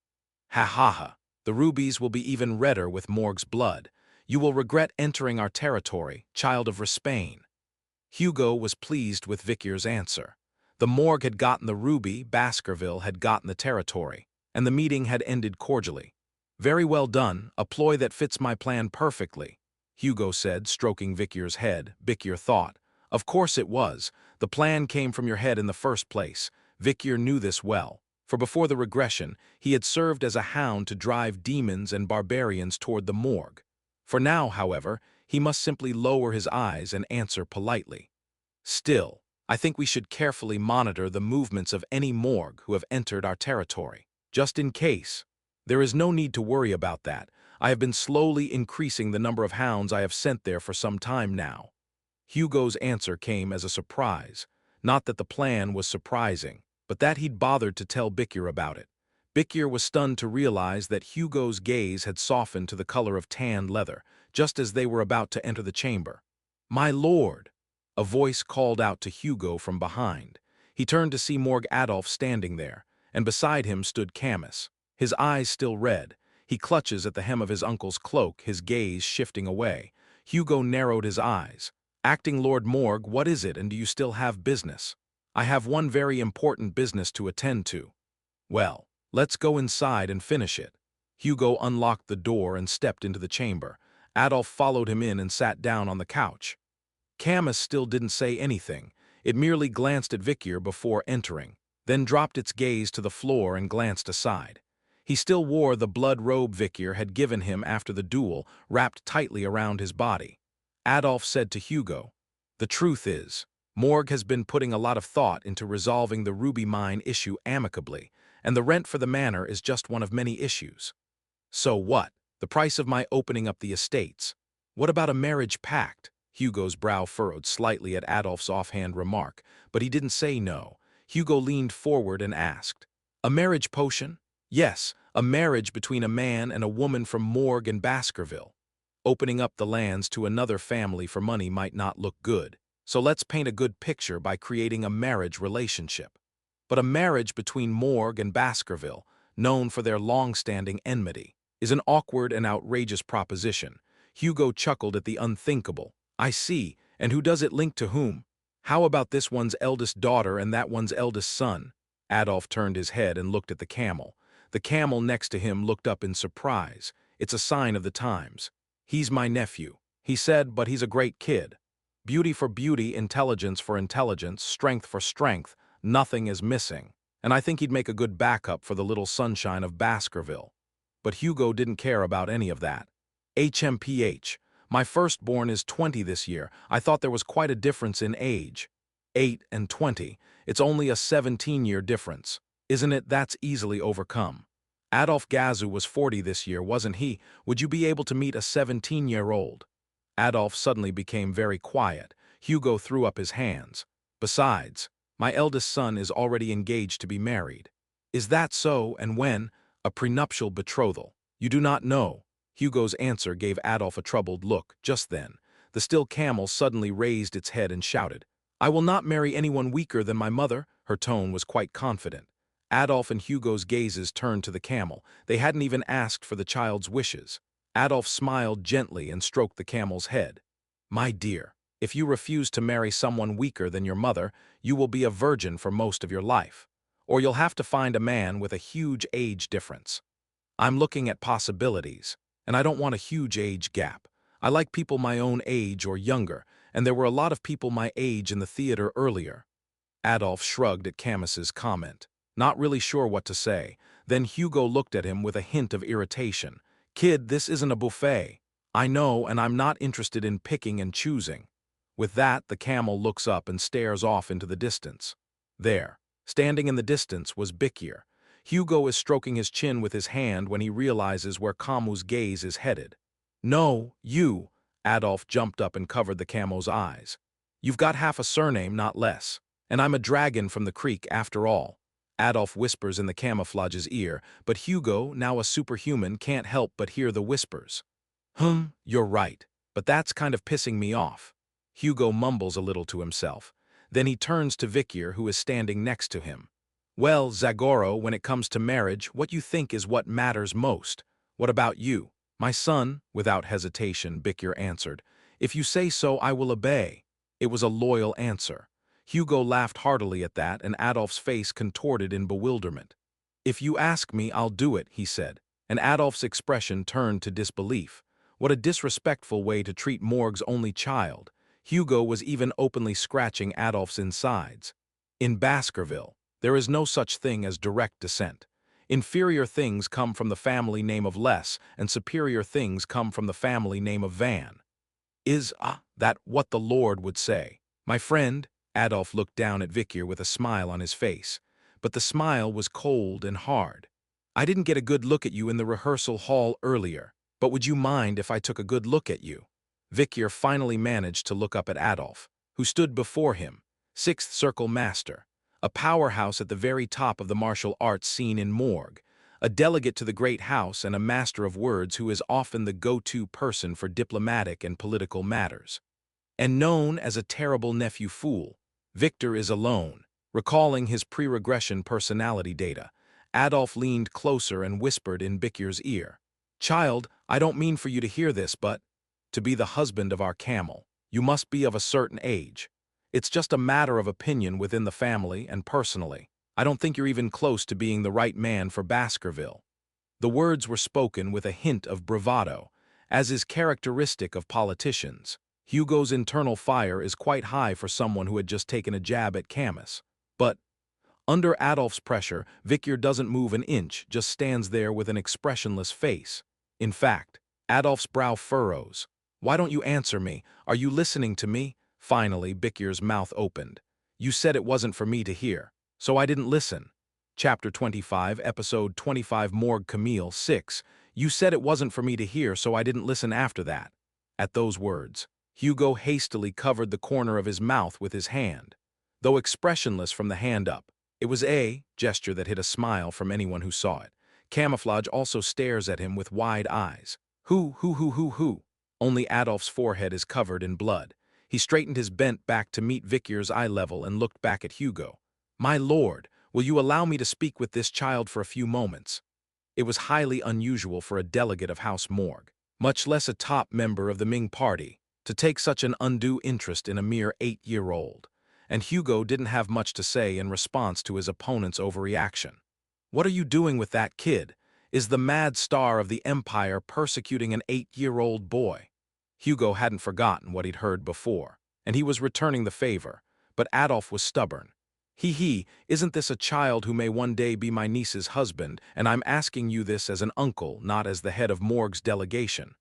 A: Ha ha ha. The rubies will be even redder with Morg's blood. You will regret entering our territory, child of Respain. Hugo was pleased with Vikir's answer. The morgue had gotten the ruby, Baskerville had gotten the territory, and the meeting had ended cordially. "Very well done, a ploy that fits my plan perfectly," Hugo said, stroking Vicier's head. Vicier thought, "Of course it was. The plan came from your head in the first place." Vicier knew this well, for before the regression, he had served as a hound to drive demons and barbarians toward the morgue. For now, however, he must simply lower his eyes and answer politely. "Still, I think we should carefully monitor the movements of any morgue who have entered our territory, just in case. There is no need to worry about that. I have been slowly increasing the number of hounds I have sent there for some time now." Hugo's answer came as a surprise. Not that the plan was surprising, but that he'd bothered to tell Vicier about it. Vicier was stunned to realize that Hugo's gaze had softened to the color of tanned leather, just as they were about to enter the chamber. "My lord!" A voice called out to Hugo from behind. He turned to see Morg Adolf standing there, and beside him stood Camus. His eyes still red. He clutches at the hem of his uncle's cloak, his gaze shifting away. Hugo narrowed his eyes. "Acting Lord Morg, what is it, and do you still have business?" "I have one very important business to attend to." "Well, let's go inside and finish it." Hugo unlocked the door and stepped into the chamber. Adolf followed him in and sat down on the couch. Camus still didn't say anything. It merely glanced at Vicier before entering, then dropped its gaze to the floor and glanced aside. He still wore the blood robe Vicier had given him after the duel, wrapped tightly around his body. Adolf said to Hugo, "The truth is, Morg has been putting a lot of thought into resolving the ruby mine issue amicably, and the rent for the manor is just one of many issues." "So what? The price of my opening up the estates? What about a marriage pact?" Hugo's brow furrowed slightly at Adolf's offhand remark, but he didn't say no. Hugo leaned forward and asked, "A marriage potion?" "Yes, a marriage between a man and a woman from Morgue and Baskerville. Opening up the lands to another family for money might not look good, so let's paint a good picture by creating a marriage relationship. But a marriage between Morgue and Baskerville, known for their long-standing enmity, is an awkward and outrageous proposition." Hugo chuckled at the unthinkable. "I see, and who does it link to whom? How about this one's eldest daughter and that one's eldest son?" Adolf turned his head and looked at the camel. The camel next to him looked up in surprise. "It's a sign of the times. He's my nephew," he said, "but he's a great kid. Beauty for beauty, intelligence for intelligence, strength for strength, nothing is missing. And I think he'd make a good backup for the little sunshine of Baskerville." But Hugo didn't care about any of that. "HMPH. My firstborn is 20 this year. I thought there was quite a difference in age." 8 and 20. It's only a 17-year difference. Isn't it? That's easily overcome. Adolf Gazu was 40 this year, wasn't he? Would you be able to meet a 17-year-old? Adolf suddenly became very quiet. Hugo threw up his hands. "Besides, my eldest son is already engaged to be married." "Is that so, and when?" "A prenuptial betrothal." "You do not know." Hugo's answer gave Adolf a troubled look. Just then, the still camel suddenly raised its head and shouted, "I will not marry anyone weaker than my mother." Her tone was quite confident. Adolf and Hugo's gazes turned to the camel. They hadn't even asked for the child's wishes. Adolf smiled gently and stroked the camel's head. "My dear, if you refuse to marry someone weaker than your mother, you will be a virgin for most of your life. Or you'll have to find a man with a huge age difference. I'm looking at possibilities, and I don't want a huge age gap. I like people my own age or younger, and there were a lot of people my age in the theater earlier." Adolf shrugged at Camus's comment, not really sure what to say. Then Hugo looked at him with a hint of irritation. "Kid, this isn't a buffet. I know, and I'm not interested in picking and choosing." With that, the camel looks up and stares off into the distance. There, standing in the distance, was Vicier. Hugo is stroking his chin with his hand when he realizes where Camus's gaze is headed. "No, you." Adolf jumped up and covered the camel's eyes. "You've got half a surname, not less. And I'm a dragon from the creek, after all." Adolf whispers in the camouflage's ear, but Hugo, now a superhuman, can't help but hear the whispers. You're right, but that's kind of pissing me off." Hugo mumbles a little to himself. Then he turns to Vicier, who is standing next to him. "Well, Zagoro, when it comes to marriage, what you think is what matters most. What about you?" "My son," without hesitation, Vicier answered. "If you say so, I will obey." It was a loyal answer. Hugo laughed heartily at that, and Adolf's face contorted in bewilderment. "If you ask me, I'll do it," he said, and Adolf's expression turned to disbelief. What a disrespectful way to treat Morg's only child. Hugo was even openly scratching Adolf's insides. In Baskerville, there is no such thing as direct descent. Inferior things come from the family name of Less, and superior things come from the family name of Van. Is that what the Lord would say? My friend, Adolf looked down at Vikier with a smile on his face, but the smile was cold and hard. I didn't get a good look at you in the rehearsal hall earlier, but would you mind if I took a good look at you? Vikier finally managed to look up at Adolf, who stood before him, Sixth Circle Master, a powerhouse at the very top of the martial arts scene in Morg, a delegate to the great house and a master of words who is often the go-to person for diplomatic and political matters. And known as a terrible nephew fool, Victor is alone. Recalling his pre-regression personality data, Adolf leaned closer and whispered in Vikir's ear. Child, I don't mean for you to hear this, but to be the husband of our camel, you must be of a certain age. It's just a matter of opinion within the family and personally. I don't think you're even close to being the right man for Baskerville. The words were spoken with a hint of bravado, as is characteristic of politicians. Hugo's internal fire is quite high for someone who had just taken a jab at Camus. But, under Adolf's pressure, Vikier doesn't move an inch, just stands there with an expressionless face. In fact, Adolf's brow furrows. Why don't you answer me? Are you listening to me? Finally, Vikir's mouth opened. You said it wasn't for me to hear, so I didn't listen. Chapter 25, Episode 25, Morg Camille 6. You said it wasn't for me to hear, so I didn't listen after that. At those words, Hugo hastily covered the corner of his mouth with his hand. Though expressionless from the hand up, it was a gesture that hid a smile from anyone who saw it. Camouflage also stares at him with wide eyes. Who? Only Adolf's forehead is covered in blood. He straightened his bent back to meet Vikir's eye level and looked back at Hugo. My lord, will you allow me to speak with this child for a few moments? It was highly unusual for a delegate of House Morg, much less a top member of the Ming Party, to take such an undue interest in a mere 8-year-old. And Hugo didn't have much to say in response to his opponent's overreaction. What are you doing with that kid? Is the mad star of the Empire persecuting an 8-year-old boy? Hugo hadn't forgotten what he'd heard before, and he was returning the favor, but Adolf was stubborn. Isn't this a child who may one day be my niece's husband, and I'm asking you this as an uncle, not as the head of Morg's delegation.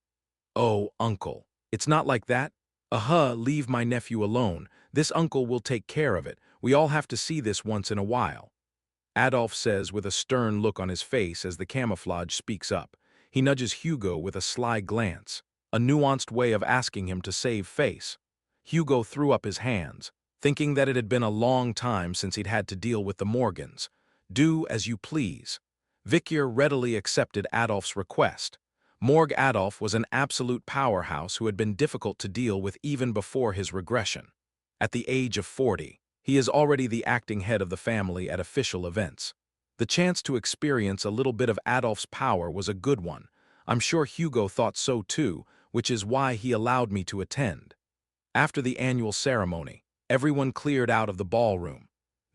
A: Oh, uncle, it's not like that. Leave my nephew alone. This uncle will take care of it. We all have to see this once in a while. Adolf says with a stern look on his face as the camouflage speaks up. He nudges Hugo with a sly glance, a nuanced way of asking him to save face. Hugo threw up his hands, thinking that it had been a long time since he'd had to deal with the Morgans. Do as you please. Vikier readily accepted Adolf's request. Morg Adolf was an absolute powerhouse who had been difficult to deal with even before his regression. At the age of 40, he is already the acting head of the family at official events. The chance to experience a little bit of Adolf's power was a good one. I'm sure Hugo thought so too, which is why he allowed me to attend. After the annual ceremony, everyone cleared out of the ballroom.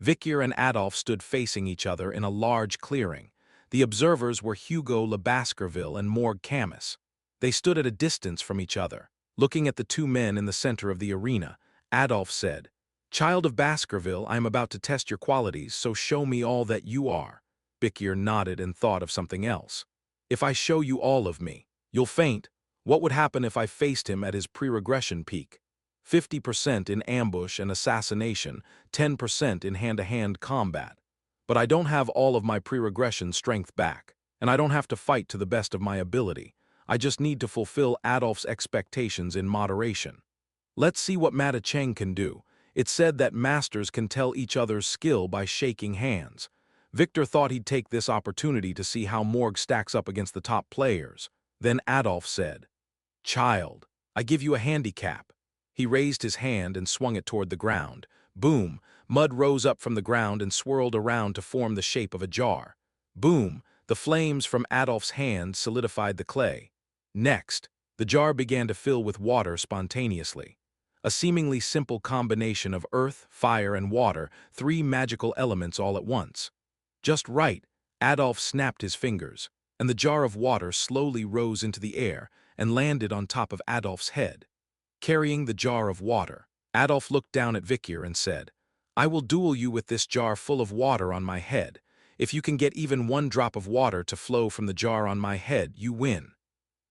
A: Vikier and Adolf stood facing each other in a large clearing. The observers were Hugo Le Baskerville and Morg Camus. They stood at a distance from each other. Looking at the two men in the center of the arena, Adolf said, Child of Baskerville, I am about to test your qualities, so show me all that you are. Vikier nodded and thought of something else. If I show you all of me, you'll faint. What would happen if I faced him at his pre-regression peak? 50% in ambush and assassination, 10% in hand-to-hand combat. But I don't have all of my pre-regression strength back, and I don't have to fight to the best of my ability. I just need to fulfill Adolf's expectations in moderation. Let's see what Mata Cheng can do. It's said that masters can tell each other's skill by shaking hands. Victor thought he'd take this opportunity to see how Morg stacks up against the top players. Then Adolf said, Child, I give you a handicap. He raised his hand and swung it toward the ground. Boom! Mud rose up from the ground and swirled around to form the shape of a jar. Boom! The flames from Adolf's hand solidified the clay. Next, the jar began to fill with water spontaneously. A seemingly simple combination of earth, fire, and water, three magical elements all at once. Just right, Adolf snapped his fingers, and the jar of water slowly rose into the air and landed on top of Adolf's head. Carrying the jar of water, Adolf looked down at Vikir and said, "I will duel you with this jar full of water on my head. If you can get even one drop of water to flow from the jar on my head, you win."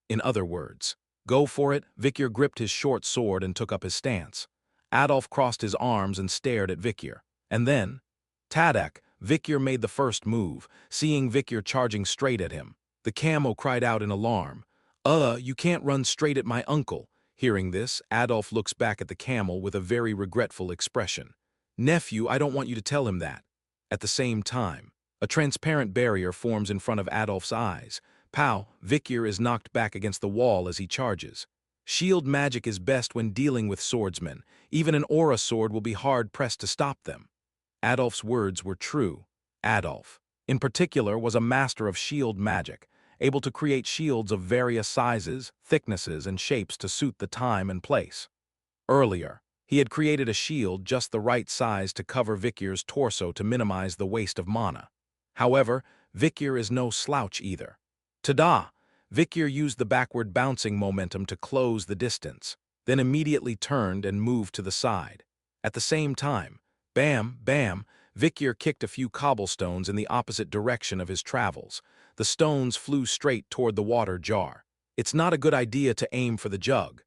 A: In other words, "Go for it." Vikir gripped his short sword and took up his stance. Adolf crossed his arms and stared at Vikir. And then, Tadak, Vikir made the first move, seeing Vikir charging straight at him. The camo cried out in alarm, You can't run straight at my uncle." Hearing this, Adolf looks back at the camel with a very regretful expression. "Nephew, I don't want you to tell him that." At the same time, a transparent barrier forms in front of Adolf's eyes. Pow, Vikir is knocked back against the wall as he charges. Shield magic is best when dealing with swordsmen. Even an aura sword will be hard-pressed to stop them. Adolf's words were true. Adolf, in particular, was a master of shield magic, able to create shields of various sizes, thicknesses, and shapes to suit the time and place. Earlier, he had created a shield just the right size to cover Vikir's torso to minimize the waste of mana. However, Vikir is no slouch either. Tada! Vikir used the backward bouncing momentum to close the distance, then immediately turned and moved to the side. At the same time, bam, bam, Vikir kicked a few cobblestones in the opposite direction of his travels. The stones flew straight toward the water jar. It's not a good idea to aim for the jug.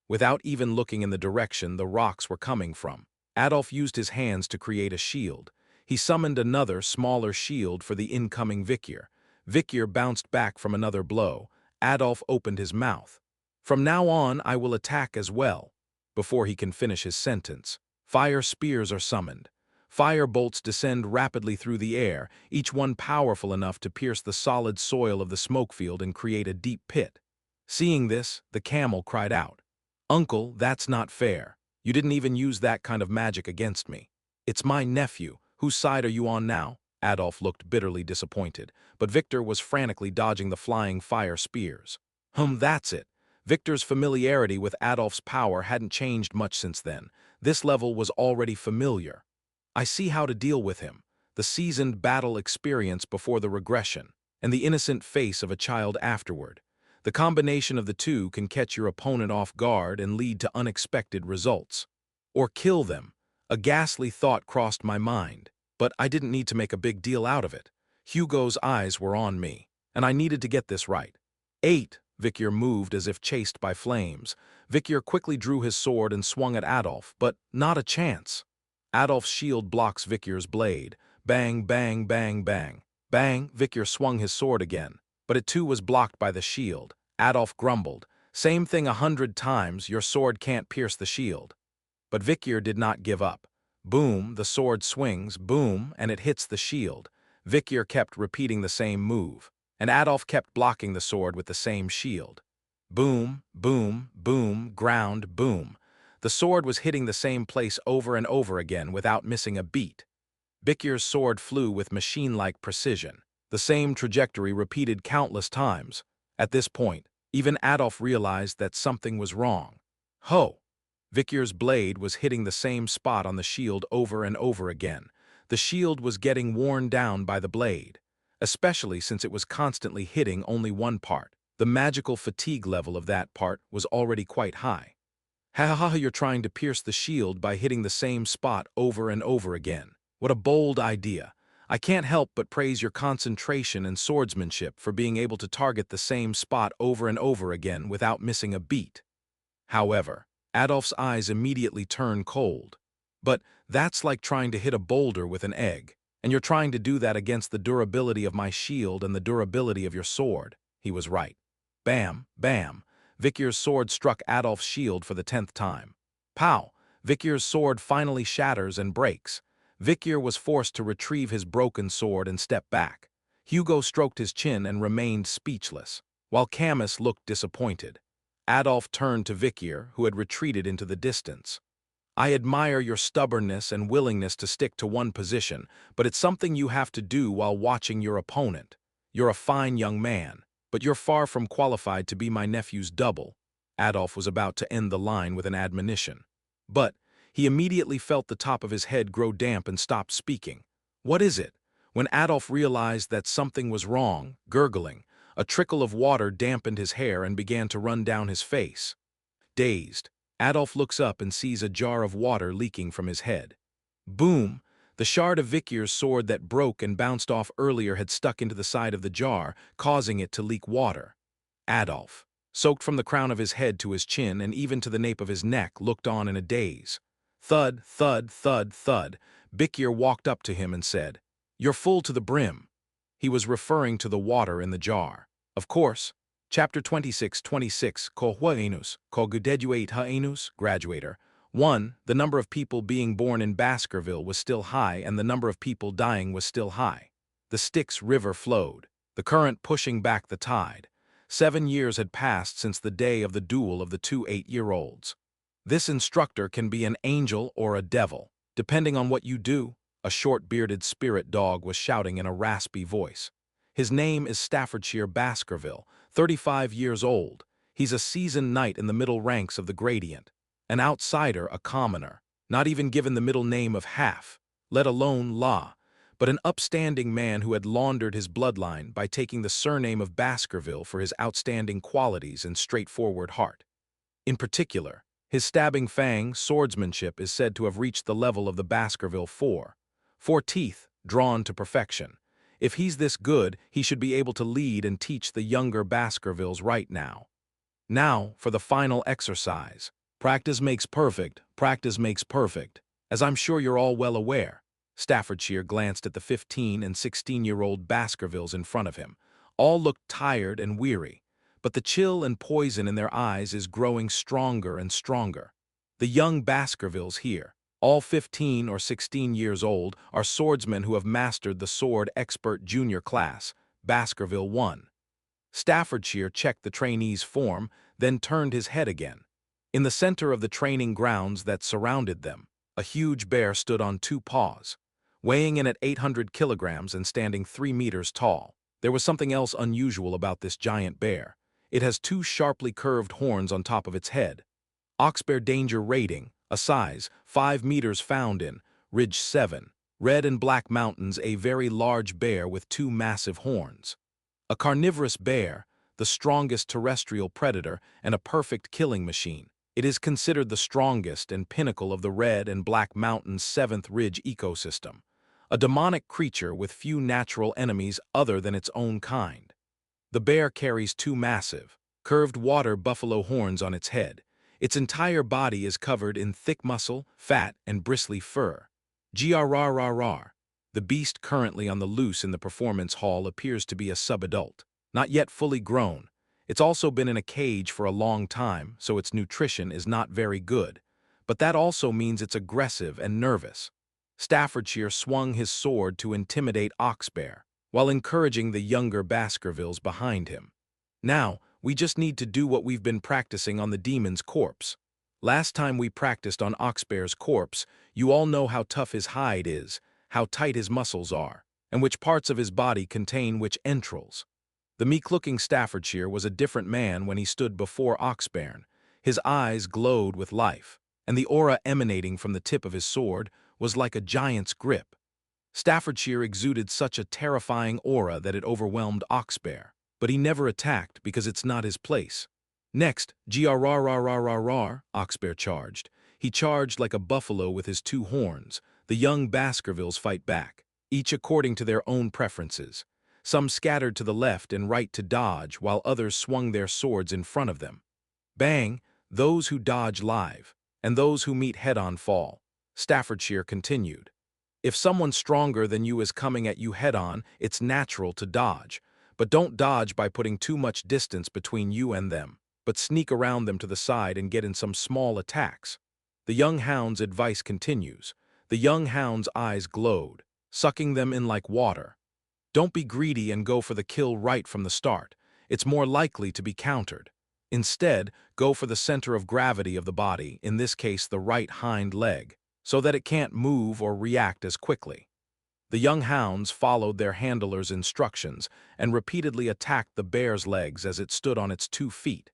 A: Without even looking in the direction the rocks were coming from, Adolf used his hands to create a shield. He summoned another, smaller shield for the incoming Vikir. Vikir bounced back from another blow. Adolf opened his mouth. "From now on, I will attack as well." Before he can finish his sentence, fire spears are summoned. Fire bolts descend rapidly through the air, each one powerful enough to pierce the solid soil of the smoke field and create a deep pit. Seeing this, the camel cried out, "Uncle, that's not fair. You didn't even use that kind of magic against me. It's my nephew. Whose side are you on now?" Adolf looked bitterly disappointed, but Victor was frantically dodging the flying fire spears. That's it. Victor's familiarity with Adolf's power hadn't changed much since then. This level was already familiar. I see how to deal with him. The seasoned battle experience before the regression, and the innocent face of a child afterward. The combination of the two can catch your opponent off guard and lead to unexpected results. Or kill them. A ghastly thought crossed my mind, but I didn't need to make a big deal out of it. Hugo's eyes were on me, and I needed to get this right. 8. Vikir moved as if chased by flames. Vikir quickly drew his sword and swung at Adolf, but not a chance. Adolf's shield blocks Vikir's blade. Bang, bang, bang, bang. Bang, Vikir swung his sword again, but it too was blocked by the shield. Adolf grumbled, "Same thing 100 times, your sword can't pierce the shield." But Vikir did not give up. Boom, the sword swings, boom, and it hits the shield. Vikir kept repeating the same move, and Adolf kept blocking the sword with the same shield. Boom, boom, boom, ground, boom. The sword was hitting the same place over and over again without missing a beat. Vikir's sword flew with machine-like precision, the same trajectory repeated countless times. At this point, even Adolf realized that something was wrong. Ho! Vikir's blade was hitting the same spot on the shield over and over again. The shield was getting worn down by the blade, especially since it was constantly hitting only one part. The magical fatigue level of that part was already quite high. Ha, you're trying to pierce the shield by hitting the same spot over and over again. What a bold idea. I can't help but praise your concentration and swordsmanship for being able to target the same spot over and over again without missing a beat. However, Adolf's eyes immediately turn cold. But that's like trying to hit a boulder with an egg, and you're trying to do that against the durability of my shield and the durability of your sword. He was right. Bam, bam. Vikir's sword struck Adolf's shield for the 10th time. Pow! Vikir's sword finally shatters and breaks. Vikir was forced to retrieve his broken sword and step back. Hugo stroked his chin and remained speechless, while Camus looked disappointed. Adolf turned to Vikir, who had retreated into the distance. "I admire your stubbornness and willingness to stick to one position, but it's something you have to do while watching your opponent. You're a fine young man, but you're far from qualified to be my nephew's double." Adolf was about to end the line with an admonition. But he immediately felt the top of his head grow damp and stopped speaking. "What is it?" When Adolf realized that something was wrong, gurgling, a trickle of water dampened his hair and began to run down his face. Dazed, Adolf looks up and sees a jar of water leaking from his head. Boom! The shard of Vikir's sword that broke and bounced off earlier had stuck into the side of the jar, causing it to leak water. Adolf, soaked from the crown of his head to his chin and even to the nape of his neck, looked on in a daze. Thud, thud, thud, thud. Vikir walked up to him and said, "You're full to the brim." He was referring to the water in the jar. Of course. Chapter 26:26 Ko huaenus, ko gudeduate haenus, graduator. 1. The number of people being born in Baskerville was still high and the number of people dying was still high. The Styx River flowed, the current pushing back the tide. 7 years had passed since the day of the duel of the two 8-year-olds. This instructor can be an angel or a devil, depending on what you do, a short-bearded spirit dog was shouting in a raspy voice. His name is Staffordshire Baskerville, 35 years old. He's a seasoned knight in the middle ranks of the gradient. An outsider, a commoner, not even given the middle name of Half, let alone La, but an upstanding man who had laundered his bloodline by taking the surname of Baskerville for his outstanding qualities and straightforward heart. In particular, his stabbing Fang swordsmanship is said to have reached the level of the Baskerville Four teeth, drawn to perfection. If he's this good, he should be able to lead and teach the younger Baskervilles right now. Now, for the final exercise. Practice makes perfect, practice makes perfect. As I'm sure you're all well aware. Staffordshire glanced at the 15- and 16-year-old Baskervilles in front of him. All looked tired and weary, but the chill and poison in their eyes is growing stronger and stronger. The young Baskervilles here, all 15 or 16 years old, are swordsmen who have mastered the sword expert junior class, Baskerville 1. Staffordshire checked the trainee's form, then turned his head again. In the center of the training grounds that surrounded them, a huge bear stood on 2 paws, weighing in at 800 kilograms and standing 3 meters tall. There was something else unusual about this giant bear. It has 2 sharply curved horns on top of its head. Oxbear danger rating, a size, 5 meters found in, Ridge 7, Red and Black Mountains, a very large bear with 2 massive horns. A carnivorous bear, the strongest terrestrial predator and a perfect killing machine. It is considered the strongest and pinnacle of the Red and Black Mountains' 7th Ridge ecosystem. A demonic creature with few natural enemies other than its own kind. The bear carries 2 massive, curved water buffalo horns on its head. Its entire body is covered in thick muscle, fat, and bristly fur. Grrrrrrr. The beast currently on the loose in the performance hall appears to be a subadult, not yet fully grown. It's also been in a cage for a long time, so its nutrition is not very good. But that also means it's aggressive and nervous. Staffordshire swung his sword to intimidate Oxbear, while encouraging the younger Baskervilles behind him. Now, we just need to do what we've been practicing on the demon's corpse. Last time we practiced on Oxbear's corpse, you all know how tough his hide is, how tight his muscles are, and which parts of his body contain which entrails. The meek-looking Staffordshire was a different man when he stood before Oxbear. His eyes glowed with life, and the aura emanating from the tip of his sword was like a giant's grip. Staffordshire exuded such a terrifying aura that it overwhelmed Oxbear, but he never attacked because it's not his place. Next, grrrrrrrrr, Oxbear charged. He charged like a buffalo with his 2 horns. The young Baskervilles fight back, each according to their own preferences. Some scattered to the left and right to dodge, while others swung their swords in front of them. Bang! Those who dodge live, and those who meet head-on fall. Staffordshire continued. If someone stronger than you is coming at you head-on, it's natural to dodge. But don't dodge by putting too much distance between you and them, but sneak around them to the side and get in some small attacks. The young hound's advice continues. The young hound's eyes glowed, sucking them in like water. Don't be greedy and go for the kill right from the start. It's more likely to be countered. Instead, go for the center of gravity of the body, in this case the right hind leg, so that it can't move or react as quickly. The young hounds followed their handler's instructions and repeatedly attacked the bear's legs as it stood on its 2 feet.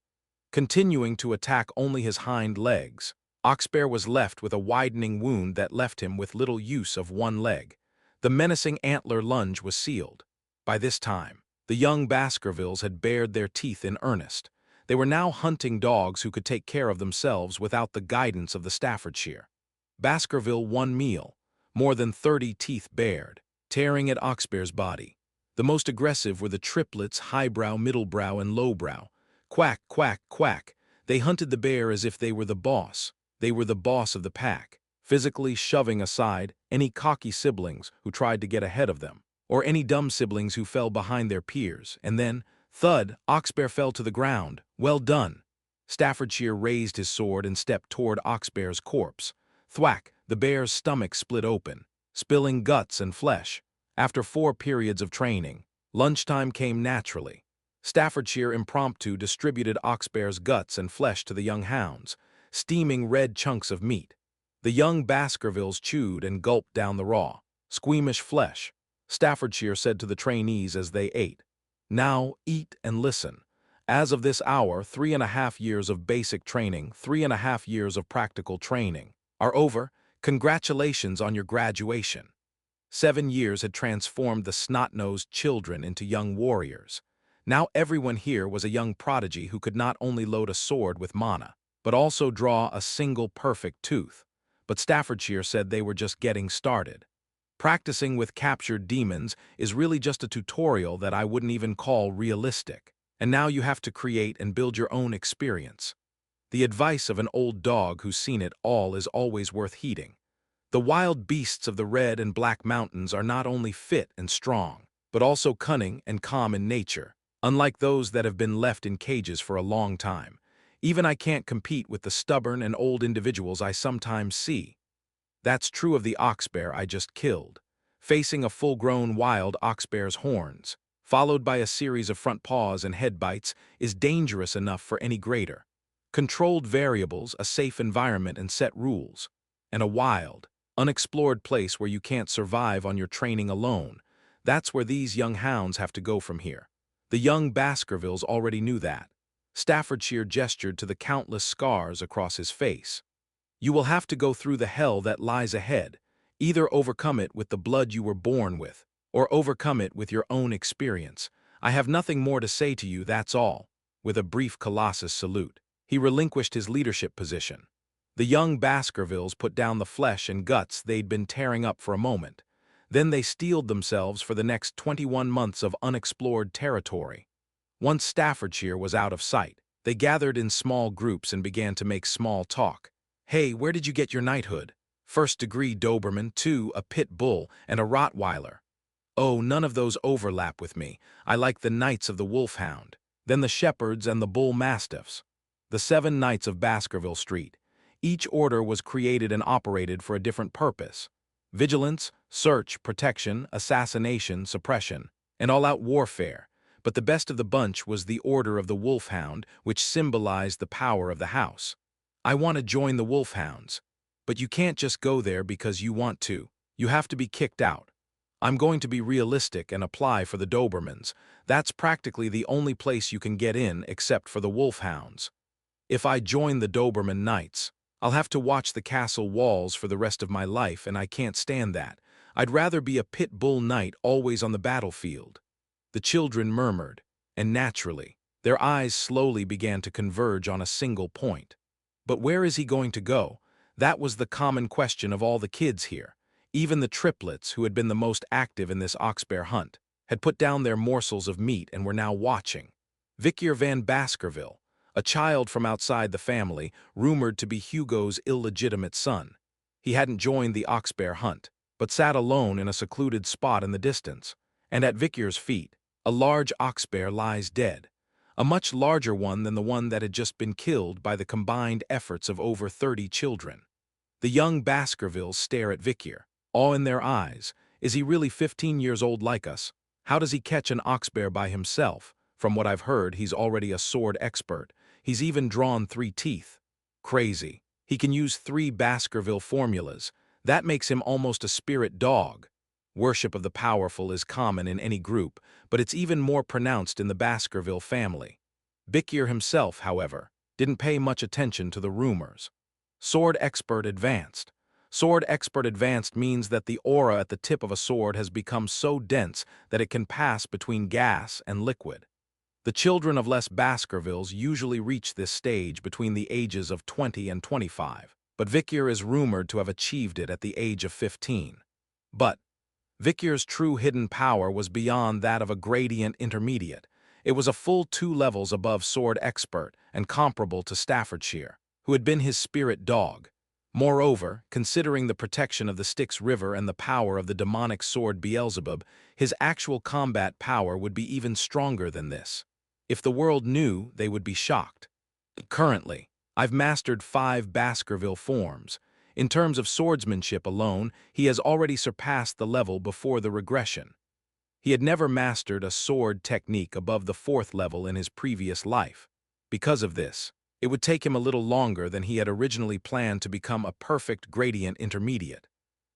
A: Continuing to attack only his hind legs, Oxbear was left with a widening wound that left him with little use of one leg. The menacing antler lunge was sealed. By this time, the young Baskervilles had bared their teeth in earnest. They were now hunting dogs who could take care of themselves without the guidance of the Staffordshire. Baskerville one meal, more than 30 teeth bared, tearing at Oxbear's body. The most aggressive were the triplets, highbrow, middlebrow, and lowbrow. Quack, quack, quack. They hunted the bear as if they were the boss. They were the boss of the pack, physically shoving aside any cocky siblings who tried to get ahead of them, or any dumb siblings who fell behind their peers, and then, thud, Oxbear fell to the ground. Well done. Staffordshire raised his sword and stepped toward Oxbear's corpse. Thwack, the bear's stomach split open, spilling guts and flesh. After 4 periods of training, lunchtime came naturally. Staffordshire impromptu distributed Oxbear's guts and flesh to the young hounds, steaming red chunks of meat. The young Baskervilles chewed and gulped down the raw, squeamish flesh. Staffordshire said to the trainees as they ate, "Now eat and listen. As of this hour, 3.5 years of basic training, 3.5 years of practical training are over. Congratulations on your graduation." 7 years had transformed the snot-nosed children into young warriors. Now everyone here was a young prodigy who could not only load a sword with mana, but also draw a single perfect tooth. But Staffordshire said they were just getting started. Practicing with captured demons is really just a tutorial that I wouldn't even call realistic. And now you have to create and build your own experience. The advice of an old dog who's seen it all is always worth heeding. The wild beasts of the Red and Black Mountains are not only fit and strong, but also cunning and calm in nature, unlike those that have been left in cages for a long time. Even I can't compete with the stubborn and old individuals I sometimes see. That's true of the oxbear I just killed. Facing a full-grown wild oxbear's horns, followed by a series of front paws and head bites, is dangerous enough for any grader. Controlled variables, a safe environment and set rules, and a wild, unexplored place where you can't survive on your training alone. That's where these young hounds have to go from here. The young Baskervilles already knew that. Staffordshire gestured to the countless scars across his face. You will have to go through the hell that lies ahead. Either overcome it with the blood you were born with, or overcome it with your own experience. I have nothing more to say to you, that's all. With a brief Colossus salute, he relinquished his leadership position. The young Baskervilles put down the flesh and guts they'd been tearing up for a moment. Then they steeled themselves for the next 21 months of unexplored territory. Once Staffordshire was out of sight, they gathered in small groups and began to make small talk. Hey, where did you get your knighthood? First-degree Doberman, 2, a pit bull, and a Rottweiler. Oh, none of those overlap with me. I like the Knights of the Wolfhound, then the Shepherds and the Bull Mastiffs. The 7 Knights of Baskerville Street. Each order was created and operated for a different purpose. Vigilance, search, protection, assassination, suppression, and all-out warfare. But the best of the bunch was the Order of the Wolfhound, which symbolized the power of the house. I want to join the Wolfhounds. But you can't just go there because you want to. You have to be kicked out. I'm going to be realistic and apply for the Dobermans. That's practically the only place you can get in except for the Wolfhounds. If I join the Doberman Knights, I'll have to watch the castle walls for the rest of my life, and I can't stand that. I'd rather be a pit bull knight always on the battlefield. The children murmured, and naturally, their eyes slowly began to converge on a single point. But where is he going to go? That was the common question of all the kids here. Even the triplets, who had been the most active in this oxbear hunt, had put down their morsels of meat and were now watching. Vikier van Baskerville, a child from outside the family, rumored to be Hugo's illegitimate son. He hadn't joined the oxbear hunt, but sat alone in a secluded spot in the distance. And at Vikier's feet, a large oxbear lies dead, a much larger one than the one that had just been killed by the combined efforts of over 30 children. The young Baskervilles stare at Vikier, awe in their eyes. Is he really 15 years old like us? How does he catch an oxbear by himself? From what I've heard, he's already a sword expert. He's even drawn 3 teeth. Crazy. He can use 3 Baskerville formulas. That makes him almost a spirit dog. Worship of the powerful is common in any group, but it's even more pronounced in the Baskerville family. Vikier himself, however, didn't pay much attention to the rumors. Sword Expert Advanced. Sword Expert Advanced means that the aura at the tip of a sword has become so dense that it can pass between gas and liquid. The children of Les Baskervilles usually reach this stage between the ages of 20 and 25, but Vicyr is rumored to have achieved it at the age of 15. But Vicyr's true hidden power was beyond that of a gradient intermediate. It was a full 2 levels above Sword Expert and comparable to Staffordshire, who had been his spirit dog. Moreover, considering the protection of the Styx River and the power of the demonic sword Beelzebub, his actual combat power would be even stronger than this. If the world knew, they would be shocked. Currently, I've mastered 5 Baskerville forms. In terms of swordsmanship alone, he has already surpassed the level before the regression. He had never mastered a sword technique above the 4th level in his previous life. Because of this, it would take him a little longer than he had originally planned to become a perfect gradient intermediate.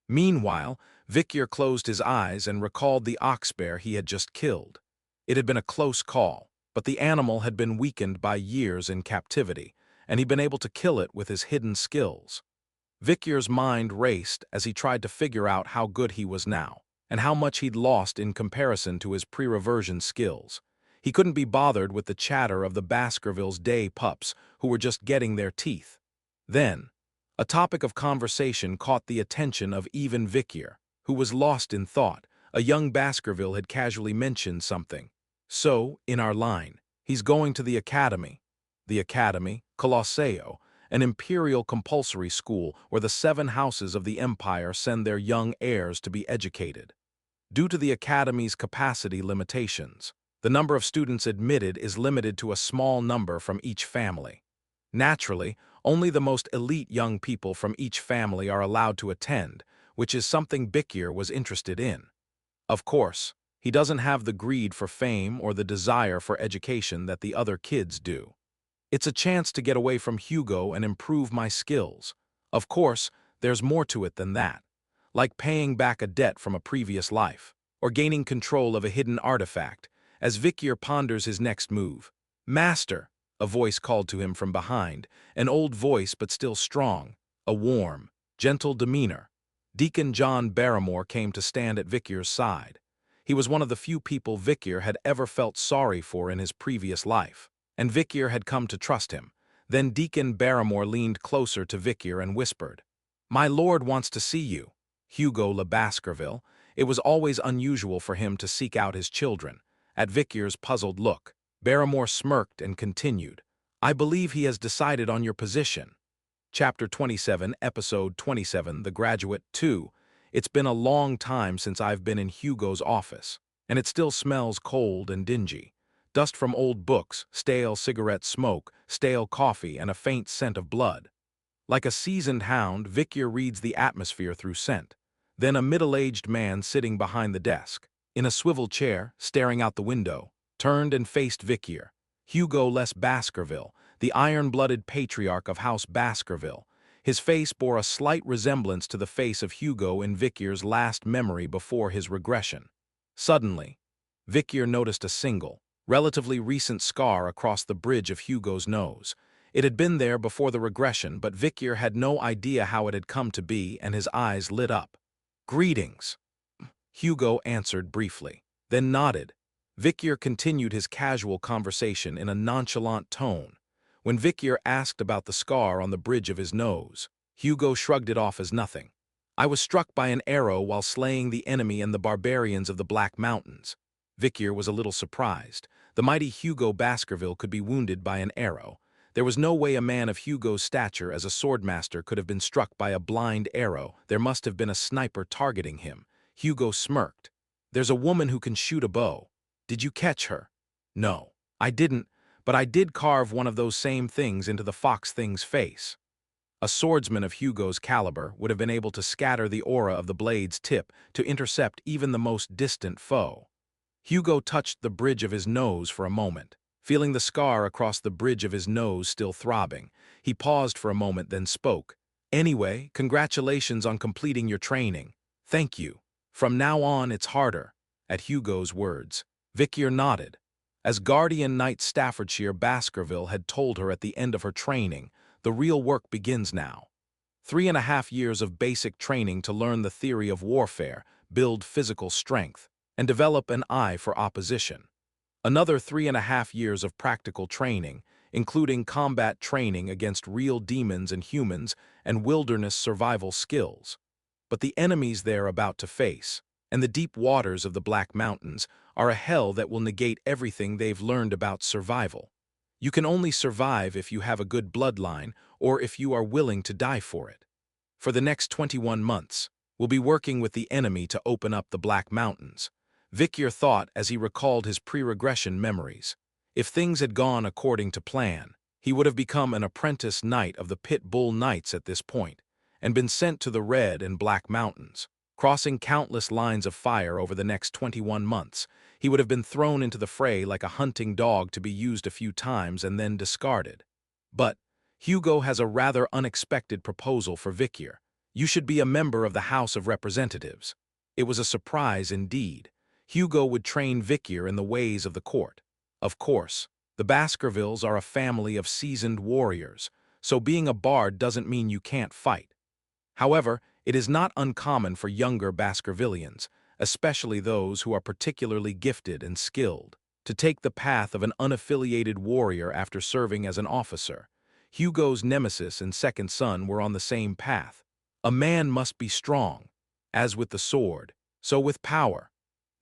A: Meanwhile, Vicyr closed his eyes and recalled the ox bear he had just killed. It had been a close call, but the animal had been weakened by years in captivity, and he'd been able to kill it with his hidden skills. Vicyr's mind raced as he tried to figure out how good he was now, and how much he'd lost in comparison to his pre-reversion skills. He couldn't be bothered with the chatter of the Baskervilles' day pups who were just getting their teeth. Then, a topic of conversation caught the attention of even Vicyr, who was lost in thought. A young Baskerville had casually mentioned something. So, in our line, he's going to the academy. The academy, Colosseo, an imperial compulsory school where the 7 houses of the empire send their young heirs to be educated. Due to the academy's capacity limitations, the number of students admitted is limited to a small number from each family. Naturally, only the most elite young people from each family are allowed to attend, which is something Vicyr was interested in. Of course, he doesn't have the greed for fame or the desire for education that the other kids do. It's a chance to get away from Hugo and improve my skills. Of course, there's more to it than that, like paying back a debt from a previous life, or gaining control of a hidden artifact. As Vicyr ponders his next move, "Master," a voice called to him from behind, an old voice but still strong, a warm, gentle demeanor. Deacon John Barrymore came to stand at Vicyr's side. He was one of the few people Vicyr had ever felt sorry for in his previous life, and Vicyr had come to trust him. Then Deacon Barrymore leaned closer to Vicyr and whispered, "My lord wants to see you." Hugo Le Baskerville. It was always unusual for him to seek out his children. At Vicyr's puzzled look, Barrymore smirked and continued, "I believe he has decided on your position." Chapter 27, Episode 27, The Graduate 2. It's been a long time since I've been in Hugo's office, and it still smells cold and dingy. Dust from old books, stale cigarette smoke, stale coffee, and a faint scent of blood. Like a seasoned hound, Vicyr reads the atmosphere through scent. Then a middle-aged man sitting behind the desk, in a swivel chair, staring out the window, turned and faced Vicyr. Hugo Les Baskerville, the iron-blooded patriarch of House Baskerville. His face bore a slight resemblance to the face of Hugo in Vicyr's last memory before his regression. Suddenly, Vicyr noticed a single, relatively recent scar across the bridge of Hugo's nose. It had been there before the regression, but Vicyr had no idea how it had come to be, and his eyes lit up. "Greetings," Hugo answered briefly, then nodded. Vicyr continued his casual conversation in a nonchalant tone. When Vicyr asked about the scar on the bridge of his nose, Hugo shrugged it off as nothing. "I was struck by an arrow while slaying the enemy and the barbarians of the Black Mountains." Vicyr was a little surprised. The mighty Hugo Baskerville could be wounded by an arrow. There was no way a man of Hugo's stature as a swordmaster could have been struck by a blind arrow. There must have been a sniper targeting him. Hugo smirked. "There's a woman who can shoot a bow. Did you catch her?" "No, I didn't, but I did carve one of those same things into the fox thing's face." A swordsman of Hugo's caliber would have been able to scatter the aura of the blade's tip to intercept even the most distant foe. Hugo touched the bridge of his nose for a moment, feeling the scar across the bridge of his nose still throbbing. He paused for a moment, then spoke. "Anyway, congratulations on completing your training. Thank you. From now on, it's harder." At Hugo's words, Vicyr nodded. As Guardian Knight Staffordshire Baskerville had told her at the end of her training, the real work begins now. 3.5 years of basic training to learn the theory of warfare, build physical strength, and develop an eye for opposition. Another 3.5 years of practical training, including combat training against real demons and humans and wilderness survival skills. But the enemies they're about to face, and the deep waters of the Black Mountains, are a hell that will negate everything they've learned about survival. You can only survive if you have a good bloodline or if you are willing to die for it. For the next 21 months, we'll be working with the enemy to open up the Black Mountains. Vikyr thought as he recalled his pre-regression memories. If things had gone according to plan, he would have become an apprentice knight of the Pit Bull Knights at this point, and been sent to the Red and Black Mountains. Crossing countless lines of fire over the next 21 months, he would have been thrown into the fray like a hunting dog to be used a few times and then discarded. But Hugo has a rather unexpected proposal for Vikyr. You should be a member of the House of Representatives. It was a surprise indeed. Hugo would train Vikyr in the ways of the court. Of course, the Baskervilles are a family of seasoned warriors, so being a bard doesn't mean you can't fight. However, it is not uncommon for younger Baskervillians, especially those who are particularly gifted and skilled, to take the path of an unaffiliated warrior after serving as an officer. Hugo's nemesis and second son were on the same path. A man must be strong, as with the sword, so with power.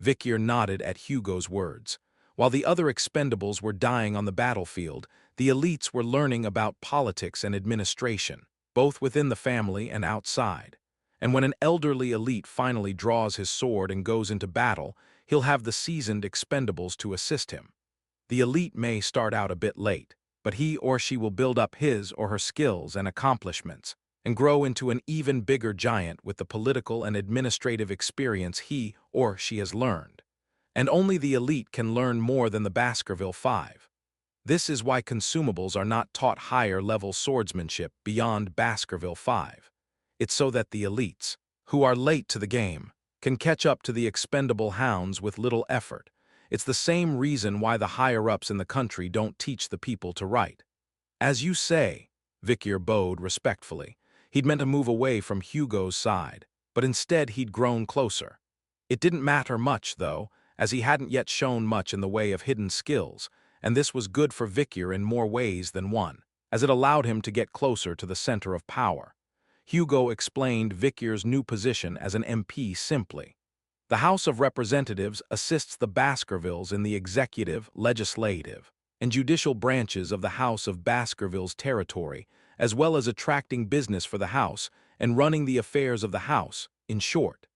A: Vikyr nodded at Hugo's words. While the other expendables were dying on the battlefield, the elites were learning about politics and administration, both within the family and outside. And when an elderly elite finally draws his sword and goes into battle, he'll have the seasoned expendables to assist him. The elite may start out a bit late, but he or she will build up his or her skills and accomplishments, and grow into an even bigger giant with the political and administrative experience he or she has learned. And only the elite can learn more than the Baskerville Five. This is why consumables are not taught higher-level swordsmanship beyond Baskerville 5. It's so that the elites, who are late to the game, can catch up to the expendable hounds with little effort. It's the same reason why the higher-ups in the country don't teach the people to write. As you say, Vikyr bowed respectfully. He'd meant to move away from Hugo's side, but instead he'd grown closer. It didn't matter much, though, as he hadn't yet shown much in the way of hidden skills, and this was good for Vikyr in more ways than one, as it allowed him to get closer to the center of power. Hugo explained Vikyr's new position as an MP simply. The House of Representatives assists the Baskervilles in the executive, legislative, and judicial branches of the House of Baskerville's territory, as well as attracting business for the House and running the affairs of the House, in short.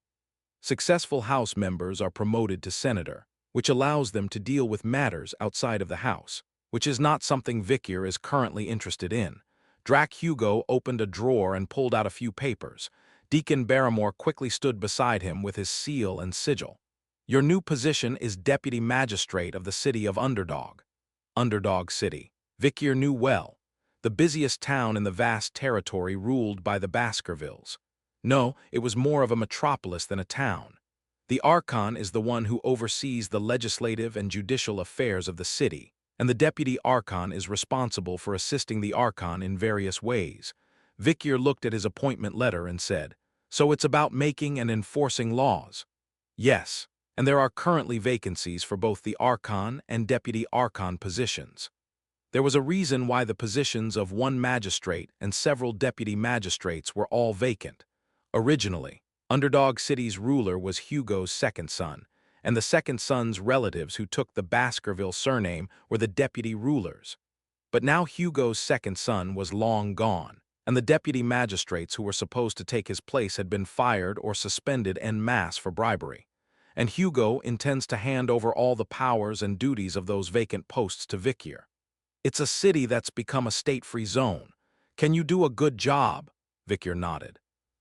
A: Successful House members are promoted to senator, which allows them to deal with matters outside of the House, which is not something Vikyr is currently interested in. Drac Hugo opened a drawer and pulled out a few papers. Deacon Barrymore quickly stood beside him with his seal and sigil. Your new position is Deputy Magistrate of the city of Underdog. Underdog City. Vikyr knew well. The busiest town in the vast territory ruled by the Baskervilles. No, it was more of a metropolis than a town. The Archon is the one who oversees the legislative and judicial affairs of the city, and the Deputy Archon is responsible for assisting the Archon in various ways. Vikyr looked at his appointment letter and said, "So it's about making and enforcing laws?" "Yes, and there are currently vacancies for both the Archon and Deputy Archon positions." There was a reason why the positions of one magistrate and several deputy magistrates were all vacant. Originally, Underdog City's ruler was Hugo's second son, and the second son's relatives who took the Baskerville surname were the deputy rulers. But now Hugo's second son was long gone, and the deputy magistrates who were supposed to take his place had been fired or suspended en masse for bribery. And Hugo intends to hand over all the powers and duties of those vacant posts to Vikyr. It's a city that's become a state-free zone. Can you do a good job? Vikyr nodded.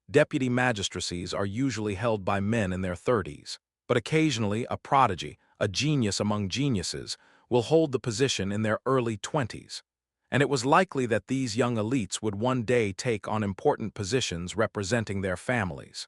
A: Deputy magistracies are usually held by men in their 30s, but occasionally a prodigy, a genius among geniuses, will hold the position in their early 20s. And it was likely that these young elites would one day take on important positions representing their families.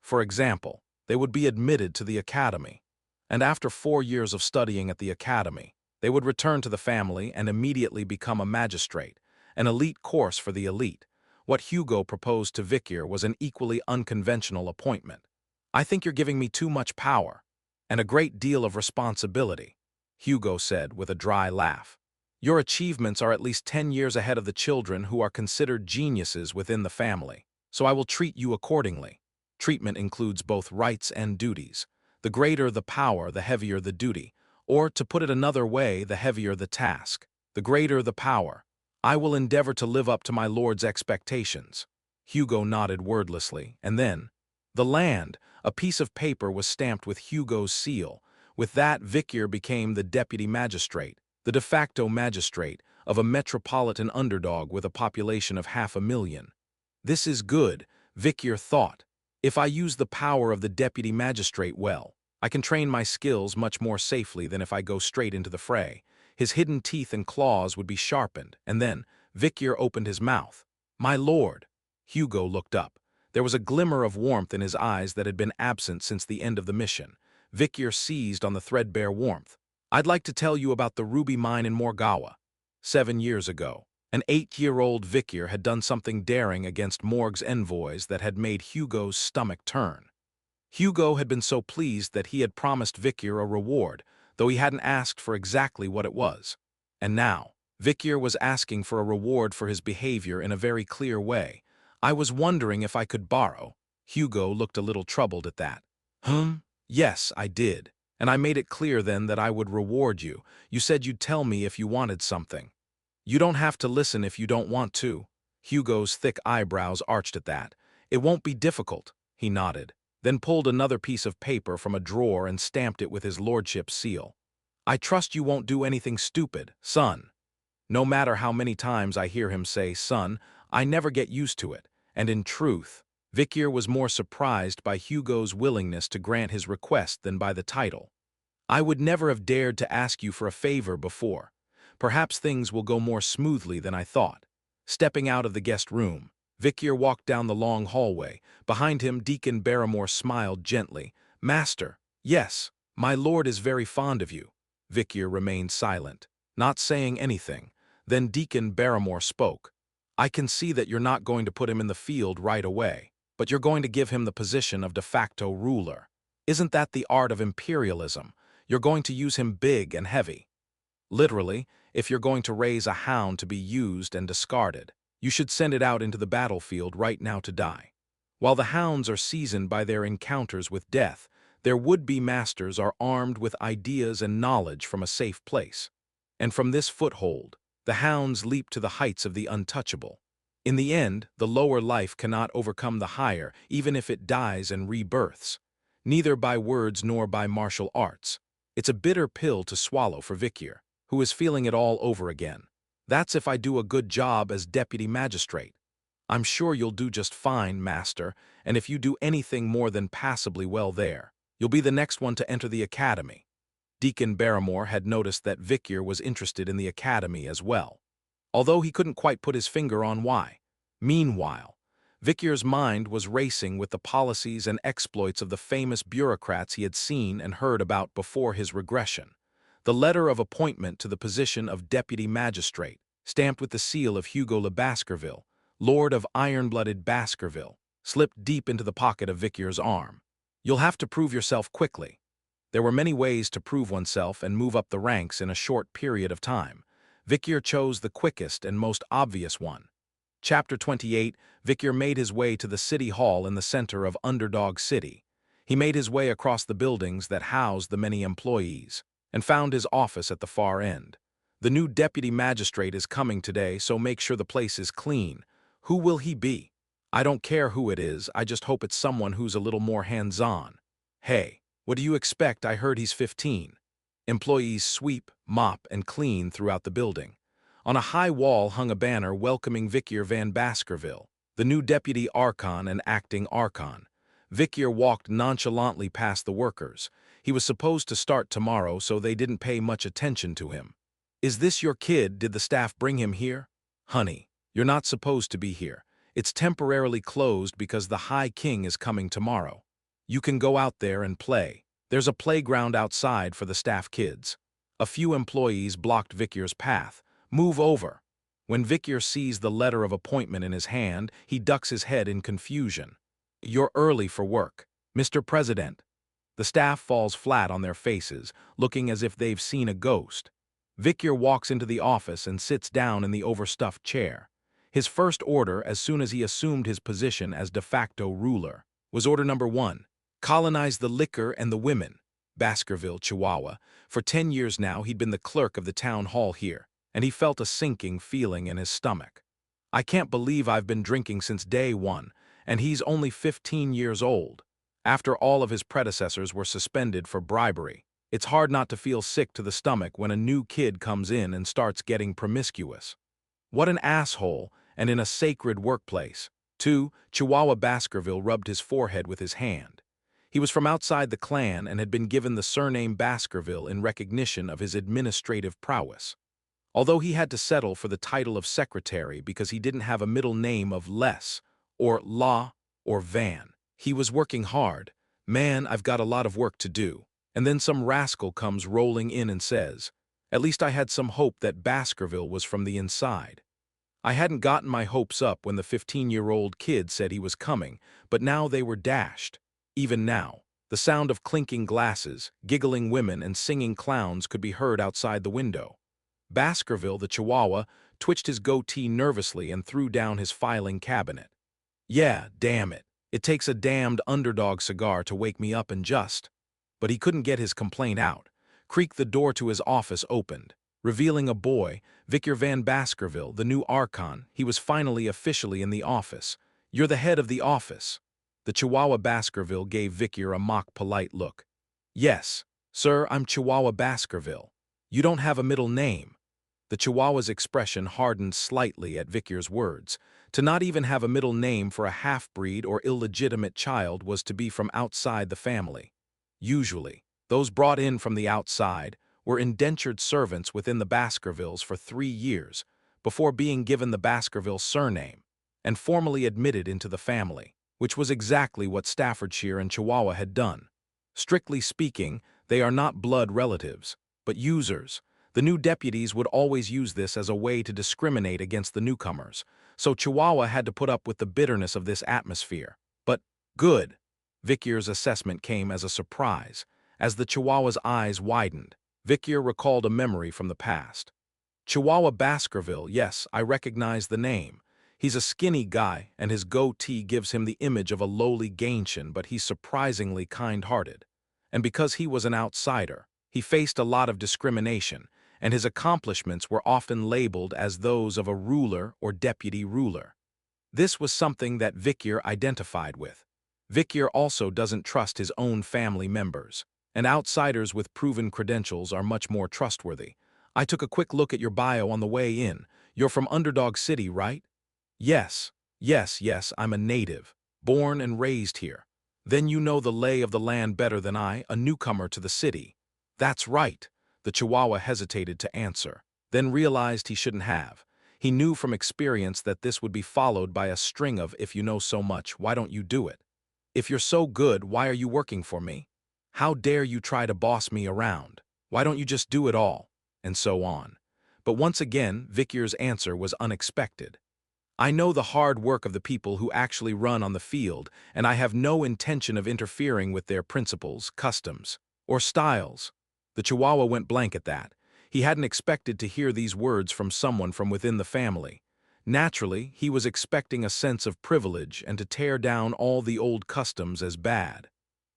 A: For example, they would be admitted to the academy, and after 4 years of studying at the academy, they would return to the family and immediately become a magistrate, an elite course for the elite. What Hugo proposed to Vicyr was an equally unconventional appointment. "I think you're giving me too much power, and a great deal of responsibility," Hugo said with a dry laugh. "Your achievements are at least 10 years ahead of the children who are considered geniuses within the family, so I will treat you accordingly. Treatment includes both rights and duties. The greater the power, the heavier the duty, or, to put it another way, the heavier the task. The greater the power. I will endeavor to live up to my lord's expectations." Hugo nodded wordlessly, and then, the land, a piece of paper was stamped with Hugo's seal. With that, Vicyr became the deputy magistrate, the de facto magistrate, of a metropolitan underdog with a population of 500,000. This is good, Vicyr thought. If I use the power of the deputy magistrate well, I can train my skills much more safely than if I go straight into the fray. His hidden teeth and claws would be sharpened, and then Vicyr opened his mouth. "My lord." Hugo looked up. There was a glimmer of warmth in his eyes that had been absent since the end of the mission. Vicyr seized on the threadbare warmth. "I'd like to tell you about the ruby mine in Morgawa. 7 years ago, an 8-year-old Vicyr had done something daring against Morg's envoys that had made Hugo's stomach turn. Hugo had been so pleased that he had promised Vicyr a reward, though he hadn't asked for exactly what it was. And now, Vicyr was asking for a reward for his behavior in a very clear way. "I was wondering if I could borrow." Hugo looked a little troubled at that. Yes, I did. And I made it clear then that I would reward you. You said you'd tell me if you wanted something." "You don't have to listen if you don't want to." Hugo's thick eyebrows arched at that. "It won't be difficult," he nodded, then pulled another piece of paper from a drawer and stamped it with his lordship's seal. "I trust you won't do anything stupid, son." No matter how many times I hear him say "son," I never get used to it, and in truth, Vicyr was more surprised by Hugo's willingness to grant his request than by the title. "I would never have dared to ask you for a favor before. Perhaps things will go more smoothly than I thought." Stepping out of the guest room, Vicyr walked down the long hallway. Behind him, Deacon Barrymore smiled gently. "Master." "Yes, my lord is very fond of you." Vicyr remained silent, not saying anything. Then Deacon Barrymore spoke. "I can see that you're not going to put him in the field right away, but you're going to give him the position of de facto ruler. Isn't that the art of imperialism? You're going to use him big and heavy. Literally, if you're going to raise a hound to be used and discarded, you should send it out into the battlefield right now to die. While the hounds are seasoned by their encounters with death, their would-be masters are armed with ideas and knowledge from a safe place. And from this foothold, the hounds leap to the heights of the untouchable. In the end, the lower life cannot overcome the higher, even if it dies and rebirths. Neither by words nor by martial arts. It's a bitter pill to swallow for Vicyr, who is feeling it all over again. That's if I do a good job as deputy magistrate. I'm sure you'll do just fine, master, and if you do anything more than passably well there, you'll be the next one to enter the academy." Deacon Barrymore had noticed that Vicyr was interested in the academy as well, although he couldn't quite put his finger on why. Meanwhile, Vicyr's mind was racing with the policies and exploits of the famous bureaucrats he had seen and heard about before his regression. The letter of appointment to the position of deputy magistrate, stamped with the seal of Hugo le Baskerville, Lord of Iron-Blooded Baskerville, slipped deep into the pocket of Vicyr's arm. "You'll have to prove yourself quickly." There were many ways to prove oneself and move up the ranks in a short period of time. Vicyr chose the quickest and most obvious one. Chapter 28, Vicyr made his way to the city hall in the center of Underdog City. He made his way across the buildings that housed the many employees, and found his office at the far end. "The new deputy magistrate is coming today, so make sure the place is clean." "Who will he be?" "I don't care who it is, I just hope it's someone who's a little more hands-on." "Hey. What do you expect? I heard he's 15. Employees sweep, mop, and clean throughout the building. On a high wall hung a banner welcoming Vicyr van Baskerville, the new deputy archon and acting archon. Vicyr walked nonchalantly past the workers. He was supposed to start tomorrow, so they didn't pay much attention to him. "Is this your kid? Did the staff bring him here?" "Honey, you're not supposed to be here. It's temporarily closed because the High King is coming tomorrow. You can go out there and play. There's a playground outside for the staff kids." A few employees blocked Vicyr's path. "Move over." When Vikyr sees the letter of appointment in his hand, he ducks his head in confusion. "You're early for work, Mr. President." The staff falls flat on their faces, looking as if they've seen a ghost. Vikyr walks into the office and sits down in the overstuffed chair. His first order, as soon as he assumed his position as de facto ruler, was order number 1, colonize the liquor and the women. Baskerville, Chihuahua. For 10 years now, he'd been the clerk of the town hall here, and he felt a sinking feeling in his stomach. "I can't believe I've been drinking since day 1, and he's only 15 years old. After all of his predecessors were suspended for bribery. It's hard not to feel sick to the stomach when a new kid comes in and starts getting promiscuous. What an asshole, and in a sacred workplace." 2. Chihuahua Baskerville rubbed his forehead with his hand. He was from outside the clan and had been given the surname Baskerville in recognition of his administrative prowess. Although he had to settle for the title of secretary because he didn't have a middle name of Les, or La, or Van. He was working hard. "Man, I've got a lot of work to do." And then some rascal comes rolling in and says, "At least I had some hope that Baskerville was from the inside." I hadn't gotten my hopes up when the 15-year-old kid said he was coming, but now they were dashed. Even now, the sound of clinking glasses, giggling women, and singing clowns could be heard outside the window. Baskerville, the Chihuahua, twitched his goatee nervously and threw down his filing cabinet. "Yeah, damn it. It takes a damned underdog cigar to wake me up and just." But he couldn't get his complaint out. Creaked the door to his office opened, revealing a boy, Vikyr Van Baskerville, the new Archon. He was finally officially in the office. "You're the head of the office." The Chihuahua Baskerville gave Vikyr a mock polite look. "Yes, sir, I'm Chihuahua Baskerville. You don't have a middle name." The Chihuahua's expression hardened slightly at Vikyr's words. To not even have a middle name for a half-breed or illegitimate child was to be from outside the family. Usually, those brought in from the outside were indentured servants within the Baskervilles for 3 years, before being given the Baskerville surname, and formally admitted into the family, which was exactly what Staffordshire and Chihuahua had done. Strictly speaking, they are not blood relatives, but users. The new deputies would always use this as a way to discriminate against the newcomers, so Chihuahua had to put up with the bitterness of this atmosphere. But, good. Vikyr's assessment came as a surprise. As the Chihuahua's eyes widened, Vikyr recalled a memory from the past. "Chihuahua Baskerville, yes, I recognize the name. He's a skinny guy, and his goatee gives him the image of a lowly Gaintian, but he's surprisingly kind-hearted. And because he was an outsider, he faced a lot of discrimination, and his accomplishments were often labeled as those of a ruler or deputy ruler." This was something that Vikyr identified with. Vikyr also doesn't trust his own family members, and outsiders with proven credentials are much more trustworthy. "I took a quick look at your bio on the way in. You're from Underdog City, right?" Yes, I'm a native, born and raised here." "Then you know the lay of the land better than I, a newcomer to the city." "That's right." The Chihuahua hesitated to answer, then realized he shouldn't have. He knew from experience that this would be followed by a string of "if you know so much, why don't you do it? If you're so good, why are you working for me? How dare you try to boss me around? Why don't you just do it all?" And so on. But once again, Vikyr's answer was unexpected. "I know the hard work of the people who actually run on the field, and I have no intention of interfering with their principles, customs, or styles." The Chihuahua went blank at that. He hadn't expected to hear these words from someone from within the family. Naturally, he was expecting a sense of privilege and to tear down all the old customs as bad.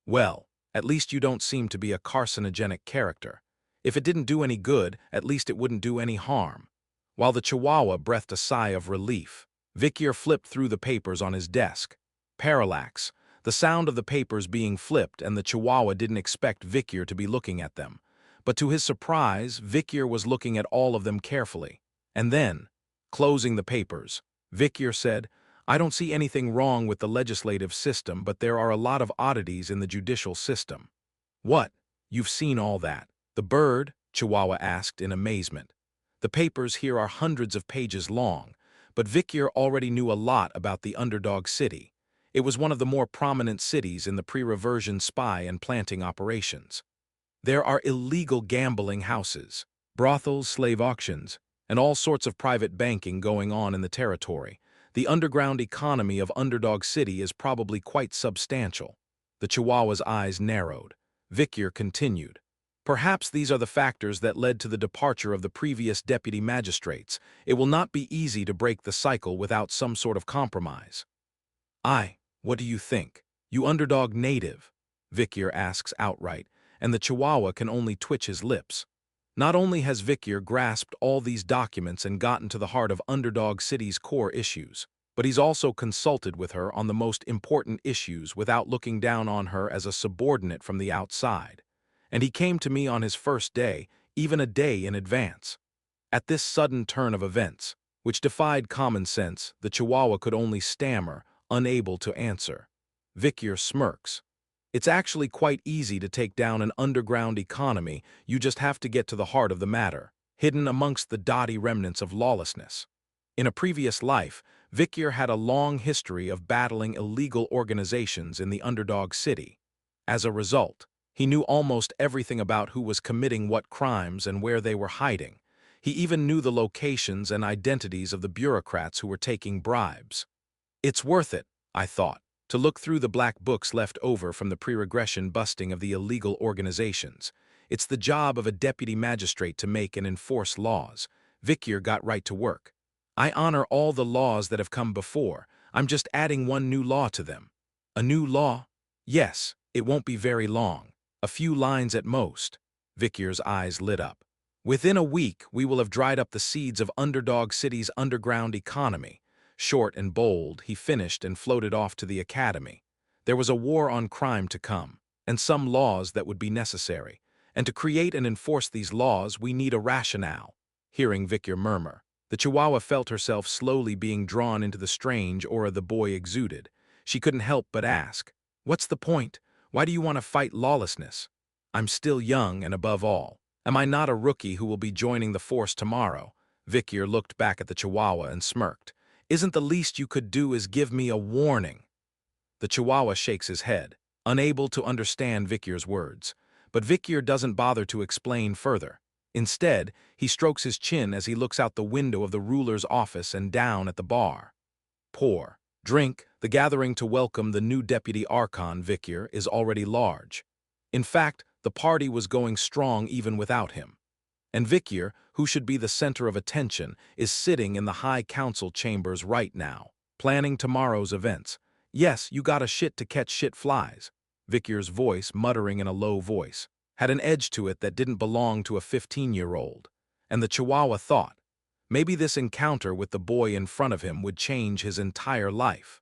A: "Well, at least you don't seem to be a carcinogenic character. If it didn't do any good, at least it wouldn't do any harm." While the Chihuahua breathed a sigh of relief, Vikyr flipped through the papers on his desk. Parallax, the sound of the papers being flipped, and the Chihuahua didn't expect Vikyr to be looking at them. But to his surprise, Vikyr was looking at all of them carefully. And then, closing the papers, Vikyr said, "I don't see anything wrong with the legislative system, but there are a lot of oddities in the judicial system." "What? You've seen all that?" "The bird?" Chihuahua asked in amazement. The papers here are hundreds of pages long, but Vikyr already knew a lot about the Underdog City. It was one of the more prominent cities in the pre-reversion spy and planting operations. There are illegal gambling houses, brothels, slave auctions, and all sorts of private banking going on in the territory. The underground economy of Underdog City is probably quite substantial. The Chihuahua's eyes narrowed. Victor continued. Perhaps these are the factors that led to the departure of the previous deputy magistrates. It will not be easy to break the cycle without some sort of compromise. What do you think? You underdog native? Victor asks outright, and the Chihuahua can only twitch his lips. Not only has Victor grasped all these documents and gotten to the heart of Underdog City's core issues, but he's also consulted with her on the most important issues without looking down on her as a subordinate from the outside. And he came to me on his first day, even a day in advance. At this sudden turn of events, which defied common sense, the Chihuahua could only stammer, unable to answer. Victor smirks. It's actually quite easy to take down an underground economy. You just have to get to the heart of the matter, hidden amongst the dotty remnants of lawlessness. In a previous life, Victor had a long history of battling illegal organizations in the Underdog City. As a result, he knew almost everything about who was committing what crimes and where they were hiding. He even knew the locations and identities of the bureaucrats who were taking bribes. It's worth it, I thought, to look through the black books left over from the pre-regression busting of the illegal organizations. It's the job of a deputy magistrate to make and enforce laws. Victor got right to work. I honor all the laws that have come before. I'm just adding one new law to them. A new law? Yes, it won't be very long. A few lines at most. Victor's eyes lit up. Within a week, we will have dried up the seeds of Underdog City's underground economy. Short and bold, he finished and floated off to the academy. There was a war on crime to come, and some laws that would be necessary. And to create and enforce these laws, we need a rationale. Hearing Victor murmur, the Chihuahua felt herself slowly being drawn into the strange aura the boy exuded. She couldn't help but ask, "What's the point? Why do you want to fight lawlessness? I'm still young, and above all, am I not a rookie who will be joining the force tomorrow?" Victor looked back at the Chihuahua and smirked. "Isn't the least you could do is give me a warning?" The Chihuahua shakes his head, unable to understand Victor's words. But Victor doesn't bother to explain further. Instead, he strokes his chin as he looks out the window of the ruler's office and down at the bar. Pour, drink, the gathering to welcome the new deputy archon, Victor, is already large. In fact, the party was going strong even without him. And Victor, who should be the center of attention, is sitting in the High Council chambers right now, planning tomorrow's events. Yes, you got a shit to catch shit flies. Victor's voice, muttering in a low voice, had an edge to it that didn't belong to a 15-year-old. And the Chihuahua thought, maybe this encounter with the boy in front of him would change his entire life.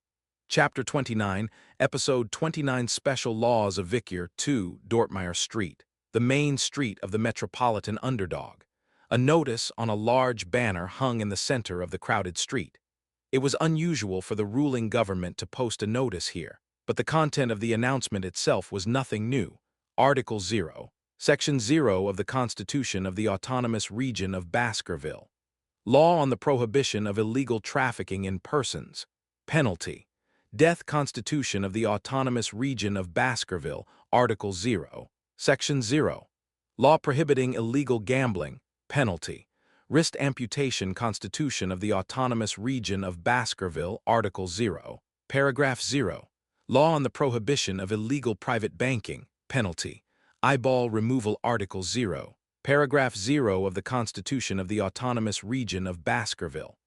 A: Chapter 29, Episode 29, Special Laws of Victor 2, Dortmire Street, the main street of the metropolitan Underdog. A notice on a large banner hung in the center of the crowded street. It was unusual for the ruling government to post a notice here, but the content of the announcement itself was nothing new. Article 0, Section 0 of the Constitution of the Autonomous Region of Baskerville. Law on the prohibition of illegal trafficking in persons. Penalty. Death Constitution of the Autonomous Region of Baskerville. Article 0, Section 0. Law prohibiting illegal gambling. Penalty. Wrist amputation Constitution of the Autonomous Region of Baskerville. Article 0. Paragraph 0. Law on the prohibition of illegal private banking. Penalty. Eyeball removal. Article 0. Paragraph 0 of the Constitution of the Autonomous Region of Baskerville.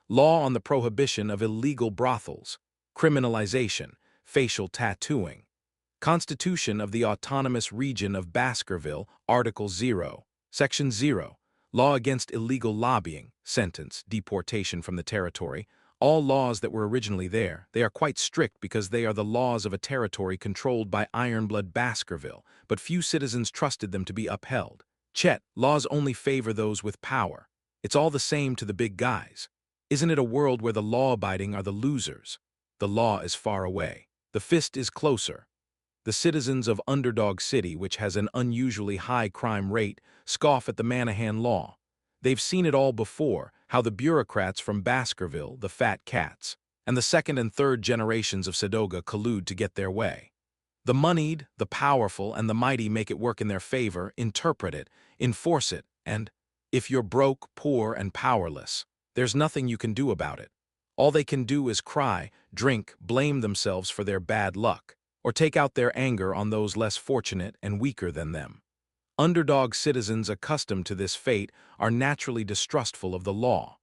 A: Law on the prohibition of illegal brothels. Criminalization. Facial tattooing. Constitution of the Autonomous Region of Baskerville. Article 0. Section 0. Law against illegal lobbying. Sentence. Deportation from the territory. All laws that were originally there, they are quite strict because they are the laws of a territory controlled by Ironblood Baskerville, but few citizens trusted them to be upheld. Chet, laws only favor those with power. It's all the same to the big guys. Isn't it a world where the law-abiding are the losers? The law is far away. The fist is closer. The citizens of Underdog City, which has an unusually high crime rate, scoff at the Manahan law. They've seen it all before, how the bureaucrats from Baskerville, the fat cats, and the second and third generations of Sadoga collude to get their way. The moneyed, the powerful, and the mighty make it work in their favor, interpret it, enforce it, and If you're broke, poor, and powerless, there's nothing you can do about it. All they can do is cry, drink, blame themselves for their bad luck, or take out their anger on those less fortunate and weaker than them. Underdog citizens accustomed to this fate are naturally distrustful of the law.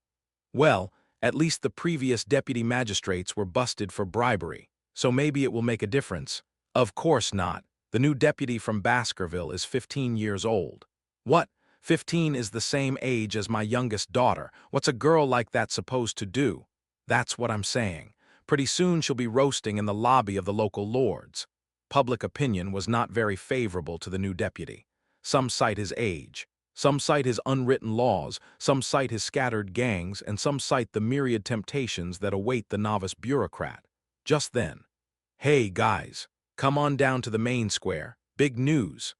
A: Well, at least the previous deputy magistrates were busted for bribery, so maybe it will make a difference. Of course not. The new deputy from Baskerville is 15 years old. What? 15 is the same age as my youngest daughter. What's a girl like that supposed to do? That's what I'm saying. Pretty soon she'll be roasting in the lobby of the local lords. Public opinion was not very favorable to the new deputy. Some cite his age. Some cite his unwritten laws, some cite his scattered gangs, and some cite the myriad temptations that await the novice bureaucrat. Just then, "Hey, guys, come on down to the main square. Big news."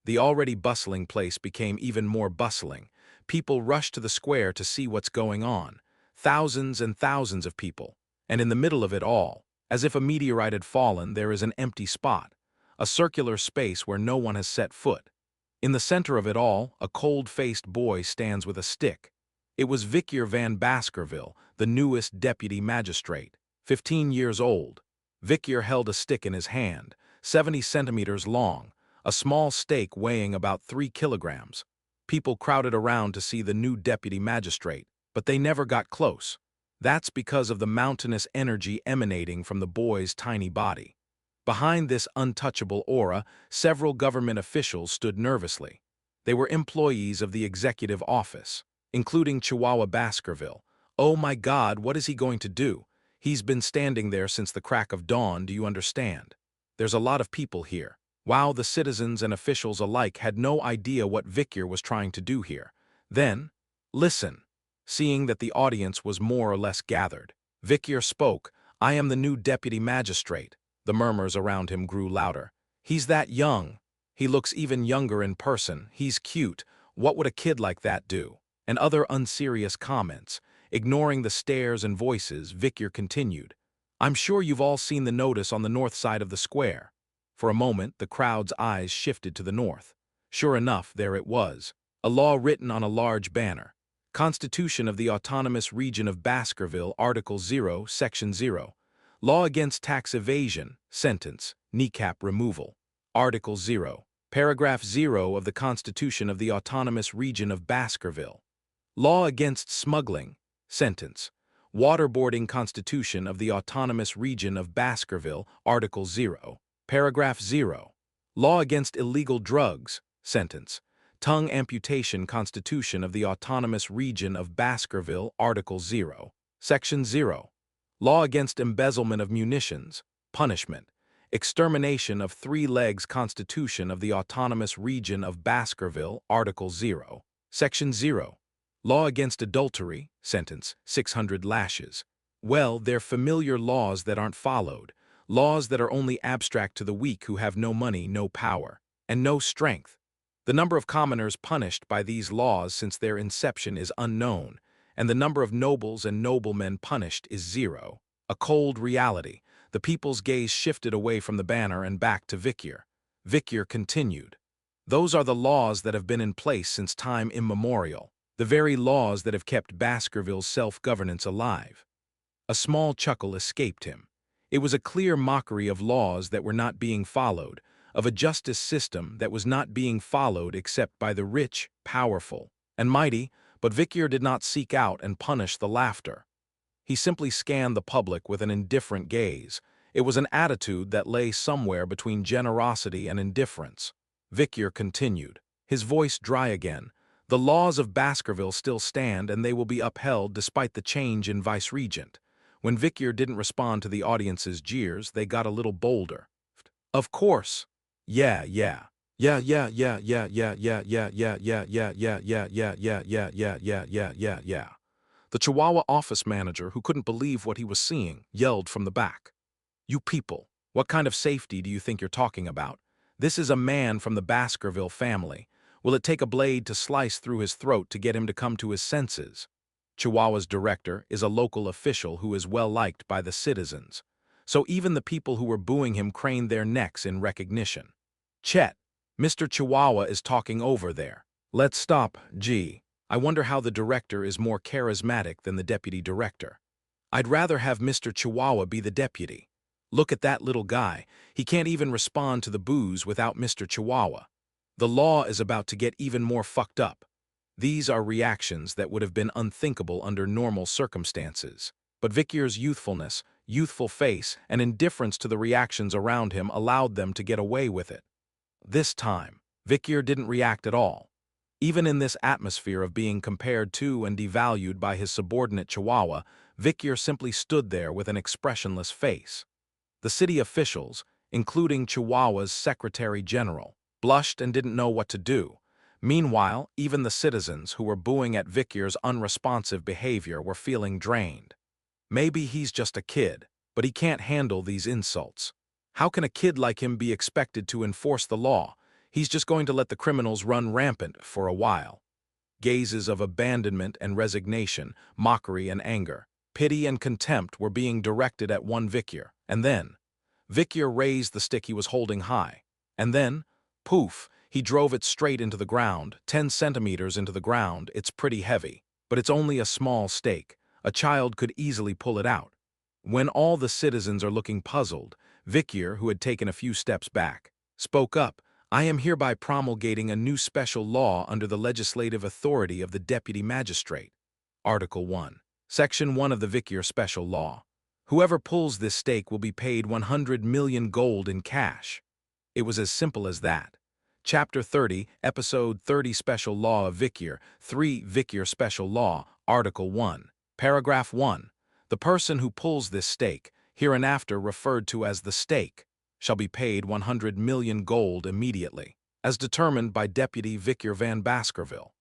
A: The already bustling place became even more bustling. People rushed to the square to see what's going on. Thousands and thousands of people. And in the middle of it all, as if a meteorite had fallen, there is an empty spot, a circular space where no one has set foot. In the center of it all, a cold-faced boy stands with a stick. It was Vicar van Baskerville, the newest deputy magistrate, 15 years old. Vicar held a stick in his hand, 70 centimeters long, a small stake weighing about 3 kilograms. People crowded around to see the new deputy magistrate, but they never got close. That's because of the mountainous energy emanating from the boy's tiny body. Behind this untouchable aura, several government officials stood nervously. They were employees of the executive office, including Chihuahua Baskerville. Oh my God, what is he going to do? He's been standing there since the crack of dawn, do you understand? There's a lot of people here. Wow, the citizens and officials alike had no idea what Vicar was trying to do here. Then, listen. Seeing that the audience was more or less gathered, Vicar spoke. "I am the new deputy magistrate." The murmurs around him grew louder. "He's that young. He looks even younger in person. He's cute. What would a kid like that do?" And other unserious comments. Ignoring the stares and voices, Vicar continued. "I'm sure you've all seen the notice on the north side of the square." For a moment, the crowd's eyes shifted to the north. Sure enough, there it was. A law written on a large banner. Constitution of the Autonomous Region of Baskerville, Article 0, Section 0. Law against tax evasion, sentence, kneecap removal. Article 0. Paragraph 0 of the Constitution of the Autonomous Region of Baskerville. Law against smuggling, sentence. Waterboarding Constitution of the Autonomous Region of Baskerville, Article 0. Paragraph 0. Law against illegal drugs, sentence. Tongue amputation Constitution of the Autonomous Region of Baskerville, Article 0. Section 0. Law against embezzlement of munitions, punishment. Extermination of 3 legs Constitution of the Autonomous Region of Baskerville, Article 0. Section 0. Law against adultery, sentence, 600 lashes. Well, they're familiar laws that aren't followed. Laws that are only abstract to the weak who have no money, no power, and no strength. The number of commoners punished by these laws since their inception is unknown, and the number of nobles and noblemen punished is 0. A cold reality. The people's gaze shifted away from the banner and back to Vicar. Vicar continued. "Those are the laws that have been in place since time immemorial, the very laws that have kept Baskerville's self-governance alive." A small chuckle escaped him. It was a clear mockery of laws that were not being followed, of a justice system that was not being followed except by the rich, powerful, and mighty, but Vicar did not seek out and punish the laughter. He simply scanned the public with an indifferent gaze. It was an attitude that lay somewhere between generosity and indifference. Vicar continued, his voice dry again. "The laws of Baskerville still stand and they will be upheld despite the change in vice-regent." When Vicar didn't respond to the audience's jeers, they got a little bolder. "Of course. Yeah. The Chihuahua office manager, who couldn't believe what he was seeing, yelled from the back. "You people, what kind of safety do you think you're talking about? This is a man from the Baskerville family. Will it take a blade to slice through his throat to get him to come to his senses?" Chihuahua's director is a local official who is well-liked by the citizens. So even the people who were booing him craned their necks in recognition. "Chet, Mr. Chihuahua is talking over there. Let's stop, gee. I wonder how the director is more charismatic than the deputy director. I'd rather have Mr. Chihuahua be the deputy. Look at that little guy. He can't even respond to the boos without Mr. Chihuahua. The law is about to get even more fucked up. These are reactions that would have been unthinkable under normal circumstances. But Vicier's youthfulness, youthful face, and indifference to the reactions around him allowed them to get away with it. This time, Vicier didn't react at all. Even in this atmosphere of being compared to and devalued by his subordinate Chihuahua, Vicier simply stood there with an expressionless face. The city officials, including Chihuahua's Secretary General, blushed and didn't know what to do. Meanwhile, even the citizens who were booing at Vicier's unresponsive behavior were feeling drained. Maybe he's just a kid, but he can't handle these insults. How can a kid like him be expected to enforce the law? He's just going to let the criminals run rampant for a while. Gazes of abandonment and resignation, mockery and anger, pity and contempt were being directed at one Vicier. And then, Vicier raised the stick he was holding high. And then, poof, he drove it straight into the ground, 10 centimeters into the ground. It's pretty heavy, but it's only a small stake. A child could easily pull it out. When all the citizens are looking puzzled, Vicier, who had taken a few steps back, spoke up. I am hereby promulgating a new special law under the legislative authority of the Deputy Magistrate. Article 1. Section 1 of the Vicier Special Law. Whoever pulls this stake will be paid 100 million gold in cash. It was as simple as that. Chapter 30, Episode 30 Special Law of Vicier, 3 Vicier Special Law, Article 1. Paragraph 1. The person who pulls this stake, hereinafter referred to as the stake, shall be paid 100 million gold immediately, as determined by Deputy Vicier van Baskerville.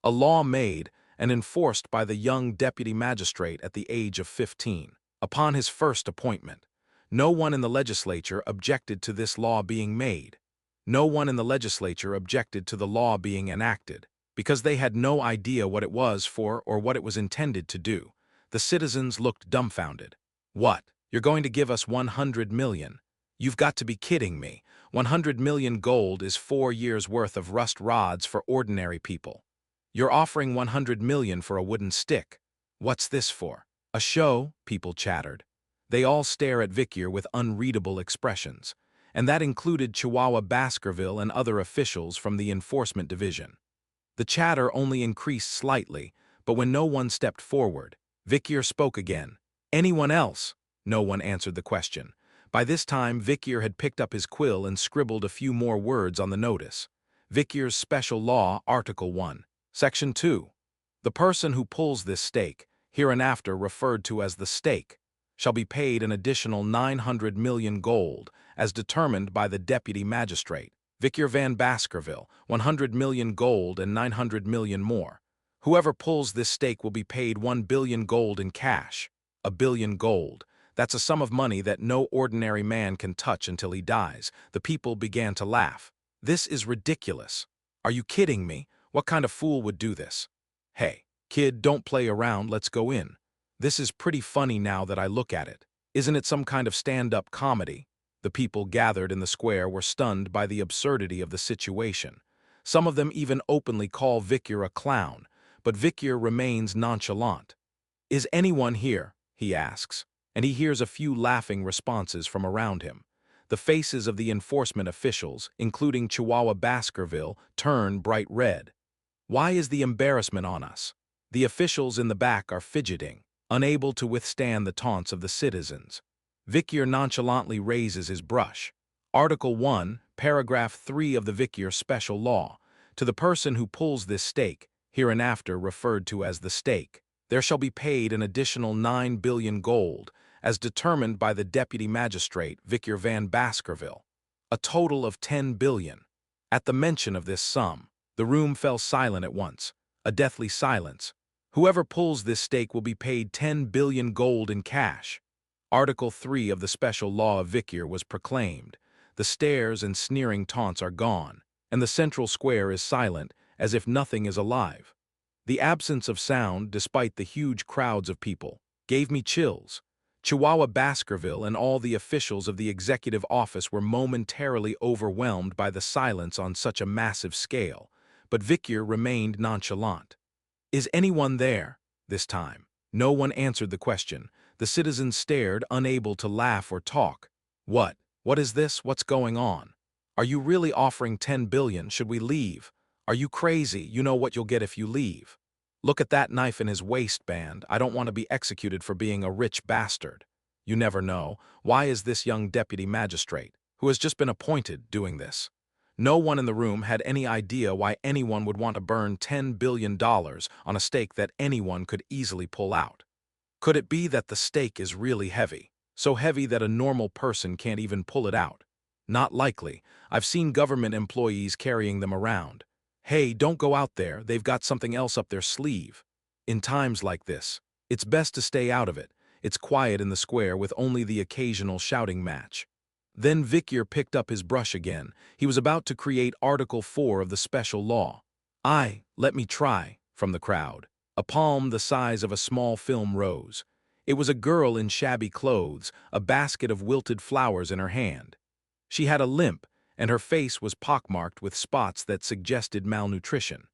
A: A law made and enforced by the young deputy magistrate at the age of 15, upon his first appointment. No one in the legislature objected to this law being made. No one in the legislature objected to the law being enacted, because they had no idea what it was for or what it was intended to do. The citizens looked dumbfounded. What? You're going to give us 100 million? You've got to be kidding me. 100 million gold is 4 years' worth of rust rods for ordinary people. You're offering 100 million for a wooden stick. What's this for? A show? People chattered. They all stare at Vicier with unreadable expressions, and that included Chihuahua Baskerville and other officials from the enforcement division. The chatter only increased slightly, but when no one stepped forward, Vicier spoke again. Anyone else? No one answered the question. By this time, Vicier had picked up his quill and scribbled a few more words on the notice. Vicier's Special Law, Article 1. Section 2. The person who pulls this stake, hereinafter referred to as the stake, shall be paid an additional 900 million gold, as determined by the Deputy Magistrate, Vicier van Baskerville, 100 million gold and 900 million more. Whoever pulls this stake will be paid 1 billion gold in cash. 1 billion gold. That's a sum of money that no ordinary man can touch until he dies. The people began to laugh. This is ridiculous. Are you kidding me? What kind of fool would do this? Hey, kid, don't play around, let's go in. This is pretty funny now that I look at it. Isn't it some kind of stand-up comedy? The people gathered in the square were stunned by the absurdity of the situation. Some of them even openly call Vicier a clown, but Vicier remains nonchalant. Is anyone here? He asks, and he hears a few laughing responses from around him. The faces of the enforcement officials, including Chihuahua Baskerville, turn bright red. Why is the embarrassment on us? The officials in the back are fidgeting, unable to withstand the taunts of the citizens. Vicier nonchalantly raises his brush. Article 1, Paragraph 3 of the Vicier Special Law. To the person who pulls this stake, hereinafter referred to as the stake, there shall be paid an additional 9 billion gold, as determined by the Deputy Magistrate, Vicier van Baskerville. A total of 10 billion. At the mention of this sum, the room fell silent at once, a deathly silence. Whoever pulls this stake will be paid 10 billion gold in cash. Article 3 of the Special Law of Vicier was proclaimed. The stares and sneering taunts are gone, and the central square is silent, as if nothing is alive. The absence of sound, despite the huge crowds of people, gave me chills. Chihuahua Baskerville and all the officials of the executive office were momentarily overwhelmed by the silence on such a massive scale, but Vicier remained nonchalant. "Is anyone there?" This time. No one answered the question. The citizens stared, unable to laugh or talk. "What? What is this? What's going on? Are you really offering 10 billion? Should we leave? Are you crazy? You know what you'll get if you leave. Look at that knife in his waistband. I don't want to be executed for being a rich bastard." You never know. Why is this young deputy magistrate, who has just been appointed, doing this? No one in the room had any idea why anyone would want to burn $10 billion on a stake that anyone could easily pull out. Could it be that the stake is really heavy, so heavy that a normal person can't even pull it out? Not likely. I've seen government employees carrying them around. Hey, don't go out there, they've got something else up their sleeve. In times like this, it's best to stay out of it. It's quiet in the square with only the occasional shouting match. Then Vikyr picked up his brush again. He was about to create Article 4 of the special law. Let me try, from the crowd. A palm the size of a small film rose. It was a girl in shabby clothes, a basket of wilted flowers in her hand. She had a limp, and her face was pockmarked with spots that suggested malnutrition.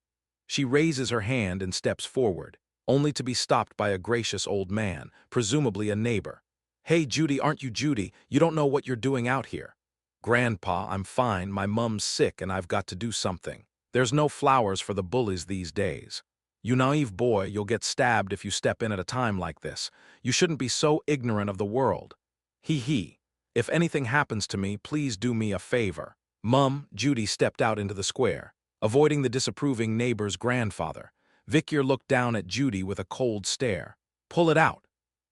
A: She raises her hand and steps forward, only to be stopped by a gracious old man, presumably a neighbor. "Hey, Judy, aren't you Judy? You don't know what you're doing out here." "Grandpa, I'm fine. My mum's sick and I've got to do something. There's no flowers for the bullies these days." "You naive boy, you'll get stabbed if you step in at a time like this. You shouldn't be so ignorant of the world." He. "If anything happens to me, please do me a favor." "Mum," Judy stepped out into the square, avoiding the disapproving neighbor's grandfather. Vikyr looked down at Judy with a cold stare. "Pull it out."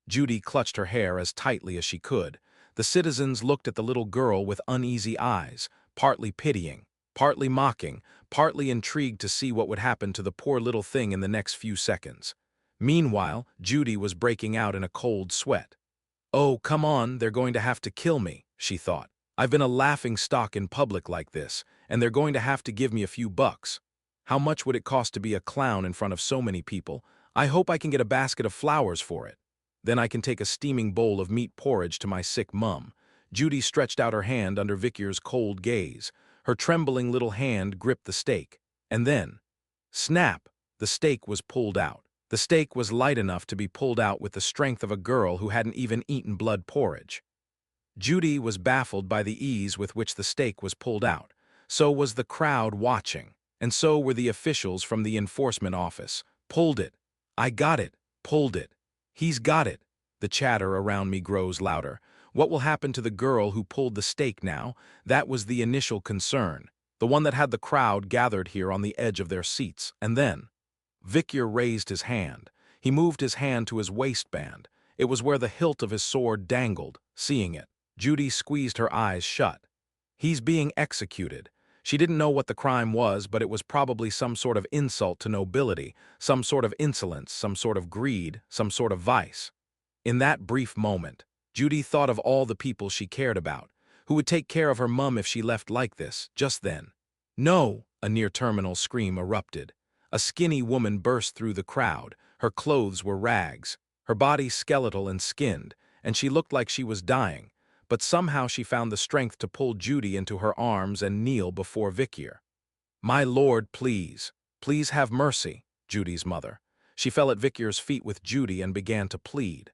A: Judy clutched her hair as tightly as she could. The citizens looked at the little girl with uneasy eyes, partly pitying, partly mocking, partly intrigued to see what would happen to the poor little thing in the next few seconds. Meanwhile, Judy was breaking out in a cold sweat. "Oh, come on, they're going to have to kill me," she thought. "I've been a laughing stock in public like this, and they're going to have to give me a few bucks. How much would it cost to be a clown in front of so many people? I hope I can get a basket of flowers for it. Then I can take a steaming bowl of meat porridge to my sick mum." Judy stretched out her hand under Vikyr's cold gaze. Her trembling little hand gripped the stake. And then, snap, the stake was pulled out. The stake was light enough to be pulled out with the strength of a girl who hadn't even eaten blood porridge. Judy was baffled by the ease with which the stake was pulled out. So was the crowd watching, and so were the officials from the enforcement office. "Pulled it. I got it. Pulled it. He's got it." The chatter around me grows louder. What will happen to the girl who pulled the stake now? That was the initial concern, the one that had the crowd gathered here on the edge of their seats. And then Vikyr raised his hand. He moved his hand to his waistband. It was where the hilt of his sword dangled. Seeing it, Judy squeezed her eyes shut. He's being executed. She didn't know what the crime was, but it was probably some sort of insult to nobility, some sort of insolence, some sort of greed, some sort of vice. In that brief moment, Judy thought of all the people she cared about, who would take care of her mum if she left like this. Just then, "No!" a near-terminal scream erupted. A skinny woman burst through the crowd. Her clothes were rags, her body skeletal and skinned, and she looked like she was dying. But somehow she found the strength to pull Judy into her arms and kneel before Vikyr. "My lord, please, please have mercy," Judy's mother. She fell at Vikyr's feet with Judy and began to plead.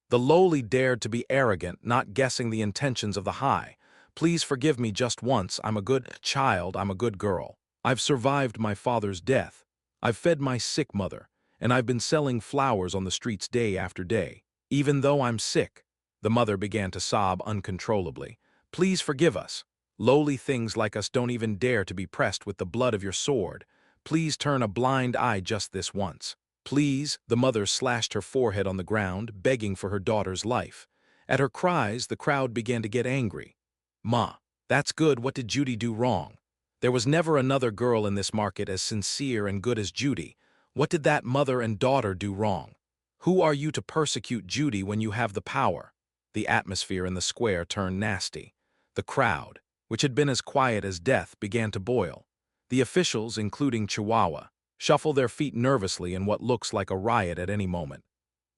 A: The lowly dared to be arrogant, not guessing the intentions of the high. "Please forgive me just once. I'm a good child. I'm a good girl. I've survived my father's death. I've fed my sick mother, and I've been selling flowers on the streets day after day. Even though I'm sick." The mother began to sob uncontrollably. "Please forgive us. Lowly things like us don't even dare to be pressed with the blood of your sword. Please turn a blind eye just this once. Please." The mother slashed her forehead on the ground, begging for her daughter's life. At her cries, the crowd began to get angry. "Ma, that's good. What did Judy do wrong? There was never another girl in this market as sincere and good as Judy. What did that mother and daughter do wrong? Who are you to persecute Judy when you have the power?" The atmosphere in the square turned nasty. The crowd, which had been as quiet as death, began to boil. The officials, including Chihuahua, shuffle their feet nervously in what looks like a riot at any moment.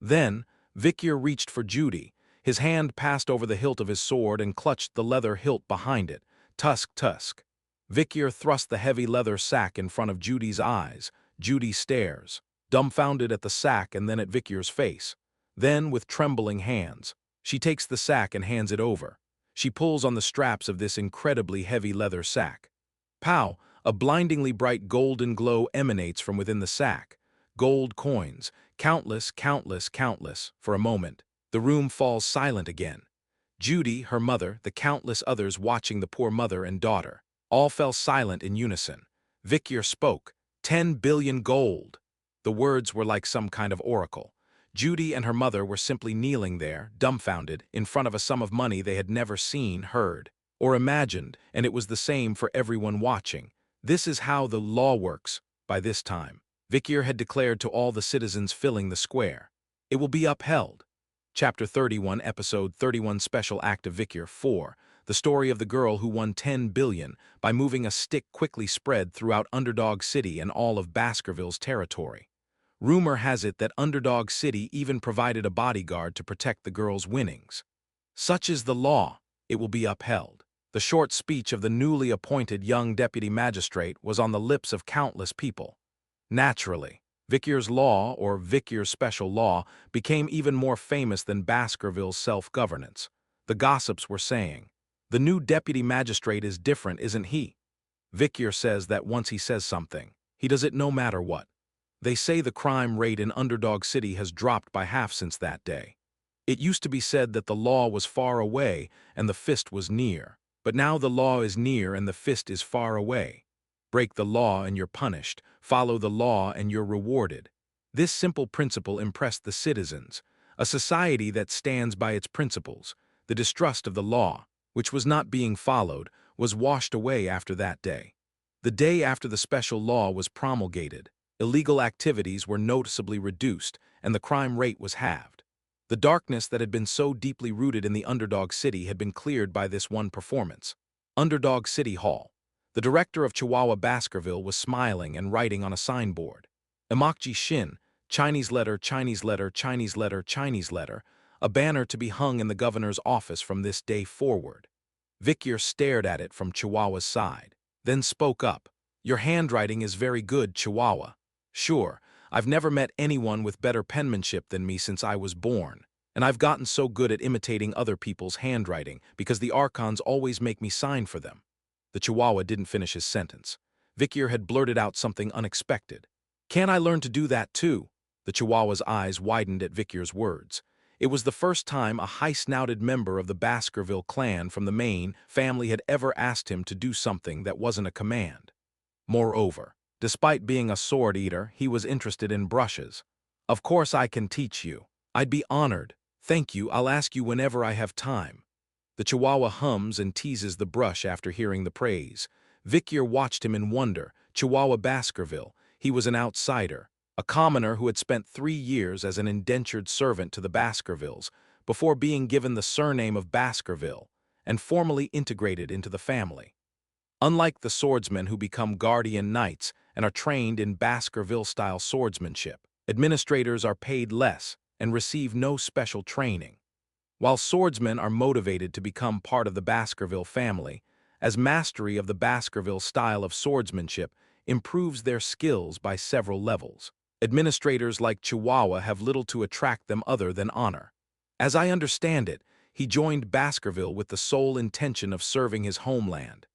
A: Then, Vikyr reached for Judy. His hand passed over the hilt of his sword and clutched the leather hilt behind it. Tusk. Vikyr thrust the heavy leather sack in front of Judy's eyes. Judy stares. dumbfounded at the sack and then at Vicier's face. Then, with trembling hands, she takes the sack and hands it over. She pulls on the straps of this incredibly heavy leather sack. Pow! A blindingly bright golden glow emanates from within the sack. Gold coins, countless, countless, countless. For a moment, the room falls silent again. Judy, her mother, the countless others watching the poor mother and daughter, all fell silent in unison. Vicier spoke. 10 billion gold. The words were like some kind of oracle. Judy and her mother were simply kneeling there, dumbfounded, in front of a sum of money they had never seen, heard, or imagined, and it was the same for everyone watching. This is how the law works. By this time, Vicier had declared to all the citizens filling the square, "It will be upheld." Chapter 31, Episode 31, Special Act of Vicier 4, the story of the girl who won 10 billion by moving a stick quickly spread throughout Underdog City and all of Baskerville's territory. Rumor has it that Underdog City even provided a bodyguard to protect the girl's winnings. Such is the law. It will be upheld. The short speech of the newly appointed young deputy magistrate was on the lips of countless people. Naturally, Vicier's law, or Vicier's special law, became even more famous than Baskerville's self-governance. The gossips were saying, "The new deputy magistrate is different, isn't he?" Vicier says that once he says something, he does it no matter what. They say the crime rate in Underdog City has dropped by half since that day. It used to be said that the law was far away and the fist was near. But now the law is near and the fist is far away. Break the law and you're punished. Follow the law and you're rewarded. This simple principle impressed the citizens. A society that stands by its principles, the distrust of the law, which was not being followed, was washed away after that day. The day after the special law was promulgated, illegal activities were noticeably reduced and the crime rate was halved. The darkness that had been so deeply rooted in the Underdog City had been cleared by this one performance. Underdog City Hall. The director of Chihuahua Baskerville was smiling and writing on a signboard. Emakji Shin, Chinese letter, Chinese letter, Chinese letter, Chinese letter, a banner to be hung in the governor's office from this day forward. Vicier stared at it from Chihuahua's side, then spoke up. "Your handwriting is very good, Chihuahua. Sure, I've never met anyone with better penmanship than me since I was born, and I've gotten so good at imitating other people's handwriting because the archons always make me sign for them." The Chihuahua didn't finish his sentence. Vicier had blurted out something unexpected. "Can't I learn to do that too?" The Chihuahua's eyes widened at Vicier's words. It was the first time a high-snouted member of the Baskerville clan from the Maine family had ever asked him to do something that wasn't a command. Moreover, despite being a sword eater, he was interested in brushes. "Of course I can teach you. I'd be honored. Thank you, I'll ask you whenever I have time." The Chihuahua hums and teases the brush after hearing the praise. Vicier watched him in wonder. Chihuahua Baskerville. He was an outsider, a commoner who had spent 3 years as an indentured servant to the Baskervilles before being given the surname of Baskerville and formally integrated into the family. Unlike the swordsmen who become guardian knights and are trained in Baskerville-style swordsmanship, administrators are paid less and receive no special training. While swordsmen are motivated to become part of the Baskerville family, as mastery of the Baskerville style of swordsmanship improves their skills by several levels. Administrators like Chihuahua have little to attract them other than honor. As I understand it, he joined Baskerville with the sole intention of serving his homeland.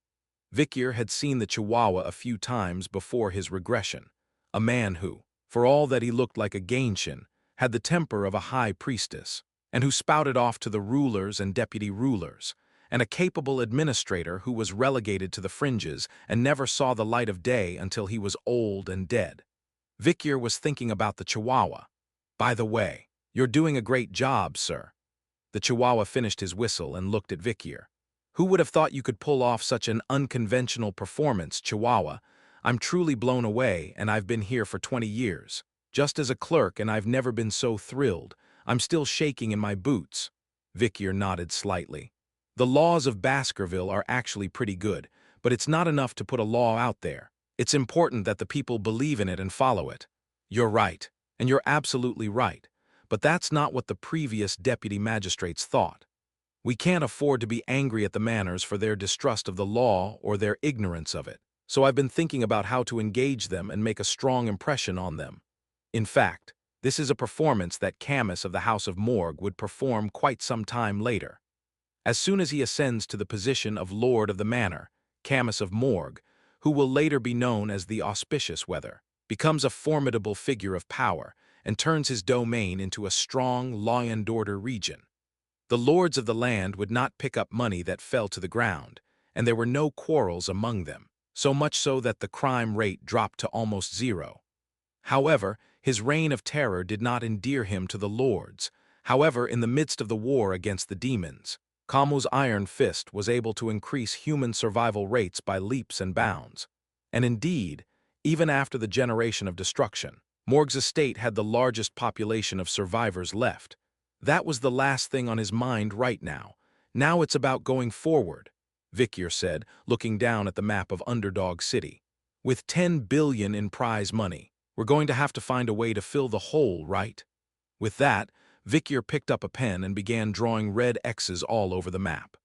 A: Vicier had seen the Chihuahua a few times before his regression, a man who, for all that he looked like a Gainshin, had the temper of a high priestess, and who spouted off to the rulers and deputy rulers, and a capable administrator who was relegated to the fringes and never saw the light of day until he was old and dead. Vicier was thinking about the Chihuahua. "By the way, you're doing a great job, sir." The Chihuahua finished his whistle and looked at Vicier. "Who would have thought you could pull off such an unconventional performance, Chihuahua? I'm truly blown away, and I've been here for 20 years. Just as a clerk, and I've never been so thrilled. I'm still shaking in my boots." Vicier nodded slightly. "The laws of Baskerville are actually pretty good, but it's not enough to put a law out there. It's important that the people believe in it and follow it." "You're right, and you're absolutely right. But that's not what the previous deputy magistrates thought. We can't afford to be angry at the manors for their distrust of the law or their ignorance of it. So I've been thinking about how to engage them and make a strong impression on them." In fact, this is a performance that Camus of the House of Morgue would perform quite some time later. As soon as he ascends to the position of Lord of the Manor, Camus of Morgue, who will later be known as the Auspicious Weather, becomes a formidable figure of power and turns his domain into a strong law-and-order region. The lords of the land would not pick up money that fell to the ground, and there were no quarrels among them, so much so that the crime rate dropped to almost zero. However, his reign of terror did not endear him to the lords. However, in the midst of the war against the demons, Camus' iron fist was able to increase human survival rates by leaps and bounds. And indeed, even after the generation of destruction, Morgue's estate had the largest population of survivors left. That was the last thing on his mind right now. Now it's about going forward, Vicyr said, looking down at the map of Underdog City. With 10 billion in prize money, we're going to have to find a way to fill the hole, right? With that, Vicyr picked up a pen and began drawing red X's all over the map.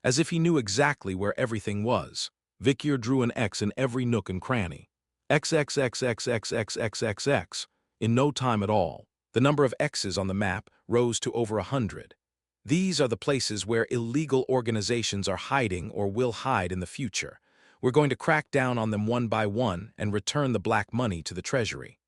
A: As if he knew exactly where everything was, Vicyr drew an X in every nook and cranny. XXXXXXXXX. In no time at all, the number of X's on the map rose to over 100. These are the places where illegal organizations are hiding or will hide in the future. We're going to crack down on them one by one and return the black money to the treasury.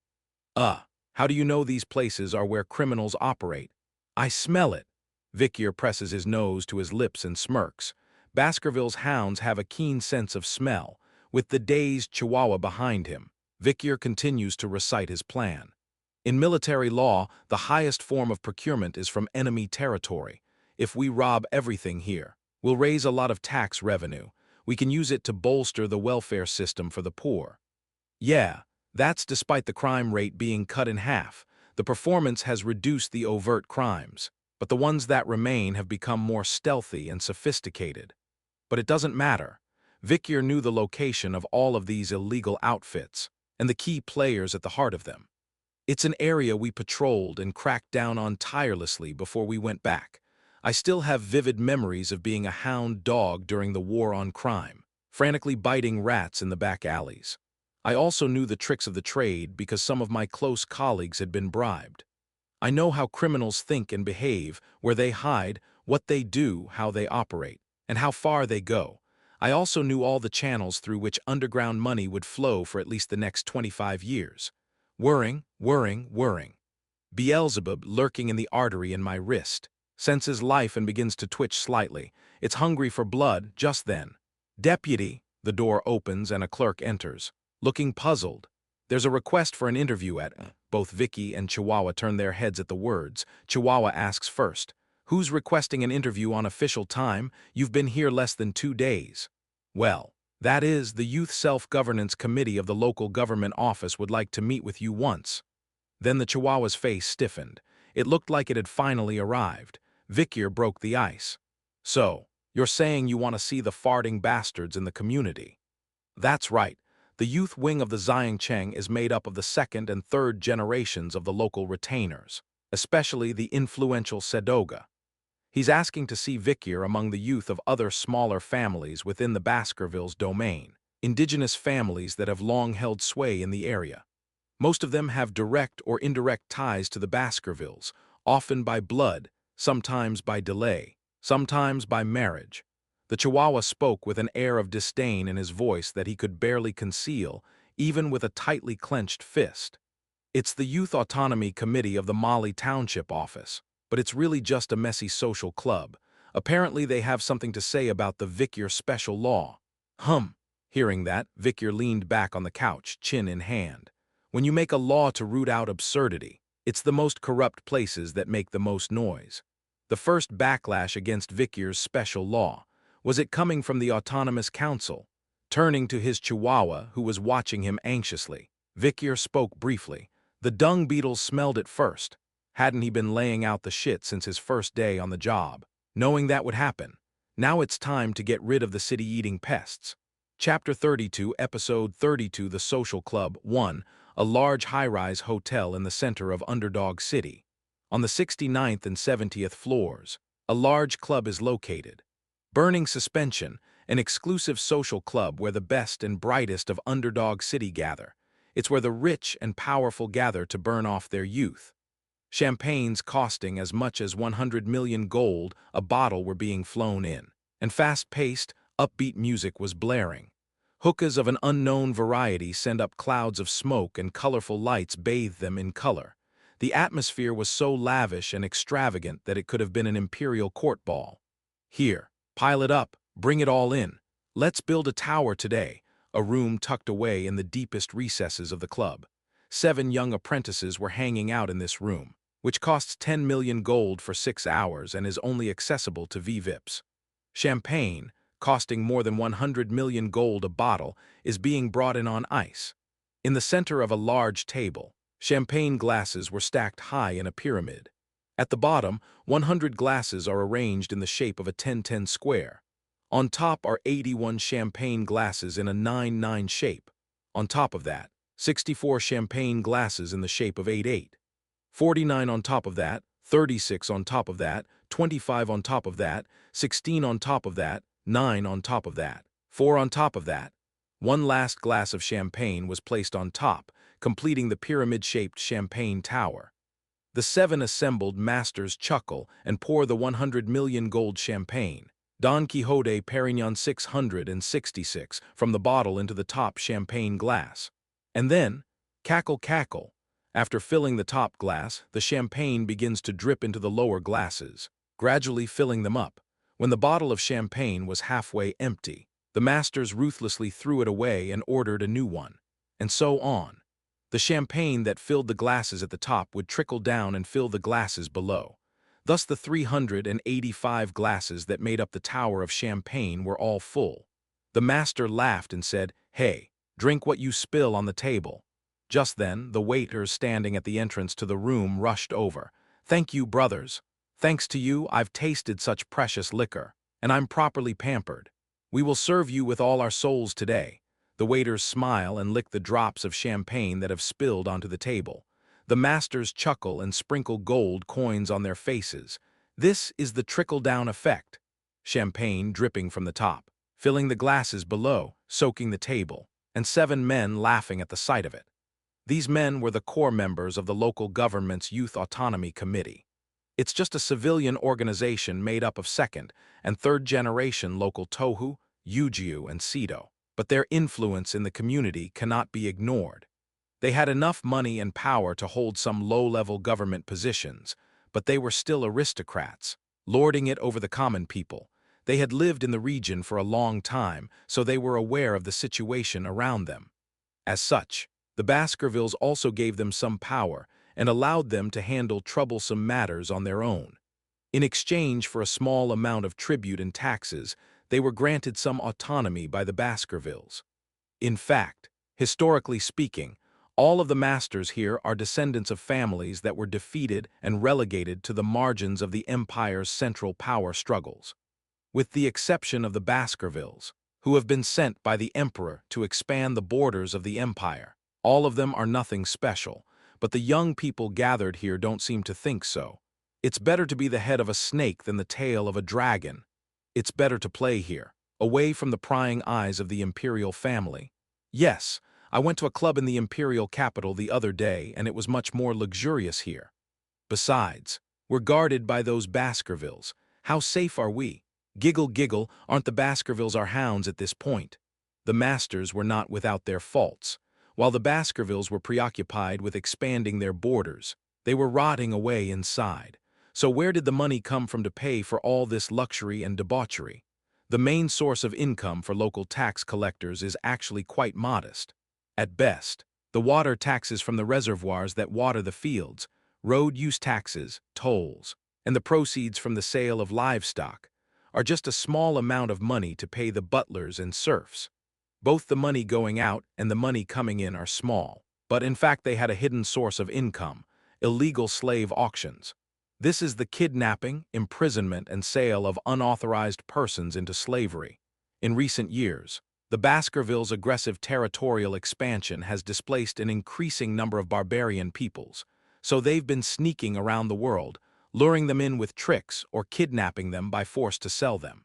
A: How do you know these places are where criminals operate? I smell it. Vicyr presses his nose to his lips and smirks. Baskerville's hounds have a keen sense of smell. With the dazed Chihuahua behind him, Vicyr continues to recite his plan. In military law, the highest form of procurement is from enemy territory. If we rob everything here, we'll raise a lot of tax revenue. We can use it to bolster the welfare system for the poor. Yeah, that's despite the crime rate being cut in half. The performance has reduced the overt crimes, but the ones that remain have become more stealthy and sophisticated. But it doesn't matter. Vicyr knew the location of all of these illegal outfits, and the key players at the heart of them. It's an area we patrolled and cracked down on tirelessly before we went back. I still have vivid memories of being a hound dog during the war on crime, frantically biting rats in the back alleys. I also knew the tricks of the trade because some of my close colleagues had been bribed. I know how criminals think and behave, where they hide, what they do, how they operate, and how far they go. I also knew all the channels through which underground money would flow for at least the next 25 years. Whirring. Beelzebub lurking in the artery in my wrist, senses life and begins to twitch slightly. It's hungry for blood just then. Deputy, the door opens and a clerk enters. Looking puzzled. There's a request for an interview at... Both Vicky and Chihuahua turn their heads at the words. Chihuahua asks first, "Who's requesting an interview on official time? You've been here less than 2 days. Well, that is, the Youth Self-Governance Committee of the local government office would like to meet with you once." Then the Chihuahua's face stiffened. It looked like it had finally arrived. Vicyr broke the ice. "So, you're saying you want to see the farting bastards in the community?" "That's right. The youth wing of the Xiangcheng is made up of the second and third generations of the local retainers, especially the influential Sedoga. He's asking to see Vicyr among the youth of other smaller families within the Baskervilles domain, indigenous families that have long held sway in the area. Most of them have direct or indirect ties to the Baskervilles, often by blood, sometimes by delay, sometimes by marriage. The Chihuahua spoke with an air of disdain in his voice that he could barely conceal, even with a tightly clenched fist. It's the Youth Autonomy Committee of the Mali Township office, but it's really just a messy social club. Apparently they have something to say about the Vicyr special law. Hearing that, Vicyr leaned back on the couch, chin in hand. When you make a law to root out absurdity, it's the most corrupt places that make the most noise. The first backlash against Vicyr's special law was it coming from the Autonomous Council. Turning to his Chihuahua, who was watching him anxiously, Vicyr spoke briefly. The dung beetles smelled it first. Hadn't he been laying out the shit since his first day on the job? Knowing that would happen, now it's time to get rid of the city-eating pests. Chapter 32, Episode 32, The Social Club. 1. A large high-rise hotel in the center of Underdog City. On the 69th and 70th floors, a large club is located. Burning Suspension, an exclusive social club where the best and brightest of Underdog City gather. It's where the rich and powerful gather to burn off their youth. Champagnes costing as much as 100 million gold a bottle were being flown in, and fast-paced, upbeat music was blaring. Hookahs of an unknown variety send up clouds of smoke and colorful lights bathe them in color. The atmosphere was so lavish and extravagant that it could have been an imperial court ball. Here, pile it up, bring it all in. Let's build a tower today, a room tucked away in the deepest recesses of the club. 7 young apprentices were hanging out in this room, which costs 10 million gold for 6 hours and is only accessible to VVIPs. Champagne, costing more than 100 million gold a bottle, is being brought in on ice. In the center of a large table, champagne glasses were stacked high in a pyramid. At the bottom, 100 glasses are arranged in the shape of a 10-10 square. On top are 81 champagne glasses in a 9-9 shape. On top of that, 64 champagne glasses in the shape of 8-8. 49 on top of that, 36 on top of that, 25 on top of that, 16 on top of that, 9 on top of that, 4 on top of that. One last glass of champagne was placed on top, completing the pyramid-shaped champagne tower. The 7 assembled masters chuckle and pour the 100 million gold champagne, Don Quixote Perignon 666, from the bottle into the top champagne glass. And then, cackle cackle. After filling the top glass, the champagne begins to drip into the lower glasses, gradually filling them up. When the bottle of champagne was halfway empty, the masters ruthlessly threw it away and ordered a new one. And so on. The champagne that filled the glasses at the top would trickle down and fill the glasses below. Thus the 385 glasses that made up the tower of champagne were all full. The master laughed and said, "Hey, drink what you spill on the table." Just then, the waiters standing at the entrance to the room rushed over. "Thank you, brothers. Thanks to you, I've tasted such precious liquor, and I'm properly pampered. We will serve you with all our souls today." The waiters smile and lick the drops of champagne that have spilled onto the table. The masters chuckle and sprinkle gold coins on their faces. This is the trickle-down effect. Champagne dripping from the top, filling the glasses below, soaking the table, and 7 men laughing at the sight of it. These men were the core members of the local government's Youth Autonomy Committee. It's just a civilian organization made up of second and third generation local Tohu, Yujiu, and Seto. But their influence in the community cannot be ignored. They had enough money and power to hold some low-level government positions, but they were still aristocrats, lording it over the common people. They had lived in the region for a long time, so they were aware of the situation around them. As such, the Baskervilles also gave them some power and allowed them to handle troublesome matters on their own. In exchange for a small amount of tribute and taxes, they were granted some autonomy by the Baskervilles. In fact, historically speaking, all of the masters here are descendants of families that were defeated and relegated to the margins of the empire's central power struggles. With the exception of the Baskervilles, who have been sent by the emperor to expand the borders of the empire, all of them are nothing special, but the young people gathered here don't seem to think so. It's better to be the head of a snake than the tail of a dragon. It's better to play here, away from the prying eyes of the imperial family. Yes, I went to a club in the imperial capital the other day, and it was much more luxurious here. Besides, we're guarded by those Baskervilles. How safe are we? Giggle giggle, aren't the Baskervilles our hounds at this point? The masters were not without their faults. While the Baskervilles were preoccupied with expanding their borders, they were rotting away inside. So where did the money come from to pay for all this luxury and debauchery? The main source of income for local tax collectors is actually quite modest. At best, the water taxes from the reservoirs that water the fields, road use taxes, tolls, and the proceeds from the sale of livestock are just a small amount of money to pay the butlers and serfs. Both the money going out and the money coming in are small, but in fact they had a hidden source of income: illegal slave auctions. This is the kidnapping, imprisonment, and sale of unauthorized persons into slavery. In recent years, the Baskervilles' aggressive territorial expansion has displaced an increasing number of barbarian peoples, so they've been sneaking around the world, luring them in with tricks or kidnapping them by force to sell them.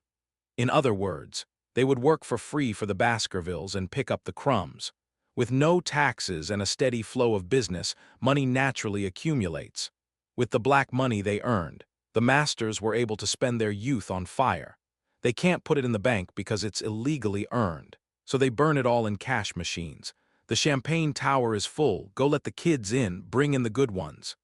A: In other words, they would work for free for the Baskervilles and pick up the crumbs. With no taxes and a steady flow of business, money naturally accumulates. With the black money they earned, the masters were able to spend their youth on fire. They can't put it in the bank because it's illegally earned, so they burn it all in cash machines. The champagne tower is full, go let the kids in, bring in the good ones.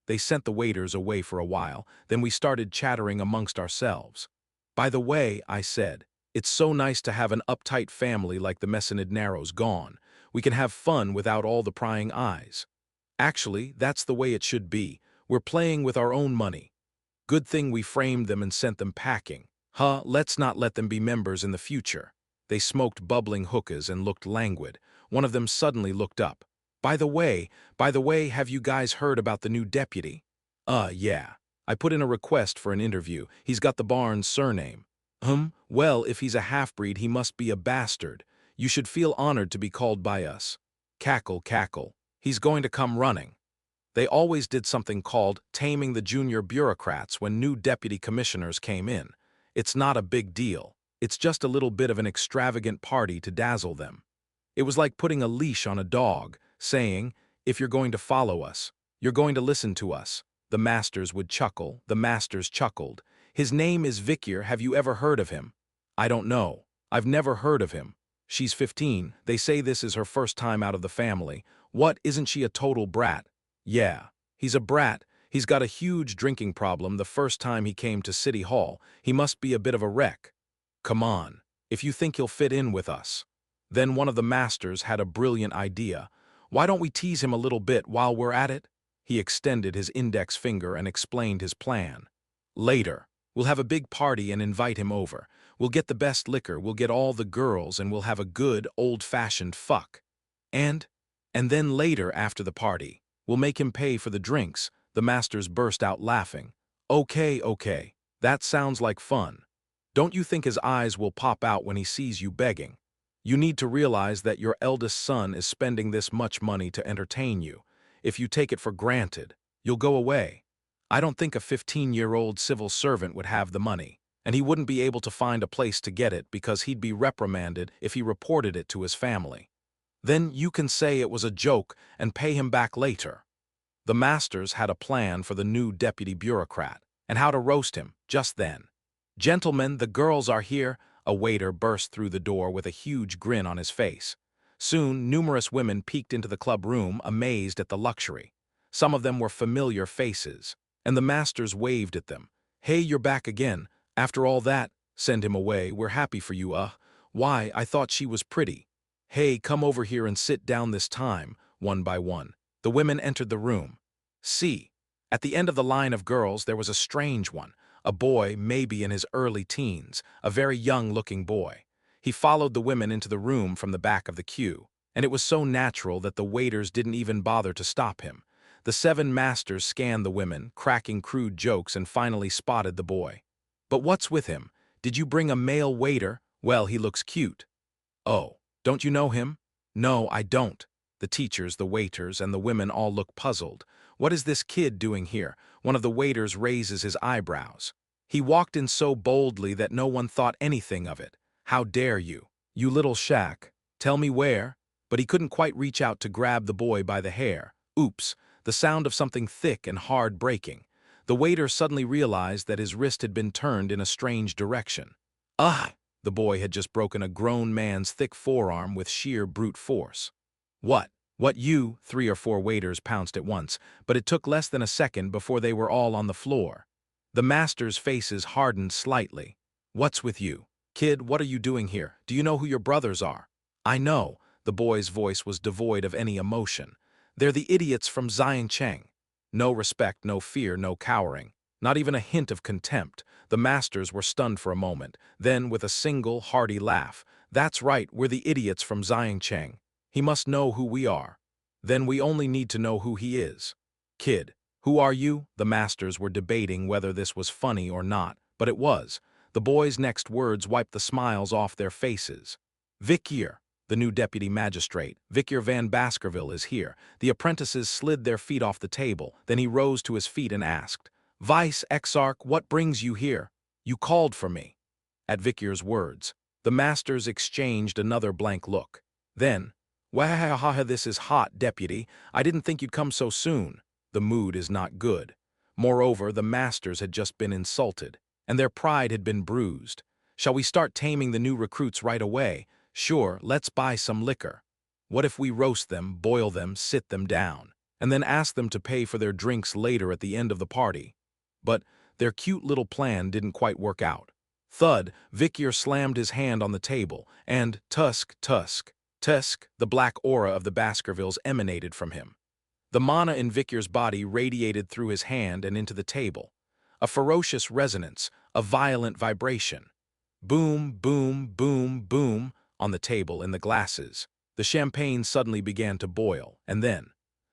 A: They sent the waiters away for a while, then we started chattering amongst ourselves. By the way, I said, it's so nice to have an uptight family like the Messinidnaros gone. We can have fun without all the prying eyes. Actually, that's the way it should be. We're playing with our own money. Good thing we framed them and sent them packing. Let's not let them be members in the future. They smoked bubbling hookahs and looked languid. One of them suddenly looked up. By the way, have you guys heard about the new deputy? Yeah. I put in a request for an interview. He's got the Barnes surname. Well, if he's a half-breed, he must be a bastard. You should feel honored to be called by us. Cackle, cackle. He's going to come running. They always did something called taming the junior bureaucrats when new deputy commissioners came in. It's not a big deal. It's just a little bit of an extravagant party to dazzle them. It was like putting a leash on a dog, saying, if you're going to follow us, you're going to listen to us. The masters would chuckle. The masters chuckled. His name is Vikier. Have you ever heard of him? I don't know. I've never heard of him. She's 15. They say this is her first time out of the family. What, isn't she a total brat? Yeah, he's a brat. He's got a huge drinking problem. The first time he came to City Hall, he must be a bit of a wreck. Come on, if you think he'll fit in with us. Then one of the masters had a brilliant idea. Why don't we tease him a little bit while we're at it? He extended his index finger and explained his plan. Later, we'll have a big party and invite him over. We'll get the best liquor, we'll get all the girls, and we'll have a good, old-fashioned fuck. And then later, after the party, we'll make him pay for the drinks. The masters burst out laughing. Okay. That sounds like fun. Don't you think his eyes will pop out when he sees you begging? You need to realize that your eldest son is spending this much money to entertain you. If you take it for granted, you'll go away. I don't think a 15-year-old civil servant would have the money, and he wouldn't be able to find a place to get it because he'd be reprimanded if he reported it to his family. Then you can say it was a joke and pay him back later. The masters had a plan for the new deputy bureaucrat and how to roast him just then. Gentlemen, the girls are here. A waiter burst through the door with a huge grin on his face. Soon, numerous women peeked into the club room, amazed at the luxury. Some of them were familiar faces, and the masters waved at them. Hey, you're back again. After all that, send him away. We're happy for you, Why, I thought she was pretty. Hey, come over here and sit down this time, one by one. The women entered the room. See, at the end of the line of girls there was a strange one, a boy maybe in his early teens, a very young-looking boy. He followed the women into the room from the back of the queue, and it was so natural that the waiters didn't even bother to stop him. The 7 masters scanned the women, cracking crude jokes, and finally spotted the boy. But what's with him? Did you bring a male waiter? Well, he looks cute. Oh, don't you know him? No, I don't. The teachers, the waiters, and the women all look puzzled. What is this kid doing here? One of the waiters raises his eyebrows. He walked in so boldly that no one thought anything of it. How dare you? You little shack. Tell me where? But he couldn't quite reach out to grab the boy by the hair. Oops, the sound of something thick and hard breaking. The waiter suddenly realized that his wrist had been turned in a strange direction. The boy had just broken a grown man's thick forearm with sheer brute force. What you? 3 or 4 waiters pounced at once, but it took less than a second before they were all on the floor. The masters' faces hardened slightly. What's with you? Kid, what are you doing here? Do you know who your brothers are? I know. The boy's voice was devoid of any emotion. They're the idiots from Xiancheng. No respect, no fear, no cowering. Not even a hint of contempt. The masters were stunned for a moment. Then, with a single, hearty laugh, that's right, we're the idiots from Xiancheng. He must know who we are. Then we only need to know who he is. Kid, who are you? The masters were debating whether this was funny or not, but it was. The boys' next words wiped the smiles off their faces. Vikier, the new deputy magistrate, Vikier van Baskerville, is here. The apprentices slid their feet off the table. Then he rose to his feet and asked, Vice Exarch, what brings you here? You called for me. At Vikier's words, the masters exchanged another blank look. Then, Wahahaha, this is hot, deputy. I didn't think you'd come so soon. The mood is not good. Moreover, the masters had just been insulted, and their pride had been bruised. Shall we start taming the new recruits right away? Sure, let's buy some liquor. What if we roast them, boil them, sit them down, and then ask them to pay for their drinks later at the end of the party? But their cute little plan didn't quite work out. Thud, Vicyr slammed his hand on the table, and tusk, the black aura of the Baskervilles emanated from him. The mana in Vicyr's body radiated through his hand and into the table. A ferocious resonance, a violent vibration. Boom, boom, boom, boom, on the table, in the glasses. The champagne suddenly began to boil, and then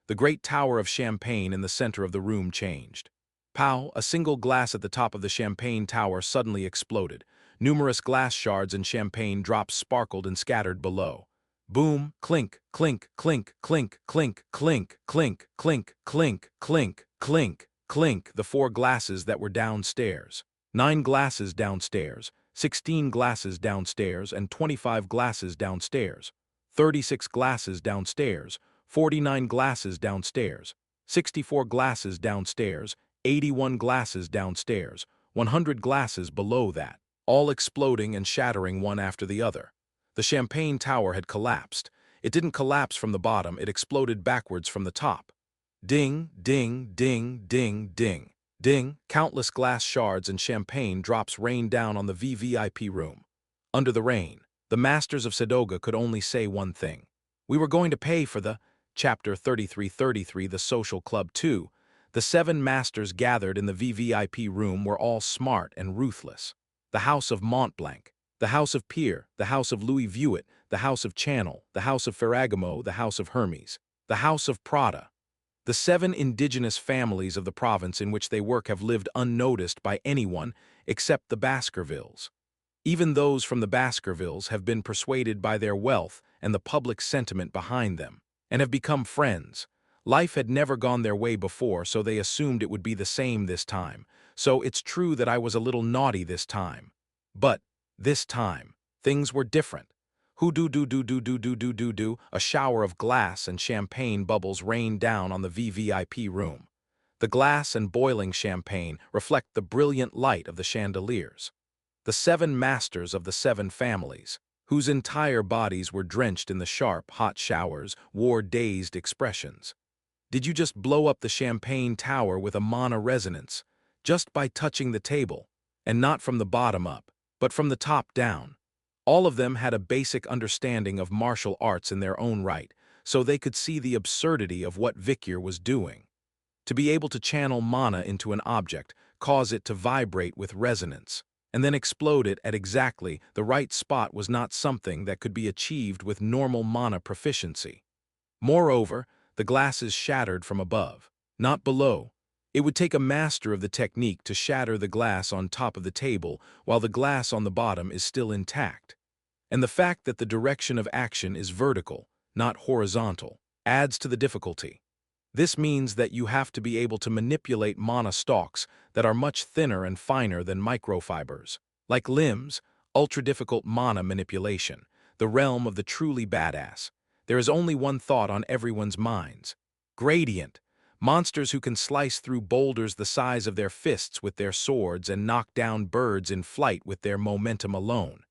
A: the great tower of champagne in the center of the room changed. Pow, a single glass at the top of the champagne tower suddenly exploded. Numerous glass shards and champagne drops sparkled and scattered below. Boom, clink, clink, clink, clink, clink, clink, clink, clink, clink, clink, clink, clink, the 4 glasses that were downstairs. 9 glasses downstairs, 16 glasses downstairs, and 25 glasses downstairs. 36 glasses downstairs, 49 glasses downstairs, 64 glasses downstairs, 81 glasses downstairs, 100 glasses below that, all exploding and shattering one after the other. The champagne tower had collapsed. It didn't collapse from the bottom, it exploded backwards from the top. Ding, ding, ding, ding, ding, ding. Countless glass shards and champagne drops rained down on the VVIP room. Under the rain, the masters of Sadoga could only say one thing. We were going to pay for the Chapter 3333, the Social Club 2. The 7 masters gathered in the VVIP room were all smart and ruthless. The House of Montblanc, the House of Peer, the House of Louis Vuitton, the House of Channel, the House of Ferragamo, the House of Hermes, the House of Prada. The 7 indigenous families of the province in which they work have lived unnoticed by anyone except the Baskervilles. Even those from the Baskervilles have been persuaded by their wealth and the public sentiment behind them, and have become friends. Life had never gone their way before, so they assumed it would be the same this time. So it's true that I was a little naughty this time. But this time, things were different. Hoo-doo-doo-doo-doo-doo-doo-doo-doo, a shower of glass and champagne bubbles rained down on the VVIP room. The glass and boiling champagne reflect the brilliant light of the chandeliers. The 7 masters of the 7 families, whose entire bodies were drenched in the sharp, hot showers, wore dazed expressions. Did you just blow up the champagne tower with a mana resonance, just by touching the table, and not from the bottom up, but from the top down? All of them had a basic understanding of martial arts in their own right, so they could see the absurdity of what Vicyr was doing. To be able to channel mana into an object, cause it to vibrate with resonance, and then explode it at exactly the right spot was not something that could be achieved with normal mana proficiency. Moreover, the glasses shattered from above, not below. It would take a master of the technique to shatter the glass on top of the table while the glass on the bottom is still intact. And the fact that the direction of action is vertical, not horizontal, adds to the difficulty. This means that you have to be able to manipulate mana stalks that are much thinner and finer than microfibers. Like limbs, ultra-difficult mana manipulation, the realm of the truly badass. There is only one thought on everyone's minds. Gradient. Monsters who can slice through boulders the size of their fists with their swords and knock down birds in flight with their momentum alone.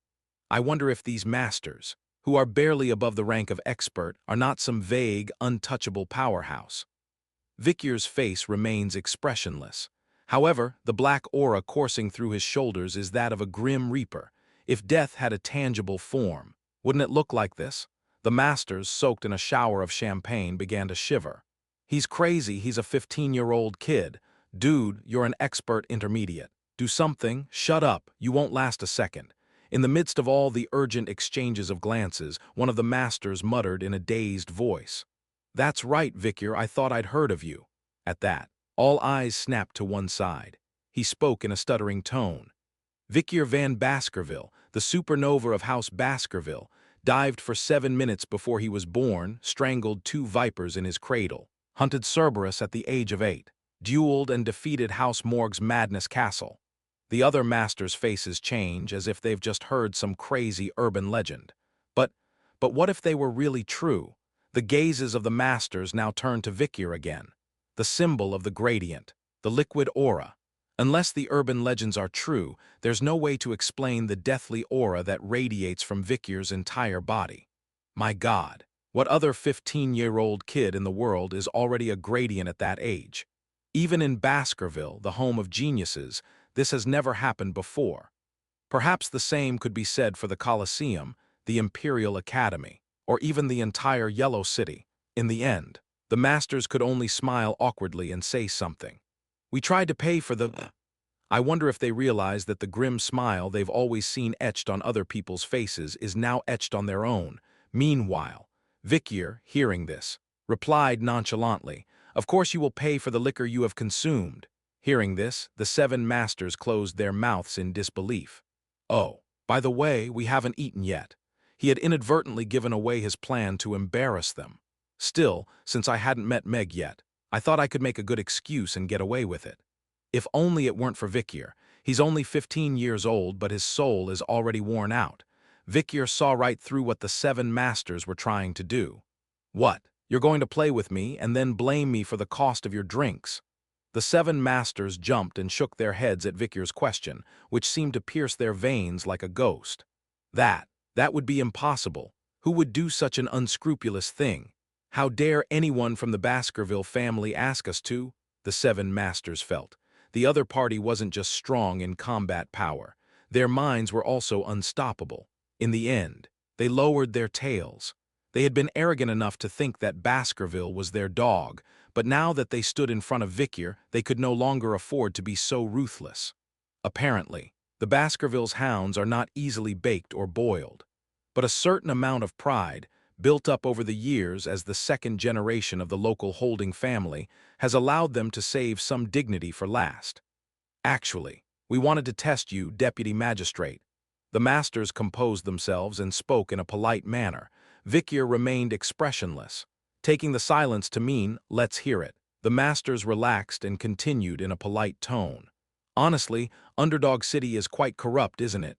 A: I wonder if these masters, who are barely above the rank of expert, are not some vague, untouchable powerhouse. Vicyr's face remains expressionless. However, the black aura coursing through his shoulders is that of a grim reaper. If death had a tangible form, wouldn't it look like this? The masters, soaked in a shower of champagne, began to shiver. He's crazy, he's a 15-year-old kid. Dude, you're an expert intermediate. Do something, shut up, you won't last a second. In the midst of all the urgent exchanges of glances, one of the masters muttered in a dazed voice. That's right, Vicyr, I thought I'd heard of you. At that, all eyes snapped to one side. He spoke in a stuttering tone. Vicyr van Baskerville, the supernova of House Baskerville, dived for 7 minutes before he was born, strangled 2 vipers in his cradle, hunted Cerberus at the age of 8, dueled and defeated House Morg's Madness Castle. The other masters' faces change as if they've just heard some crazy urban legend. But But what if they were really true? The gazes of the masters now turned to Vikir again, the symbol of the gradient, the liquid aura. Unless the urban legends are true, there's no way to explain the deathly aura that radiates from Vikir's entire body. My God, what other 15-year-old kid in the world is already a gradient at that age? Even in Baskerville, the home of geniuses, this has never happened before. Perhaps the same could be said for the Colosseum, the Imperial Academy, or even the entire Yellow City. In the end, the masters could only smile awkwardly and say something. We tried to pay for the... I wonder if they realize that the grim smile they've always seen etched on other people's faces is now etched on their own. Meanwhile, Vikir, hearing this, replied nonchalantly, "Of course you will pay for the liquor you have consumed." Hearing this, the 7 masters closed their mouths in disbelief. Oh, by the way, we haven't eaten yet. He had inadvertently given away his plan to embarrass them. Still, since I hadn't met Meg yet, I thought I could make a good excuse and get away with it. If only it weren't for Vikir. He's only 15 years old, but his soul is already worn out. Vikir saw right through what the 7 masters were trying to do. What? You're going to play with me and then blame me for the cost of your drinks? The 7 masters jumped and shook their heads at Vikir's question, which seemed to pierce their veins like a ghost. That would be impossible. Who would do such an unscrupulous thing? How dare anyone from the Baskerville family ask us to? The 7 masters felt. The other party wasn't just strong in combat power. Their minds were also unstoppable. In the end, they lowered their tails. They had been arrogant enough to think that Baskerville was their dog, but now that they stood in front of Vikir, they could no longer afford to be so ruthless. Apparently, the Baskerville's hounds are not easily baked or boiled. But a certain amount of pride, built up over the years as the second generation of the local holding family, has allowed them to save some dignity for last. Actually, we wanted to test you, Deputy Magistrate. The masters composed themselves and spoke in a polite manner. Vikir remained expressionless, taking the silence to mean, let's hear it. The masters relaxed and continued in a polite tone. Honestly, Underdog City is quite corrupt, isn't it?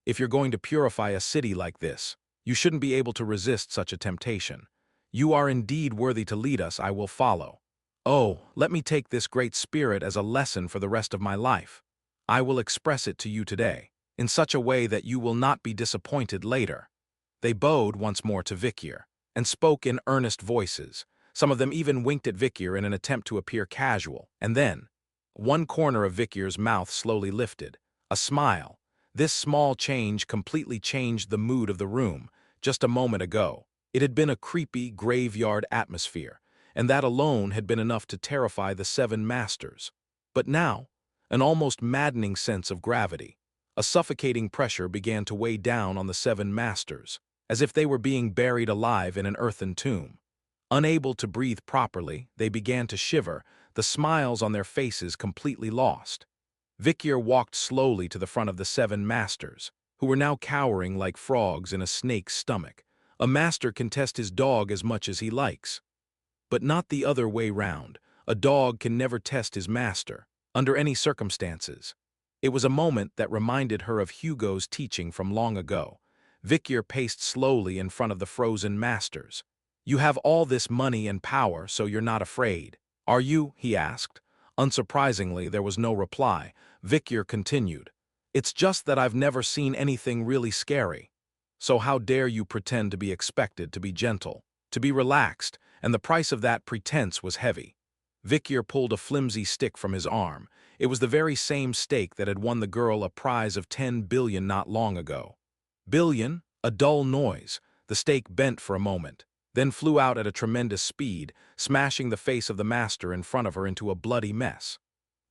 A: If you're going to purify a city like this, you shouldn't be able to resist such a temptation. You are indeed worthy to lead us. I will follow. Oh, let me take this great spirit as a lesson for the rest of my life. I will express it to you today, in such a way that you will not be disappointed later. They bowed once more to Vikir, and spoke in earnest voices. Some of them even winked at Vikir in an attempt to appear casual, and then, one corner of Vikir's mouth slowly lifted. A smile. This small change completely changed the mood of the room. Just a moment ago, it had been a creepy, graveyard atmosphere, and that alone had been enough to terrify the 7 masters. But now, an almost maddening sense of gravity, a suffocating pressure began to weigh down on the 7 masters, as if they were being buried alive in an earthen tomb. Unable to breathe properly, they began to shiver, the smiles on their faces completely lost. Vikir walked slowly to the front of the 7 masters, who were now cowering like frogs in a snake's stomach. A master can test his dog as much as he likes, but not the other way round. A dog can never test his master, under any circumstances. It was a moment that reminded her of Hugo's teaching from long ago. Vikir paced slowly in front of the frozen masters. "You have all this money and power, so you're not afraid, are you?" he asked. Unsurprisingly, there was no reply. Vikir continued, "It's just that I've never seen anything really scary. So how dare you pretend to be expected to be gentle, to be relaxed, and the price of that pretense was heavy." Vikir pulled a flimsy stick from his arm. It was the very same stake that had won the girl a prize of 10 billion not long ago. Billion? A dull noise. The stake bent for a moment, then flew out at a tremendous speed, smashing the face of the master in front of her into a bloody mess.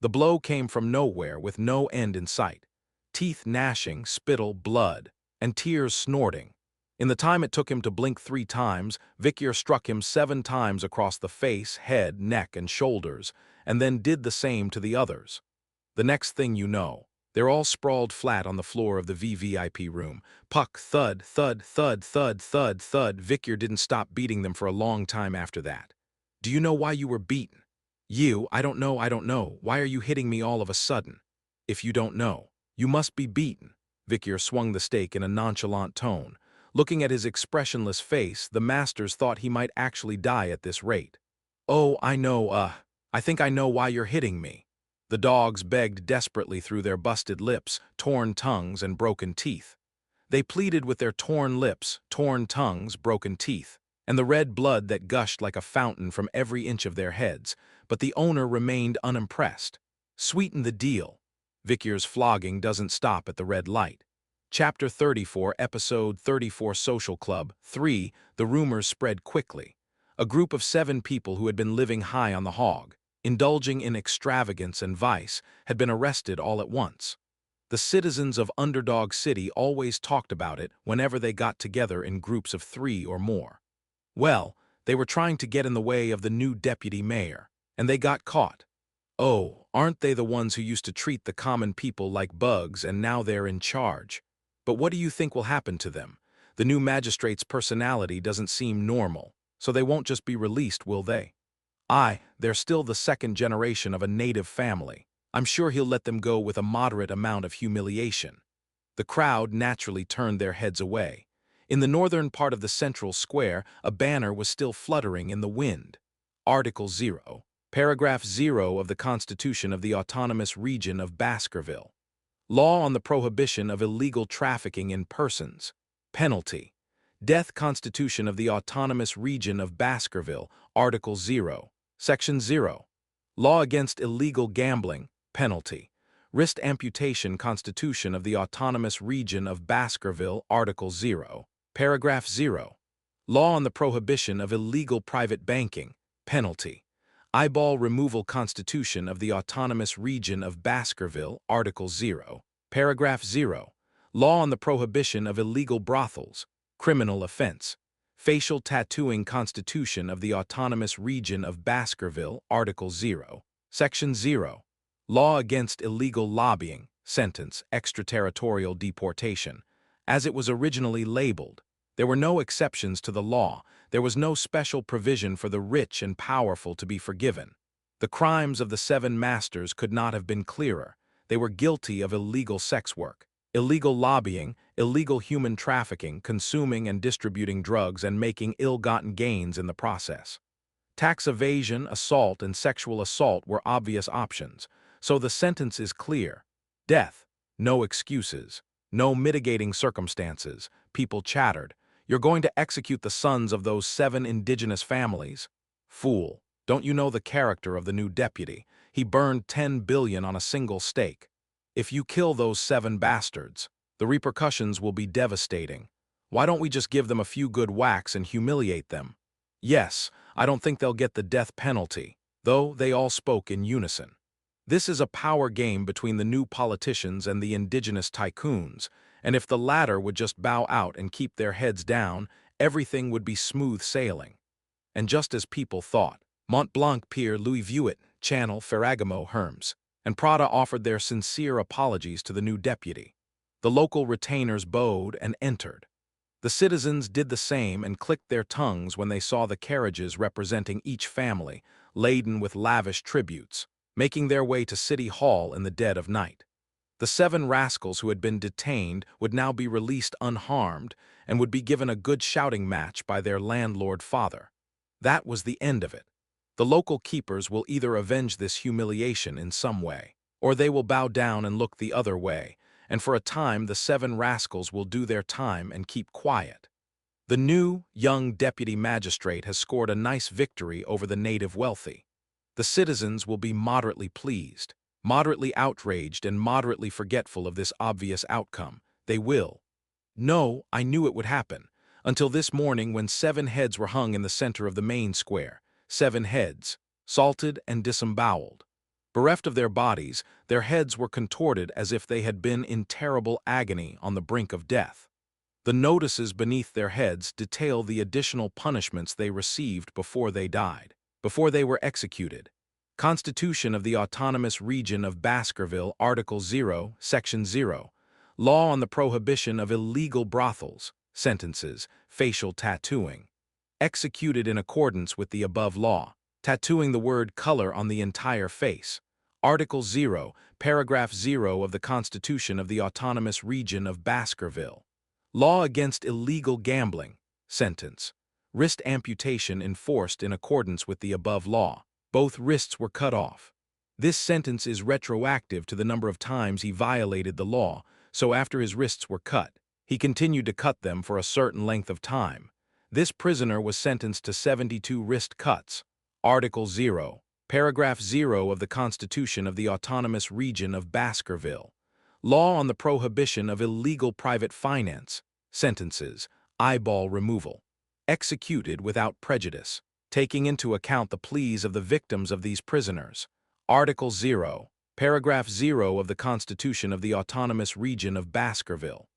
A: The blow came from nowhere with no end in sight. Teeth gnashing, spittle, blood, and tears snorting. In the time it took him to blink 3 times, Vikir struck him 7 times across the face, head, neck, and shoulders, and then did the same to the others. The next thing you know, they're all sprawled flat on the floor of the VVIP room. Puck, thud, thud, thud, thud, thud, thud. Vikir didn't stop beating them for a long time after that. "Do you know why you were beaten?" I don't know. Why are you hitting me all of a sudden?" "If you don't know, you must be beaten." Vikir swung the stake in a nonchalant tone. Looking at his expressionless face, the masters thought he might actually die at this rate. "Oh, I think I know why you're hitting me." The dogs begged desperately through their busted lips, torn tongues, and broken teeth. They pleaded with their torn lips, torn tongues, broken teeth, and the red blood that gushed like a fountain from every inch of their heads, but the owner remained unimpressed. Sweeten the deal. Vicier's flogging doesn't stop at the red light. Chapter 34, Episode 34, Social Club 3. The rumors spread quickly. A group of 7 people who had been living high on the hog, indulging in extravagance and vice, had been arrested all at once. The citizens of Underdog City always talked about it whenever they got together in groups of 3 or more. Well, they were trying to get in the way of the new deputy mayor, and they got caught. Oh, aren't they the ones who used to treat the common people like bugs and now they're in charge? But what do you think will happen to them? The new magistrate's personality doesn't seem normal, so they won't just be released, will they? They're still the second generation of a native family. I'm sure he'll let them go with a moderate amount of humiliation. The crowd naturally turned their heads away. In the northern part of the central square, a banner was still fluttering in the wind. Article 0, Paragraph 0 of the Constitution of the Autonomous Region of Baskerville. Law on the prohibition of illegal trafficking in persons. Penalty. Death. Constitution of the Autonomous Region of Baskerville, Article 0, Section 0. Law against illegal gambling. Penalty. Wrist amputation. Constitution of the Autonomous Region of Baskerville, Article 0, Paragraph 0. Law on the prohibition of illegal private banking. Penalty. Eyeball removal. Constitution of the Autonomous Region of Baskerville, Article 0, Paragraph 0. Law on the prohibition of illegal brothels. Criminal offense. Facial tattooing. Constitution of the Autonomous Region of Baskerville, Article 0, Section 0. Law against illegal lobbying. Sentence. Extraterritorial deportation. As it was originally labeled, there were no exceptions to the law. There was no special provision for the rich and powerful to be forgiven. The crimes of the 7 masters could not have been clearer. They were guilty of illegal sex work, illegal lobbying, illegal human trafficking, consuming and distributing drugs, and making ill-gotten gains in the process. Tax evasion, assault, and sexual assault were obvious options, so the sentence is clear. Death. No excuses. No mitigating circumstances. People chattered. You're going to execute the sons of those 7 indigenous families? Fool, don't you know the character of the new deputy? He burned 10 billion on a single stake. If you kill those 7 bastards, the repercussions will be devastating. Why don't we just give them a few good whacks and humiliate them? Yes, I don't think they'll get the death penalty, though they all spoke in unison. This is a power game between the new politicians and the indigenous tycoons, and if the latter would just bow out and keep their heads down, everything would be smooth sailing. And just as people thought, Mont Blanc, Pier, Louis Vuitton, Channel, Ferragamo, Hermes, and Prada offered their sincere apologies to the new deputy. The local retainers bowed and entered. The citizens did the same and clicked their tongues when they saw the carriages representing each family, laden with lavish tributes, making their way to City Hall in the dead of night. The 7 rascals who had been detained would now be released unharmed and would be given a good shouting match by their landlord father. That was the end of it. The local keepers will either avenge this humiliation in some way, or they will bow down and look the other way, and for a time the 7 rascals will do their time and keep quiet. The new, young deputy magistrate has scored a nice victory over the native wealthy. The citizens will be moderately pleased, moderately outraged, and moderately forgetful of this obvious outcome. They will. No, I knew it would happen, until this morning when 7 heads were hung in the center of the main square. 7 heads, salted and disemboweled. Bereft of their bodies, their heads were contorted as if they had been in terrible agony on the brink of death. The notices beneath their heads detail the additional punishments they received before they died, before they were executed. Constitution of the Autonomous Region of Baskerville, Article 0, Section 0. Law on the prohibition of illegal brothels. Sentences. Facial tattooing. Executed in accordance with the above law. Tattooing the word color on the entire face. Article 0, Paragraph 0 of the Constitution of the Autonomous Region of Baskerville. Law against illegal gambling. Sentence. Wrist amputation enforced in accordance with the above law. Both wrists were cut off. This sentence is retroactive to the number of times he violated the law, so after his wrists were cut, he continued to cut them for a certain length of time. This prisoner was sentenced to 72 wrist cuts. Article 0, Paragraph 0 of the Constitution of the Autonomous Region of Baskerville. Law on the prohibition of illegal private finance. Sentences. Eyeball removal. Executed without prejudice, taking into account the pleas of the victims of these prisoners. Article 0, Paragraph 0 of the Constitution of the Autonomous Region of Baskerville.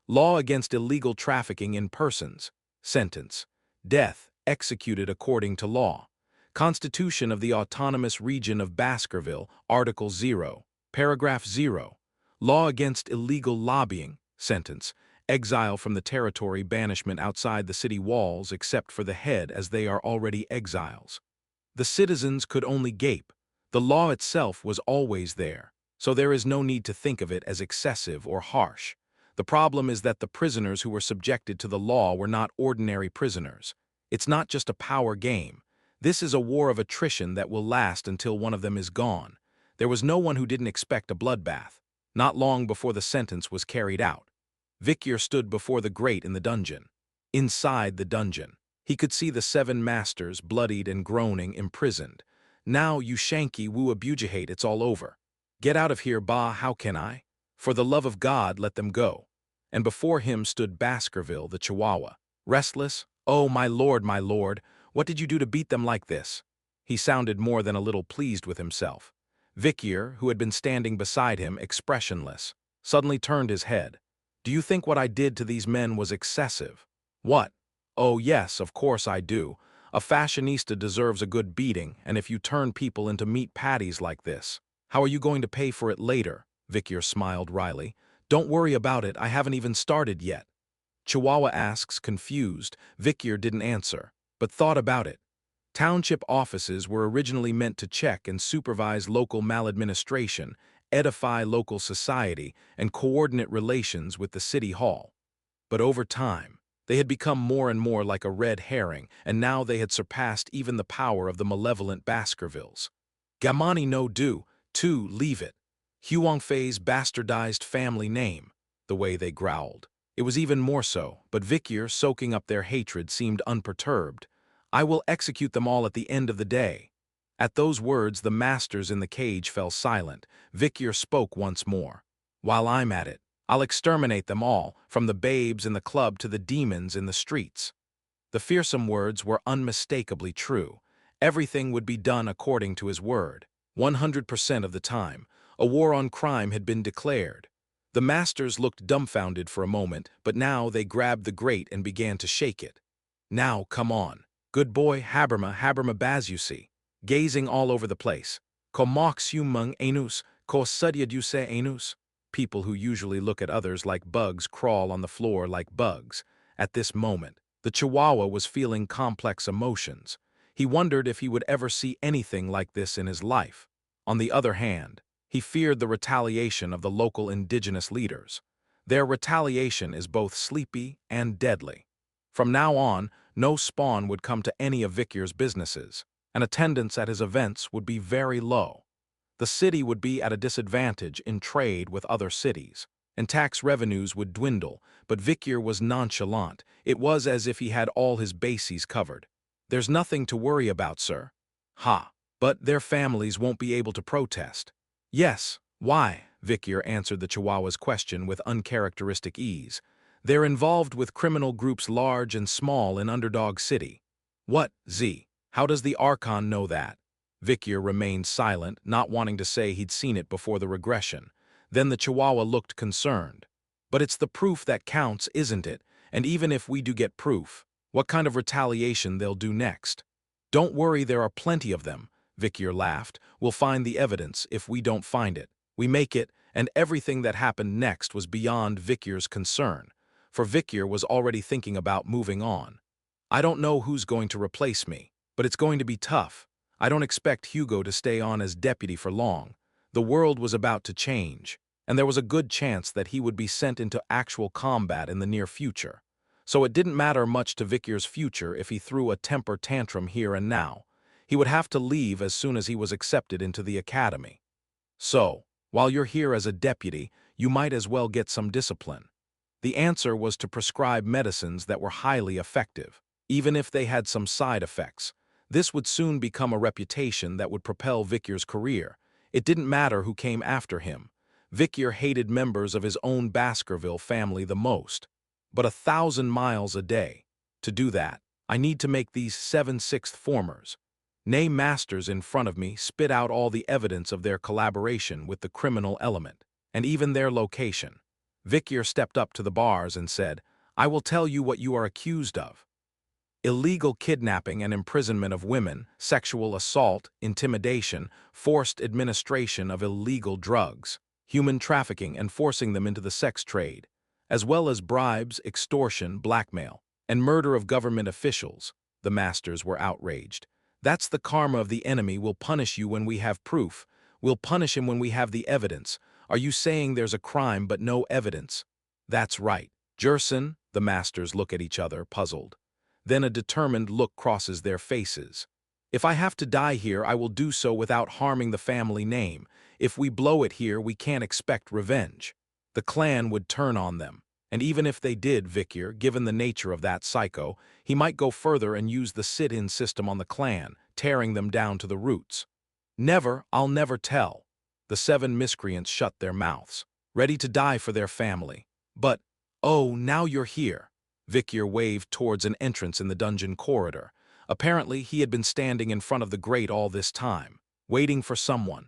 A: Law against illegal trafficking in persons. Sentence. Death, executed according to law. Constitution of the Autonomous Region of Baskerville, Article 0, Paragraph 0. Law against illegal lobbying. Sentence. Exile from the territory, banishment outside the city walls except for the head, as they are already exiles. The citizens could only gape. The law itself was always there, so there is no need to think of it as excessive or harsh. The problem is that the prisoners who were subjected to the law were not ordinary prisoners. It's not just a power game. This is a war of attrition that will last until one of them is gone. There was no one who didn't expect a bloodbath. Not long before the sentence was carried out, Vicyr stood before the grate in the dungeon. Inside the dungeon, he could see the 7 masters, bloodied and groaning, imprisoned. "Now, you shanky woo abujahate, it's all over. Get out of here, bah, how can I? For the love of God, let them go." And before him stood Baskerville, the Chihuahua. Restless? "Oh, my lord, what did you do to beat them like this?" He sounded more than a little pleased with himself. Vicyr, who had been standing beside him, expressionless, suddenly turned his head. "Do you think what I did to these men was excessive?" "What? Oh, yes, of course I do. A fashionista deserves a good beating, and if you turn people into meat patties like this, how are you going to pay for it later?" Vicyr smiled wryly. "Don't worry about it, I haven't even started yet." Chihuahua asks, confused. Vicyr didn't answer, but thought about it. Township offices were originally meant to check and supervise local maladministration, edify local society, and coordinate relations with the city hall. But over time, they had become more and more like a red herring, and now they had surpassed even the power of the malevolent Baskervilles. "Gamani no do, too, leave it. Huangfei's bastardized family name," the way they growled. It was even more so, but Vicyr, soaking up their hatred, seemed unperturbed. "I will execute them all at the end of the day." At those words, the masters in the cage fell silent. Vicyr spoke once more. "While I'm at it, I'll exterminate them all, from the babes in the club to the demons in the streets." The fearsome words were unmistakably true. Everything would be done according to his word. 100% of the time, a war on crime had been declared. The masters looked dumbfounded for a moment, but now they grabbed the grate and began to shake it. "Now, come on. Good boy, haberma bazusi." Gazing all over the place. "Komox humung anus, ko sudyaduse anus." People who usually look at others like bugs crawl on the floor like bugs. At this moment, the Chihuahua was feeling complex emotions. He wondered if he would ever see anything like this in his life. On the other hand, he feared the retaliation of the local indigenous leaders. Their retaliation is both sleepy and deadly. From now on, no spawn would come to any of Vicyr's businesses, and attendance at his events would be very low. The city would be at a disadvantage in trade with other cities, and tax revenues would dwindle, but Vicyr was nonchalant. It was as if he had all his bases covered. "There's nothing to worry about, sir." "Ha! But their families won't be able to protest." "Yes, why?" Vicyr answered the Chihuahua's question with uncharacteristic ease. "They're involved with criminal groups large and small in Underdog City." "What, Z? How does the Archon know that?" Vicyr remained silent, not wanting to say he'd seen it before the regression. Then the Chihuahua looked concerned. "But it's the proof that counts, isn't it? And even if we do get proof, what kind of retaliation they'll do next?" "Don't worry, there are plenty of them," Vicyr laughed. "We'll find the evidence. If we don't find it, we make it," and everything that happened next was beyond Vicyr's concern. For Vicyr was already thinking about moving on. "I don't know who's going to replace me, but it's going to be tough. I don't expect Hugo to stay on as deputy for long. The world was about to change. and there was a good chance that he would be sent into actual combat in the near future. So it didn't matter much to Vicier's future if he threw a temper tantrum here and now. He would have to leave as soon as he was accepted into the academy. So, while you're here as a deputy, you might as well get some discipline. The answer was to prescribe medicines that were highly effective, even if they had some side effects. This would soon become a reputation that would propel Vicier's career. It didn't matter who came after him. Vicier hated members of his own Baskerville family the most. But 1,000 miles a day. To do that, I need to make these 7/6 formers. Nay masters in front of me spit out all the evidence of their collaboration with the criminal element, and even their location. Vicier stepped up to the bars and said, "I will tell you what you are accused of. Illegal kidnapping and imprisonment of women, sexual assault, intimidation, forced administration of illegal drugs, human trafficking and forcing them into the sex trade, as well as bribes, extortion, blackmail, and murder of government officials." The masters were outraged. "That's the karma of the enemy. We'll punish you when we have proof. We'll punish him when we have the evidence. Are you saying there's a crime but no evidence?" "That's right. Jerson." The masters look at each other, puzzled. Then a determined look crosses their faces. "If I have to die here, I will do so without harming the family name. If we blow it here, we can't expect revenge. The clan would turn on them. And even if they did, Vicier, given the nature of that psycho, he might go further and use the sit-in system on the clan, tearing them down to the roots." "Never, I'll never tell." The 7 miscreants shut their mouths, ready to die for their family. "But, oh, now you're here." Vicier waved towards an entrance in the dungeon corridor. Apparently, he had been standing in front of the grate all this time, waiting for someone.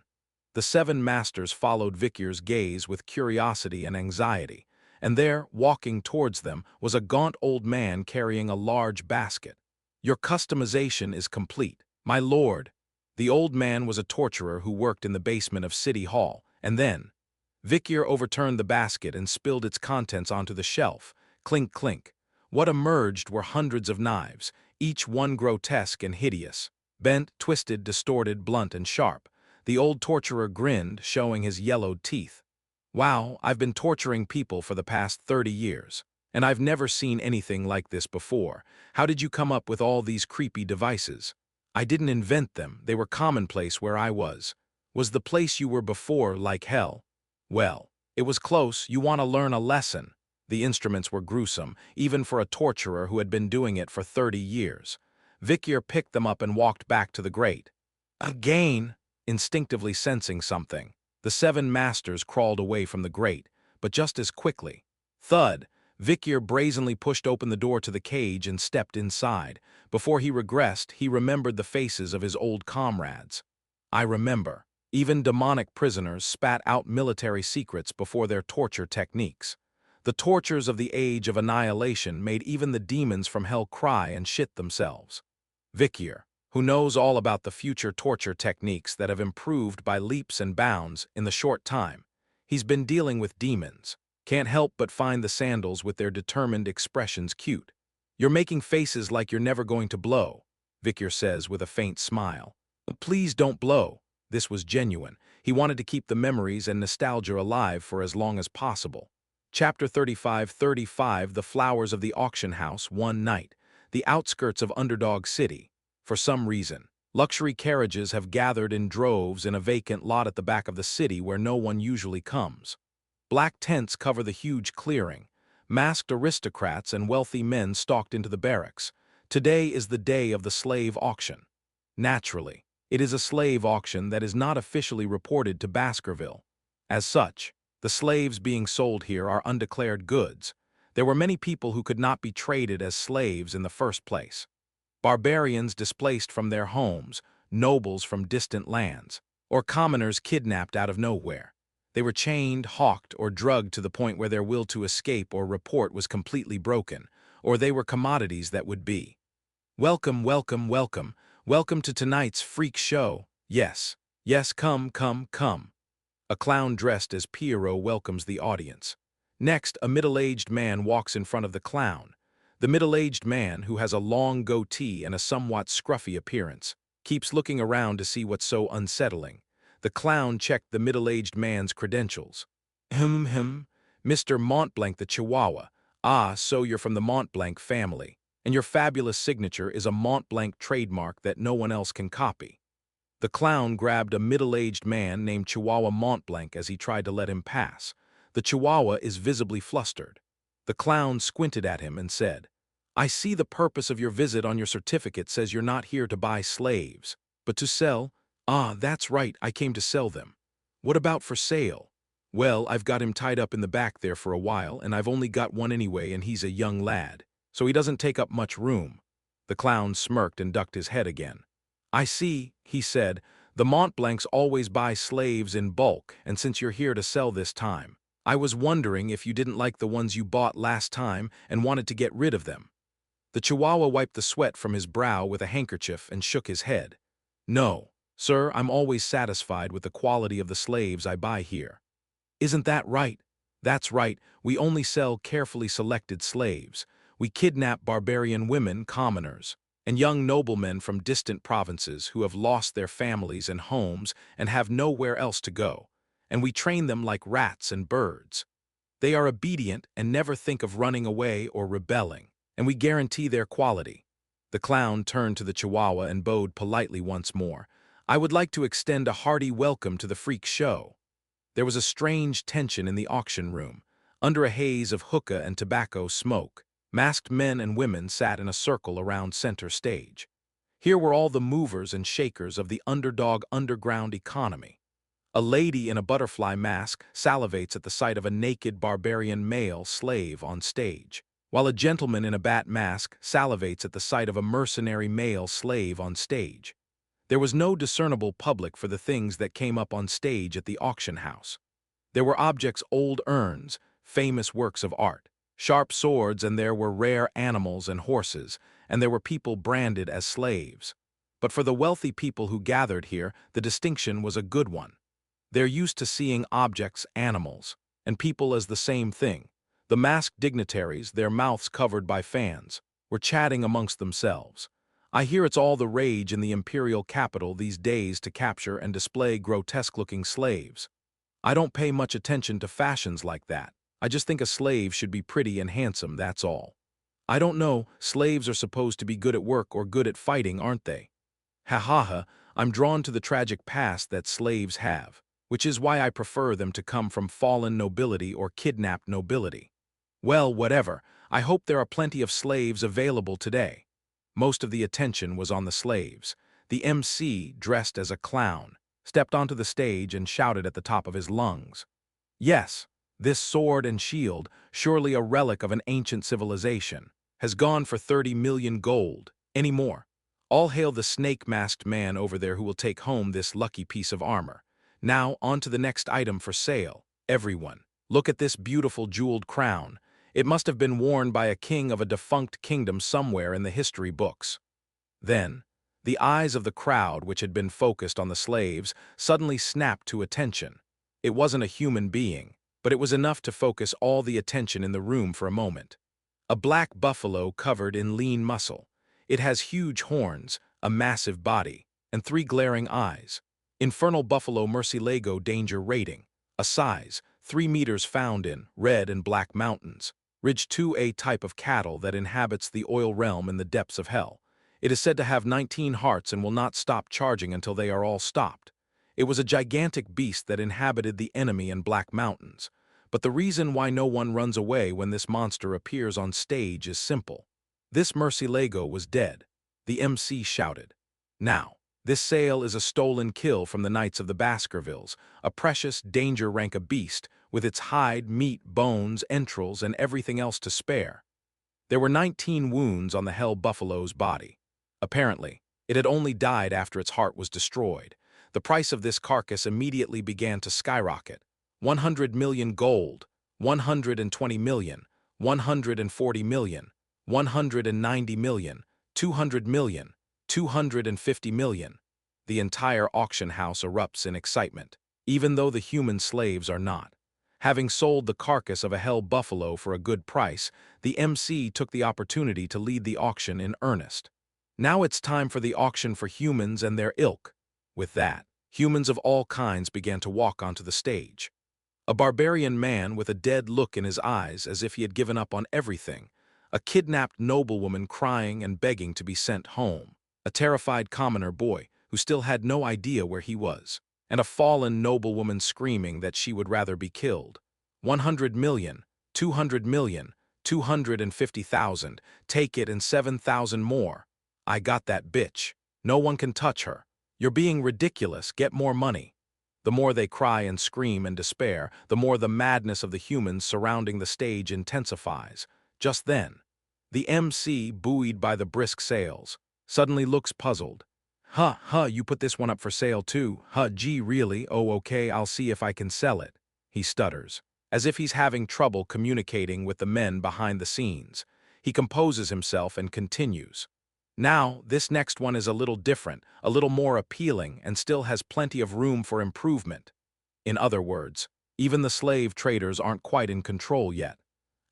A: The 7 masters followed Vicier's gaze with curiosity and anxiety, and there, walking towards them, was a gaunt old man carrying a large basket. "Your customization is complete, my lord." The old man was a torturer who worked in the basement of City Hall, and then Vicier overturned the basket and spilled its contents onto the shelf. Clink, clink. What emerged were hundreds of knives, each one grotesque and hideous. Bent, twisted, distorted, blunt, and sharp. The old torturer grinned, showing his yellowed teeth. "Wow, I've been torturing people for the past 30 years, and I've never seen anything like this before. How did you come up with all these creepy devices?" "I didn't invent them, they were commonplace where I was." "Was the place you were before like hell?" "Well, it was close. You want to learn a lesson." The instruments were gruesome, even for a torturer who had been doing it for 30 years. Vicier picked them up and walked back to the grate. Again, instinctively sensing something, the 7 masters crawled away from the grate, but just as quickly. Thud! Vicier brazenly pushed open the door to the cage and stepped inside. Before he regressed, he remembered the faces of his old comrades. "I remember." Even demonic prisoners spat out military secrets before their torture techniques. The tortures of the Age of Annihilation made even the demons from hell cry and shit themselves. Vicier, who knows all about the future torture techniques that have improved by leaps and bounds in the short time. He's been dealing with demons. Can't help but find the sandals with their determined expressions cute. "You're making faces like you're never going to blow," Vicier says with a faint smile. "Please don't blow." This was genuine. He wanted to keep the memories and nostalgia alive for as long as possible. Chapter 35. The Flowers of the Auction House. One night. The outskirts of Underdog City. For some reason, luxury carriages have gathered in droves in a vacant lot at the back of the city where no one usually comes. Black tents cover the huge clearing. Masked aristocrats and wealthy men stalked into the barracks. Today is the day of the slave auction. Naturally, it is a slave auction that is not officially reported to Baskerville. As such, the slaves being sold here are undeclared goods. There were many people who could not be traded as slaves in the first place. Barbarians displaced from their homes, nobles from distant lands, or commoners kidnapped out of nowhere. They were chained, hawked, or drugged to the point where their will to escape or report was completely broken, or they were commodities that would be. "Welcome, welcome, welcome. Welcome to tonight's freak show. Yes, yes, come, come, come." A clown dressed as Pierrot welcomes the audience. Next, a middle-aged man walks in front of the clown. The middle-aged man, who has a long goatee and a somewhat scruffy appearance, keeps looking around to see what's so unsettling. The clown checked the middle-aged man's credentials. Mr. Montblanc the Chihuahua. Ah, so you're from the Montblanc family, and your fabulous signature is a Montblanc trademark that no one else can copy. The clown grabbed a middle-aged man named Chihuahua Montblanc as he tried to let him pass. The Chihuahua is visibly flustered. The clown squinted at him and said, "I see the purpose of your visit on your certificate says you're not here to buy slaves, but to sell. Ah, that's right, I came to sell them. What about for sale? Well, I've got him tied up in the back there for a while, and I've only got one anyway, and he's a young lad, so he doesn't take up much room." The clown smirked and ducked his head again. "I see," he said, "the Montblancs always buy slaves in bulk, and since you're here to sell this time, I was wondering if you didn't like the ones you bought last time and wanted to get rid of them." The Chihuahua wiped the sweat from his brow with a handkerchief and shook his head. "No, sir, I'm always satisfied with the quality of the slaves I buy here." "Isn't that right?" "That's right, we only sell carefully selected slaves. We kidnap barbarian women, commoners, and young noblemen from distant provinces who have lost their families and homes and have nowhere else to go, and we train them like rats and birds. They are obedient and never think of running away or rebelling, and we guarantee their quality." The clown turned to the Chihuahua and bowed politely once more. "I would like to extend a hearty welcome to the freak show." There was a strange tension in the auction room. Under a haze of hookah and tobacco smoke, masked men and women sat in a circle around center stage. Here were all the movers and shakers of the underdog underground economy. A lady in a butterfly mask salivates at the sight of a naked barbarian male slave on stage, while a gentleman in a bat mask salivates at the sight of a mercenary male slave on stage. There was no discernible public for the things that came up on stage at the auction house. There were objects, old urns, famous works of art, sharp swords, and there were rare animals and horses, and there were people branded as slaves. But for the wealthy people who gathered here, the distinction was a good one. They're used to seeing objects, animals, and people as the same thing. The masked dignitaries, their mouths covered by fans, were chatting amongst themselves. "I hear it's all the rage in the imperial capital these days to capture and display grotesque-looking slaves. I don't pay much attention to fashions like that. I just think a slave should be pretty and handsome, that's all. I don't know, slaves are supposed to be good at work or good at fighting, aren't they? Ha ha ha, I'm drawn to the tragic past that slaves have, which is why I prefer them to come from fallen nobility or kidnapped nobility. Well, whatever, I hope there are plenty of slaves available today." Most of the attention was on the slaves. The MC, dressed as a clown, stepped onto the stage and shouted at the top of his lungs, "Yes, this sword and shield, surely a relic of an ancient civilization, has gone for 30 million gold. Any more? All hail the snake-masked man over there who will take home this lucky piece of armor. Now, on to the next item for sale. Everyone, look at this beautiful jeweled crown. It must have been worn by a king of a defunct kingdom somewhere in the history books." Then, the eyes of the crowd, which had been focused on the slaves, suddenly snapped to attention. It wasn't a human being, but it was enough to focus all the attention in the room for a moment. A black buffalo covered in lean muscle. It has huge horns, a massive body, and 3 glaring eyes. Infernal buffalo Murcielago danger rating. A size, 3 meters, found in red and black mountains. Ridge 2, a type of cattle that inhabits the oil realm in the depths of hell. It is said to have 19 hearts and will not stop charging until they are all stopped. It was a gigantic beast that inhabited the enemy in Black Mountains. But the reason why no one runs away when this monster appears on stage is simple. This Murcielago was dead. The MC shouted. Now, this sale is a stolen kill from the Knights of the Baskervilles, a precious danger-rank beast, with its hide, meat, bones, entrails, and everything else to spare. There were 19 wounds on the hell buffalo's body. Apparently, it had only died after its heart was destroyed. The price of this carcass immediately began to skyrocket. 100 million gold, 120 million, 140 million, 190 million, 200 million, 250 million. The entire auction house erupts in excitement, even though the human slaves are not. Having sold the carcass of a hell buffalo for a good price, the MC took the opportunity to lead the auction in earnest. Now it's time for the auction for humans and their ilk. With that, humans of all kinds began to walk onto the stage. A barbarian man with a dead look in his eyes as if he had given up on everything. A kidnapped noblewoman crying and begging to be sent home. A terrified commoner boy who still had no idea where he was. And a fallen noblewoman screaming that she would rather be killed. 100 million, 200 million, 250,000, take it and 7,000 more. I got that bitch. No one can touch her. You're being ridiculous, get more money. The more they cry and scream in despair, the more the madness of the humans surrounding the stage intensifies. Just then, the MC, buoyed by the brisk sales, suddenly looks puzzled. You put this one up for sale too? Gee, really? Oh, okay, I'll see if I can sell it. He stutters, as if he's having trouble communicating with the men behind the scenes. He composes himself and continues. Now, this next one is a little different, a little more appealing, and still has plenty of room for improvement. In other words, even the slave traders aren't quite in control yet.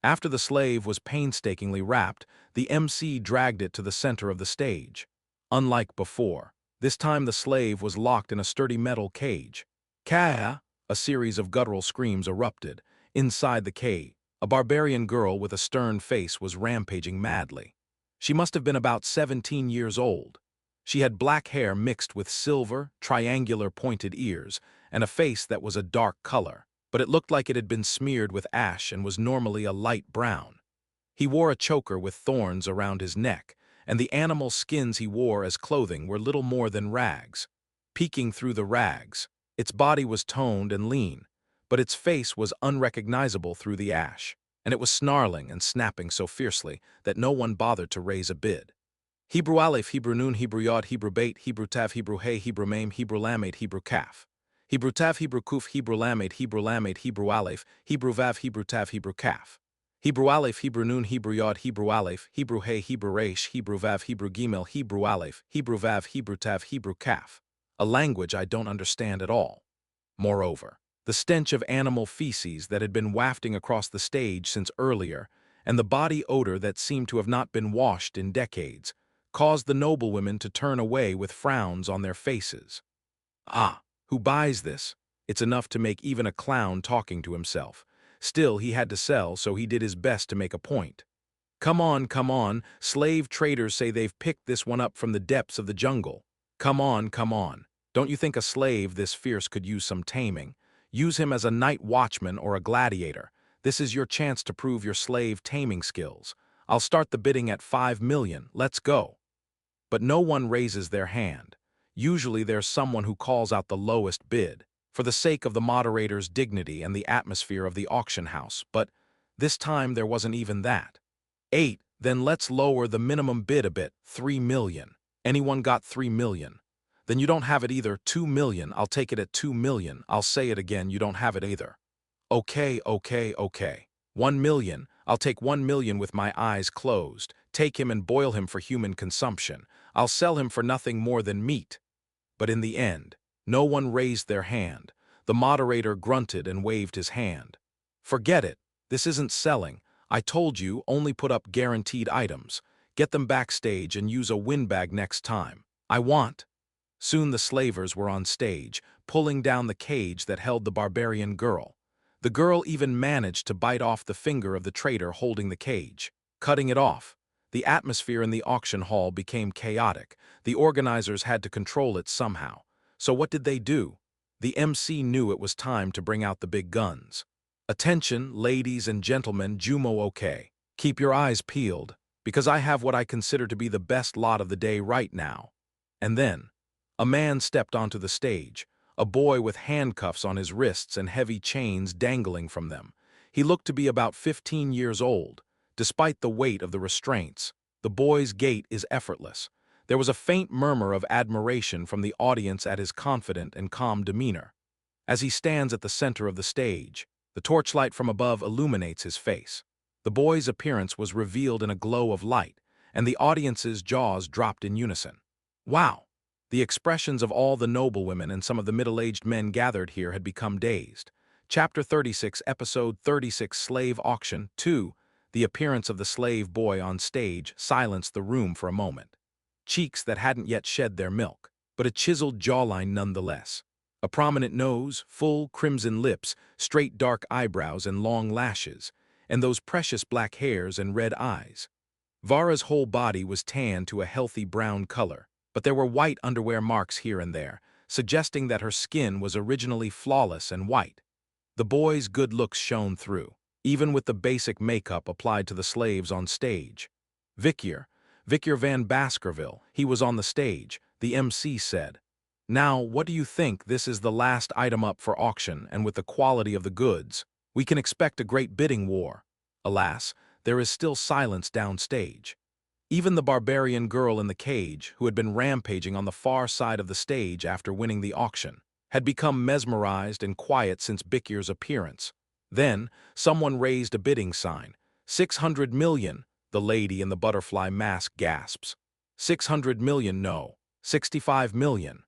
A: After the slave was painstakingly wrapped, the MC dragged it to the center of the stage. Unlike before, this time the slave was locked in a sturdy metal cage. Ka! A series of guttural screams erupted. Inside the cage, a barbarian girl with a stern face was rampaging madly. She must have been about 17 years old. She had black hair mixed with silver, triangular pointed ears, and a face that was a dark color, but it looked like it had been smeared with ash and was normally a light brown. He wore a choker with thorns around his neck, and the animal skins he wore as clothing were little more than rags. Peeking through the rags, its body was toned and lean, but its face was unrecognizable through the ash, and it was snarling and snapping so fiercely that no one bothered to raise a bid. Hebrew Aleph, Hebrew Nun, Hebrew Yod, Hebrew Bait, Hebrew Tav, Hebrew Hey, Hebrew Mame, Hebrew Lamed, Hebrew Kaf. Hebrew Tav, Hebrew Kuf, Hebrew Lamed, Hebrew Lamed, Hebrew Aleph, Hebrew Vav, Hebrew Tav, Hebrew Kaf. Hebrew Aleph, Hebrew Nun, Hebrew Yod, Hebrew Aleph, Hebrew Hey, Hebrew Resh, Hebrew Vav, Hebrew Gimel, Hebrew Aleph, Hebrew Vav, Hebrew Tav, Hebrew Kaf. A language I don't understand at all. Moreover, the stench of animal feces that had been wafting across the stage since earlier, and the body odor that seemed to have not been washed in decades, caused the noblewomen to turn away with frowns on their faces. Ah, who buys this? It's enough to make even a clown talking to himself. Still, he had to sell, so he did his best to make a point. Come on, slave traders say they've picked this one up from the depths of the jungle. Come on. Don't you think a slave this fierce could use some taming? Use him as a night watchman or a gladiator. This is your chance to prove your slave taming skills. I'll start the bidding at 5 million, let's go. But no one raises their hand. Usually there's someone who calls out the lowest bid, for the sake of the moderator's dignity and the atmosphere of the auction house, but this time there wasn't even that. 8, then let's lower the minimum bid a bit, 3 million. Anyone got 3 million? Then you don't have it either. 2 million, I'll take it at 2 million. I'll say it again, you don't have it either. Okay. 1 million, I'll take 1 million with my eyes closed. Take him and boil him for human consumption. I'll sell him for nothing more than meat. But in the end, no one raised their hand. The moderator grunted and waved his hand. Forget it, this isn't selling. I told you, only put up guaranteed items. Get them backstage and use a windbag next time. I want. Soon the slavers were on stage, pulling down the cage that held the barbarian girl. The girl even managed to bite off the finger of the trader holding the cage. Cutting it off. The atmosphere in the auction hall became chaotic. The organizers had to control it somehow. So what did they do? The MC knew it was time to bring out the big guns. Attention, ladies and gentlemen, Jumo okay. Keep your eyes peeled, because I have what I consider to be the best lot of the day right now. And then, a man stepped onto the stage, a boy with handcuffs on his wrists and heavy chains dangling from them. He looked to be about 15 years old. Despite the weight of the restraints, the boy's gait is effortless. There was a faint murmur of admiration from the audience at his confident and calm demeanor. As he stands at the center of the stage, the torchlight from above illuminates his face. The boy's appearance was revealed in a glow of light, and the audience's jaws dropped in unison. Wow! The expressions of all the noblewomen and some of the middle-aged men gathered here had become dazed. Chapter 36, Episode 36, Slave Auction 2. The appearance of the slave boy on stage silenced the room for a moment. Cheeks that hadn't yet shed their milk, but a chiseled jawline nonetheless. A prominent nose, full crimson lips, straight dark eyebrows and long lashes, and those precious black hairs and red eyes. Vara's whole body was tanned to a healthy brown color, but there were white underwear marks here and there, suggesting that her skin was originally flawless and white. The boy's good looks shone through, even with the basic makeup applied to the slaves on stage. Victor van Baskerville, he was on the stage, the MC said. Now, what do you think? This is the last item up for auction, and with the quality of the goods, we can expect a great bidding war. Alas, there is still silence downstage. Even the barbarian girl in the cage, who had been rampaging on the far side of the stage after winning the auction, had become mesmerized and quiet since Victor's appearance. Then, someone raised a bidding sign. 600 million, the lady in the butterfly mask gasps. 600 million, no. 65 million.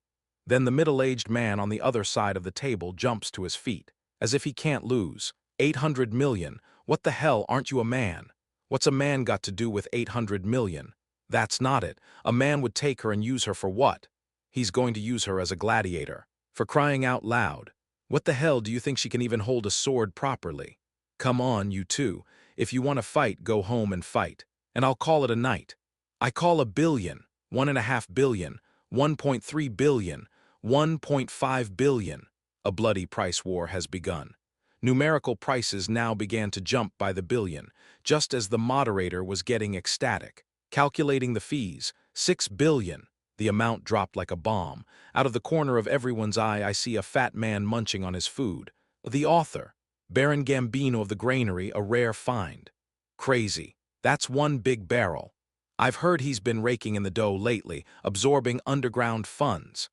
A: Then the middle-aged man on the other side of the table jumps to his feet, as if he can't lose. 800 million. What the hell, aren't you a man? What's a man got to do with 800 million? That's not it. A man would take her and use her for what? He's going to use her as a gladiator. For crying out loud. What the hell, do you think she can even hold a sword properly? Come on, you two. If you want to fight, go home and fight. And I'll call it a night. I call 1 billion, 1.5 billion, 1.3 billion, 1.5 billion. A bloody price war has begun. Numerical prices now began to jump by the billion, just as the moderator was getting ecstatic. Calculating the fees, 6 billion. The amount dropped like a bomb. Out of the corner of everyone's eye, I see a fat man munching on his food. The author, Baron Gambino of the Granary, a rare find. Crazy. That's one big barrel. I've heard he's been raking in the dough lately, absorbing underground funds.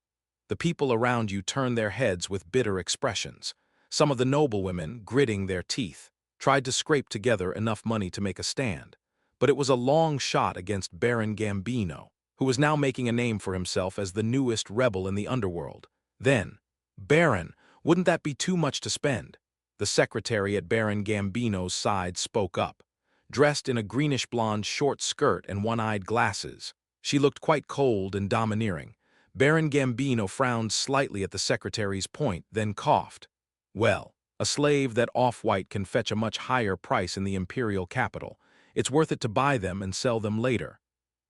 A: The people around you turn their heads with bitter expressions. Some of the noblewomen, gritting their teeth, tried to scrape together enough money to make a stand. But it was a long shot against Baron Gambino, who was now making a name for himself as the newest rebel in the underworld. Then, Baron, wouldn't that be too much to spend? The secretary at Baron Gambino's side spoke up. Dressed in a greenish-blonde short skirt and one-eyed glasses, she looked quite cold and domineering. Baron Gambino frowned slightly at the secretary's point, then coughed. Well, a slave that off-white can fetch a much higher price in the imperial capital. It's worth it to buy them and sell them later.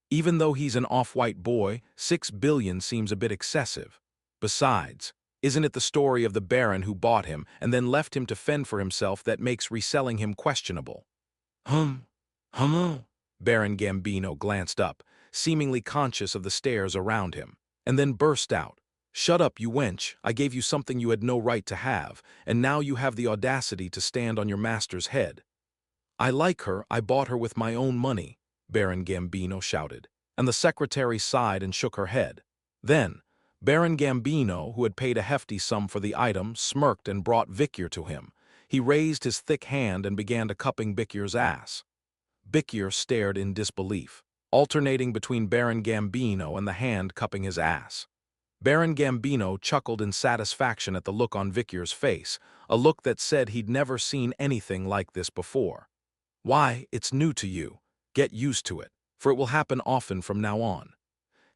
A: Even though he's an off-white boy, 6 billion seems a bit excessive. Besides, isn't it the story of the baron who bought him and then left him to fend for himself that makes reselling him questionable? Baron Gambino glanced up, seemingly conscious of the stares around him, and then burst out. Shut up, you wench. I gave you something you had no right to have, and now you have the audacity to stand on your master's head. I like her, I bought her with my own money, Baron Gambino shouted, and the secretary sighed and shook her head. Then, Baron Gambino, who had paid a hefty sum for the item, smirked and brought Victor to him. He raised his thick hand and began to cupping Victor's ass. Victor stared in disbelief, alternating between Baron Gambino and the hand cupping his ass. Baron Gambino chuckled in satisfaction at the look on Victor's face, a look that said he'd never seen anything like this before. Why, it's new to you. Get used to it, for it will happen often from now on.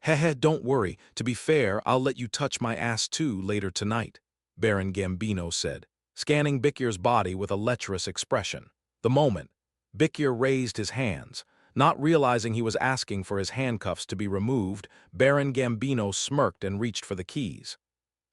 A: Heh, don't worry. To be fair, I'll let you touch my ass too later tonight, Baron Gambino said, scanning Victor's body with a lecherous expression. The moment, Victor raised his hands. Not realizing he was asking for his handcuffs to be removed, Baron Gambino smirked and reached for the keys.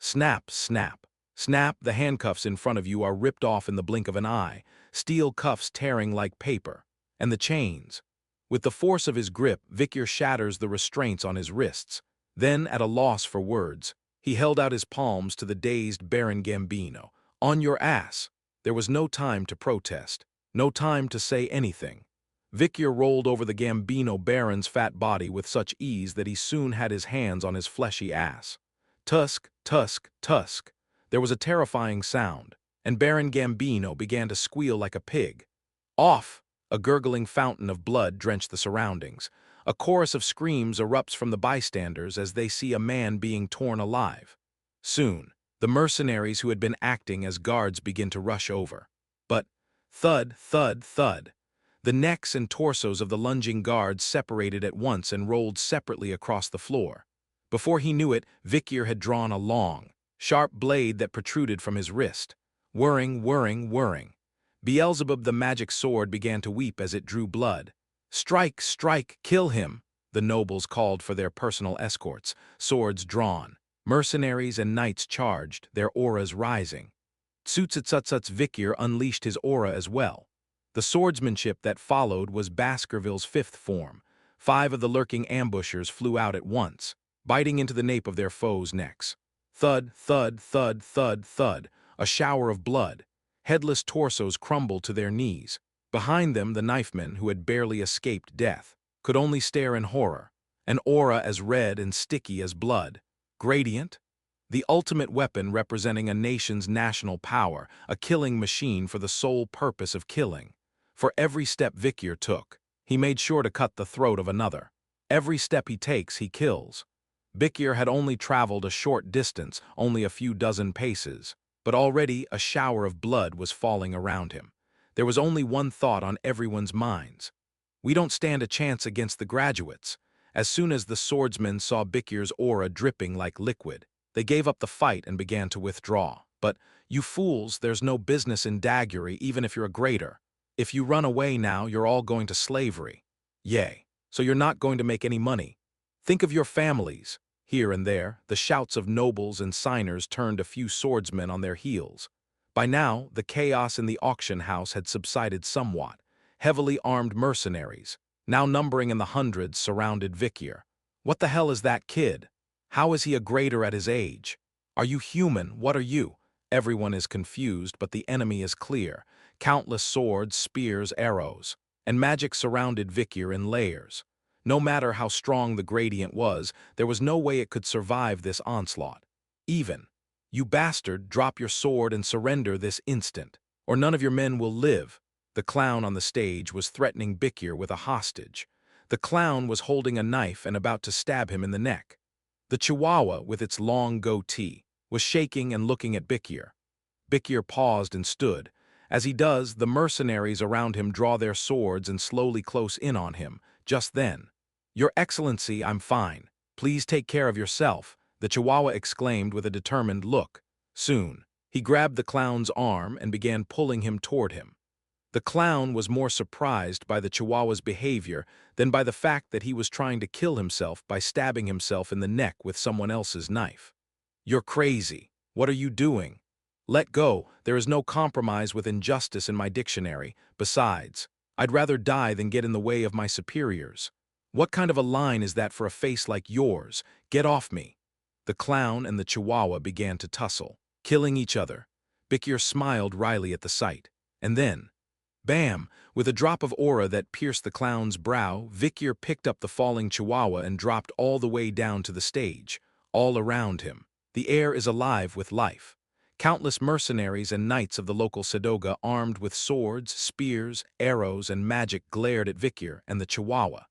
A: Snap, snap. Snap, the handcuffs in front of you are ripped off in the blink of an eye, steel cuffs tearing like paper. And the chains. With the force of his grip, Victor shatters the restraints on his wrists. Then, at a loss for words, he held out his palms to the dazed Baron Gambino. On your ass. There was no time to protest. No time to say anything. Victor rolled over the Gambino Baron's fat body with such ease that he soon had his hands on his fleshy ass. Tusk, tusk, tusk. There was a terrifying sound, and Baron Gambino began to squeal like a pig. Off! A gurgling fountain of blood drenched the surroundings. A chorus of screams erupts from the bystanders as they see a man being torn alive. Soon, the mercenaries who had been acting as guards begin to rush over. But, thud, thud, thud. The necks and torsos of the lunging guards separated at once and rolled separately across the floor. Before he knew it, Victor had drawn a long, sharp blade that protruded from his wrist. Whirring, whirring, whirring. Beelzebub the magic sword began to weep as it drew blood. "Strike, strike, kill him!" The nobles called for their personal escorts, swords drawn. Mercenaries and knights charged, their auras rising. Tsutsutsutsuts Vikir unleashed his aura as well. The swordsmanship that followed was Baskerville's fifth form. 5 of the lurking ambushers flew out at once, biting into the nape of their foes' necks. Thud, thud, thud, thud, thud, a shower of blood. Headless torsos crumbled to their knees. Behind them, the knifemen, who had barely escaped death, could only stare in horror. An aura as red and sticky as blood. Gradient? The ultimate weapon representing a nation's national power, a killing machine for the sole purpose of killing. For every step Vikir took, he made sure to cut the throat of another. Every step he takes, he kills. Vikir had only traveled a short distance, only a few dozen paces, but already a shower of blood was falling around him. There was only one thought on everyone's minds. We don't stand a chance against the graduates. As soon as the swordsmen saw Vikir's aura dripping like liquid, they gave up the fight and began to withdraw. But, you fools, there's no business in daggery even if you're a greater. If you run away now, you're all going to slavery. Yay. So you're not going to make any money. Think of your families. Here and there, the shouts of nobles and signers turned a few swordsmen on their heels. By now, the chaos in the auction house had subsided somewhat. Heavily armed mercenaries, now numbering in the hundreds, surrounded Vikir. What the hell is that kid? How is he a greater at his age? Are you human? What are you? Everyone is confused, but the enemy is clear. Countless swords, spears, arrows, and magic surrounded Vikir in layers. No matter how strong the gradient was, there was no way it could survive this onslaught. Even, "You bastard, drop your sword and surrender this instant, or none of your men will live." The clown on the stage was threatening Vikir with a hostage. The clown was holding a knife and about to stab him in the neck. The chihuahua, with its long goatee, was shaking and looking at Vikir. Vikir paused and stood. As he does, the mercenaries around him draw their swords and slowly close in on him. Just then, "Your Excellency, I'm fine. Please take care of yourself," the chihuahua exclaimed with a determined look. Soon, he grabbed the clown's arm and began pulling him toward him. The clown was more surprised by the chihuahua's behavior than by the fact that he was trying to kill himself by stabbing himself in the neck with someone else's knife. "You're crazy. What are you doing? Let go. There is no compromise with injustice in my dictionary. Besides, I'd rather die than get in the way of my superiors. What kind of a line is that for a face like yours? Get off me." The clown and the chihuahua began to tussle, killing each other. Vikir smiled wryly at the sight. And then, bam! With a drop of aura that pierced the clown's brow, Vikir picked up the falling chihuahua and dropped all the way down to the stage. All around him, the air is alive with life. Countless mercenaries and knights of the local Sadoga armed with swords, spears, arrows, and magic glared at Vikir and the chihuahua.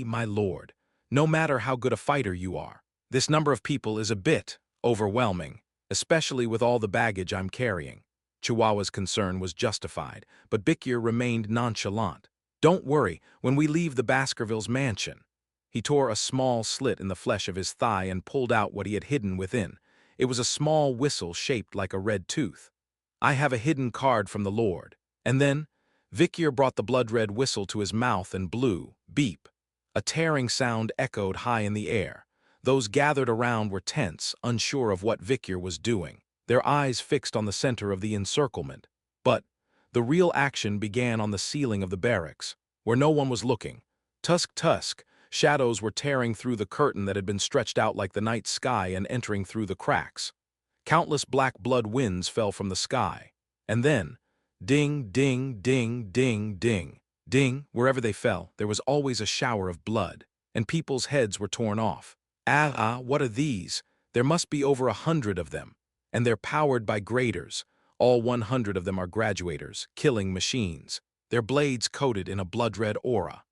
A: My lord, no matter how good a fighter you are, this number of people is a bit overwhelming, especially with all the baggage I'm carrying. Chihuahua's concern was justified, but Vikir remained nonchalant. "Don't worry, when we leave the Baskervilles' mansion." He tore a small slit in the flesh of his thigh and pulled out what he had hidden within. It was a small whistle shaped like a red tooth. "I have a hidden card from the Lord." And then, Vikir brought the blood-red whistle to his mouth and blew. Beep. A tearing sound echoed high in the air. Those gathered around were tense, unsure of what Vikir was doing, their eyes fixed on the center of the encirclement. But the real action began on the ceiling of the barracks, where no one was looking. Tusk, shadows were tearing through the curtain that had been stretched out like the night sky and entering through the cracks. Countless black blood winds fell from the sky. And then, ding, ding, ding, ding, ding, ding, wherever they fell, there was always a shower of blood, and people's heads were torn off. What are these? There must be over 100 of them. And they're powered by graders. All 100 of them are graduators, killing machines, their blades coated in a blood-red aura.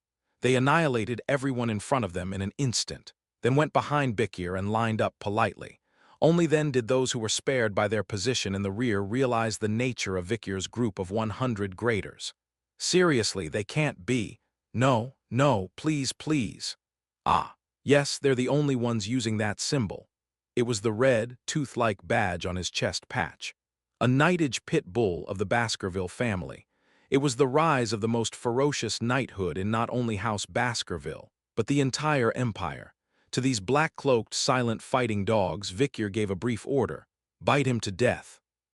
A: They annihilated everyone in front of them in an instant, then went behind Vikir and lined up politely. Only then did those who were spared by their position in the rear realize the nature of Vikir's group of 100 graders. Seriously, they can't be. No, please. Yes, they're the only ones using that symbol. It was the red, tooth-like badge on his chest patch. A knightage pit bull of the Baskerville family. It was the rise of the most ferocious knighthood in not only House Baskerville, but the entire empire. To these black-cloaked, silent fighting dogs, Victor gave a brief order: bite him to death.